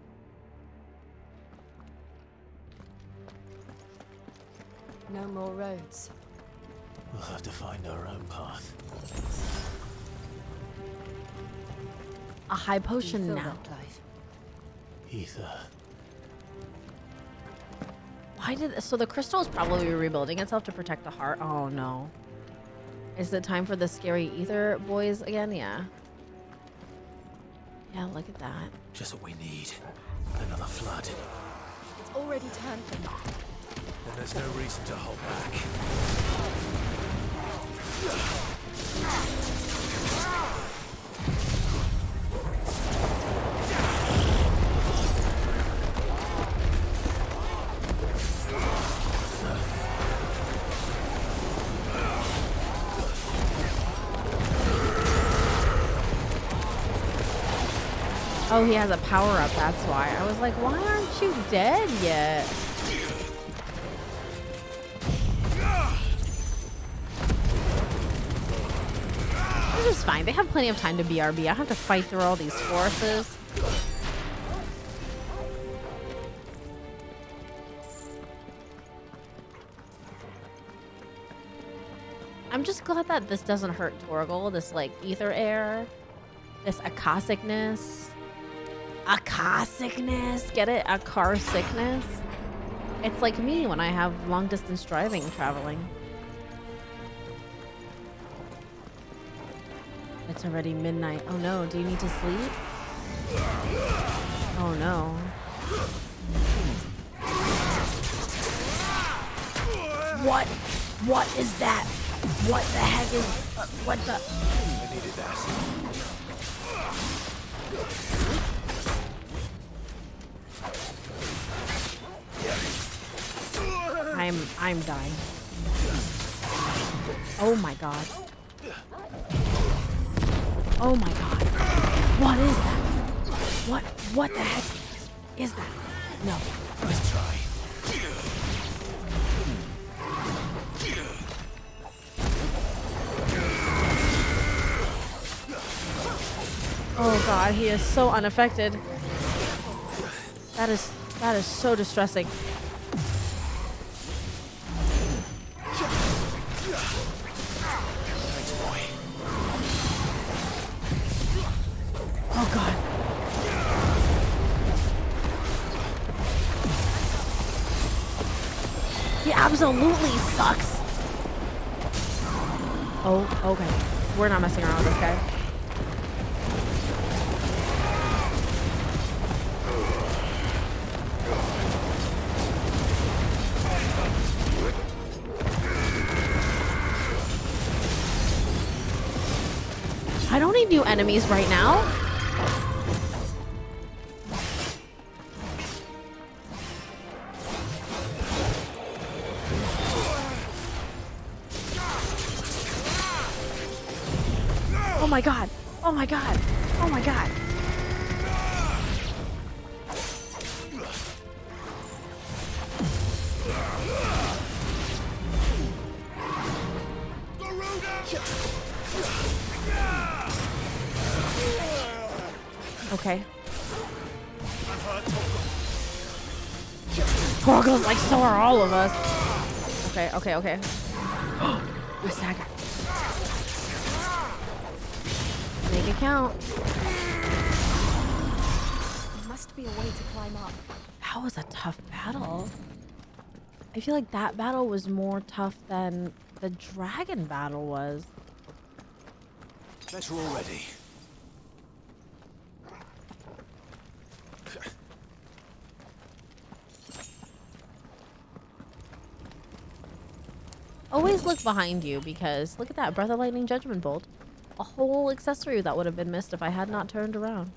No more roads. We'll have to find our own path. A high Do you potion feel now. that, Clive? Ether. Why did so the crystal is probably rebuilding itself to protect the heart? Oh no. Is it time for the scary ether boys again? Yeah. Yeah, look at that. Just what we need. Another flood. It's already turned them. Then there's no reason to hold back. Oh, he has a power up, that's why. I was like, why aren't you dead yet? This is fine. They have plenty of time to BRB. I have to fight through all these forces. I'm just glad that this doesn't hurt Torgal, this like ether air, this akasicness. Akasicness, get it? A car sickness. It's like me when I have long distance driving, traveling. It's already midnight. Oh no, do you need to sleep? Oh no. What? What is that? What the heck is... what the... I needed that. I'm dying. Oh my god. Oh my god. What is that? What the heck is that? No. Let's try. Oh god, he is so unaffected. That is so distressing. Oh god. He absolutely sucks. Oh, okay. We're not messing around with this guy. I don't need new enemies right now. Oh my god. Oh my god. Oh my god. Okay. Gorgles, like, so are all of us. Okay, okay, okay. My stagger. Make it count. There must be a way to climb up. That was a tough battle. I feel like that battle was more tough than the dragon battle was. Better already. Always look behind you because look at that. Breath of Lightning Judgment Bolt. A whole accessory that would have been missed if I had not turned around.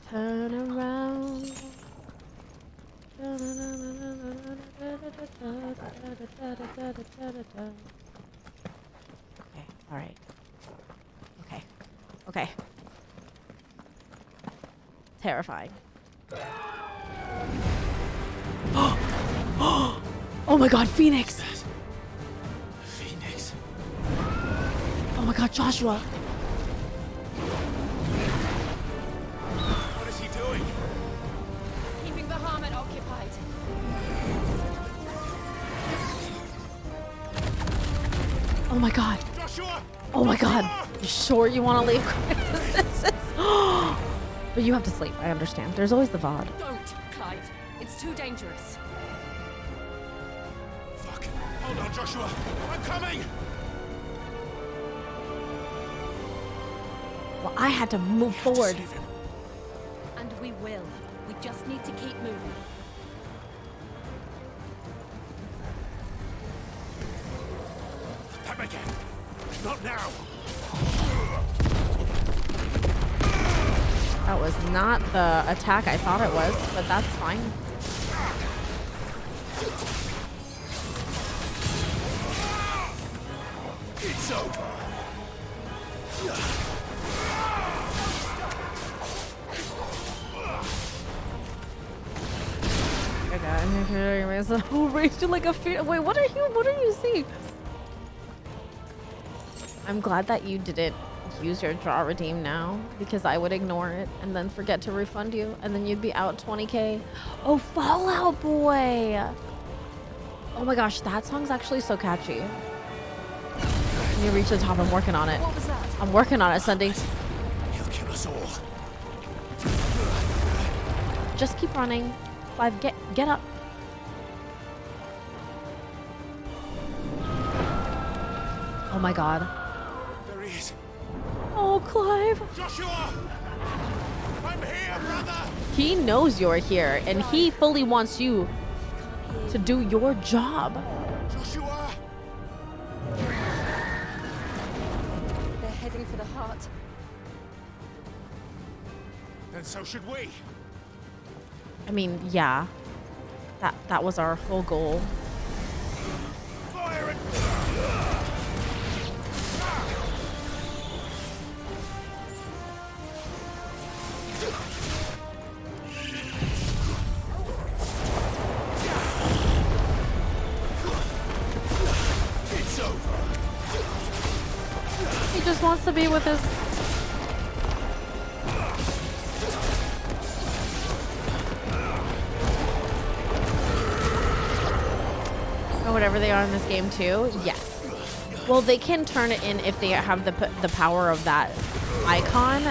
Turn around. Okay, alright. Okay. Okay. Terrifying. Oh my god, Phoenix! Phoenix. Oh my god, Joshua! What is he doing? Keeping the Harmon occupied. Oh my god! Joshua! Oh my god! You sure you want to leave? But you have to sleep, I understand. There's always the VOD. Don't, Clive. It's too dangerous. Fuck. Hold on, Joshua. I'm coming! Well, I had to move forward. And we will. We just need to keep moving. Them again. Not now. That was not the attack I thought it was, but that's fine. It's over. I got myself raised to like a fear. Wait, what are you seeing? I'm glad that you didn't use your draw redeem now because I would ignore it and then forget to refund you and then you'd be out 20k. Oh, Fallout Boy. Oh my gosh, that song's actually so catchy. When you reach the top, I'm working on it. What was that? I'm working on it, Sunday. He'll kill us all. Just keep running. Clive, get up. Oh my god. There he is. Oh, Clive. Joshua! I'm here, brother! He knows you're here, and he fully wants you to do your job. Joshua! They're heading for the heart. Then so should we. I mean, yeah. That was our whole goal. Fire it! It's over. He just wants to be with his... Or whatever they are in this game too. Yes. Well, they can turn it in if they have the power of that icon.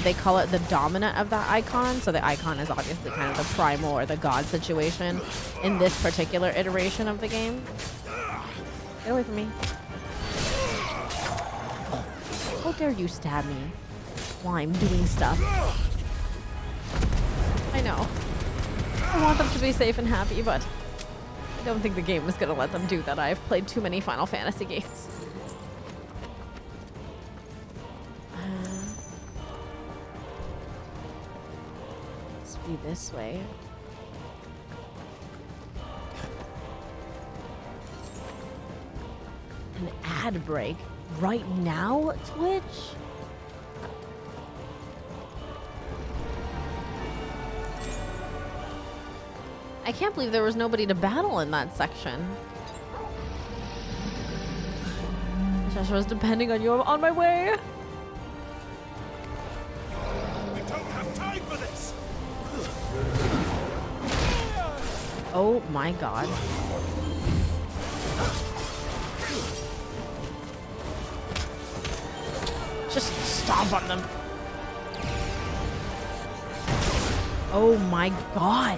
They call it the dominant of that icon. So the icon is obviously kind of the primal or the god situation in this particular iteration of the game. Get away from me. How dare you stab me while I'm doing stuff? I know. I want them to be safe and happy, but I don't think the game is going to let them do that. I've played too many Final Fantasy games. Let's be this way. An ad break right now, Twitch? I can't believe there was nobody to battle in that section. Joshua's depending on you. I'm on my way. We don't have time for this. Oh my god. Just stomp on them. Oh my god.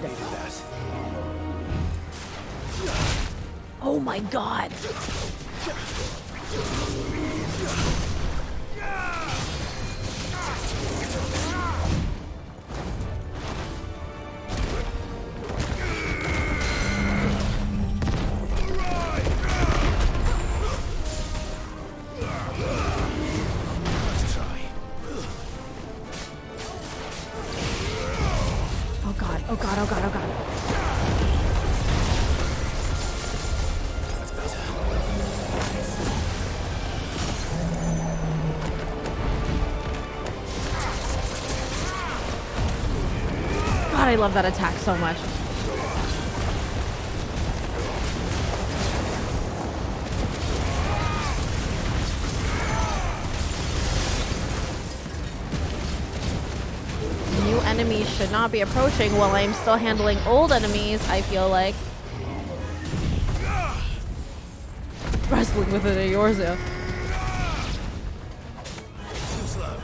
Oh my god. I love that attack so much. New enemies should not be approaching while I'm still handling old enemies, I feel like. Wrestling with an Eorzea. Too slow.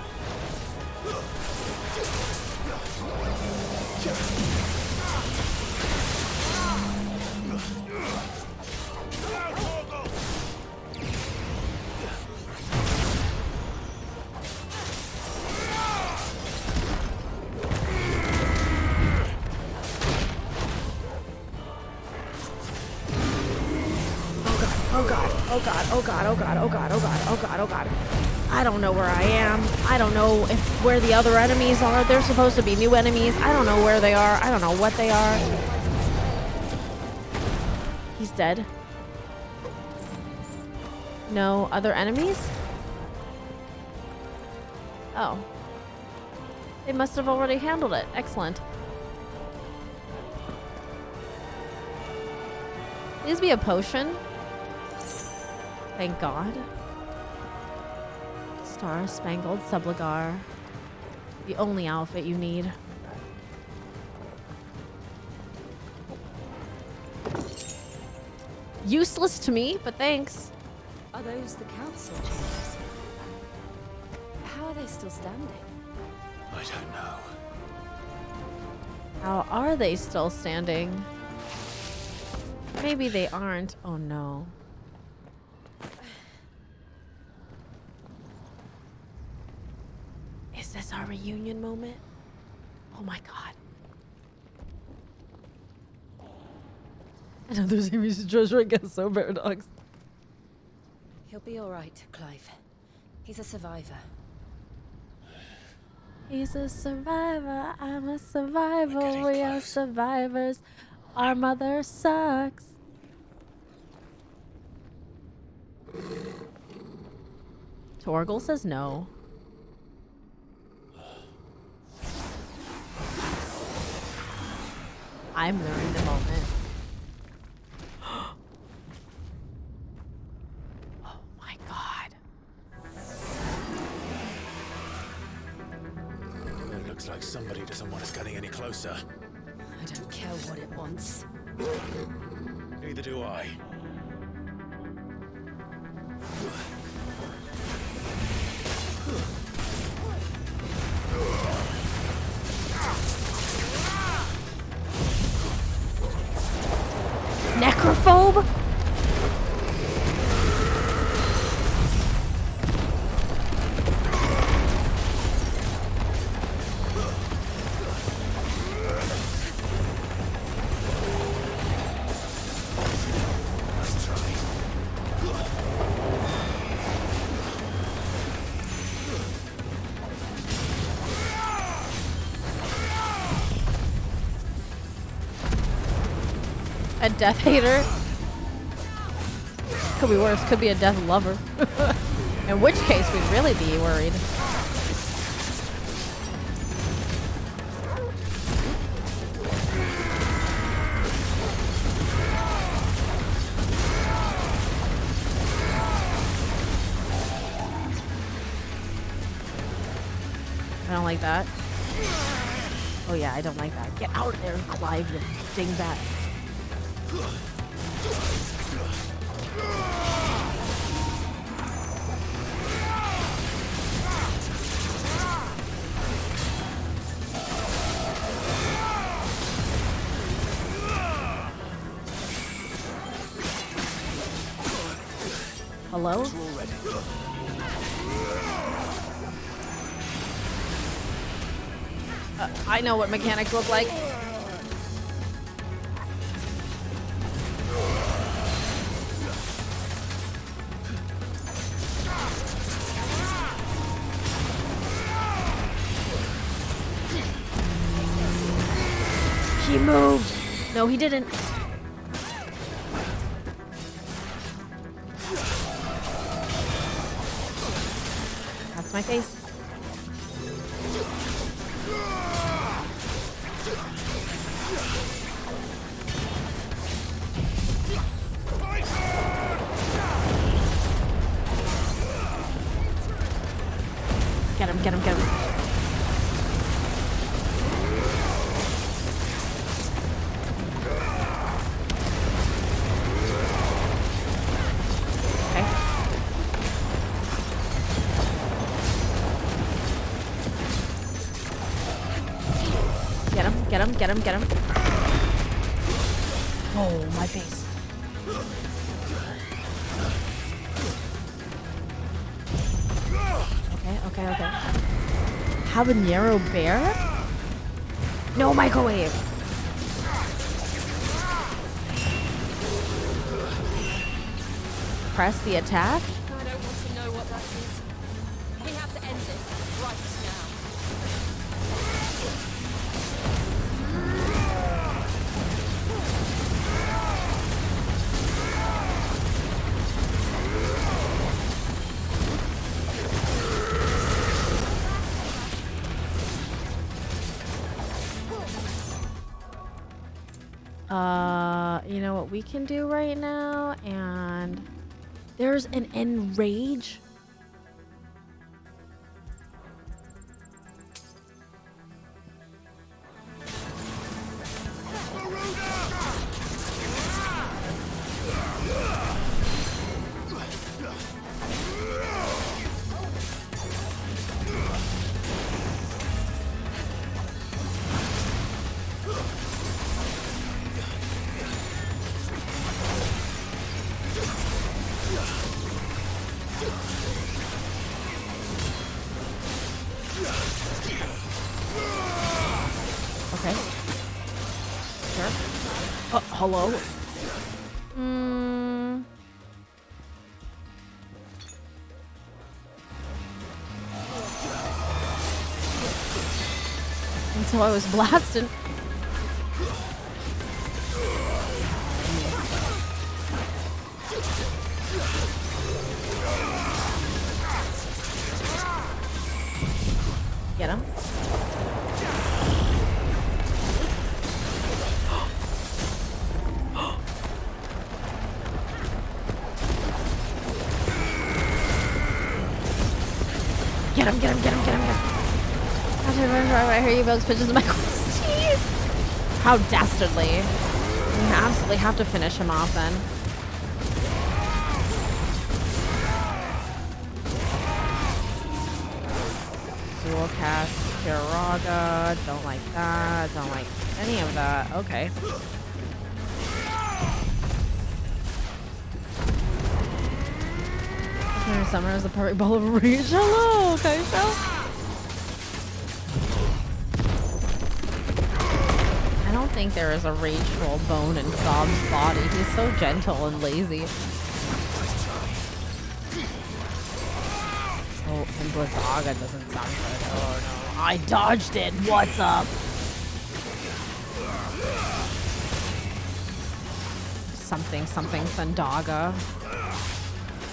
Oh god, oh god, oh god, oh god, oh god, oh god, oh god, oh god. I don't know where I am. I don't know where the other enemies are. They're supposed to be new enemies. I don't know where they are. I don't know what they are. He's dead. No other enemies? Oh. They must have already handled it. Excellent. Please be a potion. Thank God. Star Spangled Subligar. The only outfit you need. Useless to me, but thanks. Are those the council chambers? How are they still standing? I don't know. How are they still standing? Maybe they aren't. Oh no. Is this our reunion moment? Oh my god. Another series of treasure, I guess so, Paradox. He'll be all right, Clive. He's a survivor. He's a survivor, I'm a survivor, we are survivors. Our mother sucks. Torgal says no. I'm learning the moment. Oh my god. It looks like somebody doesn't want us getting any closer. I don't care what it wants. Neither do I. Necrophobe? A death hater? Could be worse. Could be a death lover. In which case, we'd really be worried. I don't like that. Oh yeah, I don't like that. Get out of there, Clive, you dingbat. Hello? I know what mechanics look like. He moved. No, he didn't. That's my face. Get him, get him, get him. Okay. Get him, get him, get him, get him. Oh, my face. Okay, okay. Habanero bear? No microwave. Press the attack. I don't want to know what that is. We have to end this right now. You know what we can do right now? And there's an enrage. Okay. Sure. Oh, hello. And so I was blasting. Get him. Get him, get him, get him, get him, get him. I hear you bugs pitches in my teeth. How dastardly. We absolutely have to finish him off then. Dual cast Kiraga. Don't like that. Don't like any of that. Okay. Summer is the perfect ball of rage. Hello, Kaisha. I don't think there is a rageful bone in Sob's body. He's so gentle and lazy. Oh, and Blizzaga doesn't sound good. Oh no. I dodged it. What's up? Something Thundaga.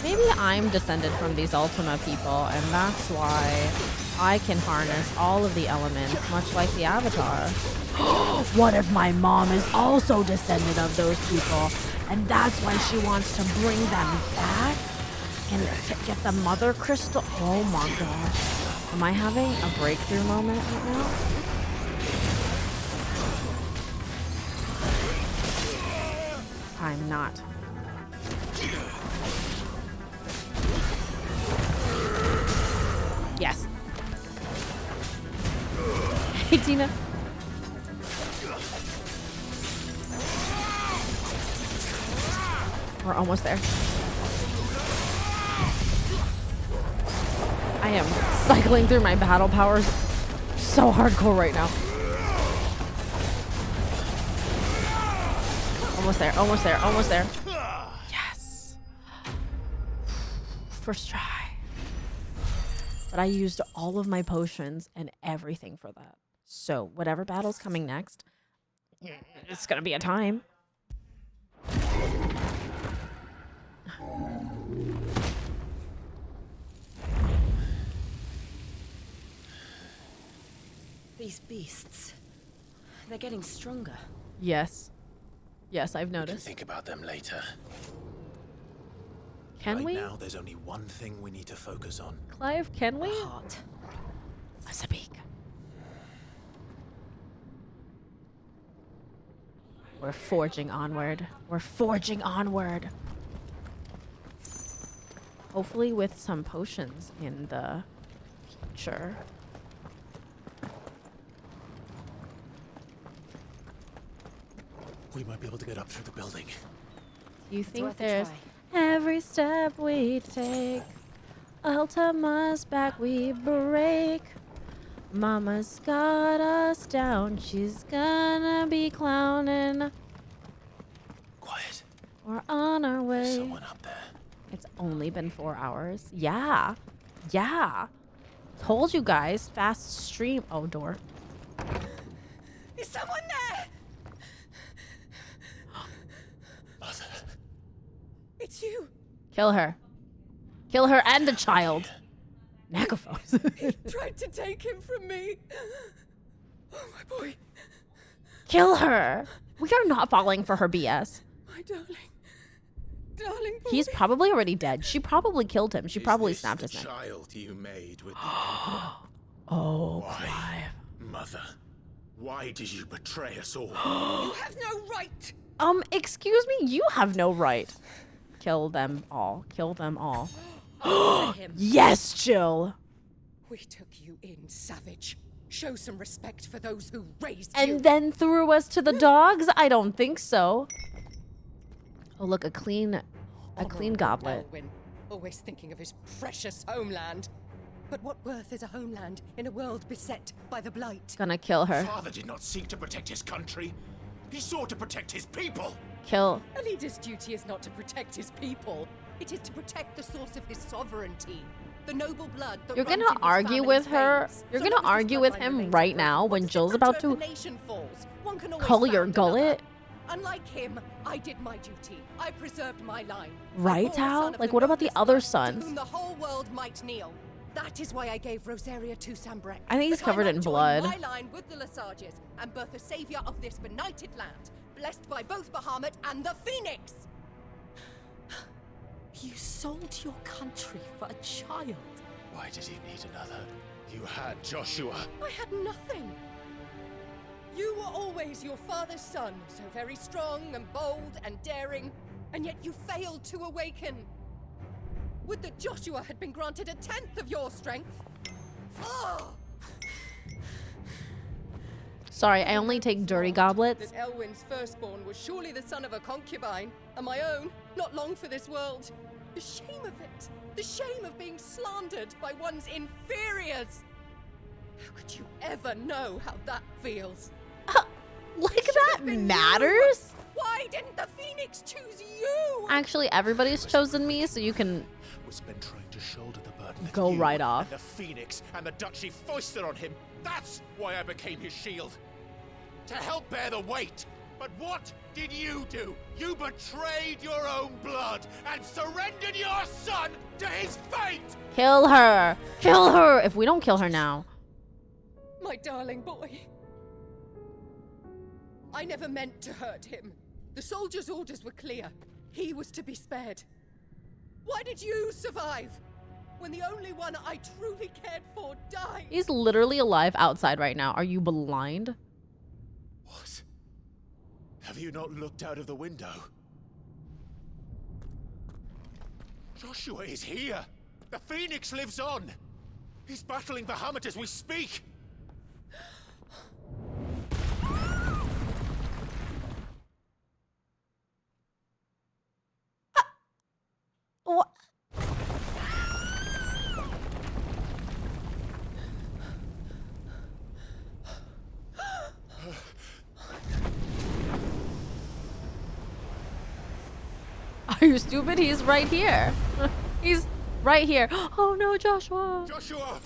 Maybe I'm descended from these Ultima people, and that's why I can harness all of the elements, much like the Avatar. What if my mom is also descended of those people, and that's why she wants to bring them back and get the Mother Crystal? Oh my gosh. Am I having a breakthrough moment right now? I'm not. Yes. Hey, Tina. We're almost there. I am cycling through my battle powers so hardcore right now. Almost there, almost there, almost there. Yes. First try. But I used all of my potions and everything for that. So whatever battle's coming next, it's gonna be a time. These beasts, they're getting stronger. Yes. Yes, I've noticed. We can think about them later. Can right we? now, there's only one thing we need to focus on. Clive, can we? Heart. Masabik. We're forging onward. We're forging onward. Hopefully with some potions in the future. We might be able to get up through the building. You think worth a there's try. every step we take, Ultima's back we break. Mama's got us down. She's gonna be clowning. Quiet. We're on our way. There's someone up there. It's only been 4 hours. Yeah. Yeah. Told you guys. Fast stream. Oh, door. Is someone there? Mother. It's you. Kill her. Kill her and the child. Nakaphos. He tried to take him from me. Oh, my boy. Kill her. We are not falling for her BS. My darling. Darling boy. He's probably already dead. She probably killed him. She probably Is this snapped the his neck. child you made with the Oh, why, Mother? Why did you betray us all? You have no right. Excuse me, you have no right. Kill them all. Kill them all. Yes, Jill. We took you in, savage. Show some respect for those who raised And you. then threw us to the dogs? I don't think so. Oh, look, a clean goblet. Elwyn, always thinking of his precious homeland. But what worth is a homeland in a world beset by the Blight? Gonna kill her. Father did not seek to protect his country. He sought to protect his people. Kill. A leader's duty is not to protect his people. It is to protect the source of his sovereignty. The noble blood that You're runs gonna in his argue with family's her. veins. You're So gonna long as this argue with bloodline him remains right unknown, now what when does it Jill's matter about if to a nation falls? One can always cull your found gullet. another. Unlike him, I did my duty. I preserved my line. I Right, bore a Hal? son of Like, the what about the noblest other blood, to sons? whom the whole world might kneel. That is why I gave Rosaria to Sambrek. I think he's That I covered might in join blood. my line with the Lesages and birth a savior of this benighted land, blessed by both Bahamut and the Phoenix. You sold your country for a child. Why did he need another? You had Joshua. I had nothing. You were always your father's son, so very strong and bold and daring, and yet you failed to awaken. Would that Joshua had been granted 1/10 of your strength? Oh! Sorry, I only take dirty goblets. That Elwyn's firstborn was surely the son of a concubine, and my own, not long for this world. The shame of it! The shame of being slandered by one's inferiors! How could you ever know how that feels? Like that matters? Why didn't the Phoenix choose you? Actually, everybody's chosen me, so you can Was been trying to shoulder the burden. that go you right off. And the Phoenix and the Duchy foisted on him. That's why I became his shield. To help bear the weight. But what did you do? You betrayed your own blood and surrendered your son to his fate! Kill her. Kill her. If we don't kill her now. My darling boy. I never meant to hurt him. The soldiers' orders were clear. He was to be spared. Why did you survive? When the only one I truly cared for died. He's literally alive outside right now. Are you blind? What? Have you not looked out of the window? Joshua is here! The Phoenix lives on! He's battling Bahamut as we speak! What? Are you stupid? He's right here. He's right here. Oh no, Joshua. Joshua!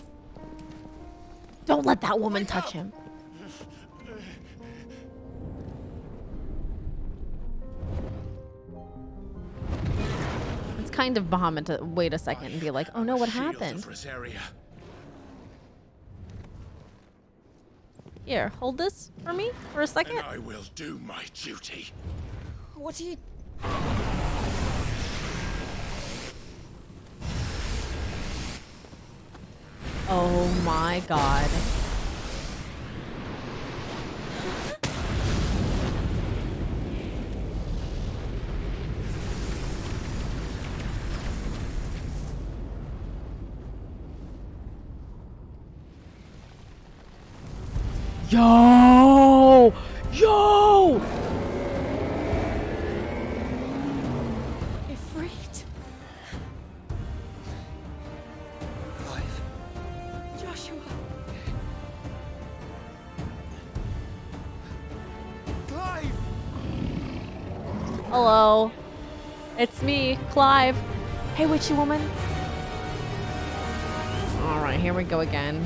Don't let that woman touch him. It's kind of Bahamut to wait a second and be like, oh no, what Shield happened? of Rosaria. Here, hold this for me for a second. And I will do my duty. What are you... Oh my god. Yo! Yo! Ifrit. Clive. Joshua. Clive! Hello. It's me, Clive. Hey, witchy woman. Alright, here we go again.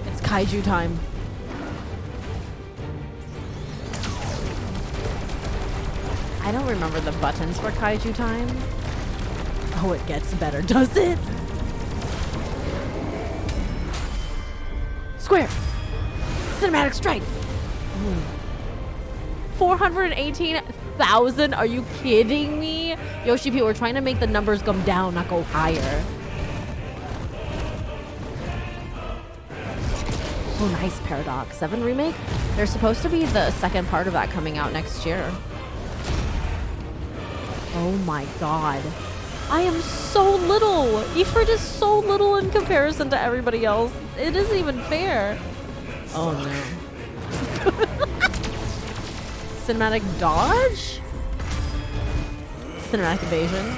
It's kaiju time. I don't remember the buttons for kaiju time. Oh, it gets better, does it? Square. Cinematic strike. 418,000? Are you kidding me? Yoshi P, we're trying to make the numbers come down, not go higher. Oh, nice, Paradox 7 remake. There's supposed to be the second part of that coming out next year. Oh my god. I am so little. Ifrit is so little in comparison to everybody else. It isn't even fair. Oh no. Cinematic dodge? Cinematic evasion.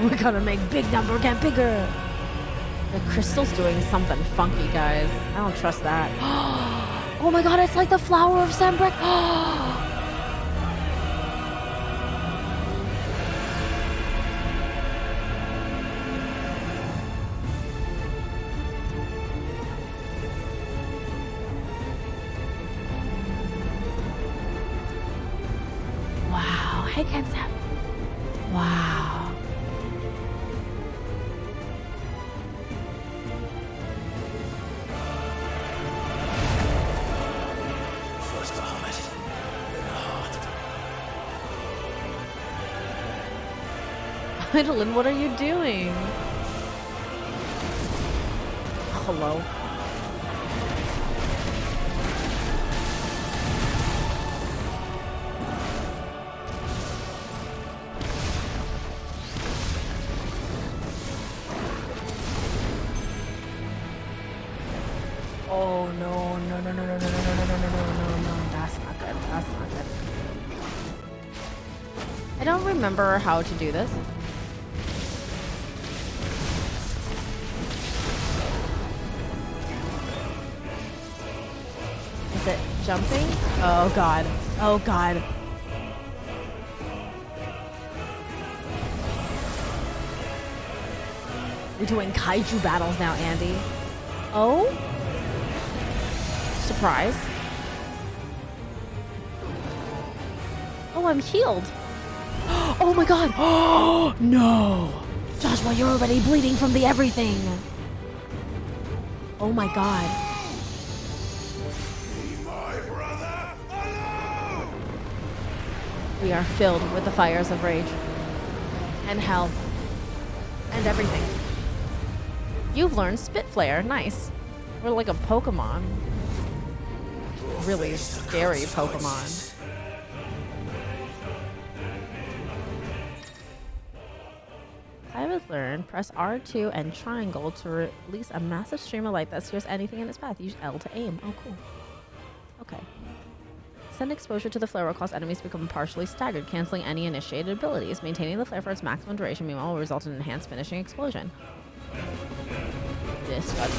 We're gonna make big number get bigger. The crystal's doing something funky, guys. I don't trust that. Oh my god, it's like the flower of Sembrek. Wow. Hey, Kensep. Wow. First the helmet, then the heart. Idolin, what are you doing? Hello. Oh no, no, no, no, no, no, no, no, no, no, no, no, no, that's not good, that's not good. I don't remember how to do this. Is it jumping? Oh god, oh god. We're doing kaiju battles now, Andy. Oh? Surprise. Oh, I'm healed. Oh my god. Oh, no. Joshua, you're already bleeding from the everything. Oh my god. We are filled with the fires of rage. And hell. And everything. You've learned Spitflare. Nice. We're like a Pokemon. Really scary Pokemon. I would learn, press R2 and triangle to release a massive stream of light that sears anything in its path. Use L to aim. Oh, cool. Okay. Send exposure to the flare will cause enemies to become partially staggered, canceling any initiated abilities. Maintaining the flare for its maximum duration, meanwhile, will result in an enhanced finishing explosion. This button.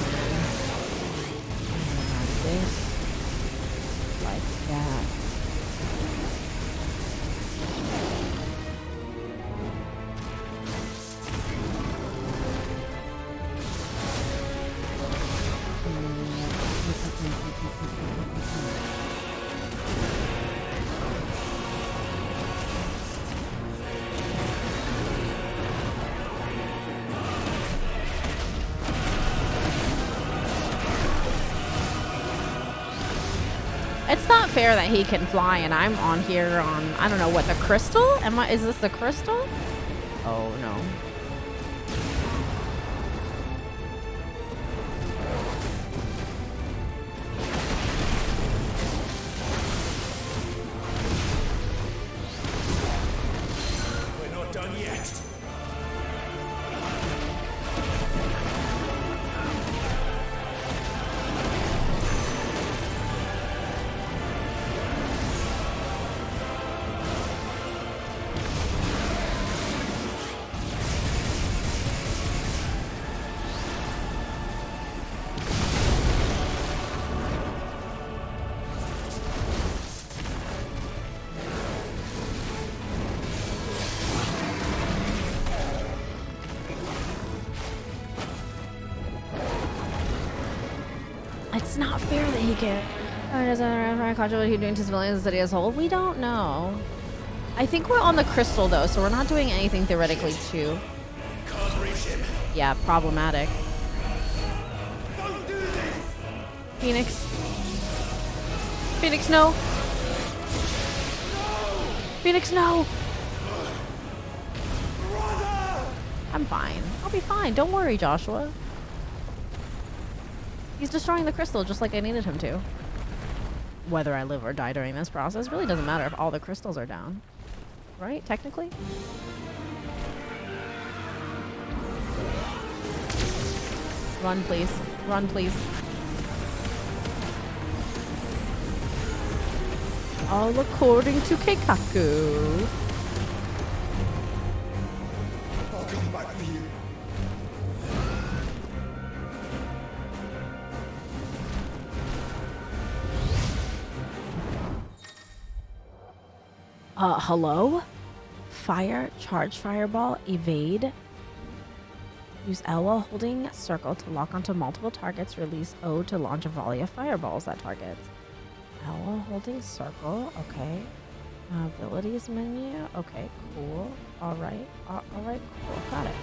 This. Like that. It's not fair that he can fly and I'm on here on, I don't know what, the crystal? Is this the crystal? Oh no. We're not done yet. It's not fair that he can. What are you doing to civilians in the city as a whole? We don't know. I think we're on the crystal though, so we're not doing anything theoretically too. Yeah, problematic. Phoenix. Phoenix, no. Phoenix, no. I'm fine. I'll be fine. Don't worry, Joshua. He's destroying the crystal just like I needed him to. Whether I live or die during this process really doesn't matter if all the crystals are down. Right? Technically? Run, please. Run, please. All according to Keikaku. I'll come back for you. Hello? Fire, charge fireball, evade. Use L while holding circle to lock onto multiple targets. Release O to launch a volley of fireballs at targets. L while holding circle. Okay. Abilities menu. Okay, cool. Alright. Alright, cool. Got it.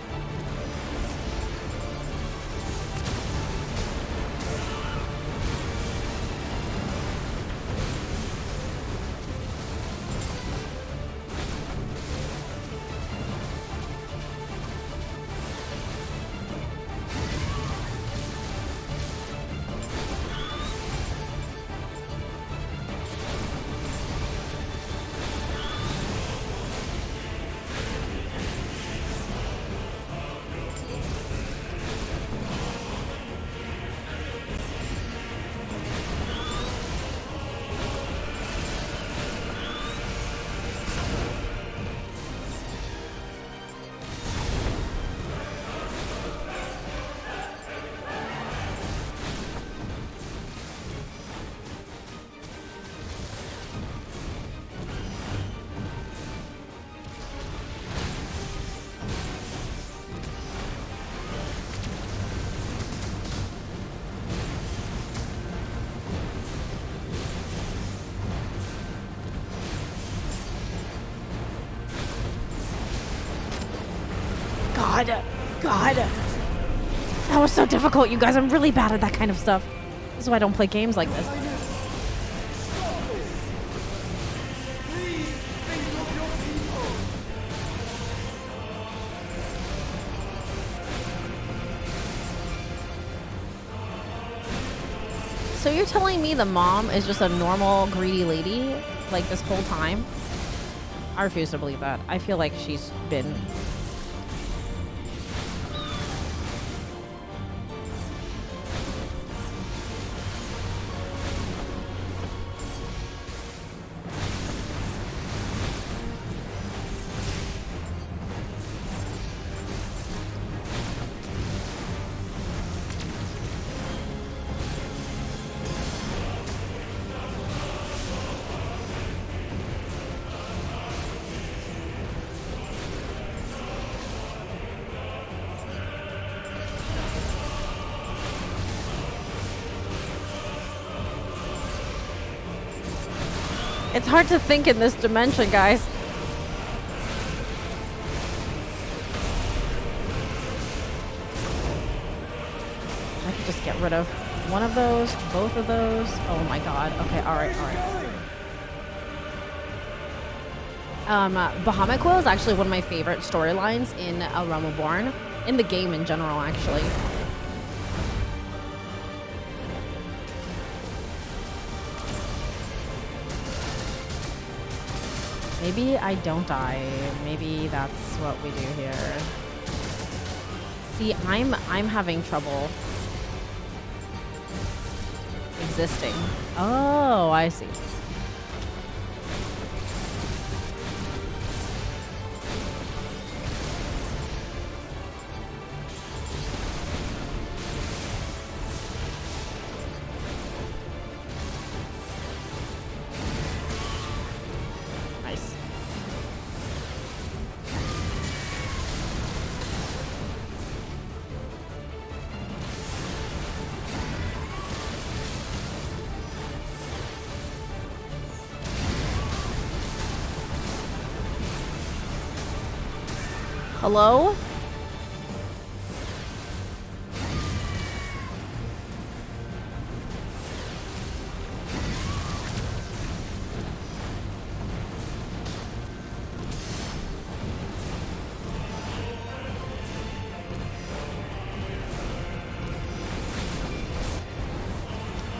God. That was so difficult, you guys. I'm really bad at that kind of stuff. This is why I don't play games like this. So you're telling me the mom is just a normal greedy lady like this whole time? I refuse to believe that. I feel like she's been... It's hard to think in this dimension, guys. I Just get rid of one of those, both of those. Oh my god. Okay, alright. Bahamut Quill is actually one of my favorite storylines in A Realm Reborn. In the game in general, actually. Maybe I don't die. Maybe that's what we do here. See, I'm having trouble existing. Oh, I see. Nice. Hello?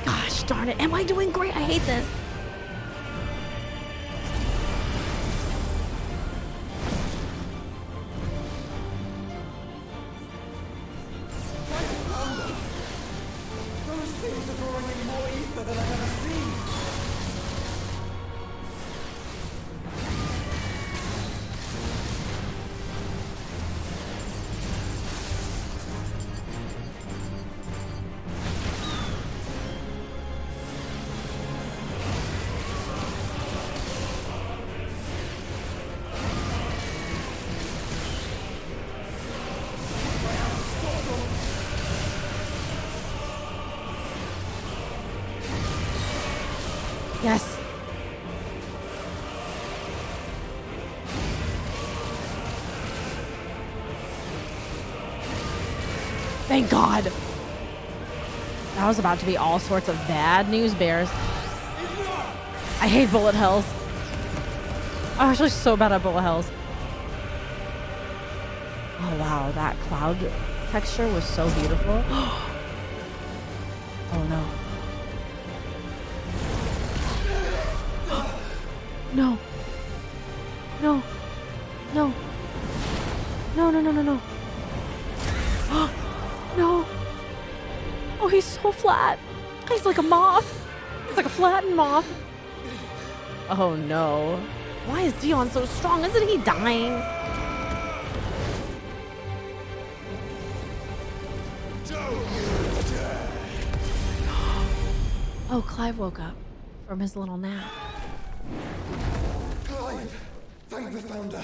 Gosh darn it. Am I doing great? I hate this. Those things are drawing in more ether than I've ever seen. Yes. Thank God. That was about to be all sorts of bad news bears. I hate bullet hells. I'm actually so bad at bullet hells. Oh wow, that cloud texture was so beautiful. Oh no. No. No. No. No, no, no, no, no. No. Oh, he's so flat. He's like a moth. He's like a flattened moth. Oh no. Why is Dion so strong? Isn't he dying? Oh, Clive woke up from his little nap. Clive, thank the Founder.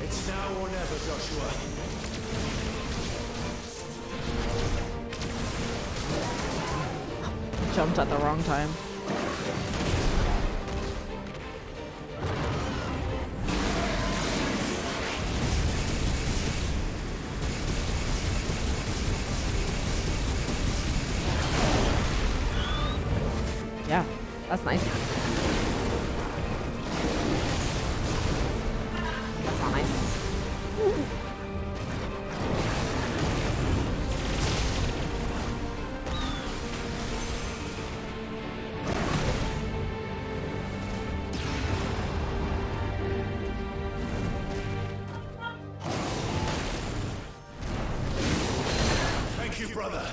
It's now or never, Joshua. Jumped at the wrong time. Yeah, that's nice. That's not nice. Thank you, brother.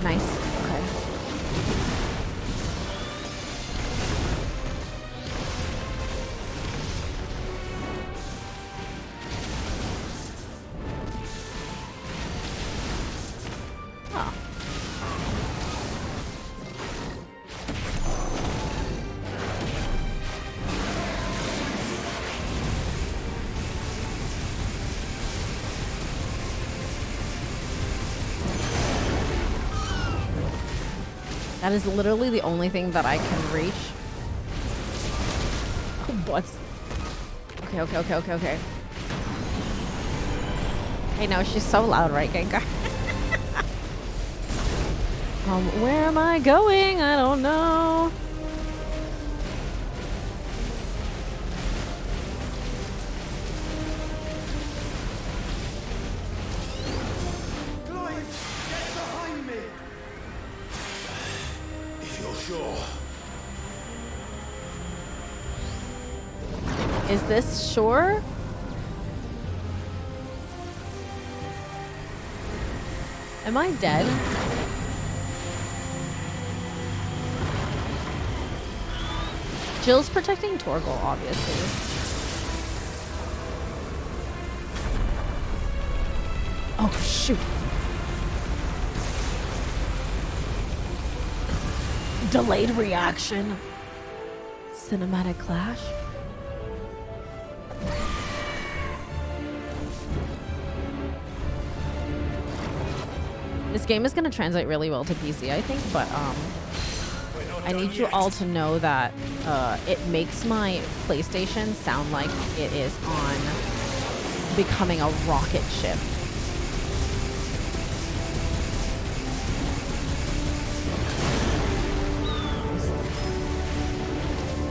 Nice. Okay. Oh. That is literally the only thing that I can reach. What? Okay. I know, she's so loud, right, Gengar? Where am I going? I don't know. Is this sure? Am I dead? Jill's protecting Torgal, obviously. Oh, shoot. Delayed reaction. Cinematic clash. This game is going to translate really well to PC, I think, but I need you all to know that it makes my PlayStation sound like it is on becoming a rocket ship.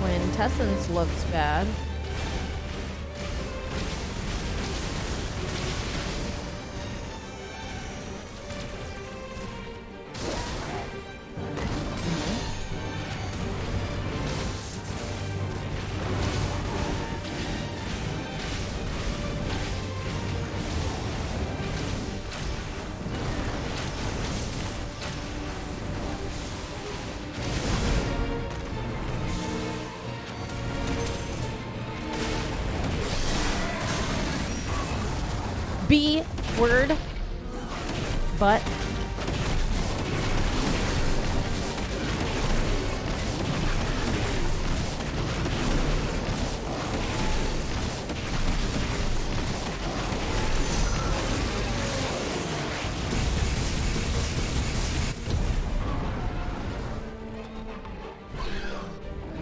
Quintessence looks bad. B word, but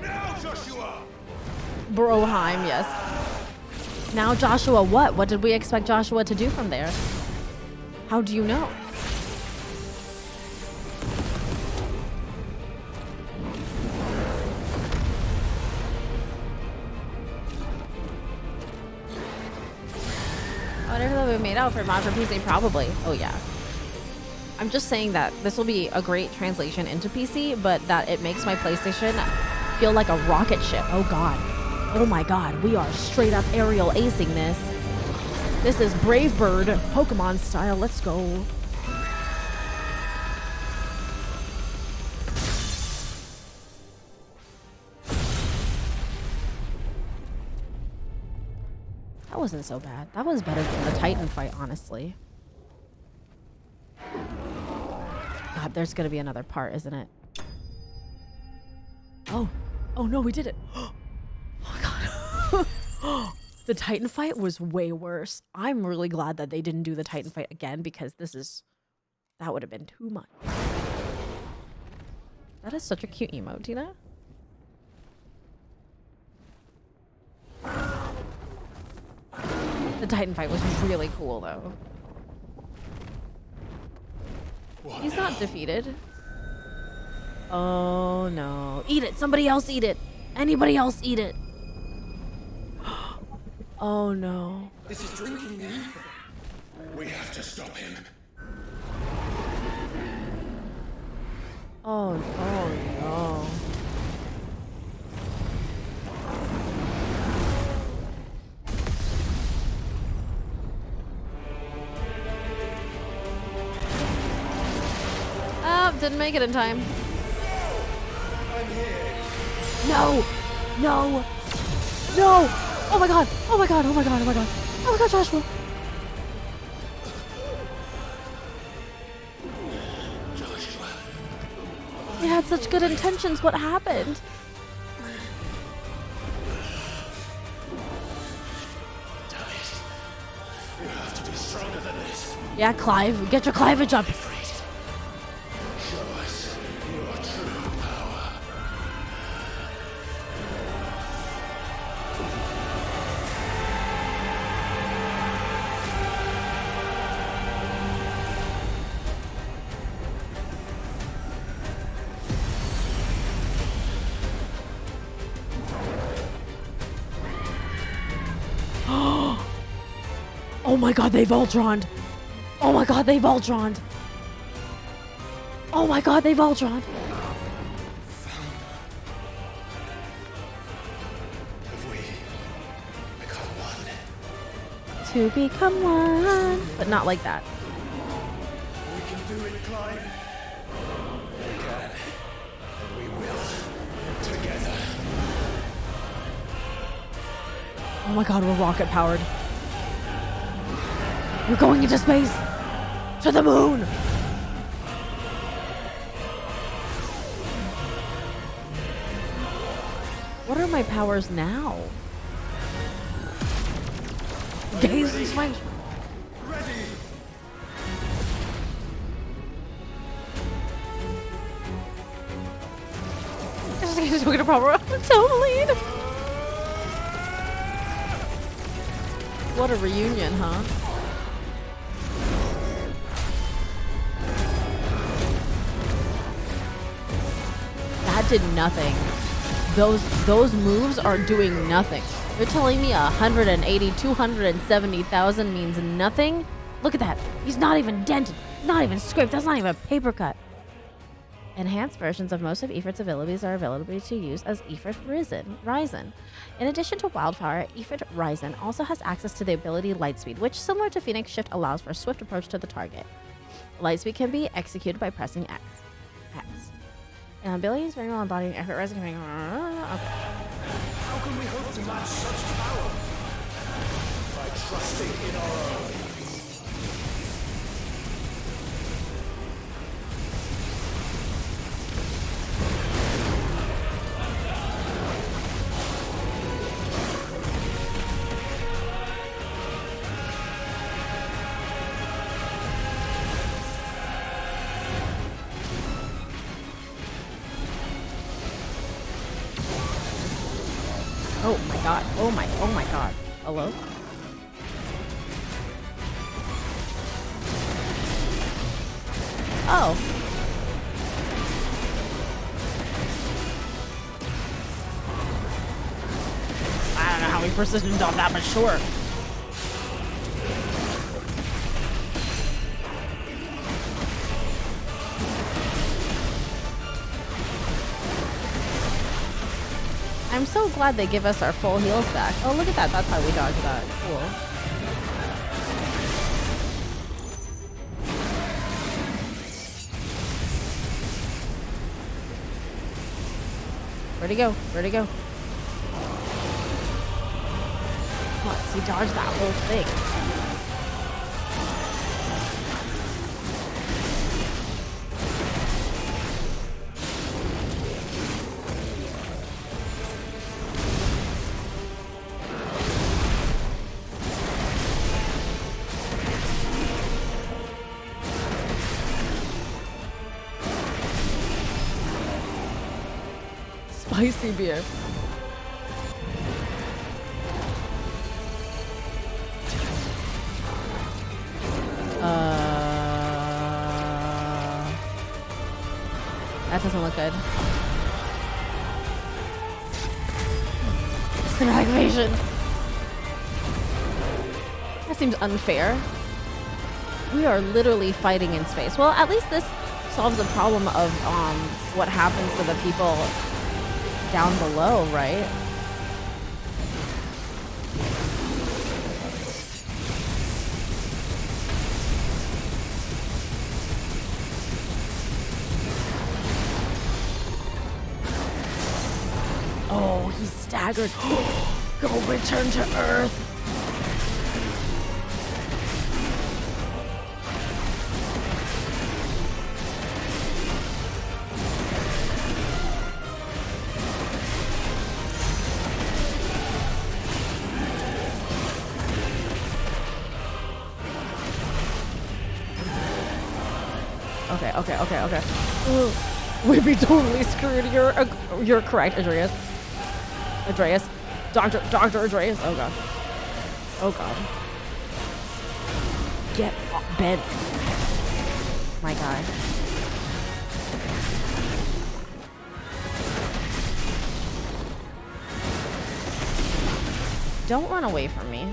Now, Joshua! Broheim, yes. Now Joshua what? What did we expect Joshua to do from there? How do you know? I wonder if we made out for mod for PC. Probably. Oh yeah. I'm just saying that this will be a great translation into PC, but that it makes my PlayStation feel like a rocket ship. Oh god. Oh my god, we are straight up aerial acing this. This is Brave Bird, Pokemon style. Let's go. That wasn't so bad. That was better than the Titan fight, honestly. God, there's gonna be another part, isn't it? Oh. Oh no, we did it. The Titan fight was way worse. I'm really glad that they didn't do the Titan fight again because that would have been too much. That is such a cute emote, Tina. The Titan fight was really cool though. He's not defeated. Oh no. Eat it. Somebody else eat it. Anybody else eat it. Oh no. This is drinking me. We have to stop him. Oh no. Oh, didn't make it in time. No! No! No! Oh my god! Oh my god! Oh my god! Oh my god! Oh my god, Joshua! Joshua. We had such good intentions. What happened? You have to be stronger than this. Yeah, Clive. Get your cleavage up. Show us your true Oh my god, they've Ultroned. Oh my god, they've Ultroned. Oh my god, they've Ultroned. To become one. But not like that. We can do it, Clive. We can. And we will. Together. Oh my god, we're rocket powered. We're going into space. To the moon. What are my powers now? Gaze and swing. He's gonna power up. Totally. What a reunion, huh? That did nothing. Those moves are doing nothing. You're telling me 180, 270,000 means nothing? Look at that. He's not even dented, not even scraped. That's not even a paper cut. Enhanced versions of most of Ifrit's abilities are available to use as Ifrit Ryzen. In addition to Wildfire, Ifrit Ryzen also has access to the ability Lightspeed, which, similar to Phoenix Shift, allows for a swift approach to the target. Lightspeed can be executed by pressing X. And ability is very well embodying Ifrit Ryzen. Okay. How can we hope to match such power? By trusting in our own. Oh my god. Oh my god. Hello? Oh. I don't know how he persisted on that, but sure. I'm so glad they give us our full heals back. Oh, look at that. That's how we dodge that. Cool. Where'd he go? Where'd he go? Plus, he dodged that whole thing. Spicy beer. That doesn't look good. Cinematic evasion. That seems unfair. We are literally fighting in space. Well, at least this solves the problem of what happens to the people down below, right? Oh, he's staggered. Go return to Earth. Okay. Ooh, we'd be totally screwed. You're correct, Andreas. Dr. Andreas. Oh god. Get off bed. My guy. Don't run away from me.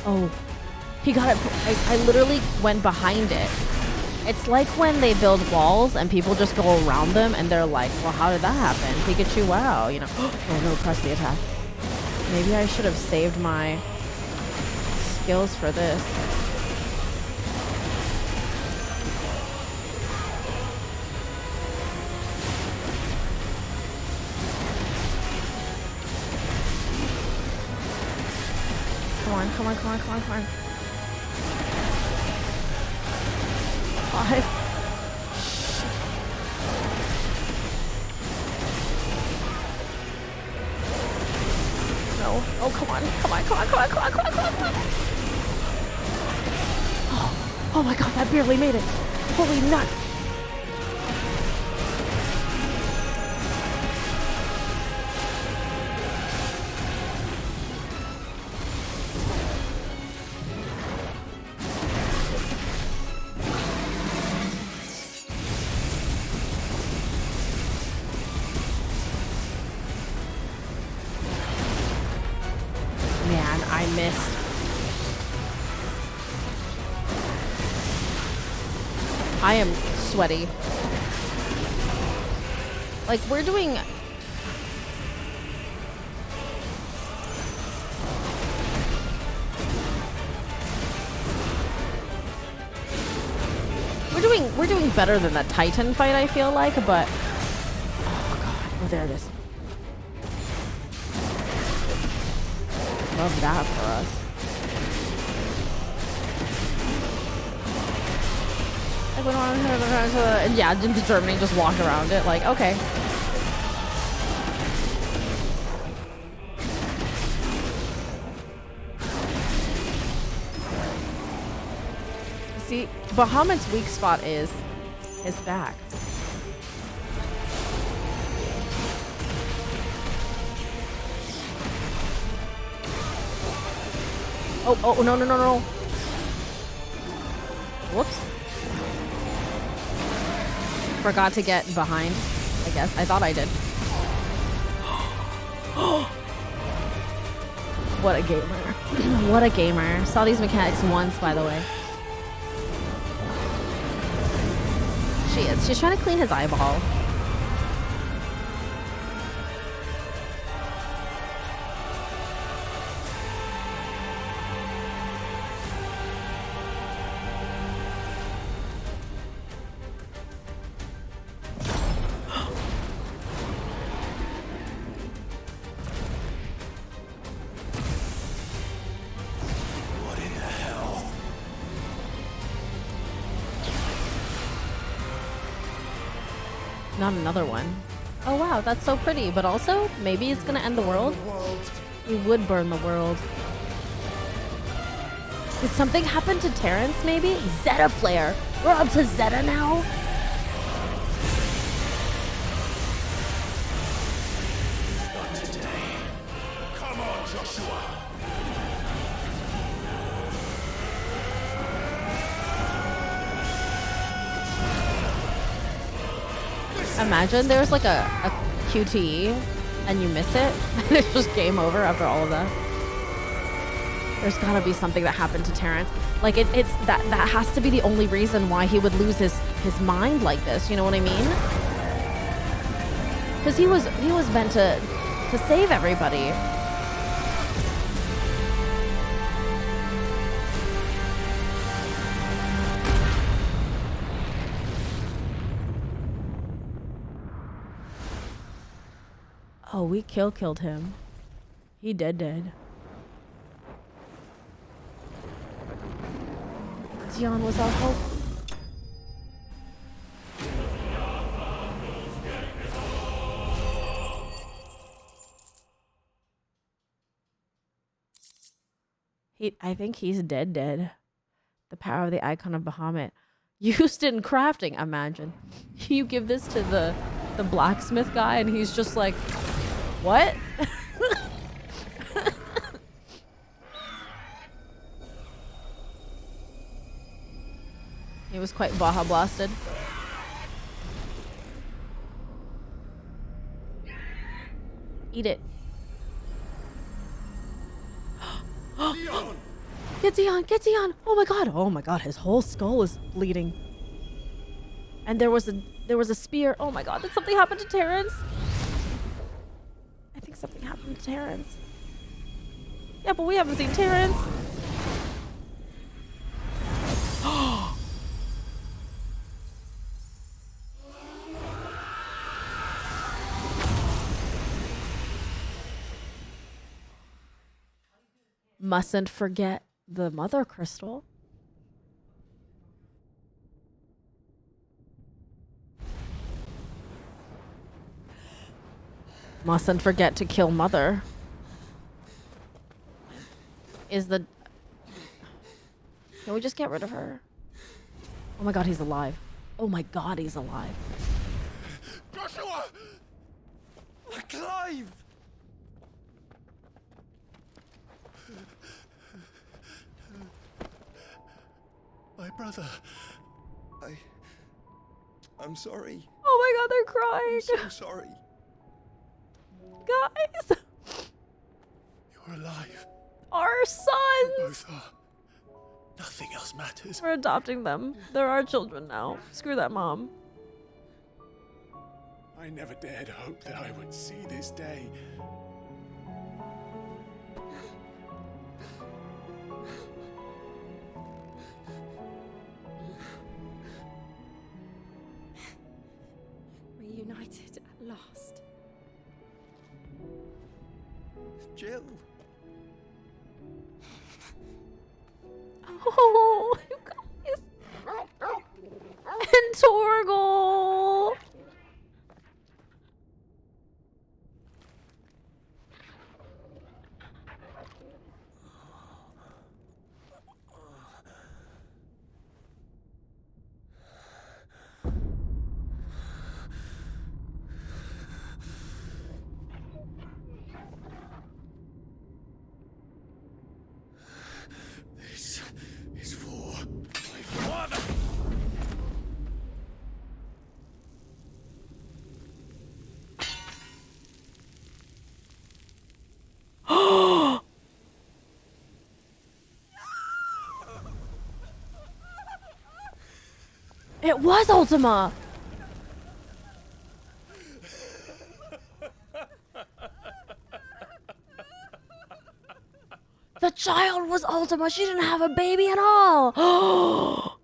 Oh, he got it. I literally went behind it. It's like when they build walls and people just go around them and they're like, well, how did that happen? Pikachu, wow, you know. Oh no, press the attack. Maybe I should have saved my skills for this. Come on, come on, come on, come on, come on. 5. No. Oh, come on. Come on, come on, come on, come on, come on, come on, come on. Oh my god, that barely made it. Holy nuts. Man, I missed. I am sweaty. Like, we're doing... We're doing better than that Titan fight, I feel like, but... Oh god, oh there it is. Love that for us. Like when I yeah, into Germany, just walked around it. Like, okay. See, Bahamut's weak spot is his back. Oh, no, no, no, no. Whoops. Forgot to get behind, I guess. I thought I did. What a gamer. What a gamer. Saw these mechanics once, by the way. She is. She's trying to clean his eyeball. Not another one. Oh wow, that's so pretty, but also, maybe it's gonna end the world? He would burn the world. Did something happen to Terrence, maybe? Zeta Flare! We're up to Zeta now? Not today. Come on, Joshua. Imagine there's like a QTE and you miss it and it's just game over after all of that. There's gotta be something that happened to Terrence. Like it's that has to be the only reason why he would lose his mind like this, you know what I mean? Because he was meant to save everybody. Oh, we killed him. He dead. Dion was our hope. I think he's dead. The power of the icon of Bahamut. Used in crafting, imagine. You give this to the blacksmith guy and he's just like, what? He was quite Baja blasted. Eat it. Get Dion, get Dion. Oh my god, his whole skull is bleeding. And there was a spear. Oh my god, did something happen to Terrence? I think something happened to Terrence. Yeah, but we haven't seen Terrence. Mustn't forget the mother crystal. Mustn't forget to kill mother. Can we just get rid of her? Oh my god, he's alive. Oh my god, he's alive. Joshua! Clive! My brother. I'm sorry. Oh my god, they're crying. I'm so sorry. Guys. You're alive. Our sons. You both are. Nothing else matters. We're adopting them. They're our children now. Screw that mom. I never dared hope that I would see this day. Reunited at last. Jill. Oh, you guys. And Torgal. This is for my father. It was Ultima. The child was Ultima. She didn't have a baby at all.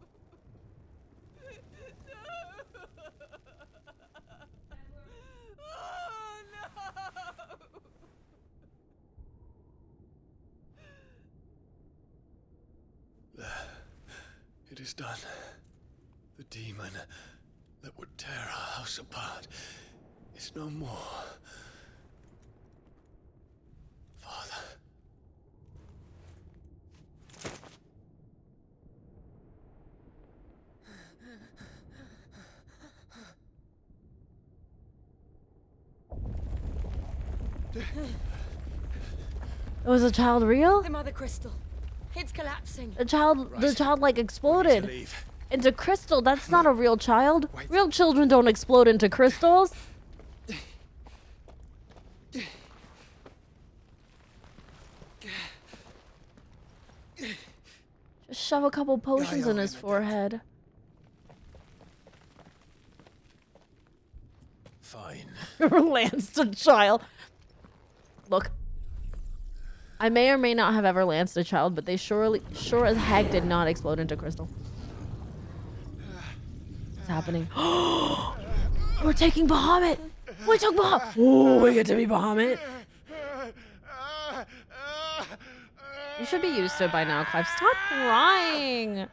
It is done. The demon that would tear our house apart is no more. Father. Was the child real? The mother crystal. It's collapsing. The child like exploded into crystal. That's not a real child. Real children don't explode into crystals. Just shove a couple potions in his forehead. Fine. Lanced a child. Look. I may or may not have ever lanced a child, but they sure as heck did not explode into crystal. What's happening? We're taking Bahamut. We took Bahamut. Oh, we get to be Bahamut. You should be used to it by now, Clive. Stop crying.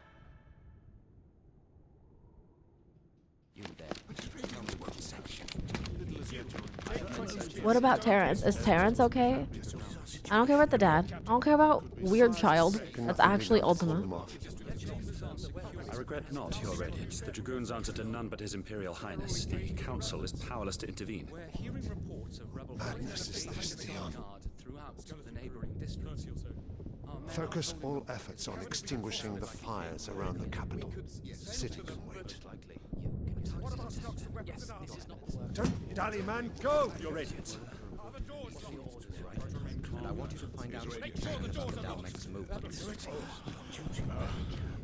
What about Terrence? Is Terrence okay? I don't care about the dad. I don't care about weird child. That's actually Ultima. I regret not, Your Radiance. The Dragoon's answer to none but His Imperial Highness. The Council is powerless to intervene. Madness is this, Dion. Focus all efforts on extinguishing the fires around the capital. City can wait. Don't dally, man. Go! Your Radiance. And I want you to find out if the Dal makes a move.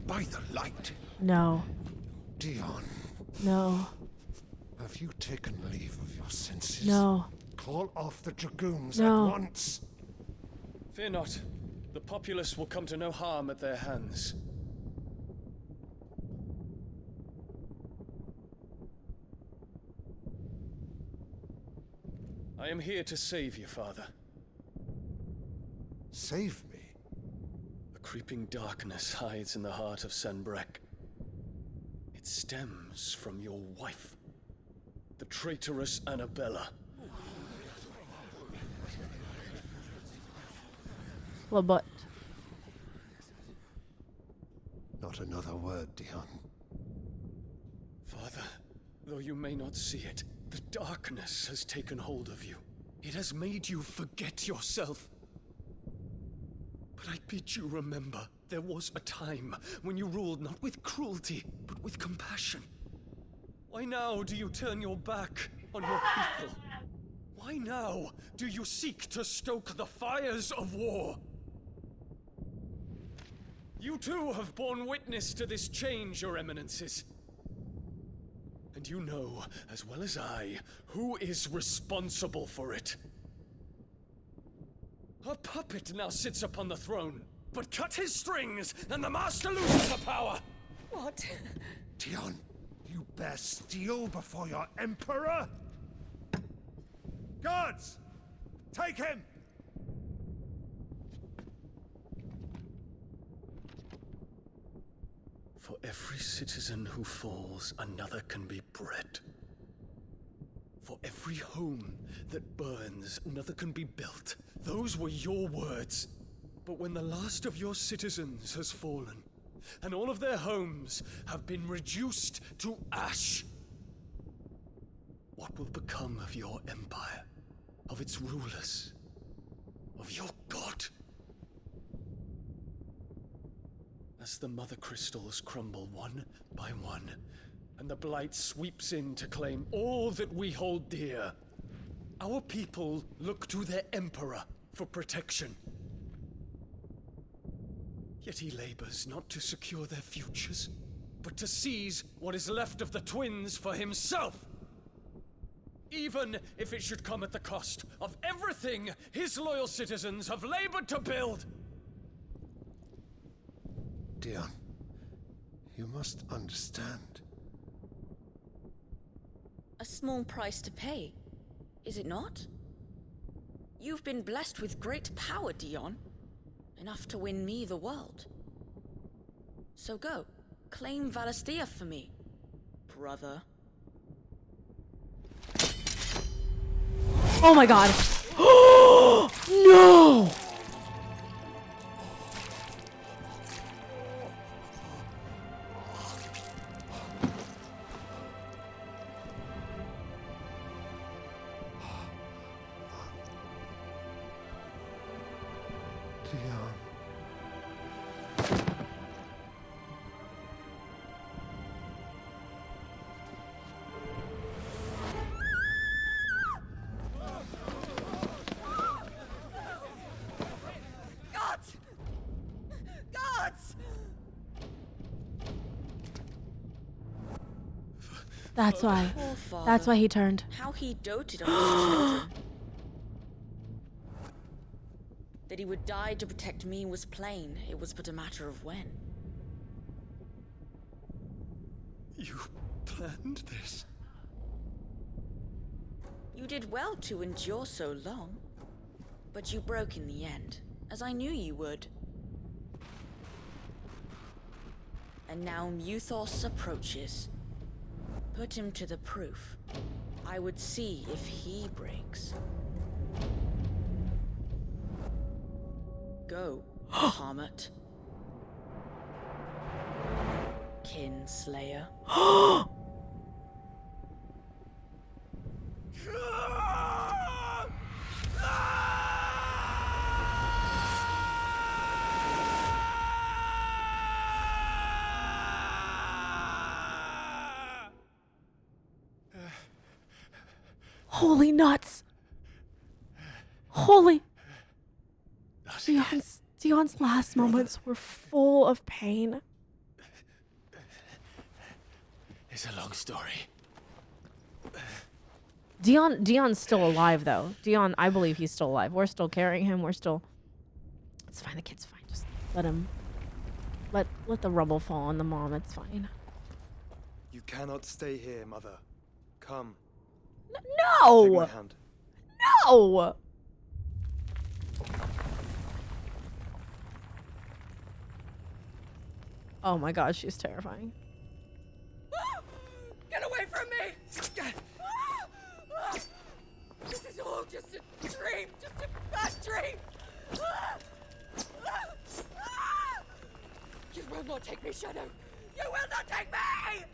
By the light, No. Dion, No. have you taken leave of your senses? No. Call off the dragoons No. at once. Fear not. The populace will come to no harm at their hands. I am here to save you, Father. Save me? A creeping darkness hides in the heart of Sanbreque. It stems from your wife, the traitorous Annabella. Labut. Not another word, Dion. Father, though you may not see it, the darkness has taken hold of you. It has made you forget yourself. But I bid you remember, there was a time when you ruled not with cruelty, but with compassion. Why now do you turn your back on your people? Why now do you seek to stoke the fires of war? You too have borne witness to this change, Your Eminences. And you know, as well as I, who is responsible for it. A puppet now sits upon the throne, but cut his strings, and the master loses the power! What? Dion, you bear steel before your emperor? Guards! Take him! For every citizen who falls, another can be bred. For every home that burns, another can be built. Those were your words. But when the last of your citizens has fallen, and all of their homes have been reduced to ash, what will become of your empire, of its rulers, of your god? As the mother crystals crumble one by one, and the blight sweeps in to claim all that we hold dear, our people look to their emperor for protection. Yet he labors not to secure their futures, but to seize what is left of the twins for himself. Even if it should come at the cost of everything his loyal citizens have labored to build. Dion, you must understand. A small price to pay, is it not? You've been blessed with great power, Dion. Enough to win me the world. So go, claim Valisthea for me, brother. Oh my god. No! Dion. Gods! Gods! That's why. Poor father. That's why he turned. How he doted on his children. That he would die to protect me was plain. It was but a matter of when. You planned this? You did well to endure so long. But you broke in the end, as I knew you would. And now Muthos approaches. Put him to the proof. I would see if he breaks. Go, Bahamut. Kinslayer. Holy nuts. Holy. Dion's last moments were full of pain. It's a long story. Dion's still alive though. Dion, I believe he's still alive. We're still carrying him. It's fine. The kid's fine. Just let him. Let the rubble fall on the mom. It's fine. You cannot stay here, Mother. Come. No. Take my hand. No. Oh my God, she's terrifying. Get away from me! This is all just a dream, just a bad dream! You will not take me, Shadow! You will not take me!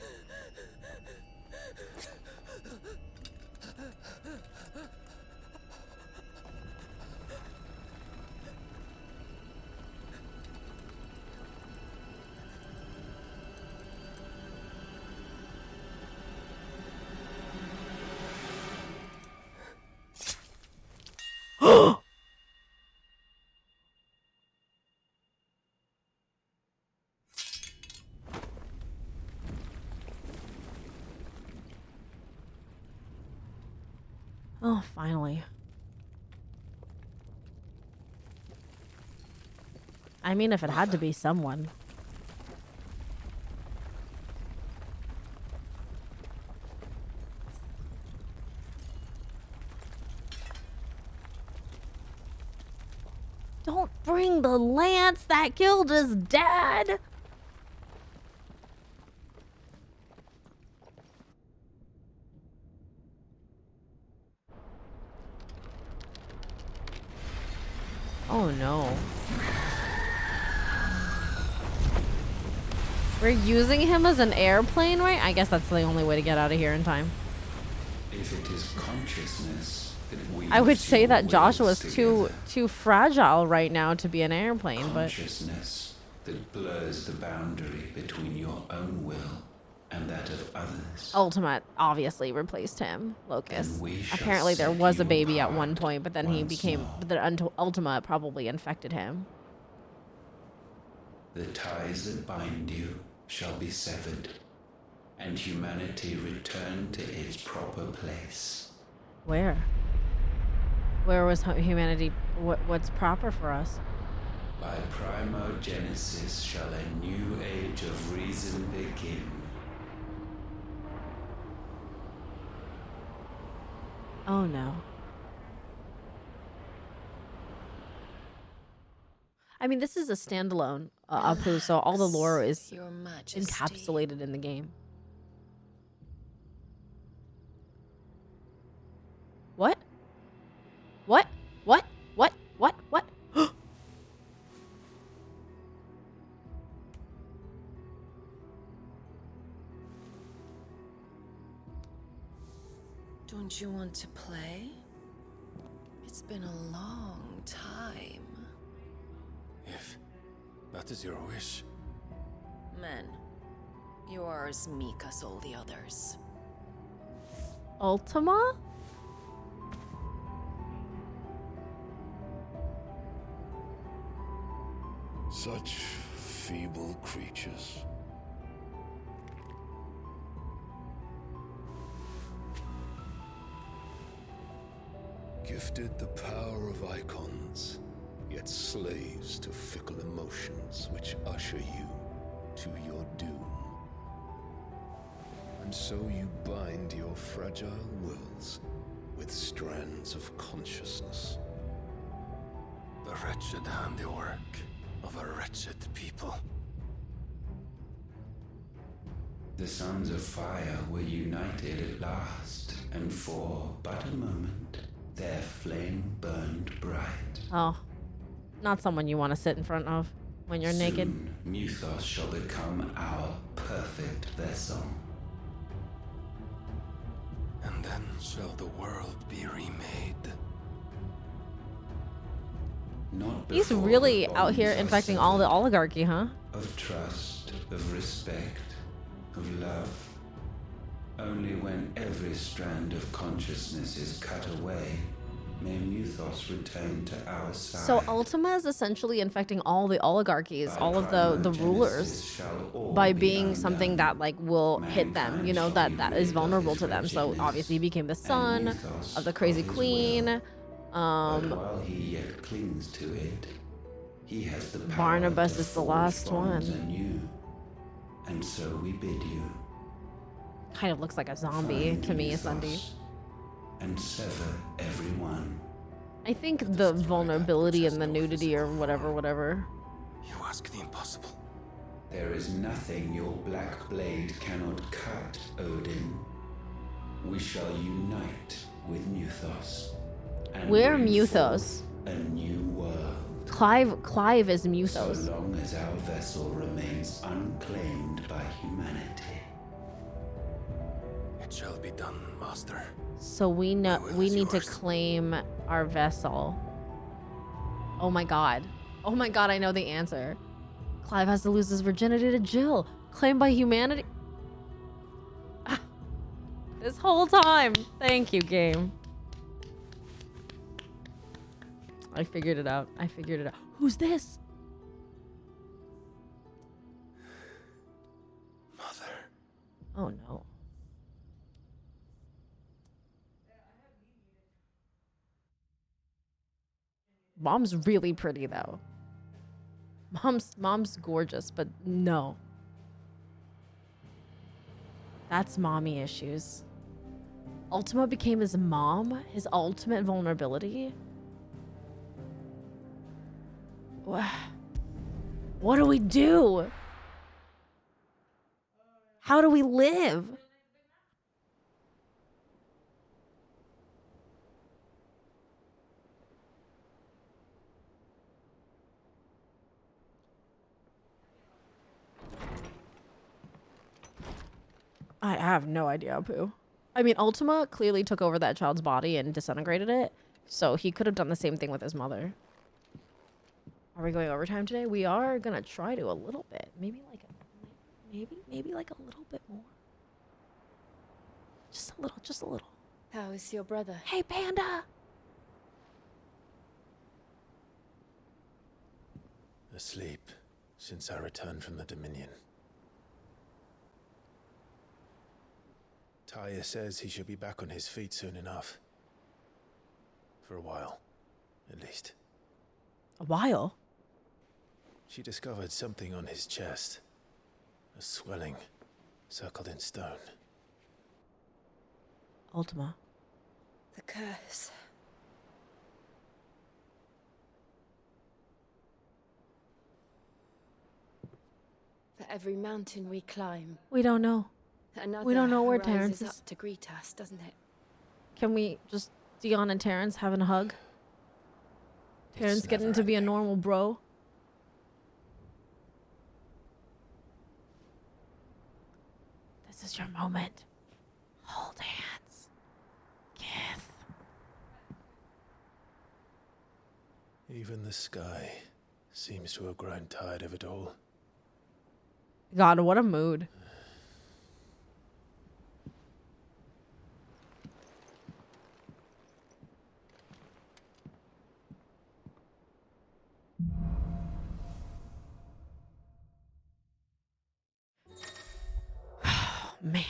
Oh, finally. I mean, if it had to be someone. Don't bring the lance that killed his dad. Oh no. We're using him as an airplane, right? I guess that's the only way to get out of here in time. If it is consciousness that weaves I would say your that Joshua's wills too fragile right now to be an airplane, but consciousness that blurs the boundary between your own will and that of others. Ultima obviously replaced him, Locus. we shall Apparently there set was a you baby at apart one point, but then he once became more. but the Ultima probably infected him. The ties that bind you shall be severed, and humanity return to its proper place. Where? Where was humanity? What's proper for us? By primogenesis shall a new age of reason begin. Oh no. I mean, this is a standalone Apu, so all the lore is Your Majesty. encapsulated in the game. What? What? What? What? What? What? Don't you want to play? It's been a long time. If that is your wish. Men, you are as meek as all the others. Ultima? Such feeble creatures. Gifted the power of icons, yet slaves to fickle emotions which usher you to your doom. And so you bind your fragile wills with strands of consciousness. The wretched handiwork of a wretched people. The sons of fire were united at last, and for but a moment, their flame burned bright. Oh, not someone you want to sit in front of when you're naked. Soon, Muthos shall become our perfect vessel. And then shall the world be remade. Not He's before really the out here bonds are infecting all the severed. oligarchy, huh? Of trust, of respect, of love. Only when every strand of consciousness is cut away may Muthos return to our side. So Ultima is essentially infecting all the oligarchies, all of the rulers, by being something that like will hit them, you know, that is vulnerable to them. So obviously he became the son of the crazy queen. But while he yet clings to it, he has the power Barnabas to is the forge last bonds one. anew. And so we bid you Kind of looks like a zombie to me, Sunday. and sever everyone. I think the vulnerability and the nudity or whatever. You ask the impossible. There is nothing your black blade cannot cut, Odin. We shall unite with Muthos. And We're bring Muthos. forth a new world. Clive is Muthos. So long as our vessel remains unclaimed by humanity. It shall be done, Master. So we need to claim our vessel. Oh my god. Oh my god, I know the answer. Clive has to lose his virginity to Jill. Claimed by humanity. This whole time. Thank you, game. I figured it out. Who's this? Mother. Oh no. Mom's really pretty though. Mom's gorgeous, but no. That's mommy issues. Ultima became his mom, his ultimate vulnerability. What do we do? How do we live? I have no idea, Pooh. I mean, Ultima clearly took over that child's body and disintegrated it, so he could have done the same thing with his mother. Are we going overtime today? We are gonna try to a little bit. Maybe like a little bit more. Just a little. How is your brother? Hey, Panda! Asleep since I returned from the Dominion. Taya says he should be back on his feet soon enough. For a while, at least. A while? She discovered something on his chest. A swelling, circled in stone. Ultima. The curse. For every mountain we climb, We don't know. another We don't know where rises Terrence is. up to greet us, doesn't it? Can we just Dion and Terrence having a hug? Terrence getting to be a normal bro. This is your moment. Hold hands. Kiss. Even the sky seems to have grown tired of it all. God, what a mood. Man.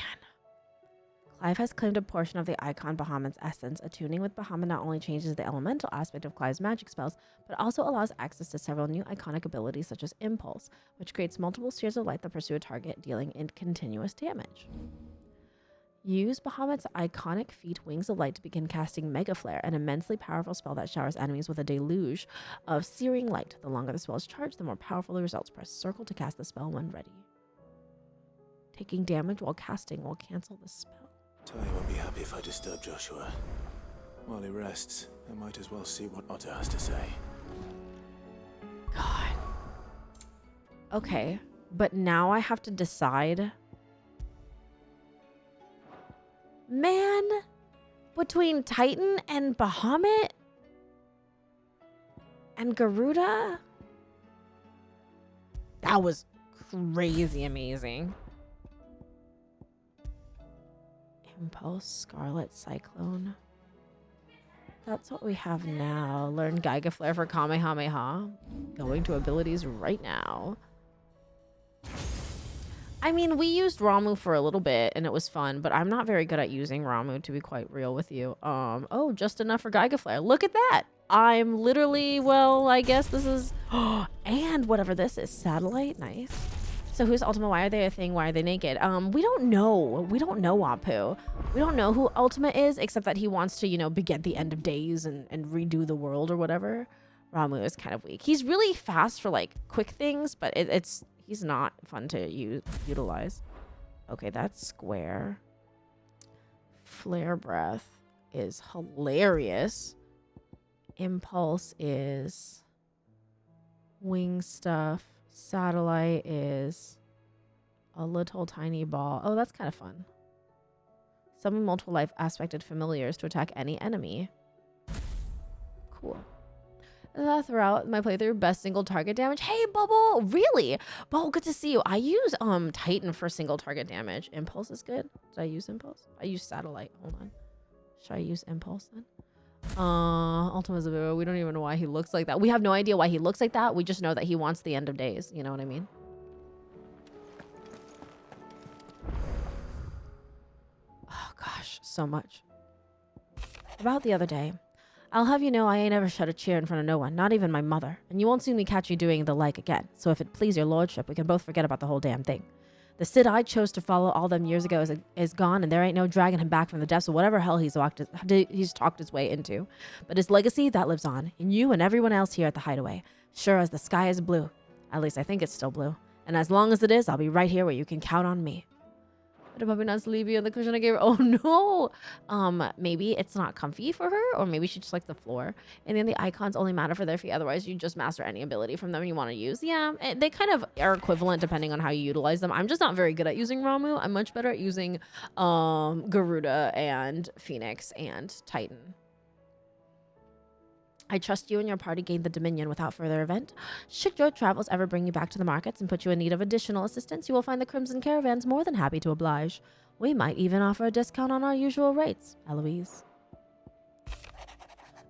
Clive has claimed a portion of the icon Bahamut's essence. Attuning with Bahamut not only changes the elemental aspect of Clive's magic spells, but also allows access to several new iconic abilities such as Impulse, which creates multiple spheres of light that pursue a target, dealing continuous damage. Use Bahamut's iconic feat Wings of Light to begin casting Mega Flare, an immensely powerful spell that showers enemies with a deluge of searing light. The longer the spell is charged, the more powerful the results. Press circle to cast the spell when ready. Taking damage while casting will cancel the spell. Taya won't be happy if I disturb Joshua. While he rests, I might as well see what Otter has to say. God. Okay, but now I have to decide. Man, between Titan and Bahamut and Garuda, that was crazy amazing. Impulse, Scarlet, Cyclone. That's what we have now. Learn Gaiga Flare for Kamehameha. Going to abilities right now. I mean, we used Ramu for a little bit and it was fun, but I'm not very good at using Ramu, to be quite real with you. Oh, just enough for Gaiga Flare. Look at that. I'm literally, well, I guess this is, and whatever this is, satellite. Nice. So who's Ultima? Why are they a thing? Why are they naked? We don't know. We don't know, Apu. We don't know who Ultima is, except that he wants to, you know, beget the end of days and redo the world or whatever. Ramu is kind of weak. He's really fast for like quick things, but he's not fun to utilize. Okay, that's square. Flare breath is hilarious. Impulse is wing stuff. Satellite is a little tiny ball. Oh, that's kind of fun. Summon multiple life aspected familiars to attack any enemy. Cool. Throughout my playthrough, best single target damage. Hey, Bubble! Really? Bubble, good to see you. I use Titan for single target damage. Impulse is good. Did I use Impulse? I use Satellite. Hold on. Should I use Impulse then? Ultima's a bit, we don't even know why he looks like that. We have no idea why he looks like that. We just know that he wants the end of days. You know what I mean? Oh gosh, so much. About the other day, I'll have you know I ain't ever shed a tear in front of no one, not even my mother, and you won't see me catch you doing the like again. So if it please your lordship, we can both forget about the whole damn thing. The Cid I chose to follow all them years ago is gone, and there ain't no dragging him back from the depths of whatever hell he's talked his way into. But his legacy, that lives on, in you and everyone else here at the Hideaway. Sure as the sky is blue. At least I think it's still blue. And as long as it is, I'll be right here where you can count on me. Did puppy not sleep you on the cushion I gave her? Oh no! Maybe it's not comfy for her, or maybe she just likes the floor. And then the icons only matter for their feet. Otherwise, you just master any ability from them you want to use. Yeah, they kind of are equivalent depending on how you utilize them. I'm just not very good at using Ramu. I'm much better at using Garuda and Phoenix and Titan. I trust you and your party gained the Dominion without further event. Should your travels ever bring you back to the markets and put you in need of additional assistance, you will find the Crimson Caravans more than happy to oblige. We might even offer a discount on our usual rates. Eloise.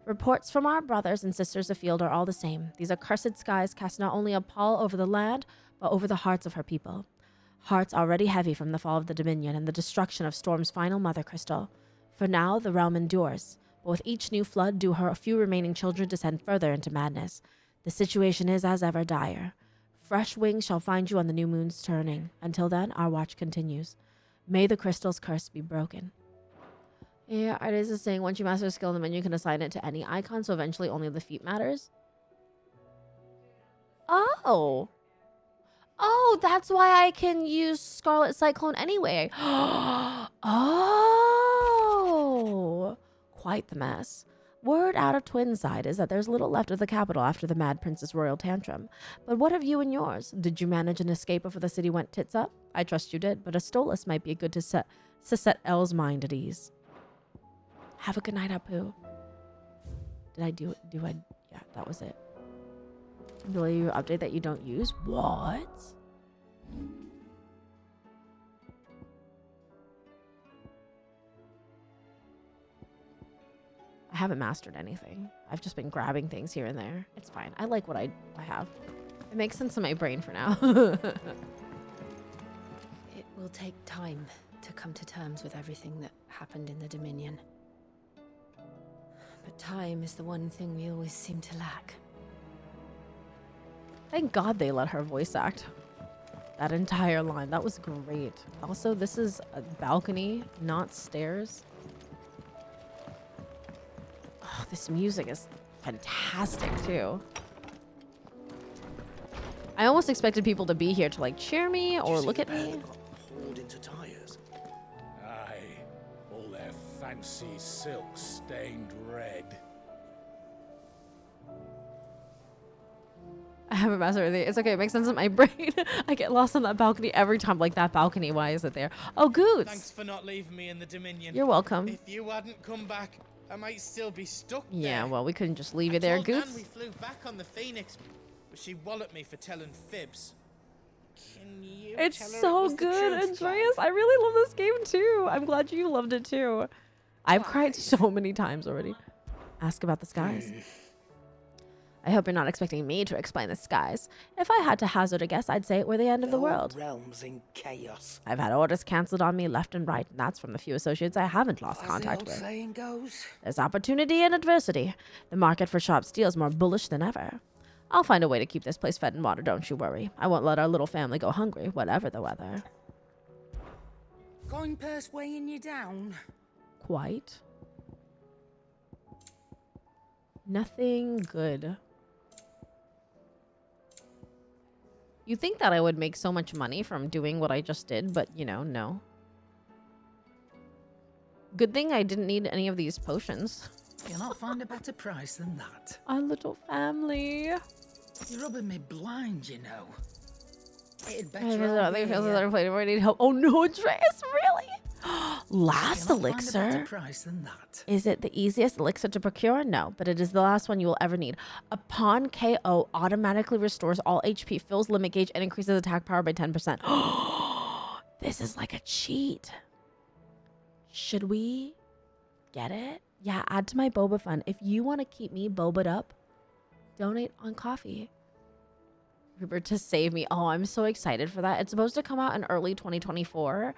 Reports from our brothers and sisters afield are all the same. These accursed skies cast not only a pall over the land, but over the hearts of her people. Hearts already heavy from the fall of the Dominion and the destruction of Storm's final mother crystal. For now, the realm endures. But with each new flood, do her few remaining children descend further into madness. The situation is as ever dire. Fresh wings shall find you on the new moon's turning. Until then, our watch continues. May the crystal's curse be broken. Yeah, it is a saying, once you master a skill in the menu, you can assign it to any icon, so eventually only the feet matters. Oh. Oh, that's why I can use Scarlet Cyclone anyway. Oh. Quite the mess. Word out of Twinside is that there's little left of the capital after the Mad Princess Royal tantrum. But what of you and yours? Did you manage an escape before the city went tits up? I trust you did, but a Stolas might be good to set Elle's mind at ease. Have a good night, Apu. Did I do it? Yeah, that was it. Will you update that you don't use? What? I haven't mastered anything. I've just been grabbing things here and there. It's fine. I like what I have. It makes sense in my brain for now. It will take time to come to terms with everything that happened in the Dominion. But time is the one thing we always seem to lack. Thank God they let her voice act that entire line. That was great. Also, this is a balcony, not stairs. Oh, this music is fantastic too. I almost expected people to be here to like cheer me or look at me. Hauled into tires. Aye, all their fancy silk stained red. I haven't mastered everything. It's okay. It makes sense in my brain. I get lost on that balcony every time. Like, that balcony, why is it there? Oh, Goots. Thanks for not leaving me in the Dominion. You're welcome. If you hadn't come back, I might still be stuck there. Yeah, well, we couldn't just leave you there, Goots. Nan we flew back on the Phoenix, but she walloped me for telling fibs. Can you It's tell her it so was the good, truth, Andreas. I really love this game, too. I'm glad you loved it, too. I've cried so many times already. Ask about the skies. I hope you're not expecting me to explain the skies. If I had to hazard a guess, I'd say we're the end of the world. Realms in chaos. I've had orders cancelled on me left and right, and that's from the few associates I haven't lost As contact the old with. saying goes. There's opportunity and adversity. The market for sharp steel is more bullish than ever. I'll find a way to keep this place fed and watered, don't you worry. I won't let our little family go hungry, whatever the weather. Coin purse weighing you down. Quite. Nothing good. You think that I would make so much money from doing what I just did, but, you know, no. Good thing I didn't need any of these potions. You'll not find a better price than that. Our little family. You're rubbing me blind, you know. It'd I better need help. Oh no, Andreas, really? Last You'll not find a better elixir? price than that. Is it the easiest elixir to procure? No, but it is the last one you will ever need. Upon KO, automatically restores all HP, fills limit gauge, and increases attack power by 10%. This is like a cheat. Should we get it? Yeah, add to my boba fund. If you want to keep me boba'd up, donate on coffee. Rupert to save me. Oh, I'm so excited for that. It's supposed to come out in early 2024.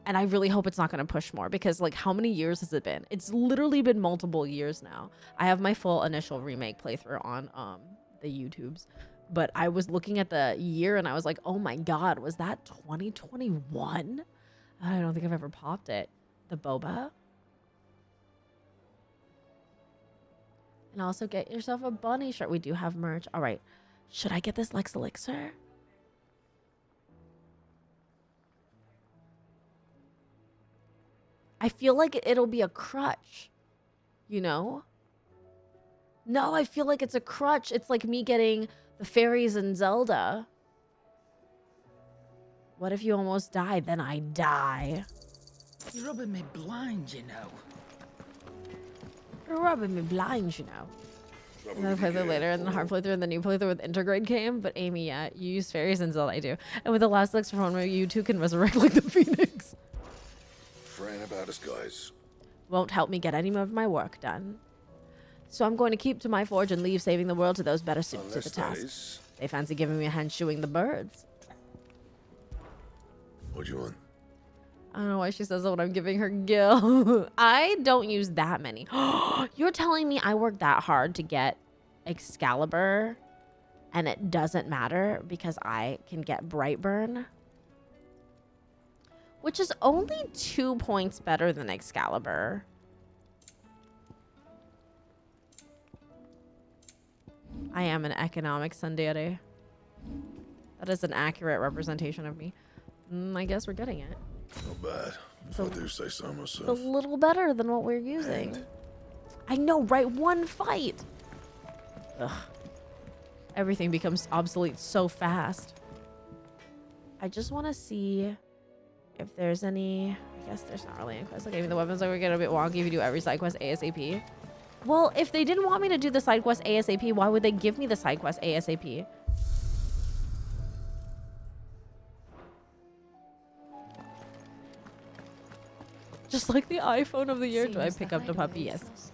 And I really hope it's not going to push more because, like, how many years has it been? It's literally been multiple years now. I have my full initial remake playthrough on the YouTubes. But I was looking at the year and I was like, oh my God, was that 2021? I don't think I've ever popped it. The boba. And also get yourself a bunny shirt. We do have merch. All right. Should I get this Lex Elixir? I feel like it'll be a crutch, you know? No, I feel like it's a crutch. It's like me getting the fairies in Zelda. What if you almost die? Then I die. You're rubbing me blind, you know. You're rubbing me blind, you know. And then I play through later, and then hard playthrough, and the new playthrough with Intergrade came. But Amy, yeah, you use fairies in Zelda, I do. And with the last elixir phone, you too can resurrect like the phoenix. Fraying about us, guys. Won't help me get any of my work done. So I'm going to keep to my forge and leave saving the world to those better suited to the task. They fancy giving me a hand shoeing the birds. What do you want? I don't know why she says that when I'm giving her Gil. I don't use that many. You're telling me I worked that hard to get Excalibur and it doesn't matter because I can get Brightburn? Which is only 2 points better than Excalibur. I am an economic tsundere. That is an accurate representation of me. I guess we're getting it. Not bad, if I do say so It's a myself. little better than what we're using. I know, right? One fight. Ugh. Everything becomes obsolete so fast. I just want to see if there's any... I guess there's not really any quest. Okay, the weapons are going to get a bit wonky if you do every side quest ASAP. Well, if they didn't want me to do the side quest ASAP, why would they give me the side quest ASAP? Just like the iPhone of the year. Do I pick up the puppy? Yes.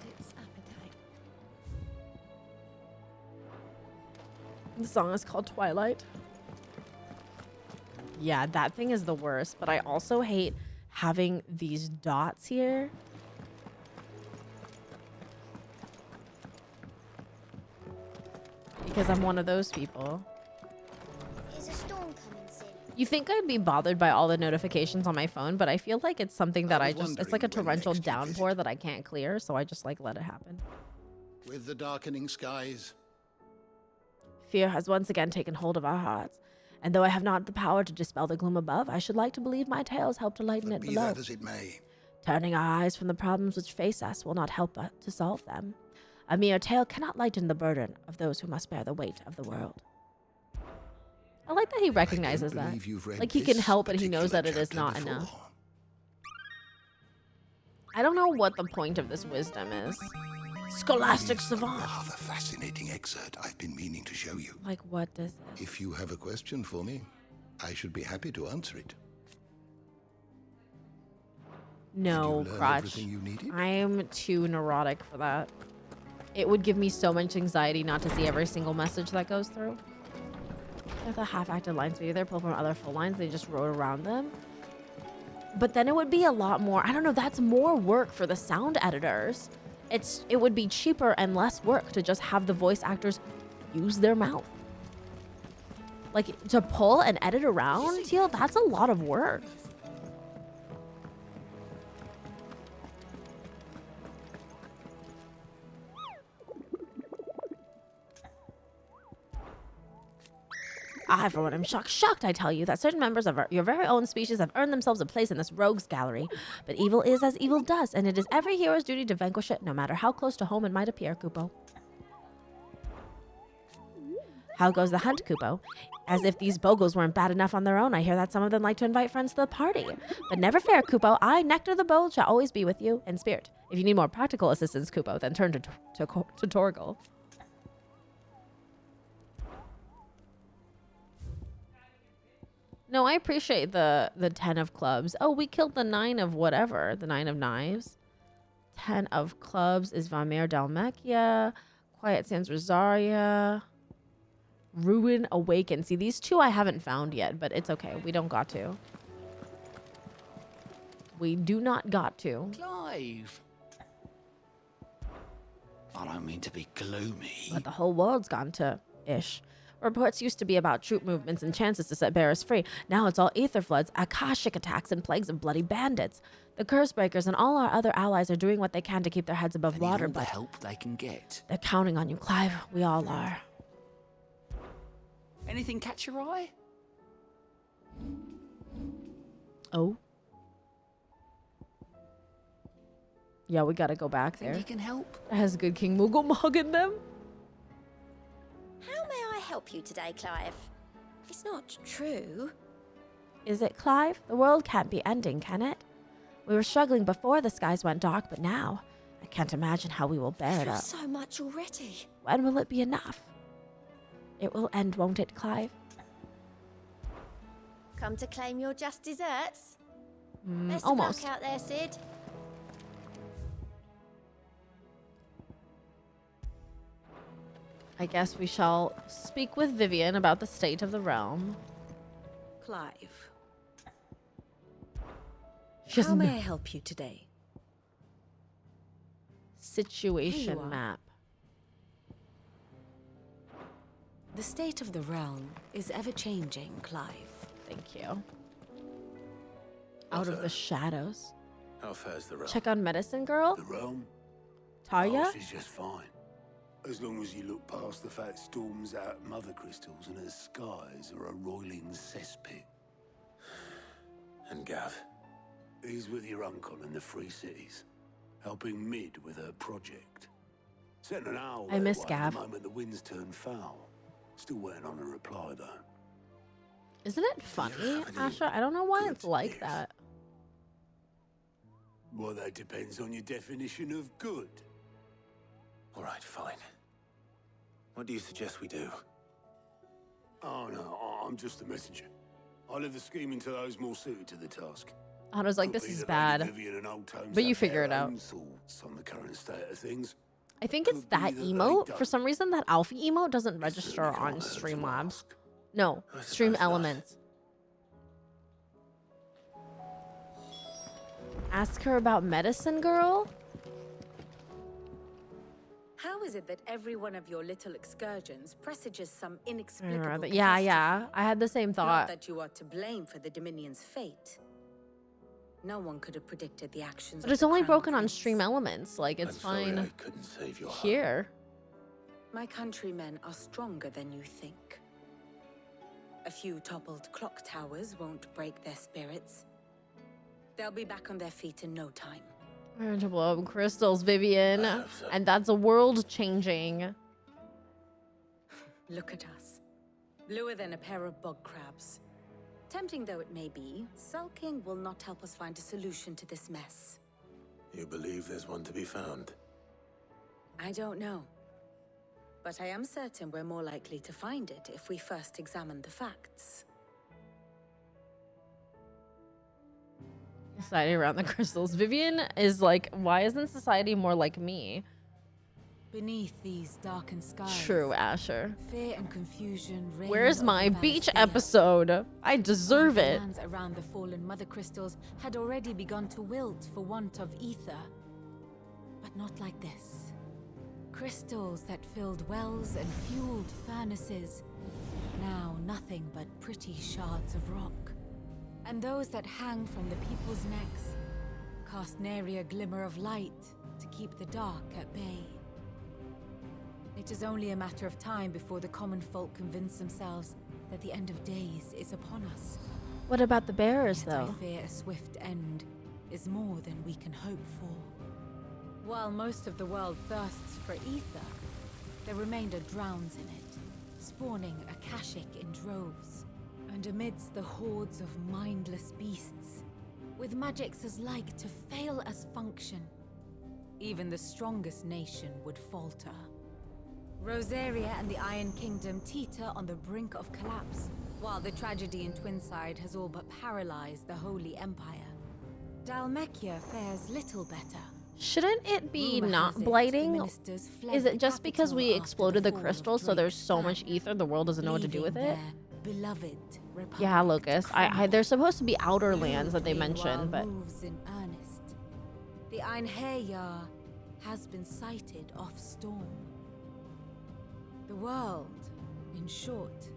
The song is called Twilight. Yeah, that thing is the worst, but I also hate having these dots here. Because I'm one of those people. Is a storm coming soon? You think I'd be bothered by all the notifications on my phone, but I feel like it's something that it's like a torrential downpour that I can't clear, so I just like let it happen. With the darkening skies. Fear has once again taken hold of our hearts. And though I have not the power to dispel the gloom above, I should like to believe my tales help to lighten it Be below. that as it may. Turning our eyes from the problems which face us will not help us to solve them. A mere tale cannot lighten the burden of those who must bear the weight of the world. I like that he recognizes that. Like he can help, but he knows that it is not enough. I don't know what the point of this wisdom is. Scholastic savant. A rather fascinating excerpt I've been meaning to show you. Like what does this? If you have a question for me, I should be happy to answer it. No, Did you learn crotch. everything you needed? I'm too neurotic for that. It would give me so much anxiety not to see every single message that goes through. If the half-acted lines, maybe they're pulled from other full lines, they just wrote around them. But then it would be a lot more, I don't know, that's more work for the sound editors. It would be cheaper and less work to just have the voice actors use their mouth. Like, to pull and edit around, Teal, that's a lot of work. I, for one, am shocked, I tell you, that certain members of your very own species have earned themselves a place in this rogues gallery. But evil is as evil does, and it is every hero's duty to vanquish it, no matter how close to home it might appear, Kupo. How goes the hunt, Kupo? As if these bogles weren't bad enough on their own, I hear that some of them like to invite friends to the party. But never fear, Kupo. I, Nectar the Bold, shall always be with you in spirit. If you need more practical assistance, Kupo, then turn to Torgal. No, I appreciate the 10 of clubs. Oh, we killed the 9 of whatever. The 9 of knives. 10 of clubs is Vamir Dalmekia. Quiet Sands Rosaria. Ruin Awaken. See, these two I haven't found yet, but it's okay. We don't got to. We do not got to. Clive. I don't mean to be gloomy. But the whole world's gone to ish. Reports used to be about troop movements and chances to set bearers free. Now it's all aether floods, akashic attacks, and plagues of bloody bandits. The curse breakers and all our other allies are doing what they can to keep their heads above water, All the but help they can get. they're counting on you, Clive. We all are. Anything catch your eye? Oh. Yeah, we gotta go back there. Think you can help? It has good King Moogle in them. How may I help you today, Clive? It's not true. Is it, Clive? The world can't be ending, can it? We were struggling before the skies went dark, but now I can't imagine how we will bear it up. So much already. When will it be enough? It will end, won't it, Clive? Come to claim your just desserts? Best Almost. of luck out there, Sid. I guess we shall speak with Vivian about the state of the realm. Clive. She How may I doesn't- help you today? Situation Here you are. map. The state of the realm is ever-changing, Clive. Thank you. Out of the shadows. How fares the realm? Check on Medicine Girl. The realm? Tarya? Oh, she's just fine. As long as you look past the fact storms out mother crystals and her skies are a roiling cesspit. And Gav? He's with your uncle in the Free Cities, helping Mid with her project. Sent an owl I miss their way Gav. the moment the winds turned foul. Still waiting on a reply, though. Isn't it funny, Asha? I don't know why it's like that. Well, that depends on your definition of good. All right, fine. What do you suggest we do? Oh, no, I'm just a messenger. I leave the scheming to those more suited to the task. I was like, Could this be is that bad. Lady Vivian and Old Tomes But you have figure their it out. own thoughts on the current state of things. I think it's that emote. For some reason, that Alfie emote doesn't register on Streamlabs. No, Stream Elements. Ask her about Medicine Girl? How is it that every one of your little excursions presages some inexplicable Yeah. I had the same Not thought. that you are to blame for the Dominion's fate. No one could have predicted the actions But of it's the only Crown broken on Prince. Stream Elements. Like, it's I'm sorry fine I couldn't save your heart. here. My countrymen are stronger than you think. A few toppled clock towers won't break their spirits. They'll be back on their feet in no time. We're to blow up crystals, Vivian. And that's a world changing. Look at us. Bluer than a pair of bog crabs. Tempting though it may be, sulking will not help us find a solution to this mess. You believe there's one to be found? I don't know. But I am certain we're more likely to find it if we first examine the facts. Society around the crystals. Vivian is like, why isn't society more like me? Beneath these darkened skies, True, Asher. fear and confusion reign Where's over my beach Valisthea. episode? I deserve The it. lands around the fallen mother crystals had already begun to wilt for want of ether. But not like this. Crystals that filled wells and fueled furnaces. Now nothing but pretty shards of rock. And those that hang from the people's necks cast nary a glimmer of light to keep the dark at bay. It is only a matter of time before the common folk convince themselves that the end of days is upon us. What about the bearers, Yet I though? fear a swift end is more than we can hope for. While most of the world thirsts for ether, the remainder drowns in it, spawning Akashic in droves. And amidst the hordes of mindless beasts, with magics as like to fail as function, even the strongest nation would falter. Rosaria and the Iron Kingdom teeter on the brink of collapse, while the tragedy in Twinside has all but paralyzed the Holy Empire. Dhalmekia fares little better. Shouldn't it be Rumor not has it the blighting? ministers fled Is the it just because we capital after exploded the fall of crystal, so there's so Drake's much clan, ether the world doesn't know what to do with leaving it? their beloved republic Yeah, Lucas. There's supposed to be outer You, lands that they meanwhile, mentioned, but moves in earnest. The Einherjar has been sighted off storm. The world, in short,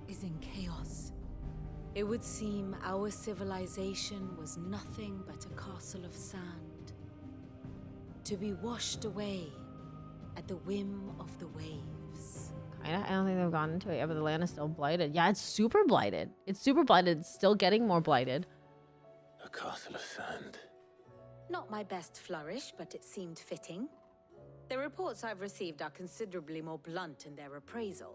is in chaos. It would seem our civilization was nothing but a castle of sand, to be washed away at the whim of the waves. I don't think they've gone into it yet, but the land is still blighted. Yeah, it's super blighted. It's super blighted. It's still getting more blighted. A castle of sand. Not my best flourish, but it seemed fitting. The reports I've received are considerably more blunt in their appraisal.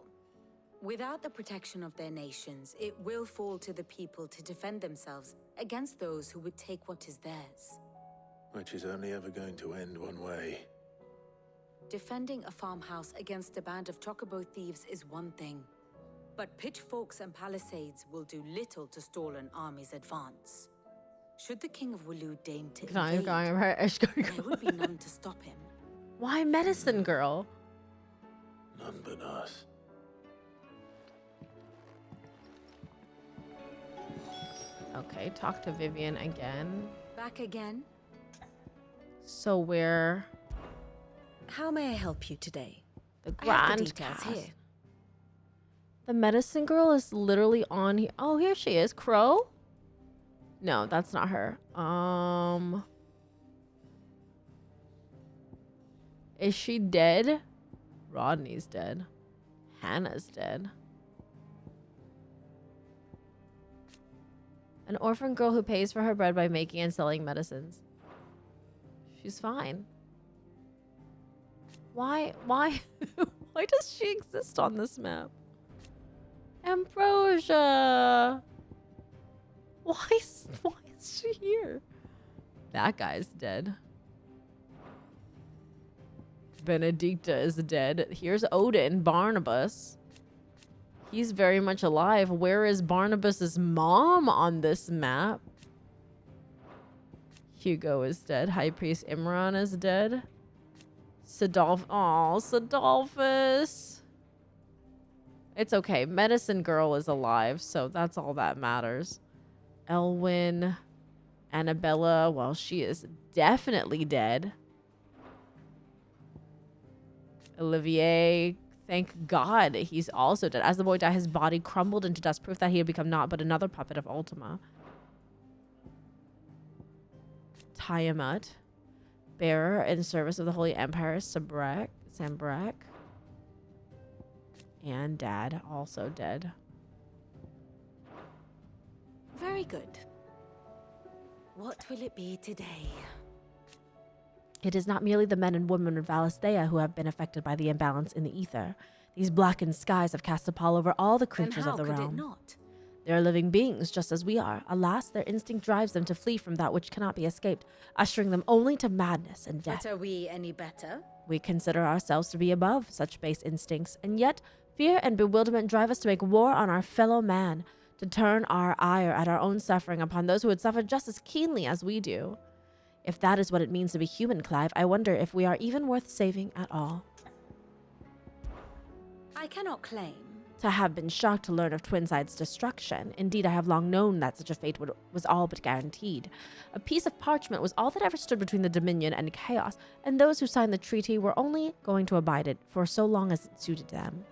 Without the protection of their nations, it will fall to the people to defend themselves against those who would take what is theirs. Which is only ever going to end one way. Defending a farmhouse against a band of chocobo thieves is one thing, but pitchforks and palisades will do little to stall an army's advance. Should the King of Wulu deign to invade, there would be none to stop him. Why medicine girl? None but us. Okay, talk to Vivian again. Back again? So we're How may I help you today? the I have the grand details cast. here. The medicine girl is literally on here. Oh, here she is. Crow? No, that's not her. Is she dead? Rodney's dead. Hannah's dead. An orphan girl who pays for her bread by making and selling medicines. She's fine. Why why does she exist on this map? Ambrosia. Why is she here? That guy's dead. Benedicta is dead. Here's Odin, Barnabas. He's very much alive. Where is Barnabas's mom on this map? Hugo is dead. High Priest Imran is dead. Sidolphus. It's okay. Medicine Girl is alive, so that's all that matters. Elwyn. Annabella, well, she is definitely dead. Olivier, thank God he's also dead. As the boy died, his body crumbled into dust, proof that he had become naught but another puppet of Ultima. Tiamat, bearer in service of the Holy Empire, Sambrek. And Dad, also dead. Very good. What will it be today? It is not merely the men and women of Valisthea who have been affected by the imbalance in the ether. These blackened skies have cast a pall over all the creatures of the realm. How could it not? They are living beings just as we are. Alas, their instinct drives them to flee from that which cannot be escaped, ushering them only to madness and death. But are we any better? We consider ourselves to be above such base instincts, and yet fear and bewilderment drive us to make war on our fellow man, to turn our ire at our own suffering upon those who would suffer just as keenly as we do. If that is what it means to be human, Clive, I wonder if we are even worth saving at all. I cannot claim To have been shocked to learn of Twinside's destruction. Indeed, I have long known that such a fate was all but guaranteed. A piece of parchment was all that ever stood between the Dominion and chaos, and those who signed the treaty were only going to abide it for so long as it suited them.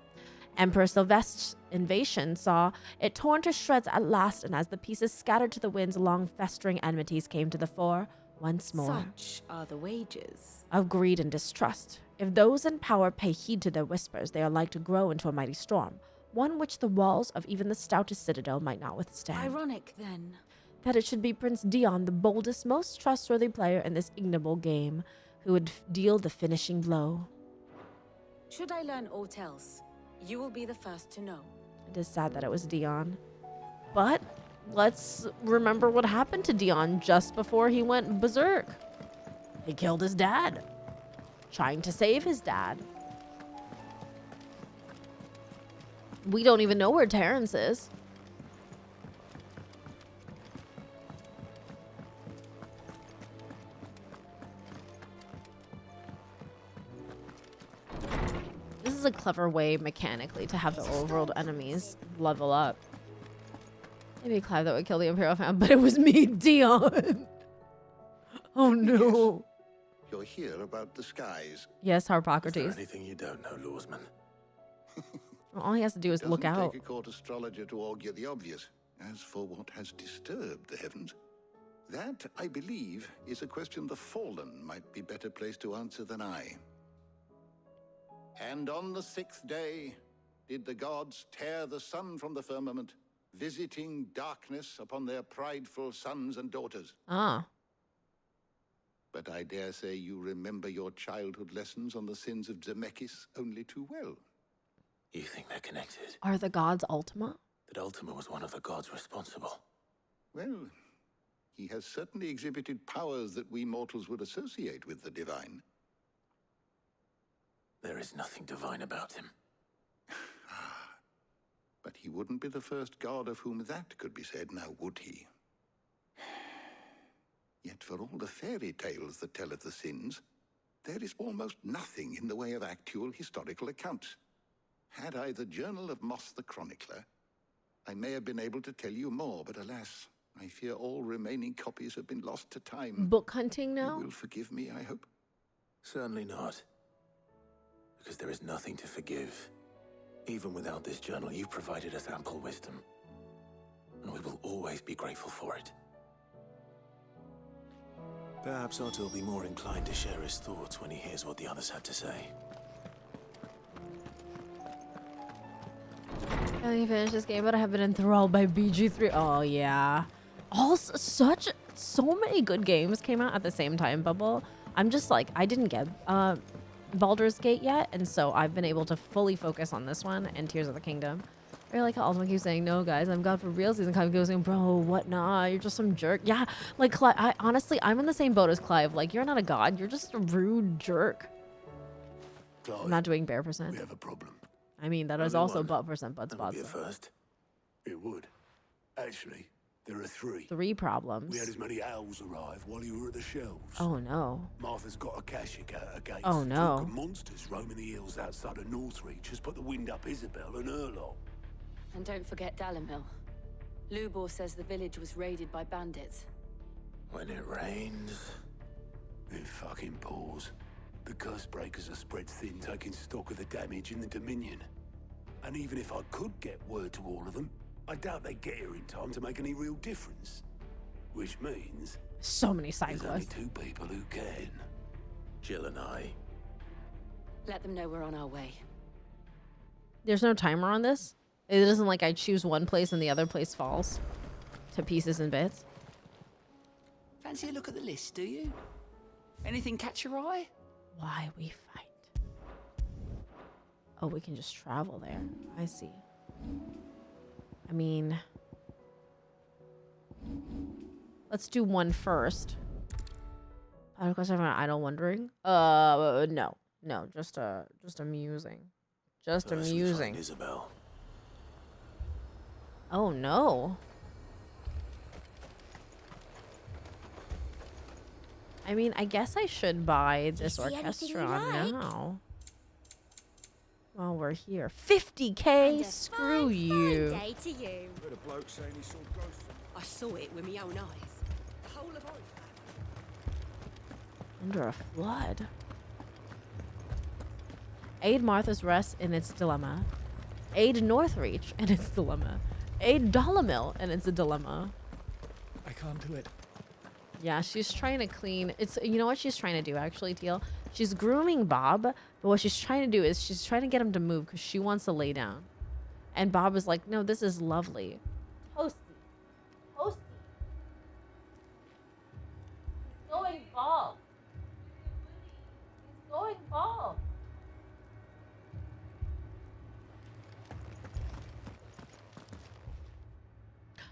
Emperor Sylvester's invasion saw it torn to shreds at last, and as the pieces scattered to the winds, long festering enmities came to the fore once more. such are the wages. Of greed and distrust. If those in power pay heed to their whispers, they are like to grow into a mighty storm, one which the walls of even the stoutest citadel might not withstand. Ironic, then. That it should be Prince Dion, the boldest, most trustworthy player in this ignoble game, who would deal the finishing blow. Should I learn aught else, you will be the first to know. It is sad that it was Dion. But let's remember what happened to Dion just before he went berserk. He killed his dad, trying to save his dad. We don't even know where Terrence is. This is a clever way mechanically to have the overworld enemies level up. Maybe Clive that would kill the Imperial family, but it was me, Dion. Oh no. You're here about the skies. Yes, Is there Harpocrates. anything you don't know, Lawsman? All he has to do is look Doesn't out. take a court astrologer to augur the obvious. As for what has disturbed the heavens, that, I believe, is a question the Fallen might be better placed to answer than I. And on the 6th day did the gods tear the sun from the firmament, visiting darkness upon their prideful sons and daughters. Ah. But I dare say you remember your childhood lessons on the sins of Zemeckis only too well. You think they're connected? Are the gods Ultima? That Ultima was one of the gods responsible. Well, he has certainly exhibited powers that we mortals would associate with the divine. There is nothing divine about him. But he wouldn't be the first god of whom that could be said, now would he? Yet for all the fairy tales that tell of the sins, there is almost nothing in the way of actual historical accounts. Had I the Journal of Moss the Chronicler, I may have been able to tell you more, but alas, I fear all remaining copies have been lost to time. Book hunting now? You will forgive me, I hope. Certainly not. Because there is nothing to forgive. Even without this journal, you provided us ample wisdom. And we will always be grateful for it. Perhaps Otto will be more inclined to share his thoughts when he hears what the others had to say. I think I finished this game, but I have been enthralled by BG3. Oh, yeah. So many good games came out at the same time, Bubble. I'm just like, I didn't get Baldur's Gate yet, and so I've been able to fully focus on this one and Tears of the Kingdom. I like how Ultima keeps saying, no, guys, I'm God for real. Season Clive goes saying, bro, what? Nah, you're just some jerk. Yeah, like, Clive, honestly, I'm in the same boat as Clive. Like, you're not a god. You're just a rude jerk. Clive, I'm not doing bear percent. we have a problem. I mean, that is Only also one. butt percent, butt That would spots. be a first. It would. Actually, there are 3. 3 problems. We had as many owls arrive while you were at the shelves. Oh, no. Martha's got a Akashic at her gates. Oh, no. Talk of monsters roaming the hills outside of Northreach has put the wind up Isabel and her lot. And don't forget Dalimil. Lubor says the village was raided by bandits. When it rains... It fucking pours. The curse breakers are spread thin, taking stock of the damage in the Dominion. And even if I could get word to all of them, I doubt they get here in time to make any real difference. Which means... So many side there's only quests. 2 people who can. Jill and I. Let them know we're on our way. There's no timer on this? It isn't like I choose one place and the other place falls to pieces and bits. Fancy a look at the list, do you? Anything catch your eye? Why we fight. Oh, we can just travel there. I see. I mean, let's do one first. Idle wondering. No, just amusing. Just First we amusing. find Isabel. Oh no. I mean, I guess I should buy this see anything you orchestra like? now. While we're here. 50K? Screw you. Fine day to you. Heard a bloke saying he saw ghosts. I saw it with my own eyes. The whole of Oriflamme. Under a flood. Aid Martha's Rest in its dilemma. Aid Northreach in its dilemma. Aid Dollamil in its dilemma. I can't do it. Yeah, she's trying to clean. It's, you know what she's trying to do actually, Teal? She's grooming Bob, but what she's trying to do is she's trying to get him to move because she wants to lay down. And Bob is like, no, this is lovely. Toasty. Toasty. He's going bald. He's going bald.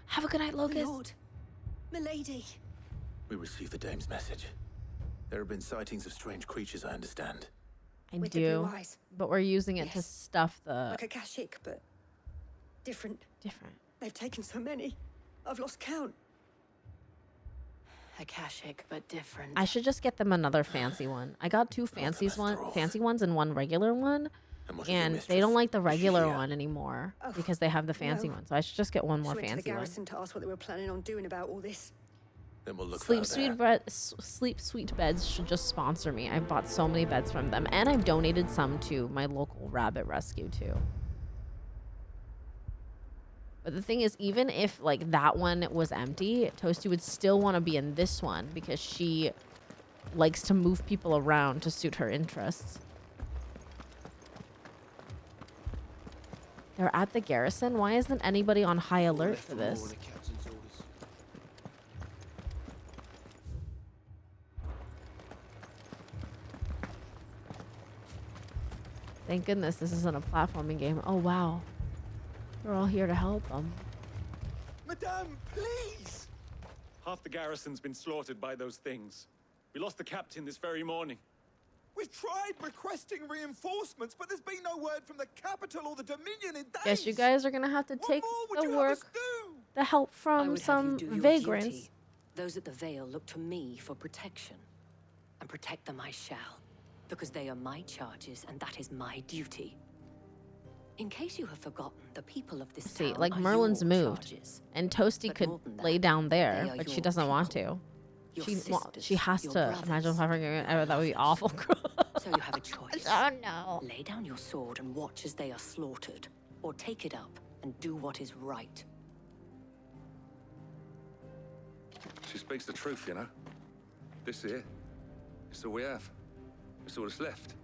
Have a good night, Locust. Lord, milady. We received the dame's message. There have been sightings of strange creatures, I understand. I With the blue do, eyes. but we're using it to Yes. stuff the... Like a Kashik, but different. Different. They've taken so many. I've lost count. Akashic, but different. I should just get them another fancy one. I got two fancy ones and one regular one, and they don't like the regular one anymore Oh, because they have the fancy no. one. So I should just get one more She went to the fancy one. garrison to ask what they were planning on doing about all this. Then we'll look Sleep Sweet Beds should just sponsor me. I've bought so many beds from them, and I've donated some to my local rabbit rescue too. But the thing is, even if like that one was empty, Toasty would still want to be in this one because she likes to move people around to suit her interests. They're at the garrison? Why isn't anybody on high alert for this? Thank goodness this isn't a platforming game. Oh, wow. We're all here to help them. Madame, please! Half the garrison's been slaughtered by those things. We lost the captain this very morning. We've tried requesting reinforcements, but there's been no word from the capital or the Dominion in days. Guess you guys are going to have to take the work, the help I from would have some you do your vagrants. duty. Those at the Vale look to me for protection. And protect them I shall. Because they are my charges, and that is my duty. In case you have forgotten, the people of this See, town like are Merlin's your moved, charges. and Toasty But could more than lay that, down they there, are but she your doesn't want to. Your She sisters, she has your to. brothers. Imagine if I forget. That would be awful. So you have a choice. Oh no. Lay down your sword and watch as they are slaughtered, or take it up and do what is right. She speaks the truth, you know. This here, it's all we have. It's all that's left.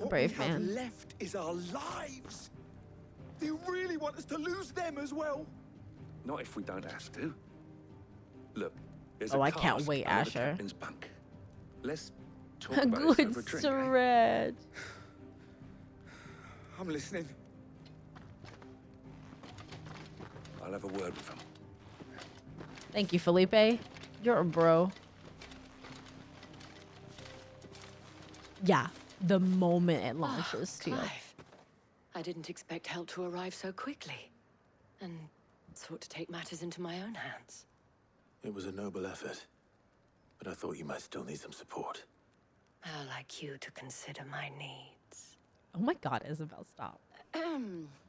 A brave What we have man. left is our lives. Do you really want us to lose them as well? Not if we don't have to. Look, there's Oh, a I can't cask wait, under the Asher. captain's bunk. Let's talk A about this good over a drink, eh? stretch. I'm listening. I'll have a word with him. Thank you, Felipe. You're a bro. Yeah, the moment it launches, too. Clive, I didn't expect help to arrive so quickly, and sought to take matters into my own hands. It was a noble effort, but I thought you might still need some support. How like you to consider my needs. Oh my God, Isabel, stop.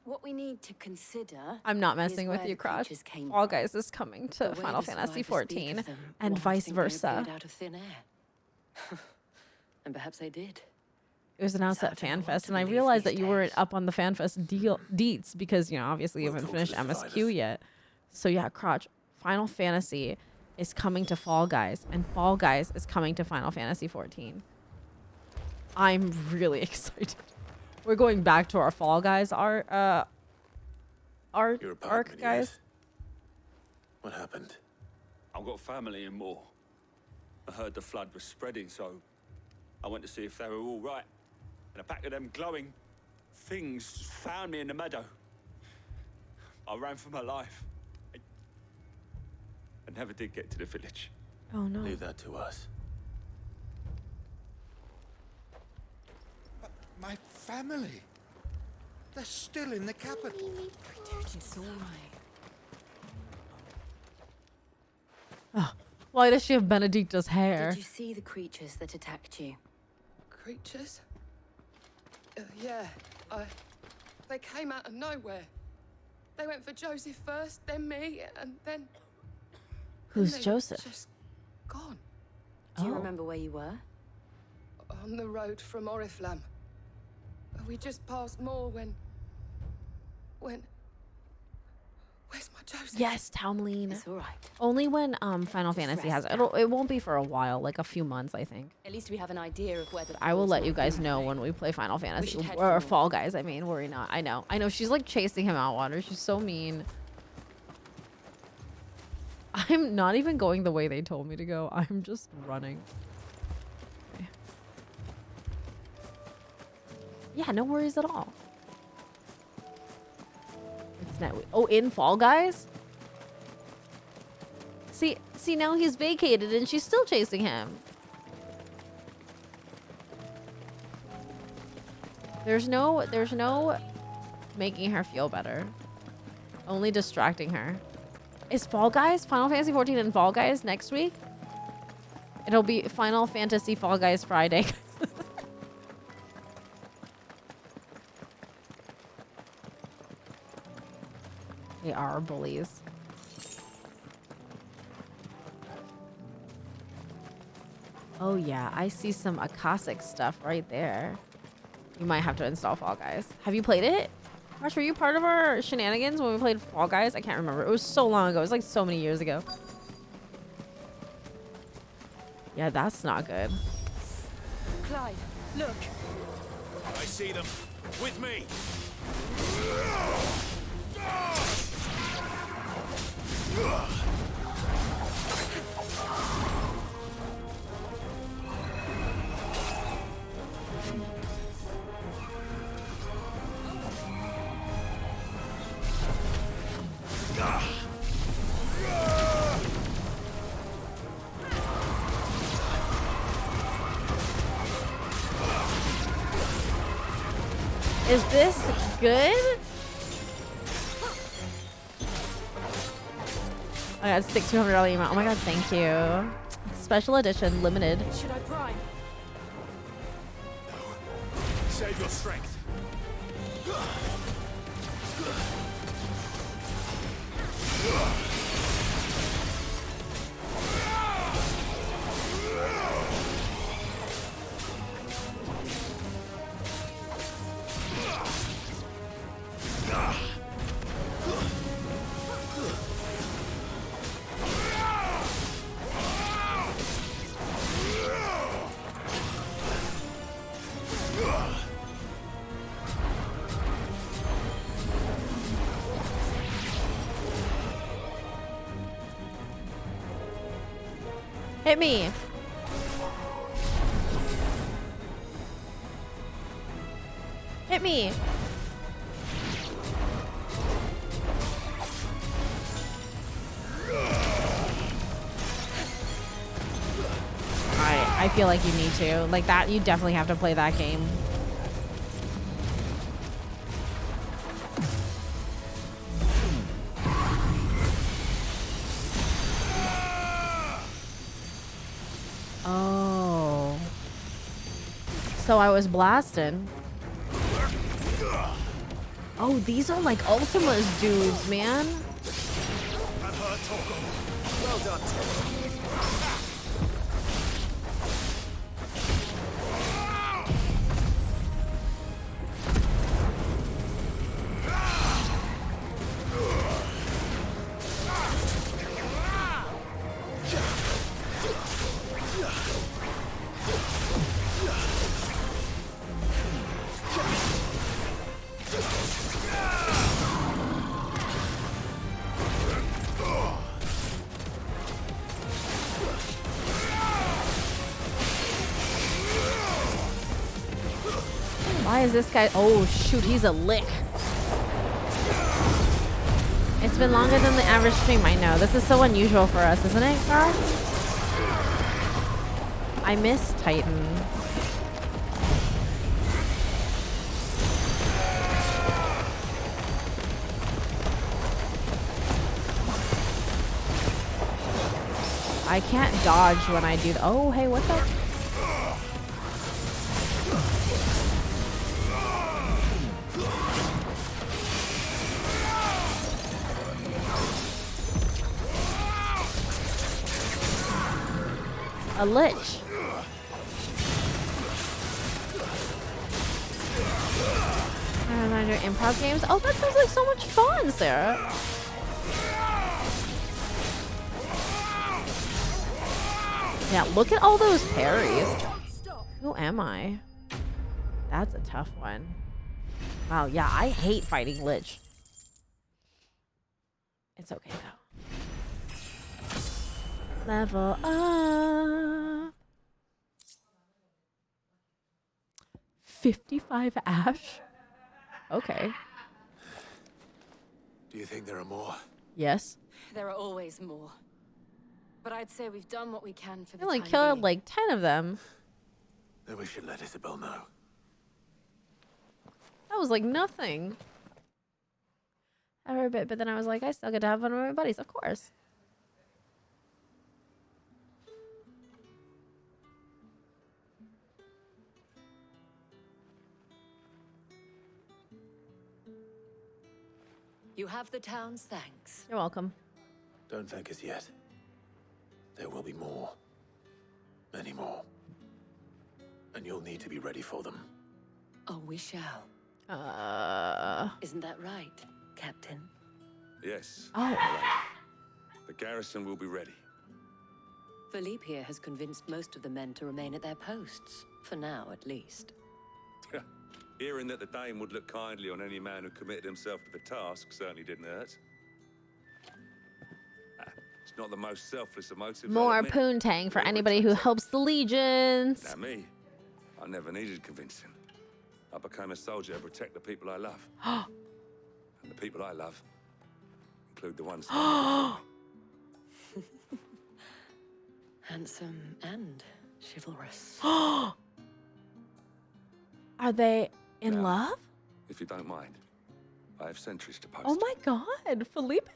What we need to consider. I'm not is messing with where you, the Crush. creatures came Fall from. Guys is coming to The way Final the Fantasy survivors speak XIV, of them, and one would vice think they versa. appeared out of thin air. And perhaps they did. It was announced at FanFest, and I realized that you weren't up on the FanFest deets because, you know, obviously you haven't finished MSQ yet. So yeah, Crotch, Final Fantasy is coming to Fall Guys, and Fall Guys is coming to Final Fantasy XIV. I'm really excited. We're going back to our Fall Guys arc, guys. Yes. What happened? I've got family in Moor. I heard the flood was spreading, so I went to see if they were all right. And a pack of them glowing things found me in the meadow. I ran for my life. I never did get to the village. Oh no. Leave that to us. But my family. They're still in the capital. It's all right. Why does she have Benedicta's hair? Did you see the creatures that attacked you? Creatures? Yeah, they came out of nowhere. They went for Joseph first, then me, and then... Who's they were Joseph? Just gone. Do you remember where you were? On the road from Oriflamme. We just passed more when... Where's my Joseph? Yes, Talmeline. It's all right. Only when Final Fantasy has it. It won't be for a while, like a few months, I think. At least we have an idea of where the I will falls let you will guys be. know when we play Final Fantasy should head or for Fall Guys. I mean, worry not. I know. She's like chasing him out, Water. She's so mean. I'm not even going the way they told me to go. I'm just running. Okay. Yeah, no worries at all. It's not. Oh, in Fall Guys? See now he's vacated and she's still chasing him. There's no making her feel better. Only distracting her. Is Fall Guys, Final Fantasy XIV and Fall Guys next week? It'll be Final Fantasy Fall Guys Friday. They are bullies. Oh yeah, I see some Akashic stuff right there. You might have to install Fall Guys. Have you played it? Gosh, were you part of our shenanigans when we played Fall Guys? I can't remember. It was so long ago. It was like so many years ago. Yeah, that's not good. Clive, look. I see them. With me. Is this good? I got $600 email. Oh my god, thank you. Special edition, limited. Should I prime? Save your strength. Hit me. Hit me. I feel like you need to. Like that, you definitely have to play that game. Oh. So I was blasting. Oh, these are like Ultima's dudes, man. Well done. Why is this guy? Oh, shoot, he's a lick. It's been longer than the average stream, I know. This is so unusual for us, isn't it, Carl? I miss Titan. I can't dodge when I do. Oh, hey, what's up? A lich. Reminder improv games. Oh, that sounds like so much fun, Sarah. Yeah, look at all those parries. Who am I? That's a tough one. Wow, yeah, I hate fighting lich. It's okay though. Level up. 55 ash? Okay. Do you think there are more? Yes. There are always more. But I'd say we've done what we can for the I only time killed being. like 10 of them. Then we should let Isabel know. That was like nothing. Every bit, but then I was like, I still get to have fun with my buddies, of course. You have the town's thanks. You're welcome. Don't thank us yet. There will be more. Many more. And you'll need to be ready for them. Oh, we shall. Isn't that right, Captain? Yes. Oh. Right. The garrison will be ready. Philippe here has convinced most of the men to remain at their posts. For now, at least. Hearing that the Dane would look kindly on any man who committed himself to the task certainly didn't hurt. It's not the most selfless of motives. More poontang for anybody who helps the legions. Now me, I never needed convincing. I became a soldier to protect the people I love. And the people I love include the ones standing before me. Handsome and chivalrous. Are they in Now, love? If you don't mind, I have sentries to post. Oh my god, Felipe.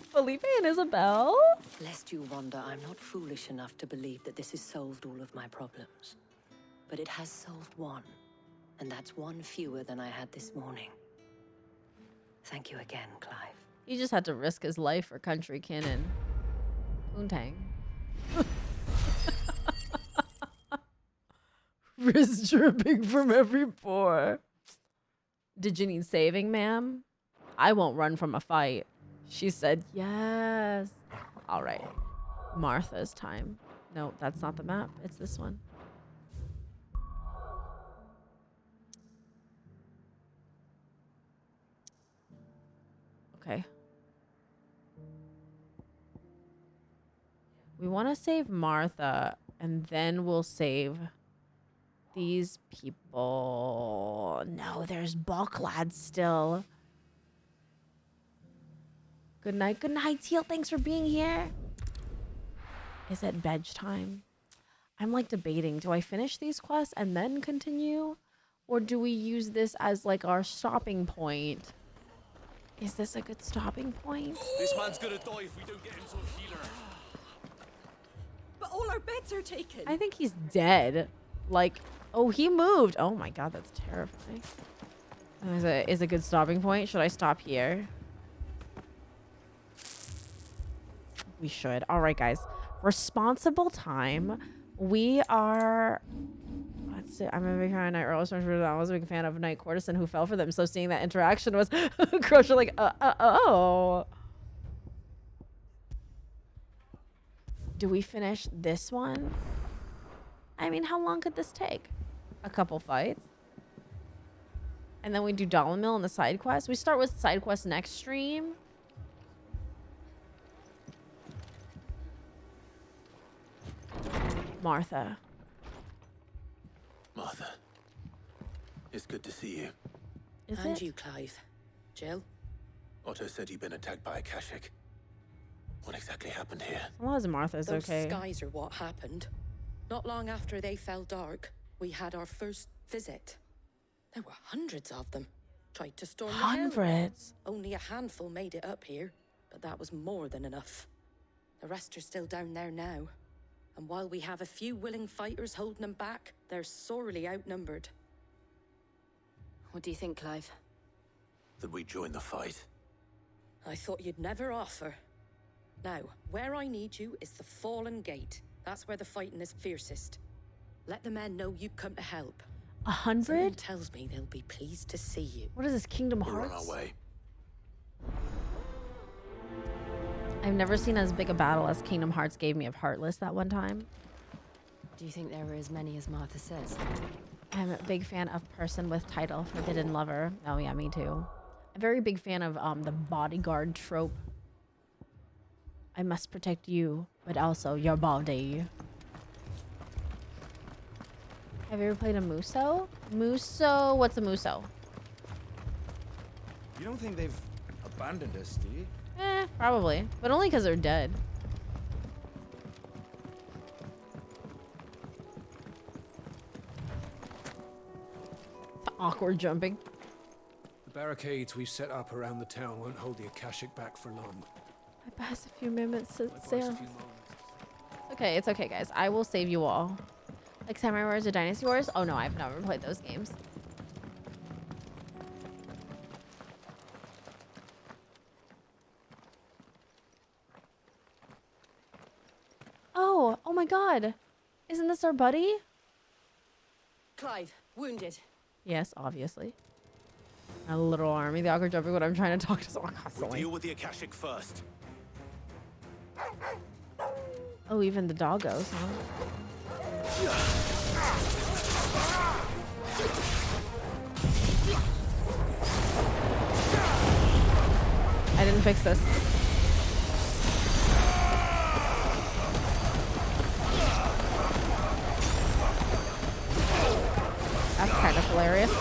Felipe and Isabel? Lest you wonder, I'm not foolish enough to believe that this has solved all of my problems. But it has solved one. And that's one fewer than I had this morning. Thank you again, Clive. He just had to risk his life for country kin and poontang. Wrist dripping from every pore. Did you need saving, ma'am? I won't run from a fight. She said, yes. All right. Martha's time. No, that's not the map. It's this one. Okay. We want to save Martha, and then we'll save these people. No, there's bulk lads still. Good night, Teal. Thanks for being here. Is it veg time? I'm like debating. Do I finish these quests and then continue? Or do we use this as like our stopping point? Is this a good stopping point? This man's gonna die if we don't get him to a healer. But all our beds are taken. I think he's dead. Like, oh, he moved. Oh my god, that's terrifying. Is a good stopping point. Should I stop here? We should. All right, guys. Responsible time. We are... Let's see. I'm a big fan of Night Earl. I was a big fan of Night Courtesan who fell for them. So seeing that interaction was Crusher like, oh. Do we finish this one? I mean, how long could this take? A couple fights. And then we do Dollar Mill and the side quest. We start with side quest next stream. Martha. Martha. It's good to see you. Is and it? you, Clive. Jill? Otto said you'd been attacked by a Kashik. What exactly happened here? As long as Martha's Those okay. skies are what happened. Not long after they fell dark, we had our first visit. There were hundreds of them. tried to storm the hill. Hundreds. Only a handful made it up here, but that was more than enough. The rest are still down there now. And while we have a few willing fighters holding them back, they're sorely outnumbered. What do you think, Clive? That we join the fight. I thought you'd never offer. Now, where I need you is the Fallen Gate. That's where the fighting is fiercest. Let the men know you come to help. 100? Something tells me they'll be pleased to see you. What is this, Kingdom We're on Hearts? our way. I've never seen as big a battle as Kingdom Hearts gave me of Heartless that one time. Do you think there are as many as Martha says? I'm a big fan of person with title, Forbidden Lover. Oh yeah, me too. A very big fan of the bodyguard trope. I must protect you, but also your body. Have you ever played a Muso? Muso, what's a Muso? You don't think they've abandoned us, do you? Probably, but only because they're dead. The awkward jumping. The barricades we've set up around the town won't hold the Akashic back for long. I pass a few minutes to Likewise, sail. a few moments. Okay, it's okay, guys. I will save you all. Like Samurai Wars or Dynasty Wars? Oh no, I've never played those games. Oh my god. Isn't this our buddy? Clive, wounded. Yes, obviously. A little army. The awkward jumping when I'm trying to talk to someone We'll constantly. deal with the Akashic first. Oh, even the doggos, huh? I didn't fix this. That's kind of hilarious.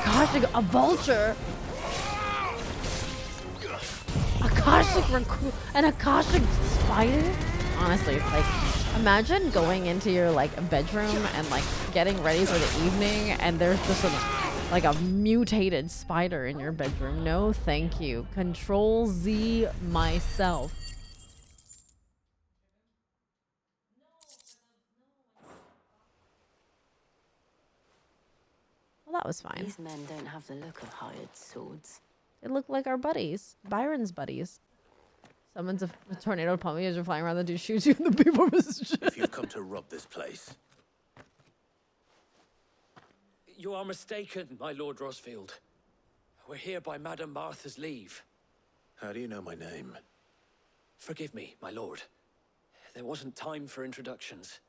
Gosh, a vulture. An Akashic spider? Honestly, like, imagine going into your, like, bedroom and, like, getting ready for the evening and there's just a mutated spider in your bedroom. No, thank you. Control Z myself. Well, that was fine. These men don't have the look of hired swords. They look like our buddies. Byron's buddies. Summons a tornado upon me as you're flying around. The dude shoots you in the people. If you've come to rob this place, You are mistaken, my Lord Rosfield. We're here by Madame Martha's leave. how do you know my name? Forgive me, my lord. There wasn't time for introductions.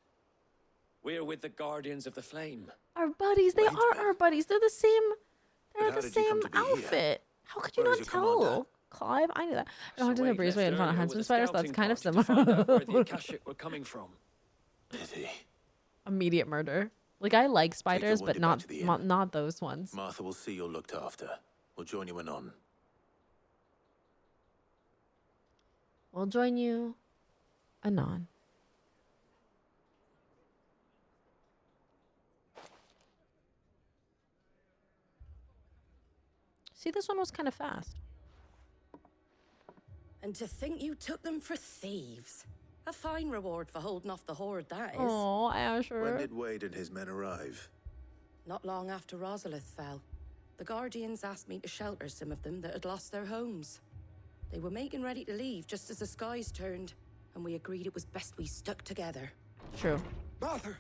We're with the Guardians of the Flame. Our buddies. They are our buddies. They're the same. They're But how the did you come same to be here? outfit. How could you Where is not your commander? tell? Clive, I knew that. I don't know Wade breezeway left in front of earlier huntsman with a spiders. That's scouting kind of party to find out where the similar. Akashic were coming from. Pity. Immediate murder. Like, I like spiders, but wounded not back to the inn. not those ones. Martha will see you're looked after. We'll join you anon. We'll join you anon. See, this one was kind of fast. And to think you took them for thieves. A fine reward for holding off the horde, that is. Oh, Asher. When did Wade and his men arrive? Not long after Rosalith fell, the Guardians asked me to shelter some of them that had lost their homes. They were making ready to leave just as the skies turned, and we agreed it was best we stuck together. True. Martha!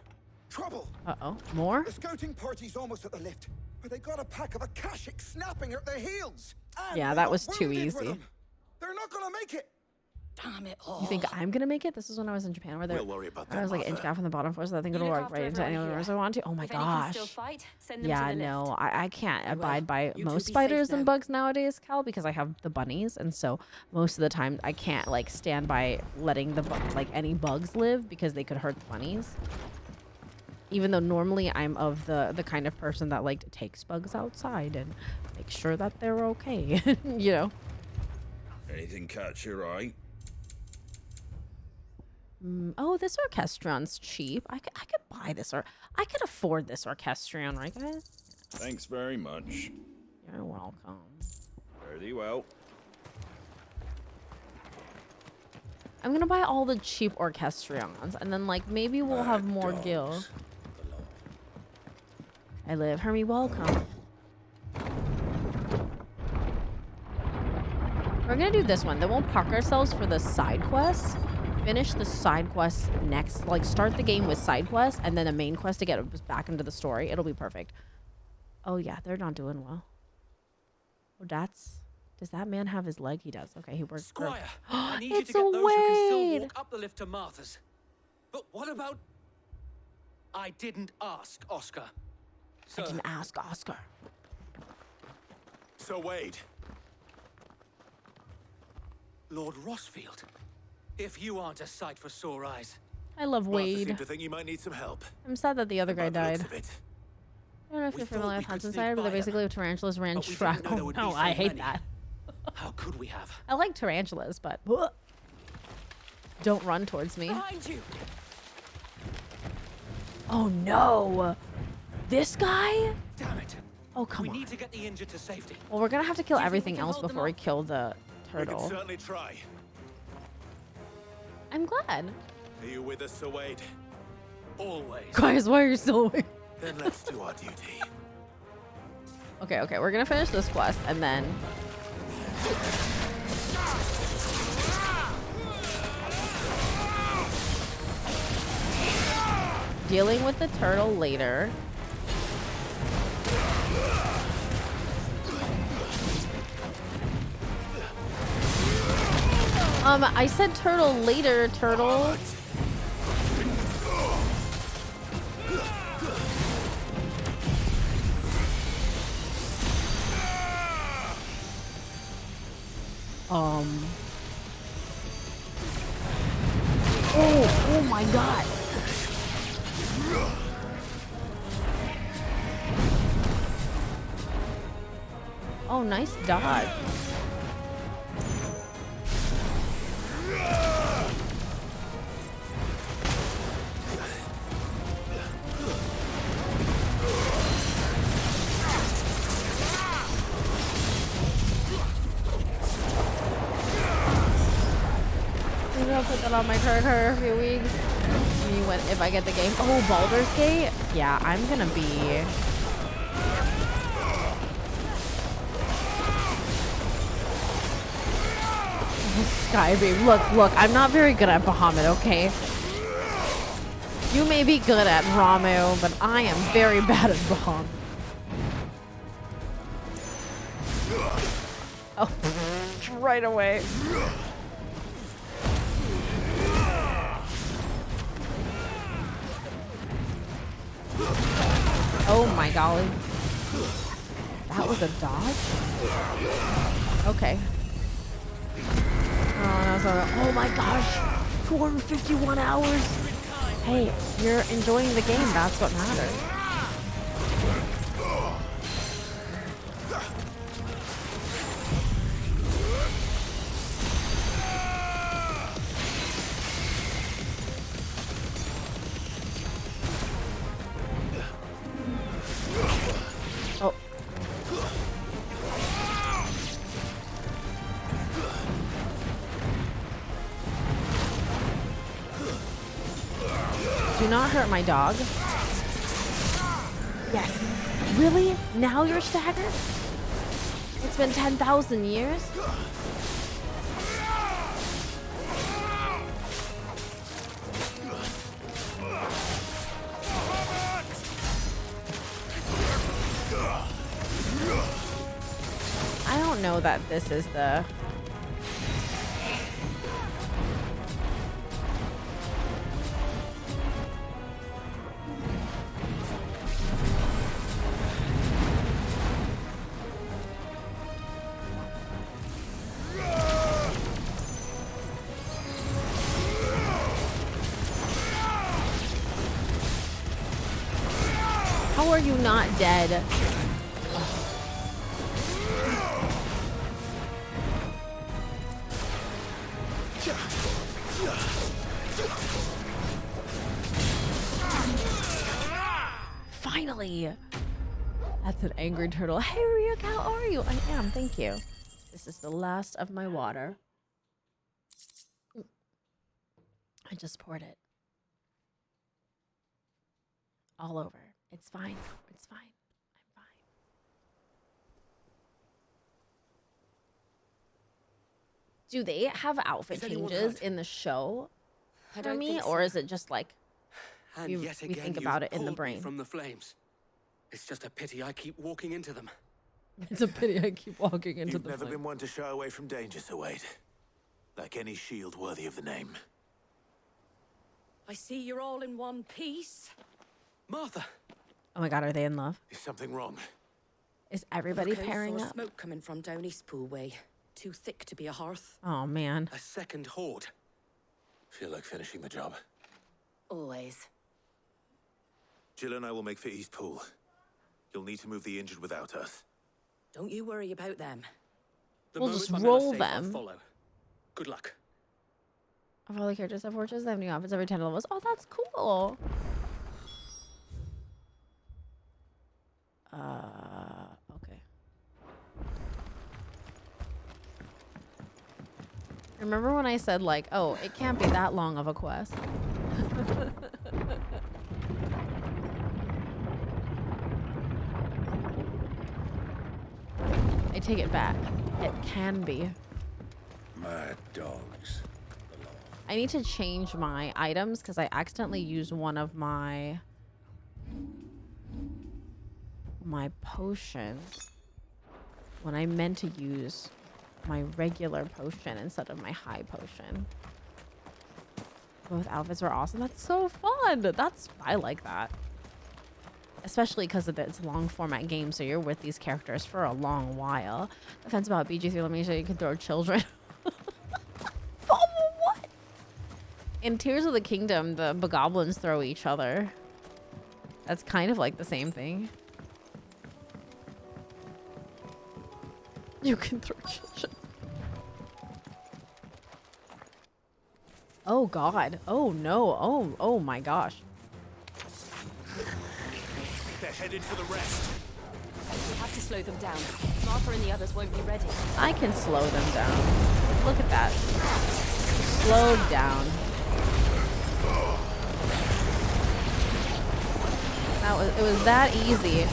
Trouble! Uh-oh. More? The scouting party's almost at the lift, where they got a pack of Akashic snapping at their heels. And Yeah, they that got was too wounded with easy. them. They're not gonna make it! Damn it all. You think I'm gonna make it? This is when I was in Japan, where We'll worry about I that, was like inch Martha. down from the bottom floor, so I think it'll look work after right into any everyone of the rooms here. I want to. Oh my If any can gosh. still fight, send them Yeah, to the no, lift. I can't abide by You most two be spiders safe and now. bugs nowadays, Cal, because I have the bunnies, and so most of the time I can't like stand by letting the any bugs live because they could hurt the bunnies. Even though normally I'm of the kind of person that like takes bugs outside and make sure that they're okay, you know. Anything catch your eye? Oh, this orchestrion's cheap. I could buy this, or I could afford this orchestrion, right, guys? Thanks very much. You're welcome. Very well. I'm gonna buy all the cheap orchestrions, and then like maybe we'll have more gil. I live. Hermie, welcome. We're gonna do this one. Then we'll park ourselves for the side quests. Finish the side quests next. Like start the game with side quests and then a main quest to get us back into the story. It'll be perfect. Oh yeah, they're not doing well. Oh, does that man have his leg? He does. Okay, he works. Squire, I need you It's to get those who can still Wade. walk up the lift to Martha's. But what about... I didn't ask, Oscar. I didn't ask Oscar. Sir Wade. Lord Rossfield. If you aren't a sight for sore eyes. I love Martha Wade. seemed to think you might need some help. I'm sad that the other guy By the looks died. of it. I don't know if We you're thought familiar we with could Hunts sneak Insider, but by they basically have tarantulas ran But we track. didn't know there Oh would no, be so I hate many. that. How could we have? I like tarantulas, but don't run towards me. Behind you. Oh no! This guy? Damn it. Oh come We on. need to get the injured to safety. Well, we're gonna have to kill Do you think we everything can else hold them before we off? kill the We can turtle. certainly try. I'm glad. Are you with us, Sir Wade? Always. Guys, why are you still awake? Then let's do our duty. Okay, we're gonna finish this quest and then dealing with the turtle later. I said turtle later, turtle. Oh my god. Oh, nice dodge. Maybe I'll put that on my card for a few weeks. If I get the game. Oh, Baldur's Gate? Yeah, I'm gonna be... Skybeam. Look, I'm not very good at Bahamut, okay? You may be good at Ramu, but I am very bad at Bahamut. Oh, right away. Oh my golly. That was a dodge? Okay. Oh my gosh. 251 hours. Hey, you're enjoying the game. That's what matters. Oh. Do not hurt my dog. Yes. Really? Now you're staggered? It's been 10,000 years? I don't know that this is the... not dead. Finally! That's an angry turtle. Hey, Ryuk, how are you? I am, thank you. This is the last of my water. I just poured it. All over. It's fine. It's fine. I'm fine. Do they have outfit changes in the show for me? Or is it just like And yet we again, think you've about it in the pulled me brain? from the flames. It's just a pity I keep walking into them. It's a pity I keep walking into You've the never flame. been one to shy away from danger, Sir Wade. Like any shield worthy of the name. I see you're all in one piece. Martha! Oh my god, are they in love? Is something wrong? Is everybody Look, I pairing saw up? smoke coming from down Eastpool way. Too thick to be a hearth. Oh man. A second horde. Feel like finishing the job. Always. Jill and I will make for East Pool. You'll need to move the injured without us. Don't you worry about them. The We'll moment just my men are roll safe, I'll them. follow. Good luck. Of all the characters have fortunes, they have new outfits every 10 levels. Oh, that's cool. Okay. Remember when I said like, oh, it can't be that long of a quest? I take it back. It can be. Mad dogs. I need to change my items because I accidentally used one of my potions when I meant to use my regular potion instead of my high potion. Both outfits are awesome. That's so fun. I like that. Especially because it's a long format game, so you're with these characters for a long while. The fence about BG3, let me show you can throw children. What? In Tears of the Kingdom, the bogoblins throw each other. That's kind of like the same thing. You can throw children. Oh god. Oh no. Oh my gosh. They're headed for the rest. We have to slow them down. Martha and the others won't be ready. I can slow them down. Look at that. Slowed down. It was that easy.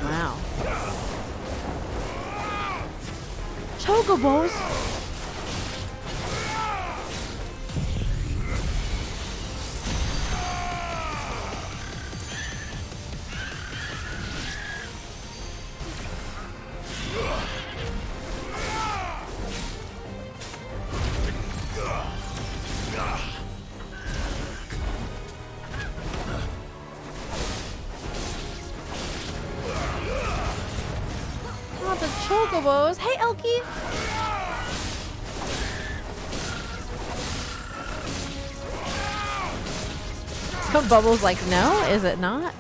Wow. Chocobos. Not the chocobos. Hey, Elkie. Bubbles like, no, is it not?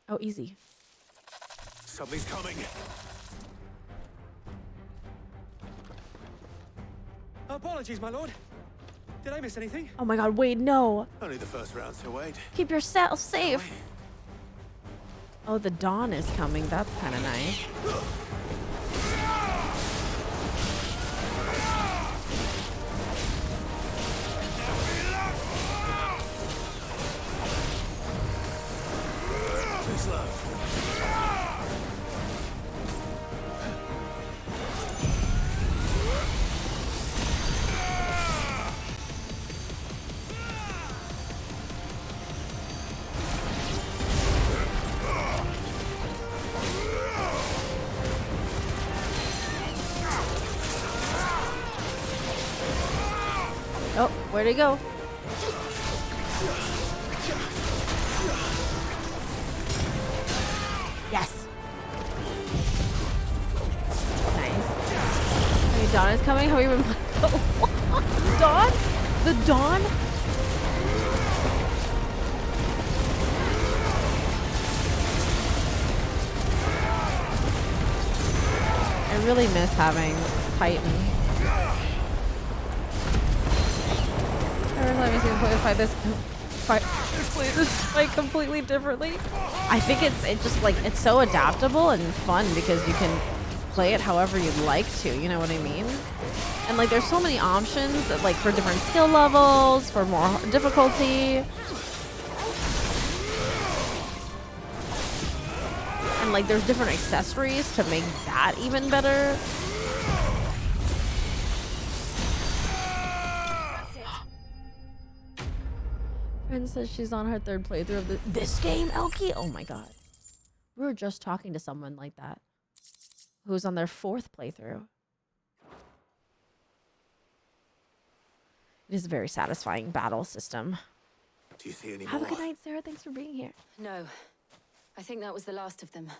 Oh, easy. Something's coming. Apologies, my lord. Did I miss anything? Oh my god, Wade, no. Only the first round, Sir Wade. Keep yourself safe. Oh, the dawn is coming. That's kind of nice. Too slow. Oh, where'd he go? Yes. Nice. Hey, Dawn is coming. Have we been playing? Dawn? The Dawn? I really miss having Titan. Every time I see him play this fight completely differently. I think it's just like it's so adaptable and fun because you can play it however you'd like to, you know what I mean? And like there's so many options that, like for different skill levels, for more difficulty. And like there's different accessories to make that even better. Friend says she's on her 3rd playthrough of this game, Elkie. Oh my god. We were just talking to someone like that who's on their 4th playthrough. It is a very satisfying battle system. Do you see any Have more? a good night, Sarah. Thanks for being here. No. I think that was the last of them.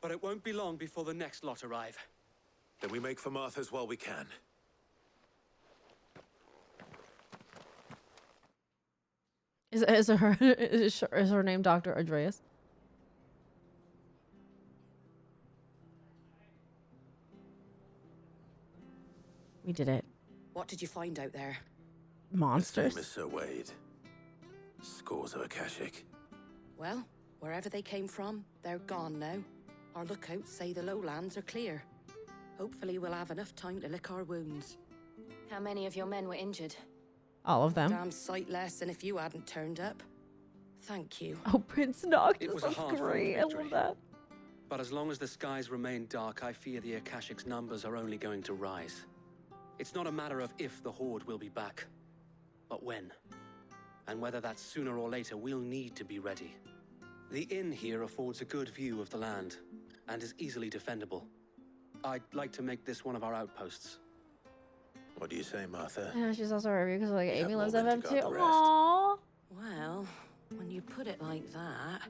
But it won't be long before the next lot arrive. Then we make for Martha's while we can. Is her name Dr. Andreas? We did it. What did you find out there? Monsters. The famous Sir Wade. Scores of Akashic. Well, wherever they came from, they're gone now. Our lookouts say the lowlands are clear. Hopefully we'll have enough time to lick our wounds. How many of your men were injured? All of them. Damn sight less than if you hadn't turned up. Thank you. Oh, Prince Noctis, It was a that's hard-fought great. I victory. love that. But as long as the skies remain dark, I fear the Akashic's numbers are only going to rise. It's not a matter of if the Horde will be back, but when. And whether that's sooner or later, we'll need to be ready. The inn here affords a good view of the land, and is easily defendable. I'd like to make this one of our outposts. What do you say, Martha? I know she's also a review because like Amy loves more men FM to too. guard the rest. Aww. Well, when you put it like that,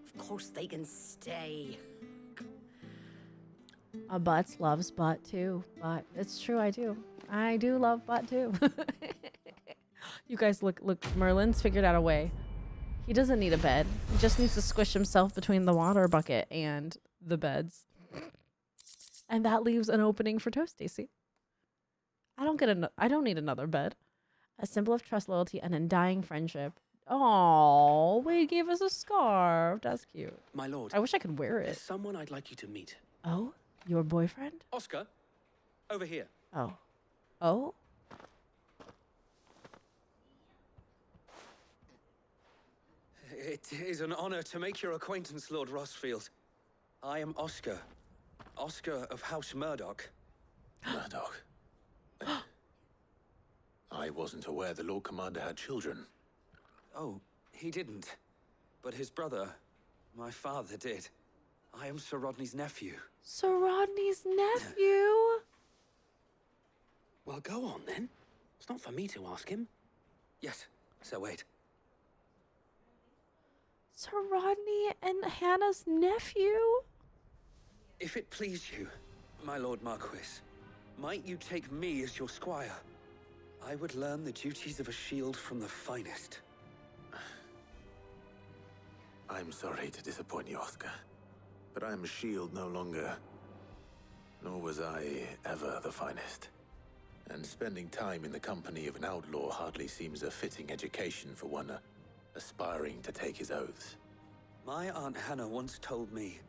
of course they can stay. Butts loves butt too, but it's true. I do love butt too. You guys look, Merlin's figured out a way. He doesn't need a bed. He just needs to squish himself between the water bucket and the beds. And that leaves an opening for Toasty, see? I don't need another bed. A symbol of trust, loyalty, and undying friendship. Oh, Wade gave us a scarf. That's cute. My lord. I wish I could wear There's it. someone I'd like you to meet. Oh, your boyfriend? Oscar, over here. Oh. Oh? It is an honor to make your acquaintance, Lord Rossfield. I am Oscar. Oscar of House Murdoch. Murdoch. I wasn't aware the Lord Commander had children. Oh, he didn't. But his brother, my father, did. I am Sir Rodney's nephew. Sir Rodney's nephew? Well, go on then. It's not for me to ask him. Yes, Sir Wade. Sir Rodney and Hannah's nephew? If it please you, my Lord Marquis, might you take me as your squire? I would learn the duties of a shield from the finest. I'm sorry to disappoint you, Oscar, but I'm a shield no longer. Nor was I ever the finest. And spending time in the company of an outlaw hardly seems a fitting education for one aspiring to take his oaths. My Aunt Hannah once told me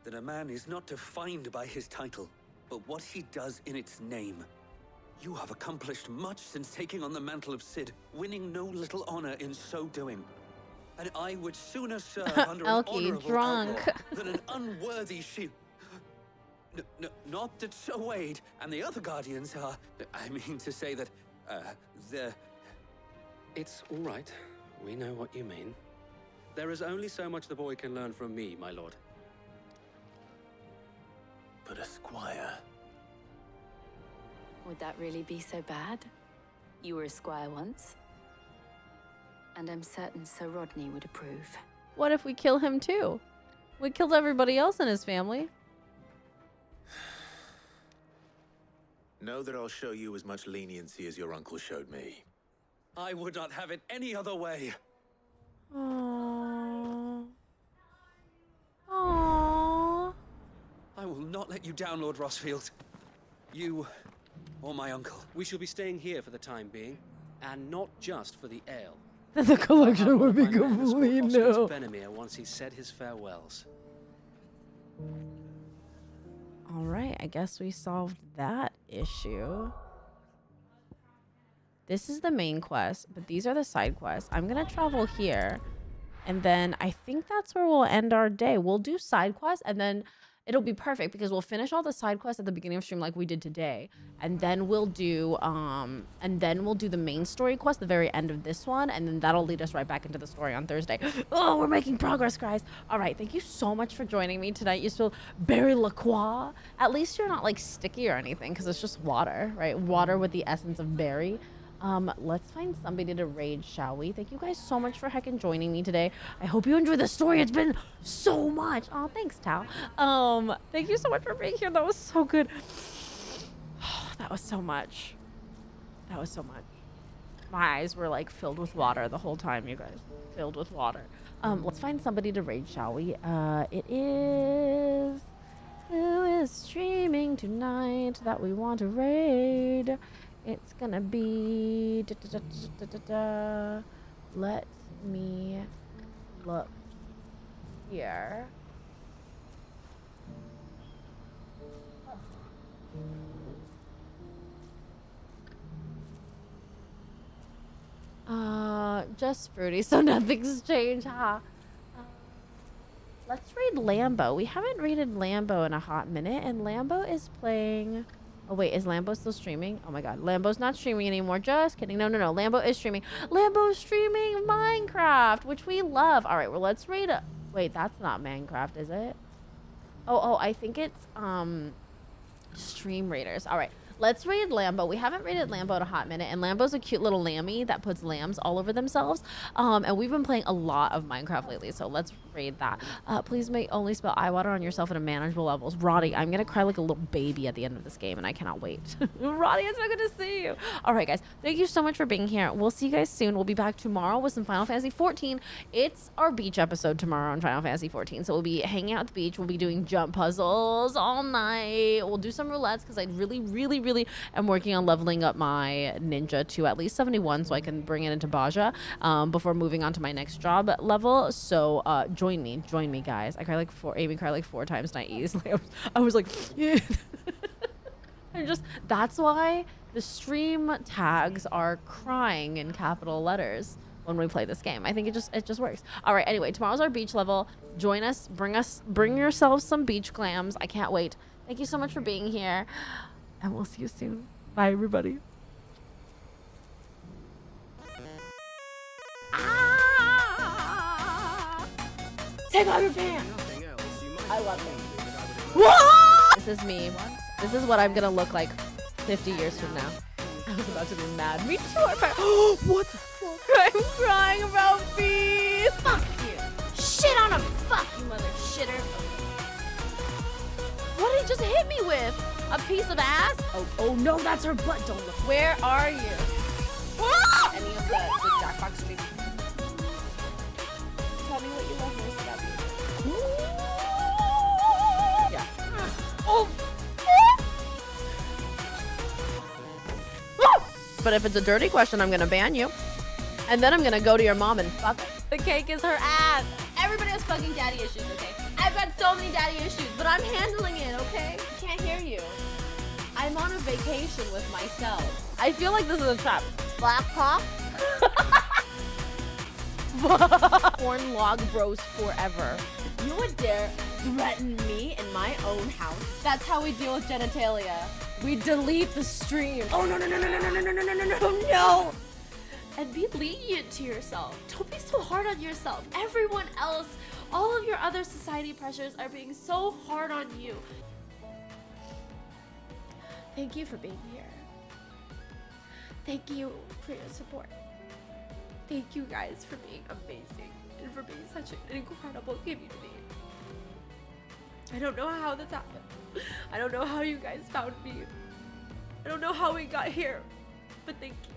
that a man is not defined by his title, but what he does in its name. You have accomplished much since taking on the mantle of Cid, winning no little honor in so doing. And I would sooner serve under an Elkie, honorable drunk. outlaw than an unworthy shield. Not that Sir Wade and the other guardians are... I mean to say that, they're... It's all right. We know what you mean. There is only so much the boy can learn from me, my lord. But a squire... Would that really be so bad? You were a squire once. And I'm certain Sir Rodney would approve. What if we kill him too? We killed everybody else in his family. Know that I'll show you as much leniency as your uncle showed me. I would not have it any other way. Aww. Aww. I will not let you down, Lord Rossfield. You or my uncle. We shall be staying here for the time being, and not just for the ale. The collection would be My men escort complete Oscar to now. Benimir once he's said his farewells. All right, I guess we solved that issue. This is the main quest, but these are the side quests. I'm gonna travel here, and then I think that's where we'll end our day. We'll do side quests, and then it'll be perfect because we'll finish all the side quests at the beginning of stream like we did today, and then we'll do the main story quest the very end of this one, and then that'll lead us right back into the story on Thursday. Oh, we're making progress, guys. All right, thank you so much for joining me tonight. You spilled Berry LaCroix. At least you're not like sticky or anything because it's just water, right? Water with the essence of berry. Let's find somebody to raid, shall we? Thank you guys so much for heckin' joining me today. I hope you enjoyed the story. It's been so much. Oh, thanks, Tao. Thank you so much for being here. That was so good. That was so much. That was so much. My eyes were like filled with water the whole time, you guys. Filled with water. Let's find somebody to raid, shall we? It is... Who is streaming tonight that we want to raid? It's gonna be let me look here. Just fruity, so nothing's changed, huh? Let's raid Lambo. We haven't raided Lambo in a hot minute, and Lambo is playing... Oh, wait, is Lambo still streaming? Oh, my God. Lambo's not streaming anymore. Just kidding. No. Lambo is streaming. Lambo's streaming Minecraft, which we love. All right, well, let's raid a... Wait, that's not Minecraft, is it? Oh, I think it's Stream Raiders. All right, let's raid Lambo. We haven't raided Lambo in a hot minute, and Lambo's a cute little lammy that puts lambs all over themselves. And we've been playing a lot of Minecraft lately, so let's raid that. Please only spell eye water on yourself at a manageable levels. Roddy, I'm gonna cry like a little baby at the end of this game, and I cannot wait. Roddy, it's so good to see you. All right, guys, thank you so much for being here. We'll see you guys soon. We'll be back tomorrow with some Final Fantasy XIV. It's our beach episode tomorrow on Final Fantasy XIV, so we'll be hanging out at the beach. We'll be doing jump puzzles all night. We'll do some roulettes because I really am working on leveling up my ninja to at least 71 so I can bring it into Baja before moving on to my next job level. So join me, guys. Amy cried like 4 times tonight easily. I was like, yeah. That's why the stream tags are crying in capital letters when we play this game. I think it just works. All right, anyway, tomorrow's our beach level. Join us, bring yourselves some beach clams. I can't wait. Thank you so much for being here, and we'll see you soon. Bye, everybody. Take off your pants. I love it. What? This is me. This is what I'm gonna look like 50 years from now. I was about to be mad. Me too. What the fuck? I'm crying about bees. Fuck you. Shit on a fuck, you mother shitter. What did he just hit me with? A piece of ass? Oh no, that's her butt. Don't look. Where are you? Any of the Jackbox streams. Tell me what you love most about me. Yeah. Oh. But if it's a dirty question, I'm gonna ban you. And then I'm gonna go to your mom and fuck her. The cake is her ass. Everybody has fucking daddy issues, okay? I've got so many daddy issues, but I'm handling it, okay? I can't hear you. I'm on a vacation with myself. I feel like this is a trap. Black cock? Porn log bros forever. You would dare threaten me in my own house? That's how we deal with genitalia. We delete the stream. Oh no. And be lenient to yourself. Don't be so hard on yourself. Everyone else, all of your other society pressures are being so hard on you. Thank you for being here. Thank you for your support. Thank you guys for being amazing and for being such an incredible community. I don't know how this happened. I don't know how you guys found me. I don't know how we got here, but thank you.